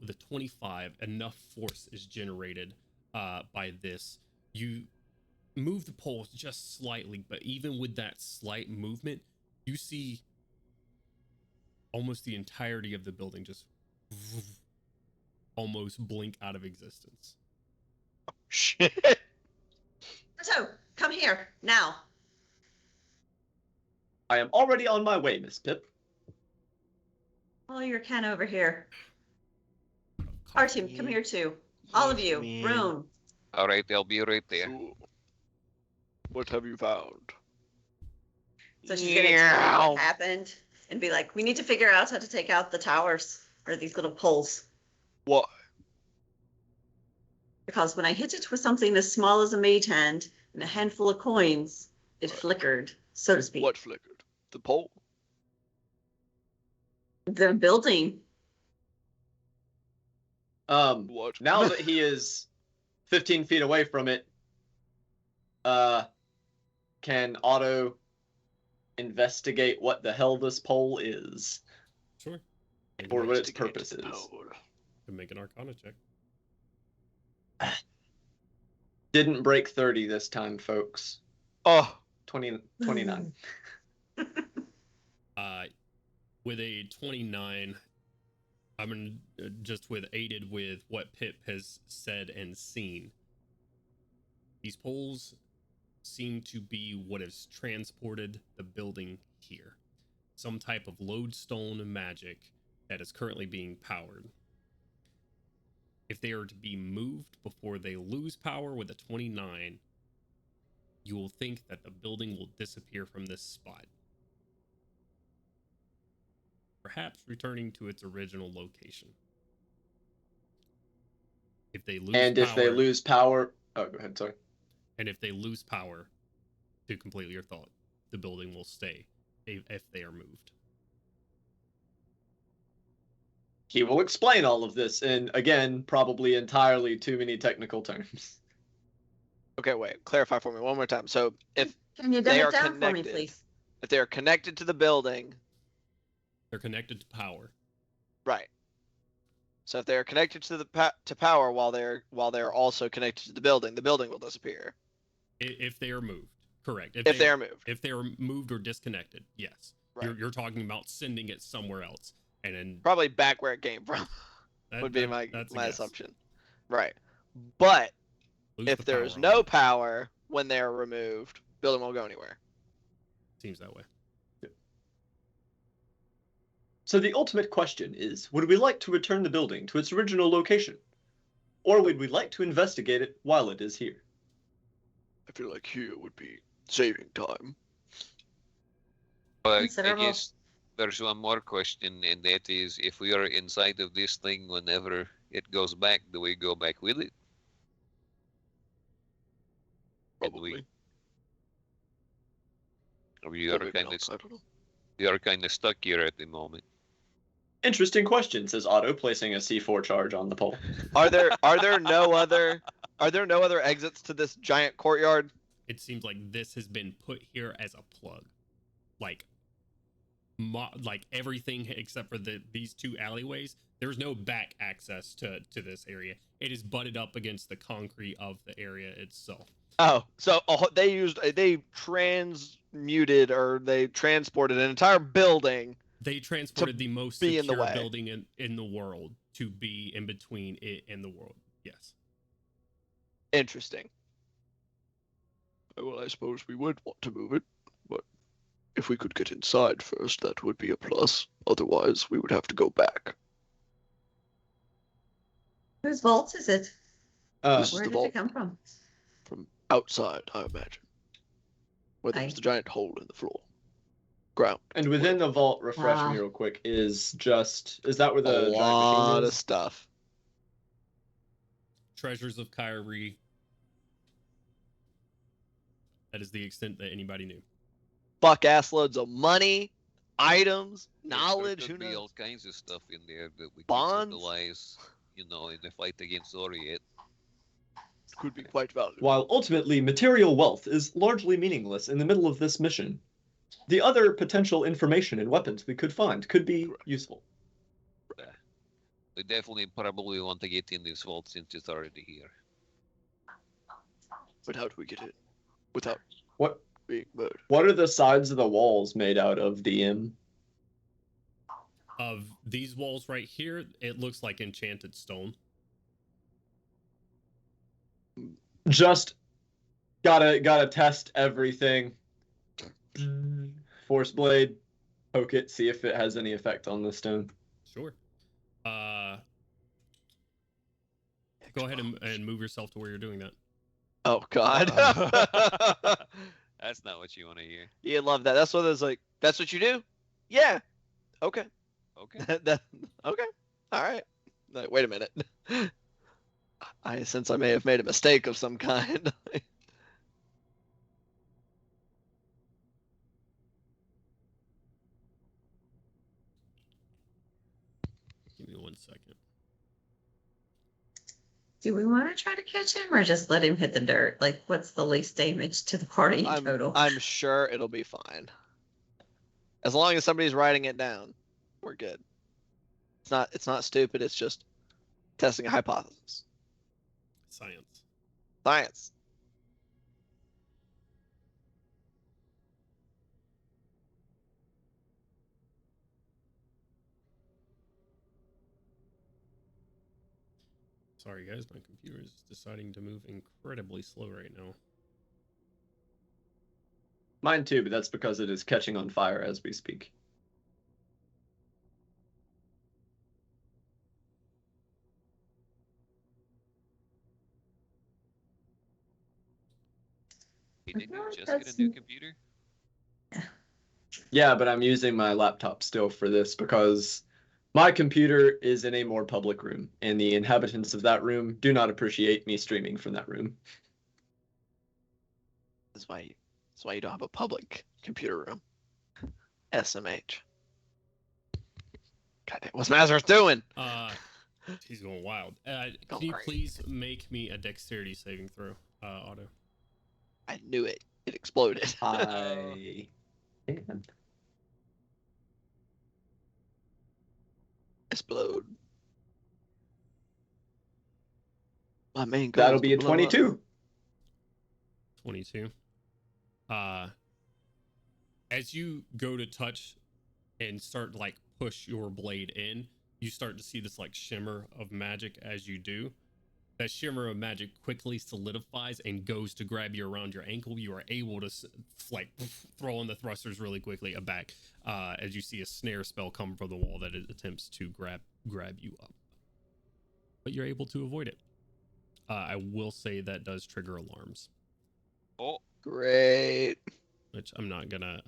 [SPEAKER 1] With a 25, enough force is generated by this. You move the poles just slightly, but even with that slight movement, you see almost the entirety of the building just almost blink out of existence.
[SPEAKER 7] Shit!
[SPEAKER 6] So, come here, now.
[SPEAKER 5] I am already on my way, Miss Pip.
[SPEAKER 6] Pull your can over here. Artyom, come here too. All of you, Rune.
[SPEAKER 9] All right, they'll be right there.
[SPEAKER 7] So, what have you found?
[SPEAKER 6] So she's gonna tell you what happened and be like, we need to figure out how to take out the towers or these little poles.
[SPEAKER 7] What?
[SPEAKER 6] Because when I hit it with something as small as a mage hand and a handful of coins, it flickered, so to speak.
[SPEAKER 7] What flickered? The pole?
[SPEAKER 6] The building.
[SPEAKER 7] What?
[SPEAKER 5] Now that he is 15 feet away from it, can Otto investigate what the hell this pole is?
[SPEAKER 1] Sure.
[SPEAKER 5] Or what its purpose is.
[SPEAKER 1] Can make an Arcana check.
[SPEAKER 5] Didn't break 30 this time, folks.
[SPEAKER 7] Oh.
[SPEAKER 5] 29.
[SPEAKER 1] With a 29, I'm gonna just aided with what Pip has said and seen. These poles seem to be what has transported the building here. Some type of lodestone magic that is currently being powered. If they are to be moved before they lose power with a 29, you will think that the building will disappear from this spot, perhaps returning to its original location. If they lose
[SPEAKER 5] if they lose power... Oh, go ahead, sorry.
[SPEAKER 1] And if they lose power, to complete your thought, the building will stay if they are moved.
[SPEAKER 5] He will explain all of this in, again, probably entirely too many technical terms.
[SPEAKER 4] Okay, wait. Clarify for me one more time. So if
[SPEAKER 6] Can you dumb
[SPEAKER 4] they
[SPEAKER 6] it
[SPEAKER 4] are
[SPEAKER 6] down for me,
[SPEAKER 4] connected,
[SPEAKER 6] please?
[SPEAKER 4] if they are connected to the building,
[SPEAKER 1] They're connected to power.
[SPEAKER 4] right? So if they're connected to to power while they're also connected to the building will disappear.
[SPEAKER 1] If they are moved, correct.
[SPEAKER 4] If they are moved.
[SPEAKER 1] If they are moved or disconnected, yes.
[SPEAKER 4] Right.
[SPEAKER 1] You're talking about sending it somewhere else, and then
[SPEAKER 4] Probably back where it came from would be my assumption. Right. But if there's no power when they're removed, building won't go anywhere.
[SPEAKER 1] Seems that way.
[SPEAKER 5] So the ultimate question is, would we like to return the building to its original location? Or would we like to investigate it while it is here?
[SPEAKER 7] I feel like here would be saving time.
[SPEAKER 9] But I
[SPEAKER 6] Considerable.
[SPEAKER 9] guess there's one more question, and that is, if we are inside of this thing whenever it goes back, do we go back with it?
[SPEAKER 7] Probably.
[SPEAKER 9] Or we
[SPEAKER 7] Or
[SPEAKER 9] are
[SPEAKER 7] maybe
[SPEAKER 9] kind
[SPEAKER 7] not,
[SPEAKER 9] of
[SPEAKER 7] I don't know.
[SPEAKER 9] we are kind of stuck here at the moment.
[SPEAKER 5] Interesting question, says Otto, placing a C4 charge on the pole.
[SPEAKER 4] Are there no other exits to this giant courtyard?
[SPEAKER 1] It seems like this has been put here as a plug, like everything except for these two alleyways. There's no back access to this area. It is butted up against the concrete of the area itself.
[SPEAKER 4] Oh, so they transmuted or they transported an entire building.
[SPEAKER 1] They transported the most
[SPEAKER 4] be in the
[SPEAKER 1] secure
[SPEAKER 4] way.
[SPEAKER 1] building in the world to be in between it and the world. Yes.
[SPEAKER 4] Interesting.
[SPEAKER 7] Well, I suppose we would want to move it, but if we could get inside first, that would be a plus. Otherwise, we would have to go back.
[SPEAKER 6] Whose vault is it?
[SPEAKER 7] This is
[SPEAKER 6] Where
[SPEAKER 7] the
[SPEAKER 6] did
[SPEAKER 7] vault
[SPEAKER 6] it come from?
[SPEAKER 7] from outside, I imagine. Where there's the giant hole in the floor. Ground.
[SPEAKER 5] And within the vault, refresh me real quick, is that where the
[SPEAKER 4] A lot
[SPEAKER 5] machine
[SPEAKER 4] of
[SPEAKER 5] is?
[SPEAKER 4] stuff.
[SPEAKER 1] Treasures of Kyrie. That is the extent that anybody knew.
[SPEAKER 4] Fuck ass loads of money, items,
[SPEAKER 9] There
[SPEAKER 4] knowledge.
[SPEAKER 9] could
[SPEAKER 4] Who
[SPEAKER 9] be all
[SPEAKER 4] knows?
[SPEAKER 9] kinds of stuff in there that we
[SPEAKER 4] Bonds?
[SPEAKER 9] can utilize, in the fight against Zoriet.
[SPEAKER 7] Could be quite valuable.
[SPEAKER 5] While ultimately material wealth is largely meaningless in the middle of this mission, the other potential information and weapons we could find could be useful.
[SPEAKER 9] We definitely probably want to get in this vault since it's already here.
[SPEAKER 7] But how do we get in? Without
[SPEAKER 5] What
[SPEAKER 7] being murdered?
[SPEAKER 5] What are the sides of the walls made out of, DM?
[SPEAKER 1] Of these walls right here, it looks like enchanted stone.
[SPEAKER 5] Just gotta test everything. Force blade, poke it, see if it has any effect on the stone.
[SPEAKER 1] Sure. Go ahead and move yourself to where you're doing that.
[SPEAKER 4] Oh God.
[SPEAKER 9] That's not what you want to hear.
[SPEAKER 4] You love that. That's what it's like. That's what you do? Yeah. Okay.
[SPEAKER 9] Okay.
[SPEAKER 4] Okay. All right. Like, wait a minute. I sense I may have made a mistake of some kind.
[SPEAKER 1] Give me 1 second.
[SPEAKER 6] Do we want to try to catch him or just let him hit the dirt? Like, what's the least damage to the party in total?
[SPEAKER 4] I'm sure it'll be fine. As long as somebody's writing it down, we're good. It's not stupid, it's just testing a hypothesis.
[SPEAKER 1] Science.
[SPEAKER 4] Science.
[SPEAKER 1] Sorry, guys, my computer is deciding to move incredibly slow right now.
[SPEAKER 5] Mine too, but that's because it is catching on fire as we speak.
[SPEAKER 9] Didn't you just get a new computer?
[SPEAKER 5] Yeah, but I'm using my laptop still for this because my computer is in a more public room, and the inhabitants of that room do not appreciate me streaming from that room.
[SPEAKER 4] That's why you don't have a public computer room. SMH. God damn, what's Mazarth doing?
[SPEAKER 1] He's going wild. Can
[SPEAKER 4] Going
[SPEAKER 1] you
[SPEAKER 4] crazy.
[SPEAKER 1] please make me a dexterity saving throw, Otto?
[SPEAKER 4] I knew it. It exploded.
[SPEAKER 5] I can.
[SPEAKER 7] Explode. My main goal
[SPEAKER 5] That'll
[SPEAKER 7] is
[SPEAKER 5] be
[SPEAKER 7] to
[SPEAKER 5] a
[SPEAKER 7] blow up.
[SPEAKER 5] 22.
[SPEAKER 1] 22. As you go to touch and start like push your blade in, you start to see this like shimmer of magic as you do. That shimmer of magic quickly solidifies and goes to grab you around your ankle. You are able to like throw on the thrusters really quickly back as you see a snare spell come from the wall that it attempts to grab you up. But you're able to avoid it. I will say that does trigger alarms.
[SPEAKER 9] Oh,
[SPEAKER 7] Great.
[SPEAKER 1] Which I'm not gonna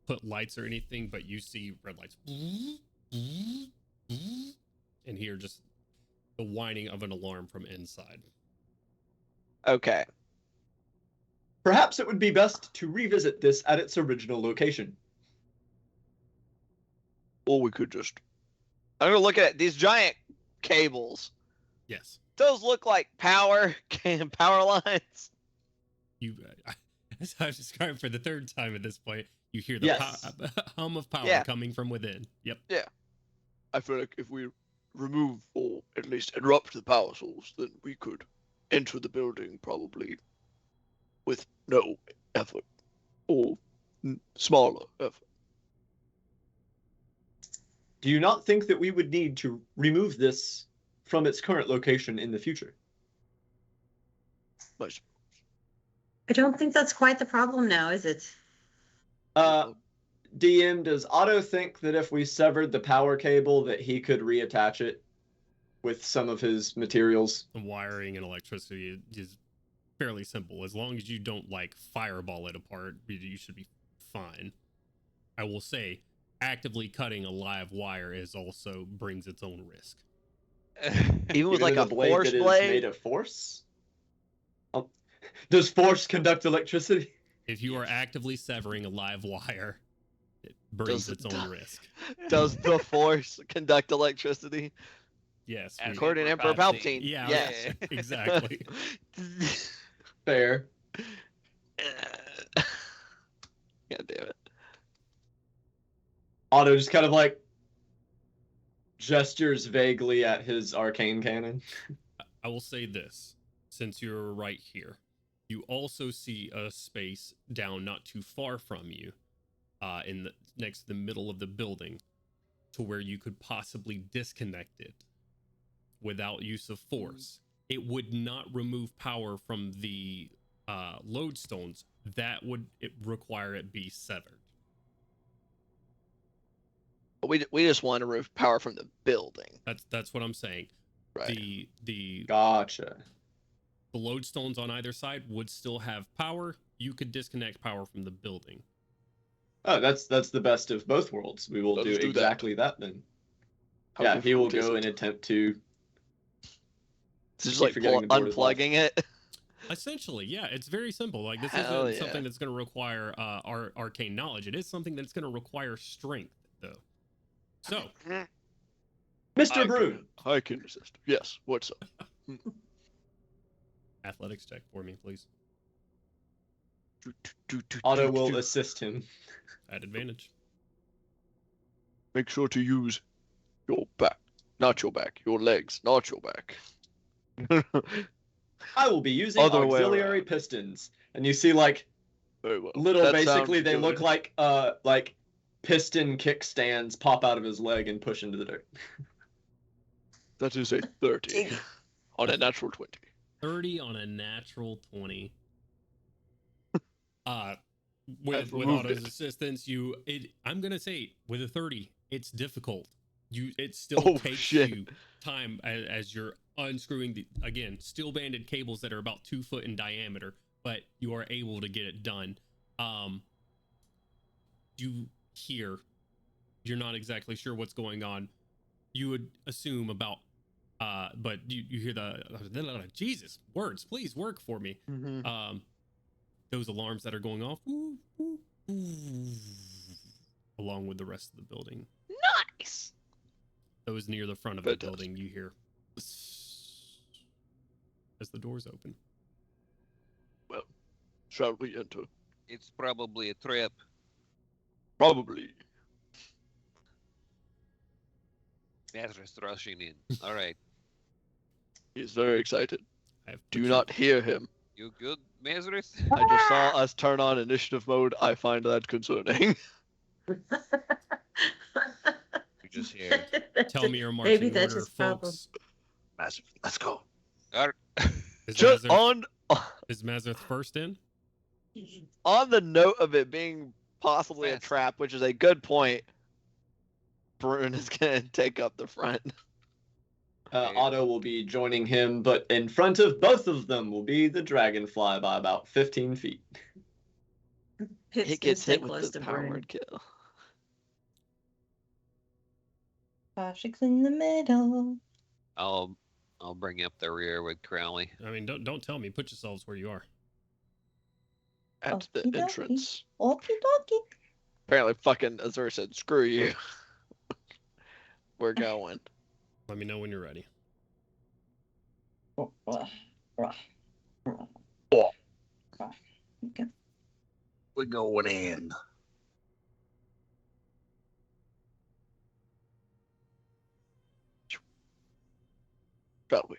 [SPEAKER 1] put lights or anything, but you see red lights and hear just the whining of an alarm from inside.
[SPEAKER 4] Okay.
[SPEAKER 5] Perhaps it would be best to revisit this at its original location.
[SPEAKER 7] Or we could just.
[SPEAKER 4] I'm gonna look at these giant cables.
[SPEAKER 1] Yes.
[SPEAKER 4] Those look like power lines.
[SPEAKER 1] You, as I've described for the third time at this point, you hear the
[SPEAKER 5] Yes.
[SPEAKER 1] hum of power
[SPEAKER 4] Yeah.
[SPEAKER 1] coming from within. Yep.
[SPEAKER 7] I feel like if we remove or at least interrupt the power source, then we could enter the building probably with no effort or smaller effort.
[SPEAKER 5] Do you not think that we would need to remove this from its current location in the future?
[SPEAKER 7] Nice.
[SPEAKER 6] I don't think that's quite the problem now, is it?
[SPEAKER 5] DM, does Otto think that if we severed the power cable that he could reattach it with some of his materials?
[SPEAKER 1] The wiring and electricity is fairly simple. As long as you don't like fireball it apart, you should be fine. I will say, actively cutting a live wire is also brings its own risk.
[SPEAKER 4] Even with like a
[SPEAKER 5] blade
[SPEAKER 4] force
[SPEAKER 5] that is
[SPEAKER 4] blade.
[SPEAKER 5] made of force? Oh. Does force conduct electricity?
[SPEAKER 1] If you are actively severing a live wire, it brings its own risk.
[SPEAKER 4] Does the force conduct electricity?
[SPEAKER 1] Yes.
[SPEAKER 9] As
[SPEAKER 4] According to
[SPEAKER 9] Emperor
[SPEAKER 4] Emperor
[SPEAKER 9] Palpatine.
[SPEAKER 4] Palpatine.
[SPEAKER 1] Yeah,
[SPEAKER 4] Yes.
[SPEAKER 1] exactly.
[SPEAKER 5] Fair.
[SPEAKER 4] God damn it.
[SPEAKER 5] Otto just kind of like gestures vaguely at his arcane cannon.
[SPEAKER 1] I will say this, since you're right here, you also see a space down not too far from you, next to the middle of the building, to where you could possibly disconnect it without use of force. It would not remove power from the lodestones. That would require it be severed.
[SPEAKER 4] We just want to remove power from the building.
[SPEAKER 1] That's what I'm saying.
[SPEAKER 4] Right.
[SPEAKER 1] The
[SPEAKER 5] Gotcha.
[SPEAKER 1] lodestones on either side would still have power. You could disconnect power from the building.
[SPEAKER 5] Oh, that's the best of both worlds. We will
[SPEAKER 7] Let
[SPEAKER 5] do
[SPEAKER 7] us do that.
[SPEAKER 5] exactly that then.
[SPEAKER 7] How
[SPEAKER 5] Yeah, he will
[SPEAKER 7] difficult is
[SPEAKER 5] go
[SPEAKER 7] it?
[SPEAKER 5] and attempt to.
[SPEAKER 4] It's just
[SPEAKER 5] keep
[SPEAKER 4] like
[SPEAKER 5] forgetting the board is left.
[SPEAKER 4] unplugging it.
[SPEAKER 1] Essentially, yeah, it's very simple. Like this
[SPEAKER 4] Hell
[SPEAKER 1] isn't
[SPEAKER 4] yeah.
[SPEAKER 1] something that's going to require arcane knowledge. It is something that's going to require strength, though. So,
[SPEAKER 5] Mr. Broom.
[SPEAKER 7] I can resist. Yes. What's up?
[SPEAKER 1] athletics check for me, please.
[SPEAKER 5] Otto will assist him.
[SPEAKER 1] At advantage.
[SPEAKER 7] Make sure to use your back, not your back, your legs, not your back.
[SPEAKER 5] I will be using
[SPEAKER 7] Other way
[SPEAKER 5] auxiliary
[SPEAKER 7] around.
[SPEAKER 5] pistons. And you see like
[SPEAKER 7] Very well.
[SPEAKER 5] little,
[SPEAKER 7] That
[SPEAKER 5] basically
[SPEAKER 7] sounds
[SPEAKER 5] they
[SPEAKER 7] good.
[SPEAKER 5] look like piston kickstands pop out of his leg and push into the dirt.
[SPEAKER 7] That is a 30 on a natural 20.
[SPEAKER 1] 30 on a natural 20. With
[SPEAKER 7] I've removed
[SPEAKER 1] Otto's
[SPEAKER 7] it.
[SPEAKER 1] assistance, I'm gonna say with a 30, it's difficult. It still
[SPEAKER 7] Oh,
[SPEAKER 1] takes
[SPEAKER 7] shit.
[SPEAKER 1] you time as you're unscrewing the steel banded cables that are about 2 foot in diameter, but you are able to get it done. You hear, you're not exactly sure what's going on. You would assume about, but you hear Jesus words, please work for me.
[SPEAKER 4] Mm-hmm.
[SPEAKER 1] Those alarms that are going off, along with the rest of the building.
[SPEAKER 4] Nice.
[SPEAKER 1] Those near the front of the
[SPEAKER 7] Fantastic.
[SPEAKER 1] building, you hear as the doors open.
[SPEAKER 7] Shall we enter?
[SPEAKER 9] It's probably a trap.
[SPEAKER 7] Probably.
[SPEAKER 9] Nazareth rushing in. All right.
[SPEAKER 7] He's very excited.
[SPEAKER 1] I've put
[SPEAKER 7] Do
[SPEAKER 1] you-
[SPEAKER 7] not hear him.
[SPEAKER 9] You good, Nazareth?
[SPEAKER 7] I just saw us turn on initiative mode. I find that concerning.
[SPEAKER 9] We just hear.
[SPEAKER 1] Tell me your
[SPEAKER 6] Maybe
[SPEAKER 1] marching
[SPEAKER 6] that's
[SPEAKER 1] order,
[SPEAKER 6] his problem.
[SPEAKER 1] folks.
[SPEAKER 10] Massive. Let's go.
[SPEAKER 1] Is
[SPEAKER 7] Just
[SPEAKER 1] Mazareth, is Mazareth first in?
[SPEAKER 4] On the note of it being possibly a
[SPEAKER 9] Fast.
[SPEAKER 4] trap, which is a good point, Brune is gonna take up the front.
[SPEAKER 5] Otto will be joining him, but in front of both of them will be the dragonfly by about 15 feet.
[SPEAKER 6] Pitt's
[SPEAKER 4] He
[SPEAKER 6] gonna
[SPEAKER 4] gets
[SPEAKER 6] stay
[SPEAKER 4] hit
[SPEAKER 6] close
[SPEAKER 4] with the
[SPEAKER 6] to Brune.
[SPEAKER 4] powered kill.
[SPEAKER 8] Koshik's in the middle.
[SPEAKER 3] I'll bring up the rear with Crowley.
[SPEAKER 1] I mean, don't tell me. Put yourselves where you are.
[SPEAKER 7] At the
[SPEAKER 8] Okie dokie.
[SPEAKER 7] entrance.
[SPEAKER 8] Okie dokie.
[SPEAKER 4] Apparently, fucking Azur said, "Screw you." We're going.
[SPEAKER 1] Let me know when you're ready.
[SPEAKER 8] Okay.
[SPEAKER 10] We're going in.
[SPEAKER 7] Shall we?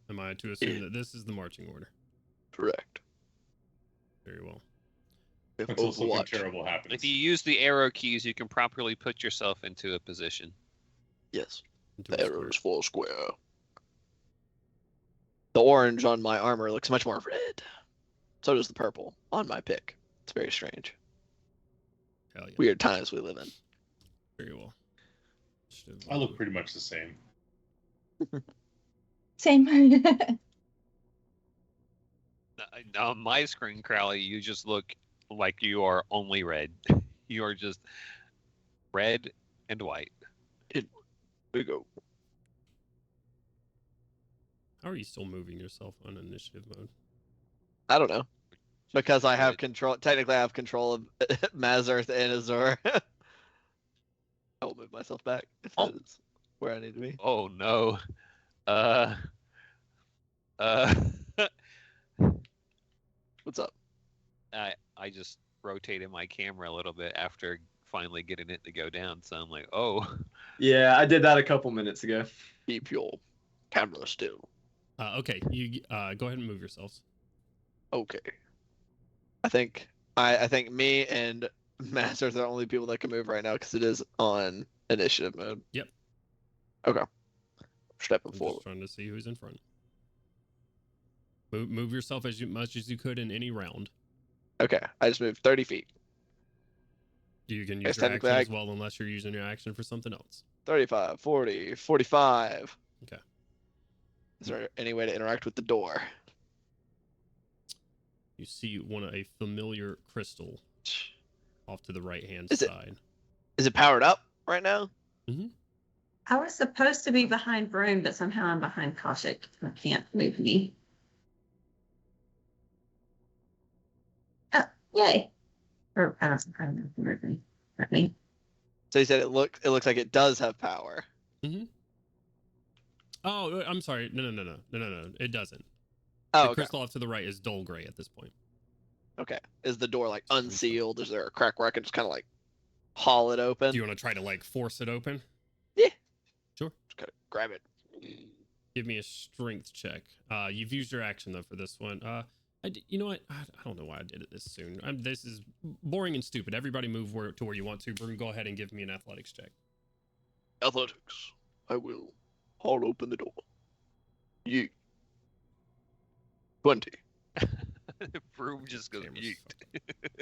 [SPEAKER 1] Am I to assume that this is the marching order?
[SPEAKER 7] Correct.
[SPEAKER 1] Very well.
[SPEAKER 7] We have
[SPEAKER 2] Until something
[SPEAKER 7] Overwatch.
[SPEAKER 2] terrible happens.
[SPEAKER 3] If you use the arrow keys, you can properly put yourself into a position.
[SPEAKER 7] Yes.
[SPEAKER 1] Into
[SPEAKER 7] The
[SPEAKER 1] a
[SPEAKER 7] arrow is
[SPEAKER 1] square.
[SPEAKER 7] full square.
[SPEAKER 4] The orange on my armor looks much more red. So does the purple on my pick. It's very strange.
[SPEAKER 1] Hell yeah.
[SPEAKER 4] Weird times we live in.
[SPEAKER 1] Very well.
[SPEAKER 2] I look pretty much the same.
[SPEAKER 8] Same.
[SPEAKER 3] On my screen, Crowley, you just look like you are only red. You are just red and white.
[SPEAKER 7] We go.
[SPEAKER 1] How are you still moving yourself on initiative mode?
[SPEAKER 4] I don't know. Because I have control. Technically, I have control of Mazarth and Azur. I will move myself back if that is where I need to be.
[SPEAKER 3] Oh no.
[SPEAKER 4] What's up?
[SPEAKER 3] I just rotated my camera a little bit after finally getting it to go down, so I'm like, oh.
[SPEAKER 5] Yeah, I did that a couple minutes ago.
[SPEAKER 7] Keep your camera still.
[SPEAKER 1] Okay, you go ahead and move yourselves.
[SPEAKER 7] Okay.
[SPEAKER 4] I think me and Mazarth are the only people that can move right now because it is on initiative mode.
[SPEAKER 1] Yep.
[SPEAKER 4] Okay. Stepping
[SPEAKER 1] I'm
[SPEAKER 4] forward.
[SPEAKER 1] just trying to see who's in front. Move yourself as much as you could in any round.
[SPEAKER 4] Okay. I just moved 30 feet.
[SPEAKER 1] You can
[SPEAKER 4] Yes,
[SPEAKER 1] use your action
[SPEAKER 4] technically
[SPEAKER 1] as well, unless you're using your action for something else.
[SPEAKER 4] 35, 40, 45.
[SPEAKER 1] Okay.
[SPEAKER 4] Is there any way to interact with the door?
[SPEAKER 1] You see a familiar crystal off to the right-hand
[SPEAKER 4] Is it-
[SPEAKER 1] side.
[SPEAKER 4] Is it powered up right now?
[SPEAKER 6] I was supposed to be behind Brune, but somehow I'm behind Koshik. I can't move me. Oh, yay. Or I don't know if you heard me. Heard me.
[SPEAKER 4] So you said it looks like it does have power.
[SPEAKER 1] Oh, I'm sorry. No. It doesn't.
[SPEAKER 4] Oh,
[SPEAKER 1] The
[SPEAKER 4] okay.
[SPEAKER 1] crystal off to the right is dull gray at this point.
[SPEAKER 4] Okay. Is the door like unsealed? Is there a crack where I can just kind of like haul it open?
[SPEAKER 1] Do you want to try to like force it open?
[SPEAKER 4] Yeah.
[SPEAKER 1] Sure.
[SPEAKER 4] Just gotta grab it.
[SPEAKER 1] Give me a strength check. You've used your action though for this one. You know what? I don't know why I did it this soon. This is boring and stupid. Everybody move to where you want to. Brune, go ahead and give me an athletics check.
[SPEAKER 7] Athletics. I will haul open the door. Yeet. 20.
[SPEAKER 3] Broom just goes,
[SPEAKER 1] Camera's
[SPEAKER 3] yeet.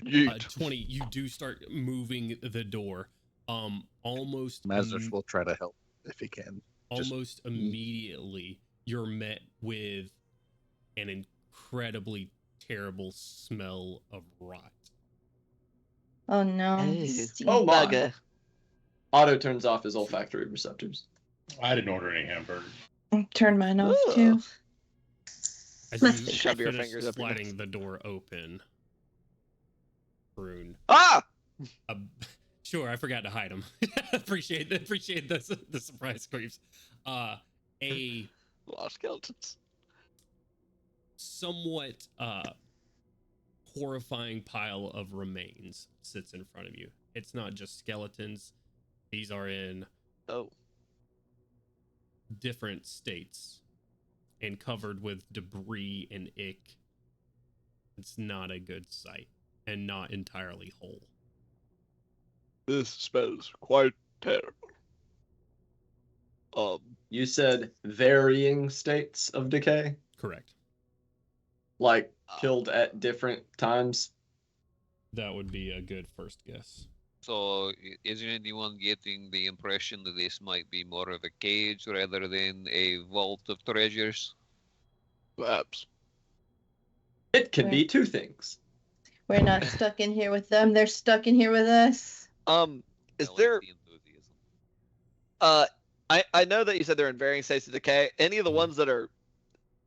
[SPEAKER 7] Yeet.
[SPEAKER 1] 20. You do start moving the door. Almost.
[SPEAKER 10] Mazarth will try to help if he can. Just-
[SPEAKER 1] Almost immediately, you're met with an incredibly terrible smell of rot.
[SPEAKER 8] Oh no.
[SPEAKER 4] Hey.
[SPEAKER 8] Steve.
[SPEAKER 5] Oh my.
[SPEAKER 4] Bugger.
[SPEAKER 5] Otto turns off his olfactory receptors.
[SPEAKER 2] I didn't order any hamburger.
[SPEAKER 8] Turn mine off
[SPEAKER 4] Ugh.
[SPEAKER 8] too.
[SPEAKER 1] As you
[SPEAKER 4] Shove your
[SPEAKER 1] finish
[SPEAKER 4] fingers up your
[SPEAKER 1] sliding the door open, Brune.
[SPEAKER 4] Ah!
[SPEAKER 1] Sure, I forgot to hide them. appreciate the surprise creeps. A
[SPEAKER 4] Lost skeletons.
[SPEAKER 1] somewhat horrifying pile of remains sits in front of you. It's not just skeletons. These are in
[SPEAKER 4] Oh.
[SPEAKER 1] different states and covered with debris and ick. It's not a good sight and not entirely whole.
[SPEAKER 7] This smells quite terrible.
[SPEAKER 5] You said varying states of decay,
[SPEAKER 1] Correct.
[SPEAKER 5] like killed at different times.
[SPEAKER 1] That would be a good first guess.
[SPEAKER 9] So, isn't anyone getting the impression that this might be more of a cage rather than a vault of treasures?
[SPEAKER 7] Perhaps.
[SPEAKER 5] It can be two things.
[SPEAKER 8] We're not stuck in here with them. They're stuck in here with us.
[SPEAKER 4] Is
[SPEAKER 9] I like
[SPEAKER 4] there?
[SPEAKER 9] the enthusiasm.
[SPEAKER 4] I know that you said they're in varying states of decay. Any of the ones that are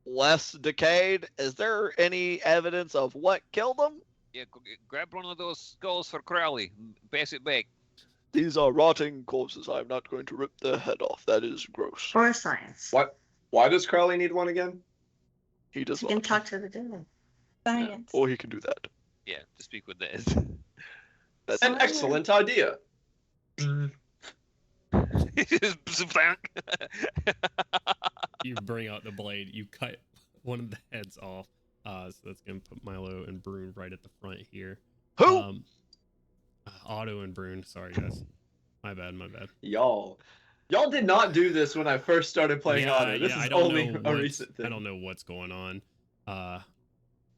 [SPEAKER 4] less decayed, is there any evidence of what killed them?
[SPEAKER 9] Yeah, grab one of those skulls for Crowley. Pass it back.
[SPEAKER 7] These are rotting corpses. I'm not going to rip their head off. That is gross.
[SPEAKER 6] For science.
[SPEAKER 5] What? Why does Crowley need one again?
[SPEAKER 7] He does
[SPEAKER 6] You
[SPEAKER 7] not.
[SPEAKER 6] can talk to the dead.
[SPEAKER 8] Science.
[SPEAKER 7] Or he can do that.
[SPEAKER 9] Yeah, to speak with Nez.
[SPEAKER 7] That's
[SPEAKER 5] An excellent idea.
[SPEAKER 1] You bring out the blade, you cut one of the heads off. So that's gonna put Milo and Brune right at the front here.
[SPEAKER 4] Who?
[SPEAKER 1] Otto and Brune. Sorry, guys. My bad.
[SPEAKER 5] Y'all did not do this when I first started playing Otto. This
[SPEAKER 1] I
[SPEAKER 5] is
[SPEAKER 1] don't
[SPEAKER 5] only
[SPEAKER 1] know
[SPEAKER 5] a
[SPEAKER 1] what's-
[SPEAKER 5] recent thing.
[SPEAKER 1] I don't know what's going on.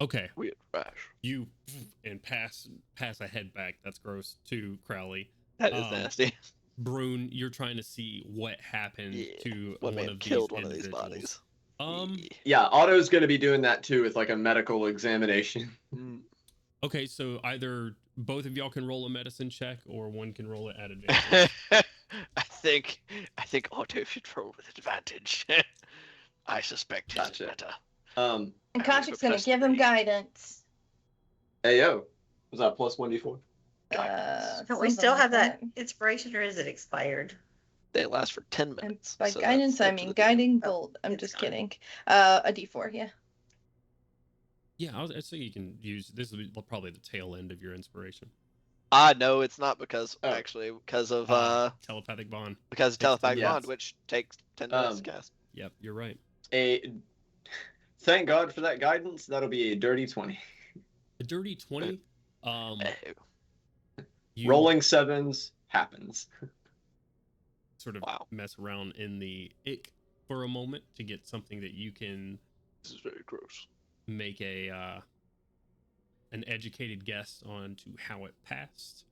[SPEAKER 1] Okay.
[SPEAKER 7] Weird trash.
[SPEAKER 1] You and pass a head back. That's gross to Crowley.
[SPEAKER 4] That is nasty.
[SPEAKER 1] Brune, you're trying to see what happened to
[SPEAKER 4] What
[SPEAKER 1] one
[SPEAKER 4] may
[SPEAKER 1] of
[SPEAKER 4] have
[SPEAKER 1] these
[SPEAKER 4] killed one of these
[SPEAKER 1] individuals.
[SPEAKER 4] bodies?
[SPEAKER 5] Yeah, Otto's going to be doing that too with like a medical examination.
[SPEAKER 1] Okay, so either both of y'all can roll a medicine check, or one can roll it at advantage.
[SPEAKER 7] I think Otto should roll with advantage. I suspect he's
[SPEAKER 5] Gotcha.
[SPEAKER 7] better.
[SPEAKER 8] And Koshik's gonna give him guidance.
[SPEAKER 5] Hey yo, was that plus 1d4?
[SPEAKER 6] Don't we still have that inspiration, or is it expired?
[SPEAKER 7] They last for 10
[SPEAKER 8] And
[SPEAKER 7] minutes.
[SPEAKER 8] by
[SPEAKER 7] so
[SPEAKER 8] guidance,
[SPEAKER 7] that's
[SPEAKER 8] I
[SPEAKER 7] up to
[SPEAKER 8] mean
[SPEAKER 7] the
[SPEAKER 8] guiding
[SPEAKER 7] DM.
[SPEAKER 8] bolt. I'm
[SPEAKER 6] it's
[SPEAKER 8] just
[SPEAKER 6] gone.
[SPEAKER 8] kidding. A D4, yeah.
[SPEAKER 1] Yeah, I'd say you can use this. Will be probably the tail end of your inspiration.
[SPEAKER 4] No, it's not because
[SPEAKER 5] Oh.
[SPEAKER 4] actually because of
[SPEAKER 1] Telepathic bond.
[SPEAKER 4] because of telepathic
[SPEAKER 5] yes.
[SPEAKER 4] bond, which takes 10 minutes to cast.
[SPEAKER 1] Yep, you're right.
[SPEAKER 5] Thank God for that guidance. That'll be a dirty 20.
[SPEAKER 1] A dirty 20.
[SPEAKER 7] Oh.
[SPEAKER 1] You
[SPEAKER 5] Rolling sevens happens.
[SPEAKER 1] sort of
[SPEAKER 4] Wow.
[SPEAKER 1] mess around in the ick for a moment to get something that you can
[SPEAKER 7] This is very gross.
[SPEAKER 1] make an educated guess on to how it passed.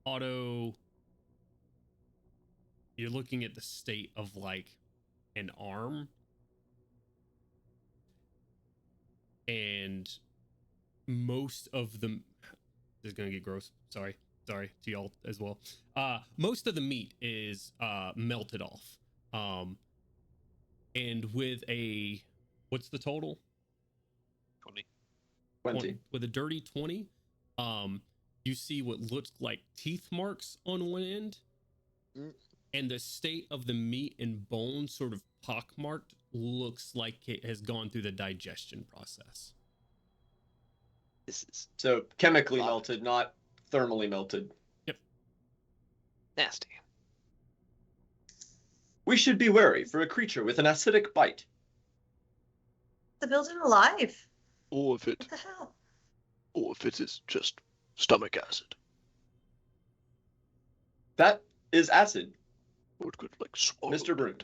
[SPEAKER 1] Otto, you're looking at the state of like an arm, and most of the this is gonna get gross. Sorry to y'all as well. Most of the meat is melted off. And with a what's the total?
[SPEAKER 9] 20.
[SPEAKER 5] 20.
[SPEAKER 1] With a dirty 20, you see what looks like teeth marks on one end, and the state of the meat and bone, sort of pockmarked, looks like it has gone through the digestion process.
[SPEAKER 4] This is
[SPEAKER 5] So chemically melted, not thermally melted.
[SPEAKER 4] nasty.
[SPEAKER 5] We should be wary for a creature with an acidic bite.
[SPEAKER 6] The building alive.
[SPEAKER 7] Or if
[SPEAKER 6] What the hell?
[SPEAKER 7] it is just stomach acid.
[SPEAKER 5] That is acid,
[SPEAKER 7] Or it could like swallow.
[SPEAKER 5] Mr. Brune.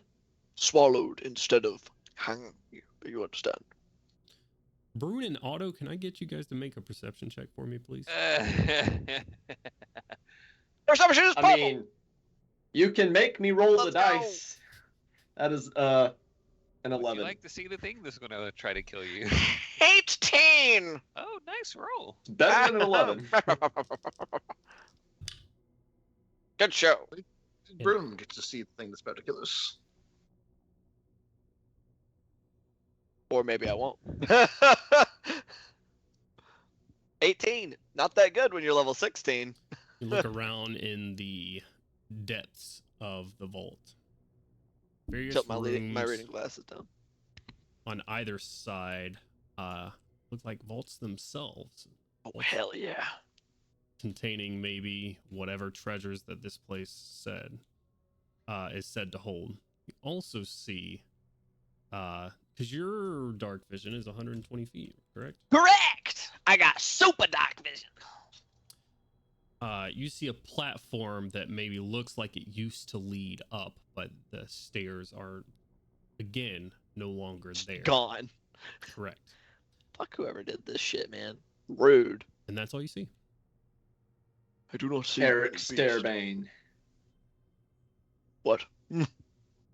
[SPEAKER 7] Swallowed instead of hanging you. You understand?
[SPEAKER 1] Brune and Otto, can I get you guys to make a perception check for me, please?
[SPEAKER 4] Perception is
[SPEAKER 5] I
[SPEAKER 4] purple.
[SPEAKER 5] mean, you can make me roll the
[SPEAKER 4] Let's go.
[SPEAKER 5] dice. That is an
[SPEAKER 9] Would
[SPEAKER 5] 11.
[SPEAKER 9] you like to see the thing that's gonna try to kill you?
[SPEAKER 4] 18.
[SPEAKER 9] Oh, nice roll.
[SPEAKER 5] It's better than an 11.
[SPEAKER 4] Good show.
[SPEAKER 10] Broom gets to see the thing that's about to kill us.
[SPEAKER 4] Or maybe I won't. 18. Not that good when you're level 16.
[SPEAKER 1] You look around in the depths of the vault. Various
[SPEAKER 4] Tilt my
[SPEAKER 1] rooms
[SPEAKER 4] reading glasses down.
[SPEAKER 1] on either side look like vaults themselves,
[SPEAKER 7] Oh hell yeah.
[SPEAKER 1] containing maybe whatever treasures that this place said. is said to hold. You also see, because your dark vision is 120 feet, correct?
[SPEAKER 4] Correct. I got super dark vision.
[SPEAKER 1] You see a platform that maybe looks like it used to lead up, but the stairs are, again, no longer there.
[SPEAKER 4] Gone.
[SPEAKER 1] Correct.
[SPEAKER 7] Fuck whoever did this shit, man. Rude.
[SPEAKER 1] And that's all you see.
[SPEAKER 7] I do not see
[SPEAKER 5] Eric
[SPEAKER 7] any beast.
[SPEAKER 5] Stairbane.
[SPEAKER 7] What?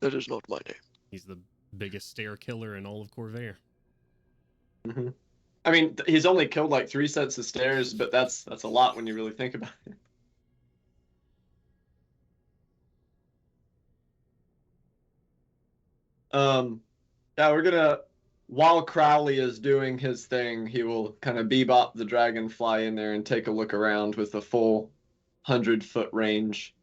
[SPEAKER 7] That is not my name.
[SPEAKER 1] He's the biggest stair killer in all of Corvair.
[SPEAKER 5] Mm-hmm. I mean, he's only killed like 3 sets of stairs, but that's a lot when you really think about it. Yeah, we're gonna, while Crowley is doing his thing, he will kind of bebop the dragonfly in there and take a look around with a full 100-foot range.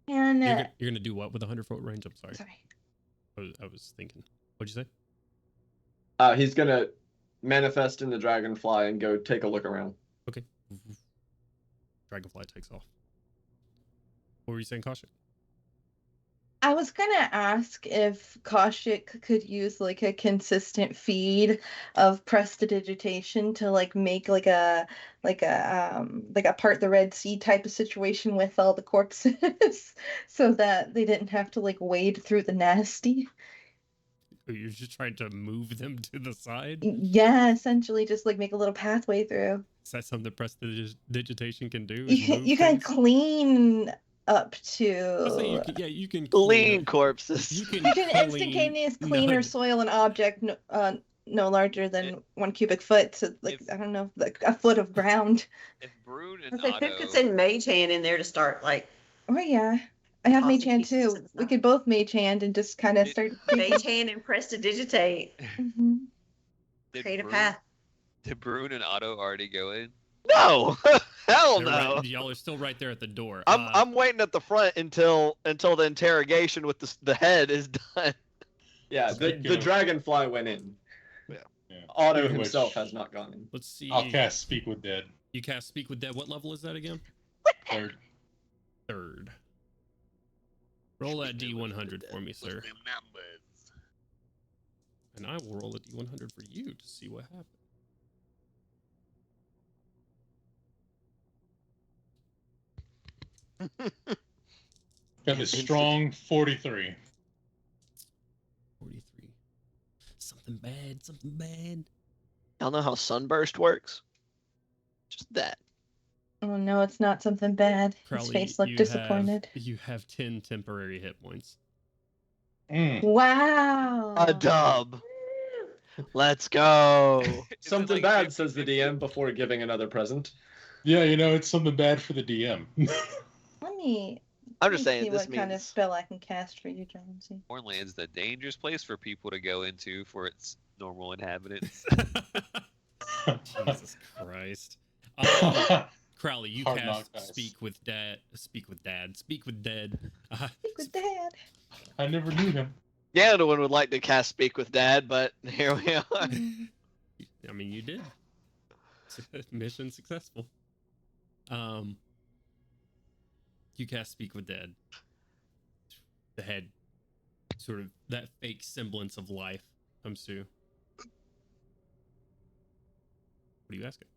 [SPEAKER 8] And
[SPEAKER 1] You're gonna do what with a 100-foot range? I'm sorry.
[SPEAKER 8] sorry.
[SPEAKER 1] I was thinking. What'd you say?
[SPEAKER 5] He's gonna manifest in the dragonfly and go take a look around.
[SPEAKER 1] Okay. Dragonfly takes off. What were you saying, Kaushik?
[SPEAKER 8] I was gonna ask if Kaushik could use like a consistent feed of prestidigitation to like make like a part the Red Sea type of situation with all the corpses, so that they didn't have to like wade through the nasty.
[SPEAKER 1] You're just trying to move them to the side?
[SPEAKER 8] Yeah, essentially just like make a little pathway through.
[SPEAKER 1] Is that something prestidigitation can do?
[SPEAKER 8] You can clean up to.
[SPEAKER 1] You can
[SPEAKER 4] clean corpses.
[SPEAKER 1] You can
[SPEAKER 8] instantaneous cleaner soil an object no larger than 1 cubic foot, so like I don't know, like a foot of ground.
[SPEAKER 3] If Brune and
[SPEAKER 6] I think it's in Mage Hand in there to start like.
[SPEAKER 8] Oh yeah, I have Mage
[SPEAKER 6] tossing
[SPEAKER 8] Hand
[SPEAKER 6] pieces
[SPEAKER 8] too.
[SPEAKER 6] and
[SPEAKER 8] We
[SPEAKER 6] stuff.
[SPEAKER 8] could both Mage Hand and just kind of start.
[SPEAKER 6] Mage Hand and prestidigitate.
[SPEAKER 8] Mhm.
[SPEAKER 6] Create a path.
[SPEAKER 3] Did Brune and Otto already go in?
[SPEAKER 4] No, hell
[SPEAKER 1] They're
[SPEAKER 4] no.
[SPEAKER 1] right- y'all are still right there at the door.
[SPEAKER 4] I'm waiting at the front until the interrogation with the head is done.
[SPEAKER 5] Yeah, the
[SPEAKER 2] Speaking of-
[SPEAKER 5] dragonfly went in.
[SPEAKER 2] Yeah.
[SPEAKER 5] Otto
[SPEAKER 2] Speaking of
[SPEAKER 5] himself
[SPEAKER 2] which,
[SPEAKER 5] has not gone in.
[SPEAKER 1] Let's see.
[SPEAKER 2] I'll cast Speak with Dead.
[SPEAKER 1] You cast Speak with Dead. What level is that again?
[SPEAKER 2] 3rd.
[SPEAKER 1] 3rd. Roll that D100 for me, sir. And I will roll a D100 for you to see what happens.
[SPEAKER 2] Got a strong 43.
[SPEAKER 1] 43. Something bad, something bad.
[SPEAKER 4] Y'all know how sunburst works? Just that.
[SPEAKER 8] Oh no, it's not something bad. His
[SPEAKER 1] Crowley,
[SPEAKER 8] face looked disappointed.
[SPEAKER 1] You have 10 temporary hit points.
[SPEAKER 8] Wow.
[SPEAKER 4] A dub. Let's go.
[SPEAKER 5] Something bad, says the DM before giving another present.
[SPEAKER 2] Yeah, it's something bad for the DM.
[SPEAKER 8] Let me.
[SPEAKER 4] I'm
[SPEAKER 8] let
[SPEAKER 4] just
[SPEAKER 8] me
[SPEAKER 4] saying
[SPEAKER 8] see
[SPEAKER 4] this
[SPEAKER 8] what kind of
[SPEAKER 4] means
[SPEAKER 8] spell I can cast for you, Jonesy.
[SPEAKER 3] Hornland's the dangerous place for people to go into for its normal inhabitants.
[SPEAKER 1] Jesus Christ. Crowley, you
[SPEAKER 2] Hard
[SPEAKER 1] cast
[SPEAKER 2] knock dice.
[SPEAKER 1] Speak with Dead. Speak with Dead.
[SPEAKER 8] Speak with Dad.
[SPEAKER 2] I never knew him.
[SPEAKER 4] Ganondorf would like to cast Speak with Dad, but here we are.
[SPEAKER 1] I mean, you did. Mission successful. You cast Speak with Dead. The head, sort of that fake semblance of life, comes to. What are you asking?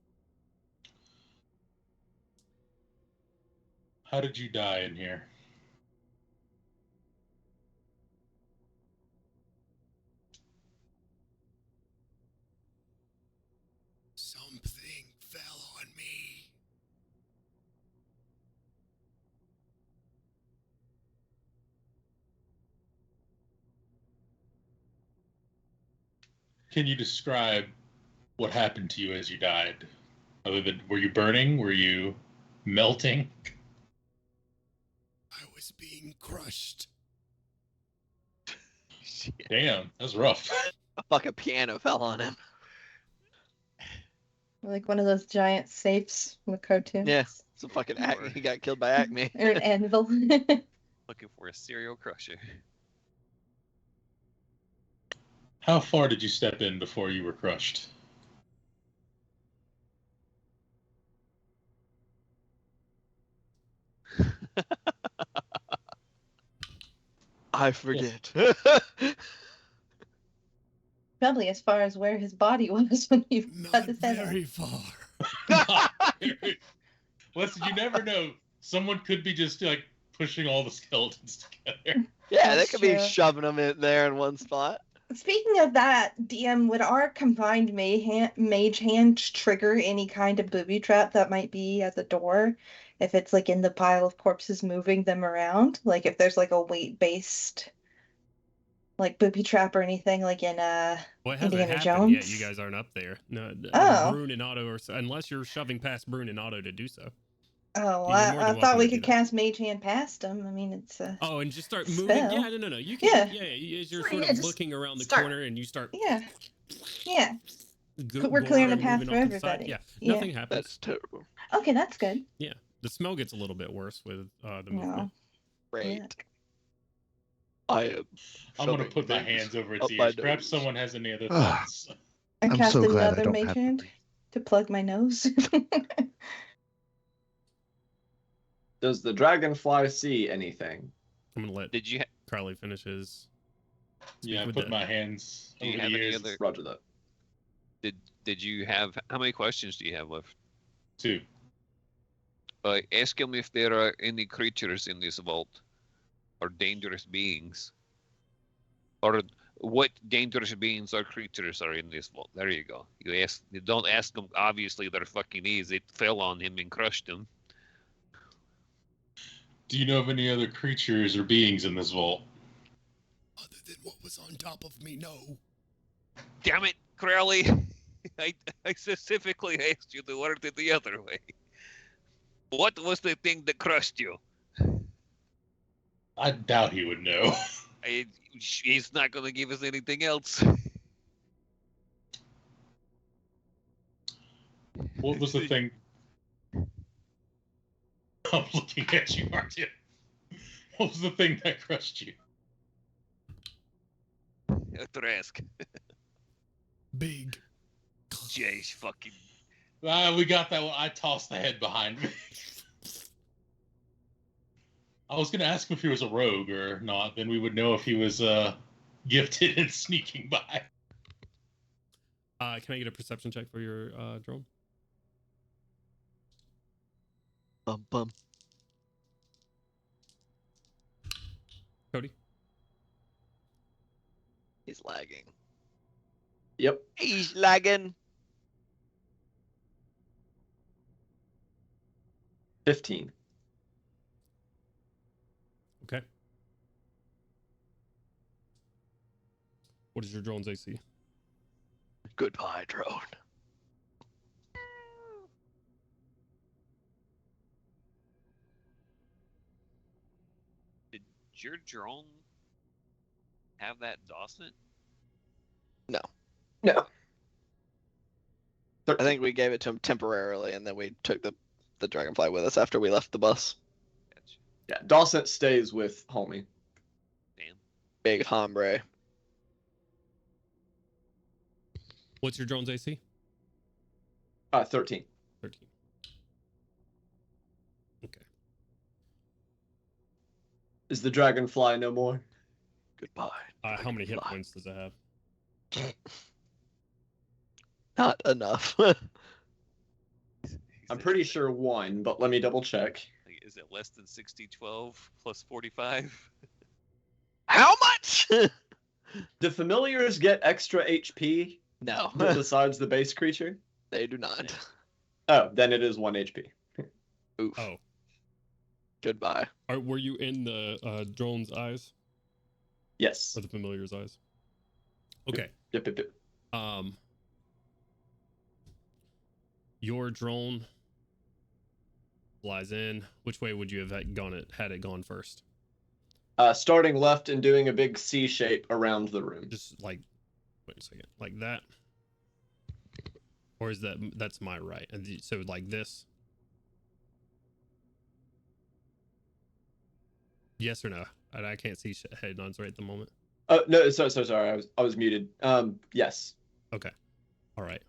[SPEAKER 2] How did you die in here?
[SPEAKER 11] Something fell on me.
[SPEAKER 2] Can you describe what happened to you as you died? Other than, were you burning? Were you melting?
[SPEAKER 11] I was being crushed.
[SPEAKER 2] Damn, that's rough.
[SPEAKER 4] A fucking piano fell on him.
[SPEAKER 8] Like one of those giant safes from the cartoon.
[SPEAKER 4] Yeah, it's a fucking Acme. He got killed by Acme.
[SPEAKER 8] Or an anvil.
[SPEAKER 3] Looking for a serial crusher.
[SPEAKER 2] How far did you step in before you were crushed?
[SPEAKER 4] I forget.
[SPEAKER 8] Probably as far as where his body was when you cut
[SPEAKER 11] Not
[SPEAKER 8] his head off.
[SPEAKER 11] very far.
[SPEAKER 2] Listen, you never know. Someone could be just like pushing all the skeletons together.
[SPEAKER 4] Yeah, they
[SPEAKER 8] That's
[SPEAKER 4] could be
[SPEAKER 8] true.
[SPEAKER 4] shoving them in there in one spot.
[SPEAKER 8] Speaking of that, DM, would our combined mage hand trigger any kind of booby trap that might be at the door? If it's like in the pile of corpses moving them around? Like if there's like a weight-based like booby trap or anything like in
[SPEAKER 1] Well, it hasn't
[SPEAKER 8] Indiana
[SPEAKER 1] happened yet.
[SPEAKER 8] Jones?
[SPEAKER 1] You guys aren't up there. No,
[SPEAKER 8] Oh.
[SPEAKER 1] Brune and Otto, unless you're shoving past Brune and Otto to do so.
[SPEAKER 8] Oh,
[SPEAKER 1] You're more
[SPEAKER 8] I
[SPEAKER 1] than
[SPEAKER 8] thought
[SPEAKER 1] welcome
[SPEAKER 8] we
[SPEAKER 1] to do
[SPEAKER 8] could
[SPEAKER 1] that.
[SPEAKER 8] cast mage hand past them. I mean, it's a
[SPEAKER 1] Oh, and just start moving.
[SPEAKER 8] spell.
[SPEAKER 1] Yeah, no. You can.
[SPEAKER 8] Yeah.
[SPEAKER 1] Yeah. As you're
[SPEAKER 6] Sure,
[SPEAKER 1] sort
[SPEAKER 6] yeah,
[SPEAKER 1] of
[SPEAKER 6] just
[SPEAKER 1] looking around the
[SPEAKER 6] start.
[SPEAKER 1] corner and you start.
[SPEAKER 8] Yeah. Yeah. We're
[SPEAKER 1] Going
[SPEAKER 8] clearing the
[SPEAKER 1] around,
[SPEAKER 8] path
[SPEAKER 1] moving
[SPEAKER 8] for
[SPEAKER 1] off to the side.
[SPEAKER 8] everybody.
[SPEAKER 1] Yeah,
[SPEAKER 8] Yeah.
[SPEAKER 1] nothing happens.
[SPEAKER 7] That's terrible.
[SPEAKER 8] Okay, that's good.
[SPEAKER 1] Yeah, the smell gets a little bit worse with the
[SPEAKER 8] No.
[SPEAKER 1] movement.
[SPEAKER 4] Great.
[SPEAKER 8] Yuck.
[SPEAKER 7] I am.
[SPEAKER 2] I'm gonna
[SPEAKER 7] shoving
[SPEAKER 2] put my
[SPEAKER 7] things
[SPEAKER 2] hands over
[SPEAKER 7] up
[SPEAKER 2] its
[SPEAKER 7] my
[SPEAKER 2] ears. Perhaps
[SPEAKER 7] nose.
[SPEAKER 2] someone has any other
[SPEAKER 10] Ah.
[SPEAKER 2] thoughts.
[SPEAKER 8] I
[SPEAKER 10] I'm
[SPEAKER 8] cast
[SPEAKER 10] so glad I
[SPEAKER 8] another
[SPEAKER 10] don't
[SPEAKER 8] mage
[SPEAKER 10] have to
[SPEAKER 8] hand
[SPEAKER 10] be.
[SPEAKER 8] to plug my nose.
[SPEAKER 5] Does the dragonfly see anything?
[SPEAKER 1] I'm gonna let
[SPEAKER 3] Did you
[SPEAKER 1] Crowley finish his.
[SPEAKER 2] Yeah, I
[SPEAKER 1] with
[SPEAKER 2] put
[SPEAKER 1] that.
[SPEAKER 2] my hands
[SPEAKER 3] Do you
[SPEAKER 2] over
[SPEAKER 3] have
[SPEAKER 2] the
[SPEAKER 3] any
[SPEAKER 2] ears.
[SPEAKER 3] other-
[SPEAKER 5] Roger that.
[SPEAKER 3] did you have how many questions do you have left?
[SPEAKER 2] 2.
[SPEAKER 3] Ask him if there are any creatures in this vault, or dangerous beings, or what dangerous beings or creatures are in this vault. There you go. You don't ask them. Obviously, there fucking is. It fell on him and crushed him.
[SPEAKER 2] Do you know of any other creatures or beings in this vault?
[SPEAKER 11] Other than what was on top of me, no.
[SPEAKER 3] Damn it, Crowley! I specifically asked you to word it the other way. What was the thing that crushed you?
[SPEAKER 2] I doubt he would know.
[SPEAKER 3] He's not gonna give us anything else.
[SPEAKER 2] What was the thing? I'm looking at you, aren't you? What was the thing that crushed you?
[SPEAKER 3] Trask.
[SPEAKER 11] Big.
[SPEAKER 3] Jeez, fucking.
[SPEAKER 2] We got that one. I tossed the head behind me. I was going to ask him if he was a rogue or not. Then we would know if he was gifted in sneaking by.
[SPEAKER 1] Can I get a perception check for your drone?
[SPEAKER 4] Bum bum.
[SPEAKER 1] Cody?
[SPEAKER 4] He's lagging.
[SPEAKER 5] Yep.
[SPEAKER 4] He's lagging.
[SPEAKER 5] 15.
[SPEAKER 1] Okay. What is your drone's AC?
[SPEAKER 7] Goodbye, drone.
[SPEAKER 3] Did your drone have that Dawson?
[SPEAKER 5] No.
[SPEAKER 4] I think we gave it to him temporarily, and then we took the dragonfly with us after we left the bus.
[SPEAKER 3] Gotcha.
[SPEAKER 5] Yeah, Dawson stays with homie.
[SPEAKER 3] Damn.
[SPEAKER 4] Big hombre.
[SPEAKER 1] What's your drone's AC?
[SPEAKER 5] 13.
[SPEAKER 1] 13. Okay.
[SPEAKER 5] Is the dragonfly no more?
[SPEAKER 7] Goodbye.
[SPEAKER 1] How many hit
[SPEAKER 7] Goodbye.
[SPEAKER 1] points does it have?
[SPEAKER 4] Not enough.
[SPEAKER 5] I'm pretty sure 1, but let me double check.
[SPEAKER 3] Is it less than 60, 12 plus 45?
[SPEAKER 4] How much?
[SPEAKER 5] Do familiars get extra HP
[SPEAKER 4] No,
[SPEAKER 5] besides the base creature?
[SPEAKER 4] they do not.
[SPEAKER 5] Oh, then it is 1 HP.
[SPEAKER 4] Oof.
[SPEAKER 1] Oh.
[SPEAKER 4] Goodbye.
[SPEAKER 1] Were you in the drone's eyes?
[SPEAKER 5] Yes.
[SPEAKER 1] Or the familiar's eyes? Okay.
[SPEAKER 5] Yep.
[SPEAKER 1] Your drone flies in. Which way would you have had it gone first?
[SPEAKER 5] Starting left and doing a big C shape around the room.
[SPEAKER 1] Just like, wait a second, like that? Or is that's my right? And so like this? Yes or no? I can't see head nods right at the moment.
[SPEAKER 5] Oh no, so sorry. I was muted. Yes.
[SPEAKER 1] Okay. All right.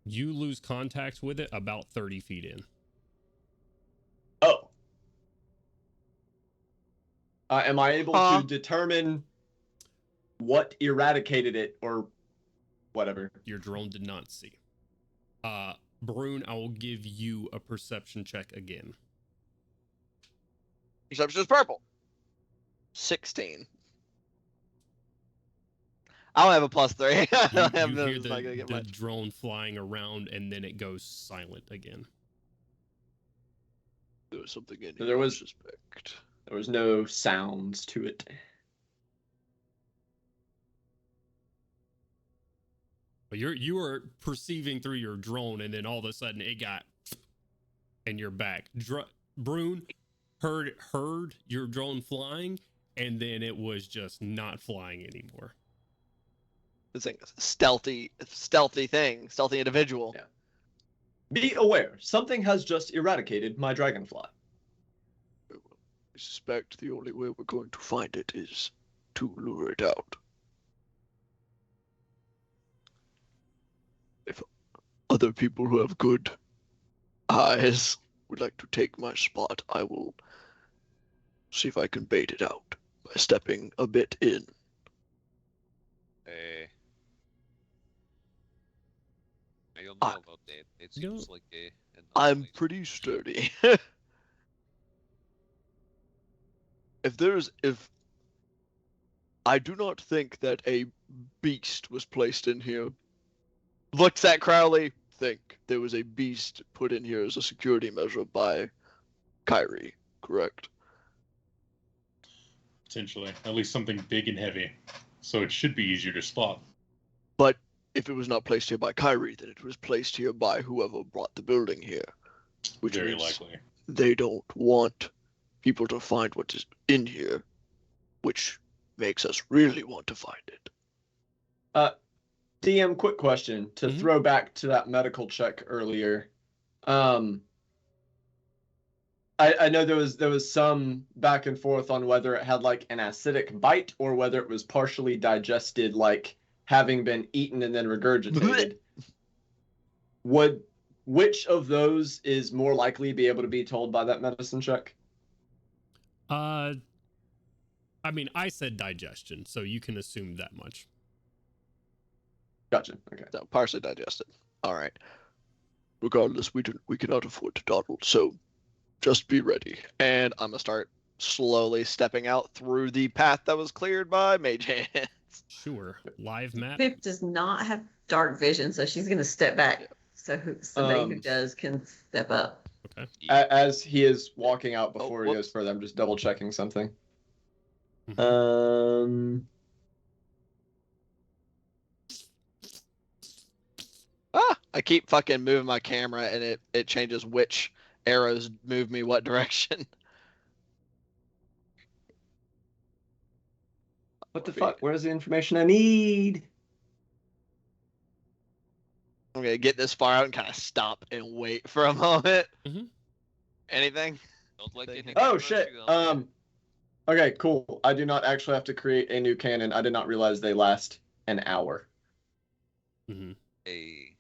[SPEAKER 1] You lose contact with it about 30 feet in.
[SPEAKER 5] Oh. Am I able
[SPEAKER 4] Huh?
[SPEAKER 5] to determine what eradicated it or whatever?
[SPEAKER 1] Your drone did not see. Brune, I will give you a perception check again.
[SPEAKER 4] Perception is purple. 16. I don't have a +3. I
[SPEAKER 1] You,
[SPEAKER 4] don't have
[SPEAKER 1] you
[SPEAKER 4] no,
[SPEAKER 1] hear
[SPEAKER 4] it's not gonna
[SPEAKER 1] the
[SPEAKER 4] get much.
[SPEAKER 1] drone flying around, and then it goes silent again.
[SPEAKER 7] There was something in
[SPEAKER 5] So
[SPEAKER 7] here.
[SPEAKER 5] there
[SPEAKER 7] I
[SPEAKER 5] was-
[SPEAKER 7] suspect.
[SPEAKER 5] There was no sounds to it.
[SPEAKER 1] But you were perceiving through your drone, and then all of a sudden it got, and you're back. Brune heard your drone flying, and then it was just not flying anymore.
[SPEAKER 4] This thing is a stealthy thing, stealthy individual.
[SPEAKER 5] Yeah. Be aware, something has just eradicated my dragonfly.
[SPEAKER 7] I suspect the only way we're going to find it is to lure it out. If other people who have good eyes would like to take my spot, I will see if I can bait it out by stepping a bit in.
[SPEAKER 9] I don't know
[SPEAKER 7] Ah.
[SPEAKER 9] about that. It
[SPEAKER 1] You
[SPEAKER 9] seems
[SPEAKER 1] know-
[SPEAKER 9] like an
[SPEAKER 7] I'm
[SPEAKER 9] unlikely-
[SPEAKER 7] pretty sturdy. If I do not think that a beast was placed in here.
[SPEAKER 4] Looks at Crowley.
[SPEAKER 7] Think there was a beast put in here as a security measure by Kyrie, correct?
[SPEAKER 2] Potentially. At least something big and heavy. So it should be easier to spot.
[SPEAKER 7] But if it was not placed here by Kyrie, then it was placed here by whoever brought the building here. Which
[SPEAKER 2] Very
[SPEAKER 7] means
[SPEAKER 2] likely.
[SPEAKER 7] they don't want people to find what is in here, which makes us really want to find it.
[SPEAKER 5] DM, quick question to
[SPEAKER 1] Mhm.
[SPEAKER 5] throw back to that medical check earlier. I know there was some back and forth on whether it had like an acidic bite or whether it was partially digested, like having been eaten and then regurgitated. Which of those is more likely to be able to be told by that medicine check?
[SPEAKER 1] I mean, I said digestion, so you can assume that much.
[SPEAKER 5] Gotcha. Okay.
[SPEAKER 4] So partially digested. All right.
[SPEAKER 7] Regardless, we cannot afford to dawdle, so just be ready.
[SPEAKER 4] And I'm gonna start slowly stepping out through the path that was cleared by Mage Hands.
[SPEAKER 1] Sure. Live map.
[SPEAKER 6] Pip does not have dark vision, so she's gonna step back. So somebody who does can step up.
[SPEAKER 1] Okay.
[SPEAKER 5] As he is walking out before he
[SPEAKER 4] whoops.
[SPEAKER 5] goes further, I'm just double checking something.
[SPEAKER 1] Mhm.
[SPEAKER 4] I keep fucking moving my camera and it changes which arrows move me what direction.
[SPEAKER 5] What the fuck? Where's the information I need?
[SPEAKER 4] I'm gonna get this far out and kind of stop and wait for a moment.
[SPEAKER 1] Mhm.
[SPEAKER 4] Anything?
[SPEAKER 9] Don't let anything
[SPEAKER 5] Oh
[SPEAKER 9] approach
[SPEAKER 5] shit.
[SPEAKER 9] you, Elmer.
[SPEAKER 5] Okay, cool. I do not actually have to create a new cannon. I did not realize they last an hour.
[SPEAKER 1] Mm-hmm.
[SPEAKER 9] Hey.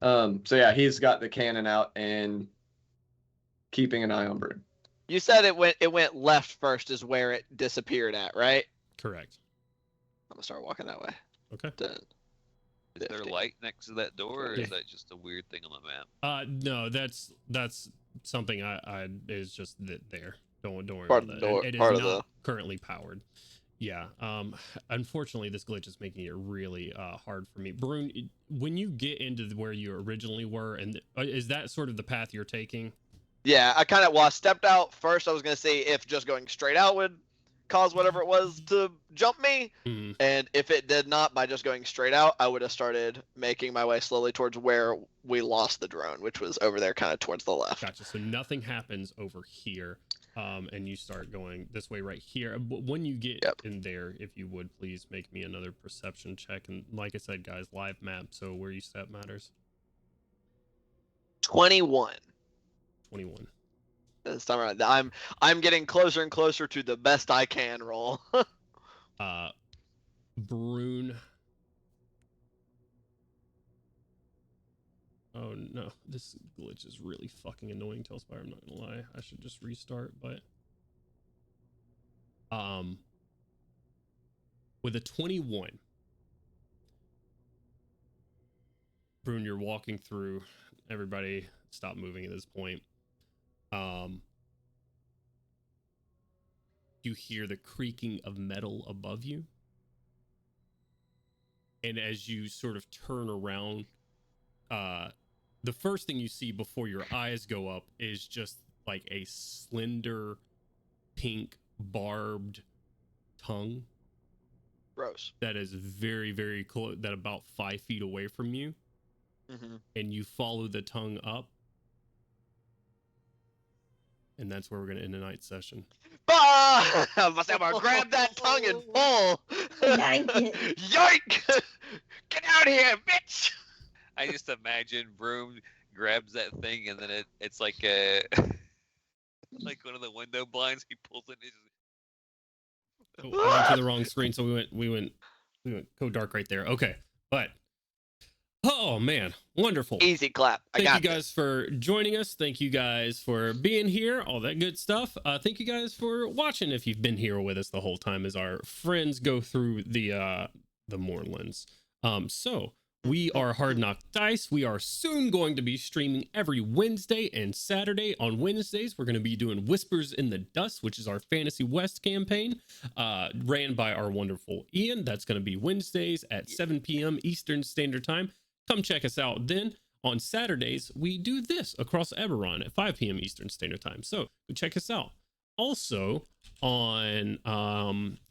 [SPEAKER 5] So yeah, he's got the cannon out and keeping an eye on Bird.
[SPEAKER 4] You said it went left first is where it disappeared at, right?
[SPEAKER 1] Correct.
[SPEAKER 4] I'm gonna start walking that way.
[SPEAKER 1] Okay.
[SPEAKER 4] Then
[SPEAKER 9] Is there
[SPEAKER 4] 50.
[SPEAKER 9] light next to that door, or
[SPEAKER 1] Yeah.
[SPEAKER 9] is that just a weird thing on the map?
[SPEAKER 1] No, that's something I is just there. Don't worry
[SPEAKER 4] Part
[SPEAKER 1] about
[SPEAKER 4] of
[SPEAKER 1] that.
[SPEAKER 4] the door-
[SPEAKER 1] It is
[SPEAKER 4] part of
[SPEAKER 1] not currently powered. Yeah. Unfortunately, this glitch is making it really hard for me. Brune, when you get into where you originally were, and is that sort of the path you're taking?
[SPEAKER 4] Yeah, I stepped out first. I was gonna see if just going straight out would cause whatever it was to jump me,
[SPEAKER 1] Mhm.
[SPEAKER 4] and if it did not, by just going straight out, I would have started making my way slowly towards where we lost the drone, which was over there, kind of towards the left.
[SPEAKER 1] Gotcha. So nothing happens over here, and you start going this way right here. But when you get
[SPEAKER 4] Yep.
[SPEAKER 1] in there, if you would please make me another perception check. And like I said, guys, live map, so where you step matters.
[SPEAKER 4] 21.
[SPEAKER 1] 21.
[SPEAKER 4] This time around, I'm getting closer and closer to the best I can roll.
[SPEAKER 1] Brune. Oh no, this glitch is really fucking annoying, Tailspire. I'm not gonna lie. I should just restart, but With a 21, Brune, you're walking through. Everybody stop moving at this point. You hear the creaking of metal above you. And as you sort of turn around, the first thing you see before your eyes go up is just like a slender, pink, barbed tongue.
[SPEAKER 4] Gross.
[SPEAKER 1] That is very, very close, that about 5 feet away from you.
[SPEAKER 4] Mm-hmm.
[SPEAKER 1] And you follow the tongue up. And that's where we're going to end tonight's session.
[SPEAKER 4] Ah! I'm gonna grab that tongue and pull. Yoink! Get out of here, bitch!
[SPEAKER 9] I just imagine Broom grabs that thing and then it's like a like one of the window blinds. He pulls it. And
[SPEAKER 1] Oh, I went to the wrong screen, so we went go dark right there. Okay, but oh man, wonderful.
[SPEAKER 4] Easy clap.
[SPEAKER 1] Thank you guys for joining us. Thank you guys for being here. All that good stuff. Thank you guys for watching. If you've been here with us the whole time, as our friends go through the Moorlands. So we are Hard Knock Dice. We are soon going to be streaming every Wednesday and Saturday. On Wednesdays, we're going to be doing Whispers in the Dust, which is our Fantasy West campaign, ran by our wonderful Ian. That's going to be Wednesdays at 7 p.m. Eastern Standard Time. Come check us out then. On Saturdays, we do this across Eberron at 5 p.m. Eastern Standard Time. So check us out. Also, on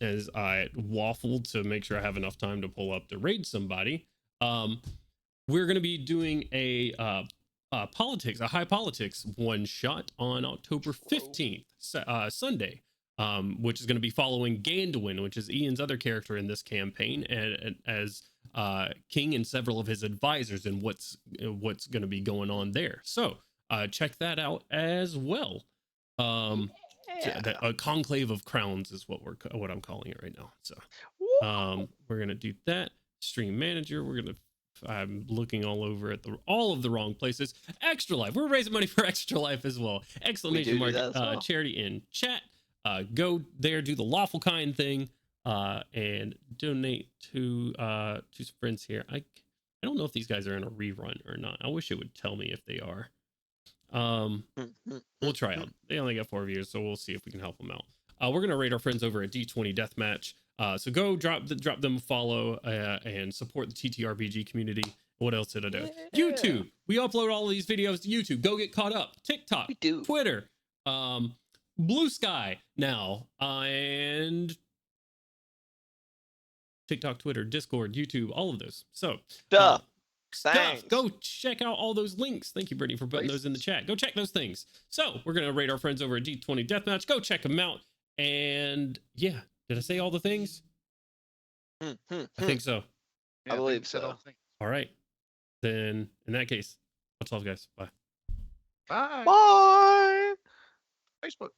[SPEAKER 1] as I waffled to make sure I have enough time to pull up to raid somebody, we're going to be doing a high politics one shot on October 15th, Sunday, which is going to be following Gandwin, which is Ian's other character in this campaign, and as king and several of his advisors, and what's going to be going on there. So check that out as well. A conclave of crowns is what I'm calling it right now. So we're gonna do that. Stream manager, I'm looking all over at all of the wrong places. Extra Life, we're raising money for Extra Life as well. Exclamation mark charity in chat. Go there, do the lawful kind thing, and donate to some friends here. I don't know if these guys are in a rerun or not. I wish it would tell me if they are. We'll try out. They only got 4 viewers, so we'll see if we can help them out. We're gonna raid our friends over at D20 Deathmatch. So go drop them a follow and support the TTRPG community. What else did I do? Yeah. YouTube. We upload all of these videos to YouTube. Go get caught up. TikTok, Twitter, Blue Sky now, and TikTok, Twitter, Discord, YouTube, all of those. So stuff. Go check out all those links. Thank you, Brittany, for putting those in the chat. Go check those things. So we're gonna raid our friends over at D20 Deathmatch. Go check them out. And yeah, did I say all the things? I think so.
[SPEAKER 4] I believe so.
[SPEAKER 1] All right. Then in that case, much love, guys. Bye.
[SPEAKER 10] Bye.
[SPEAKER 4] Bye.
[SPEAKER 10] Facebook.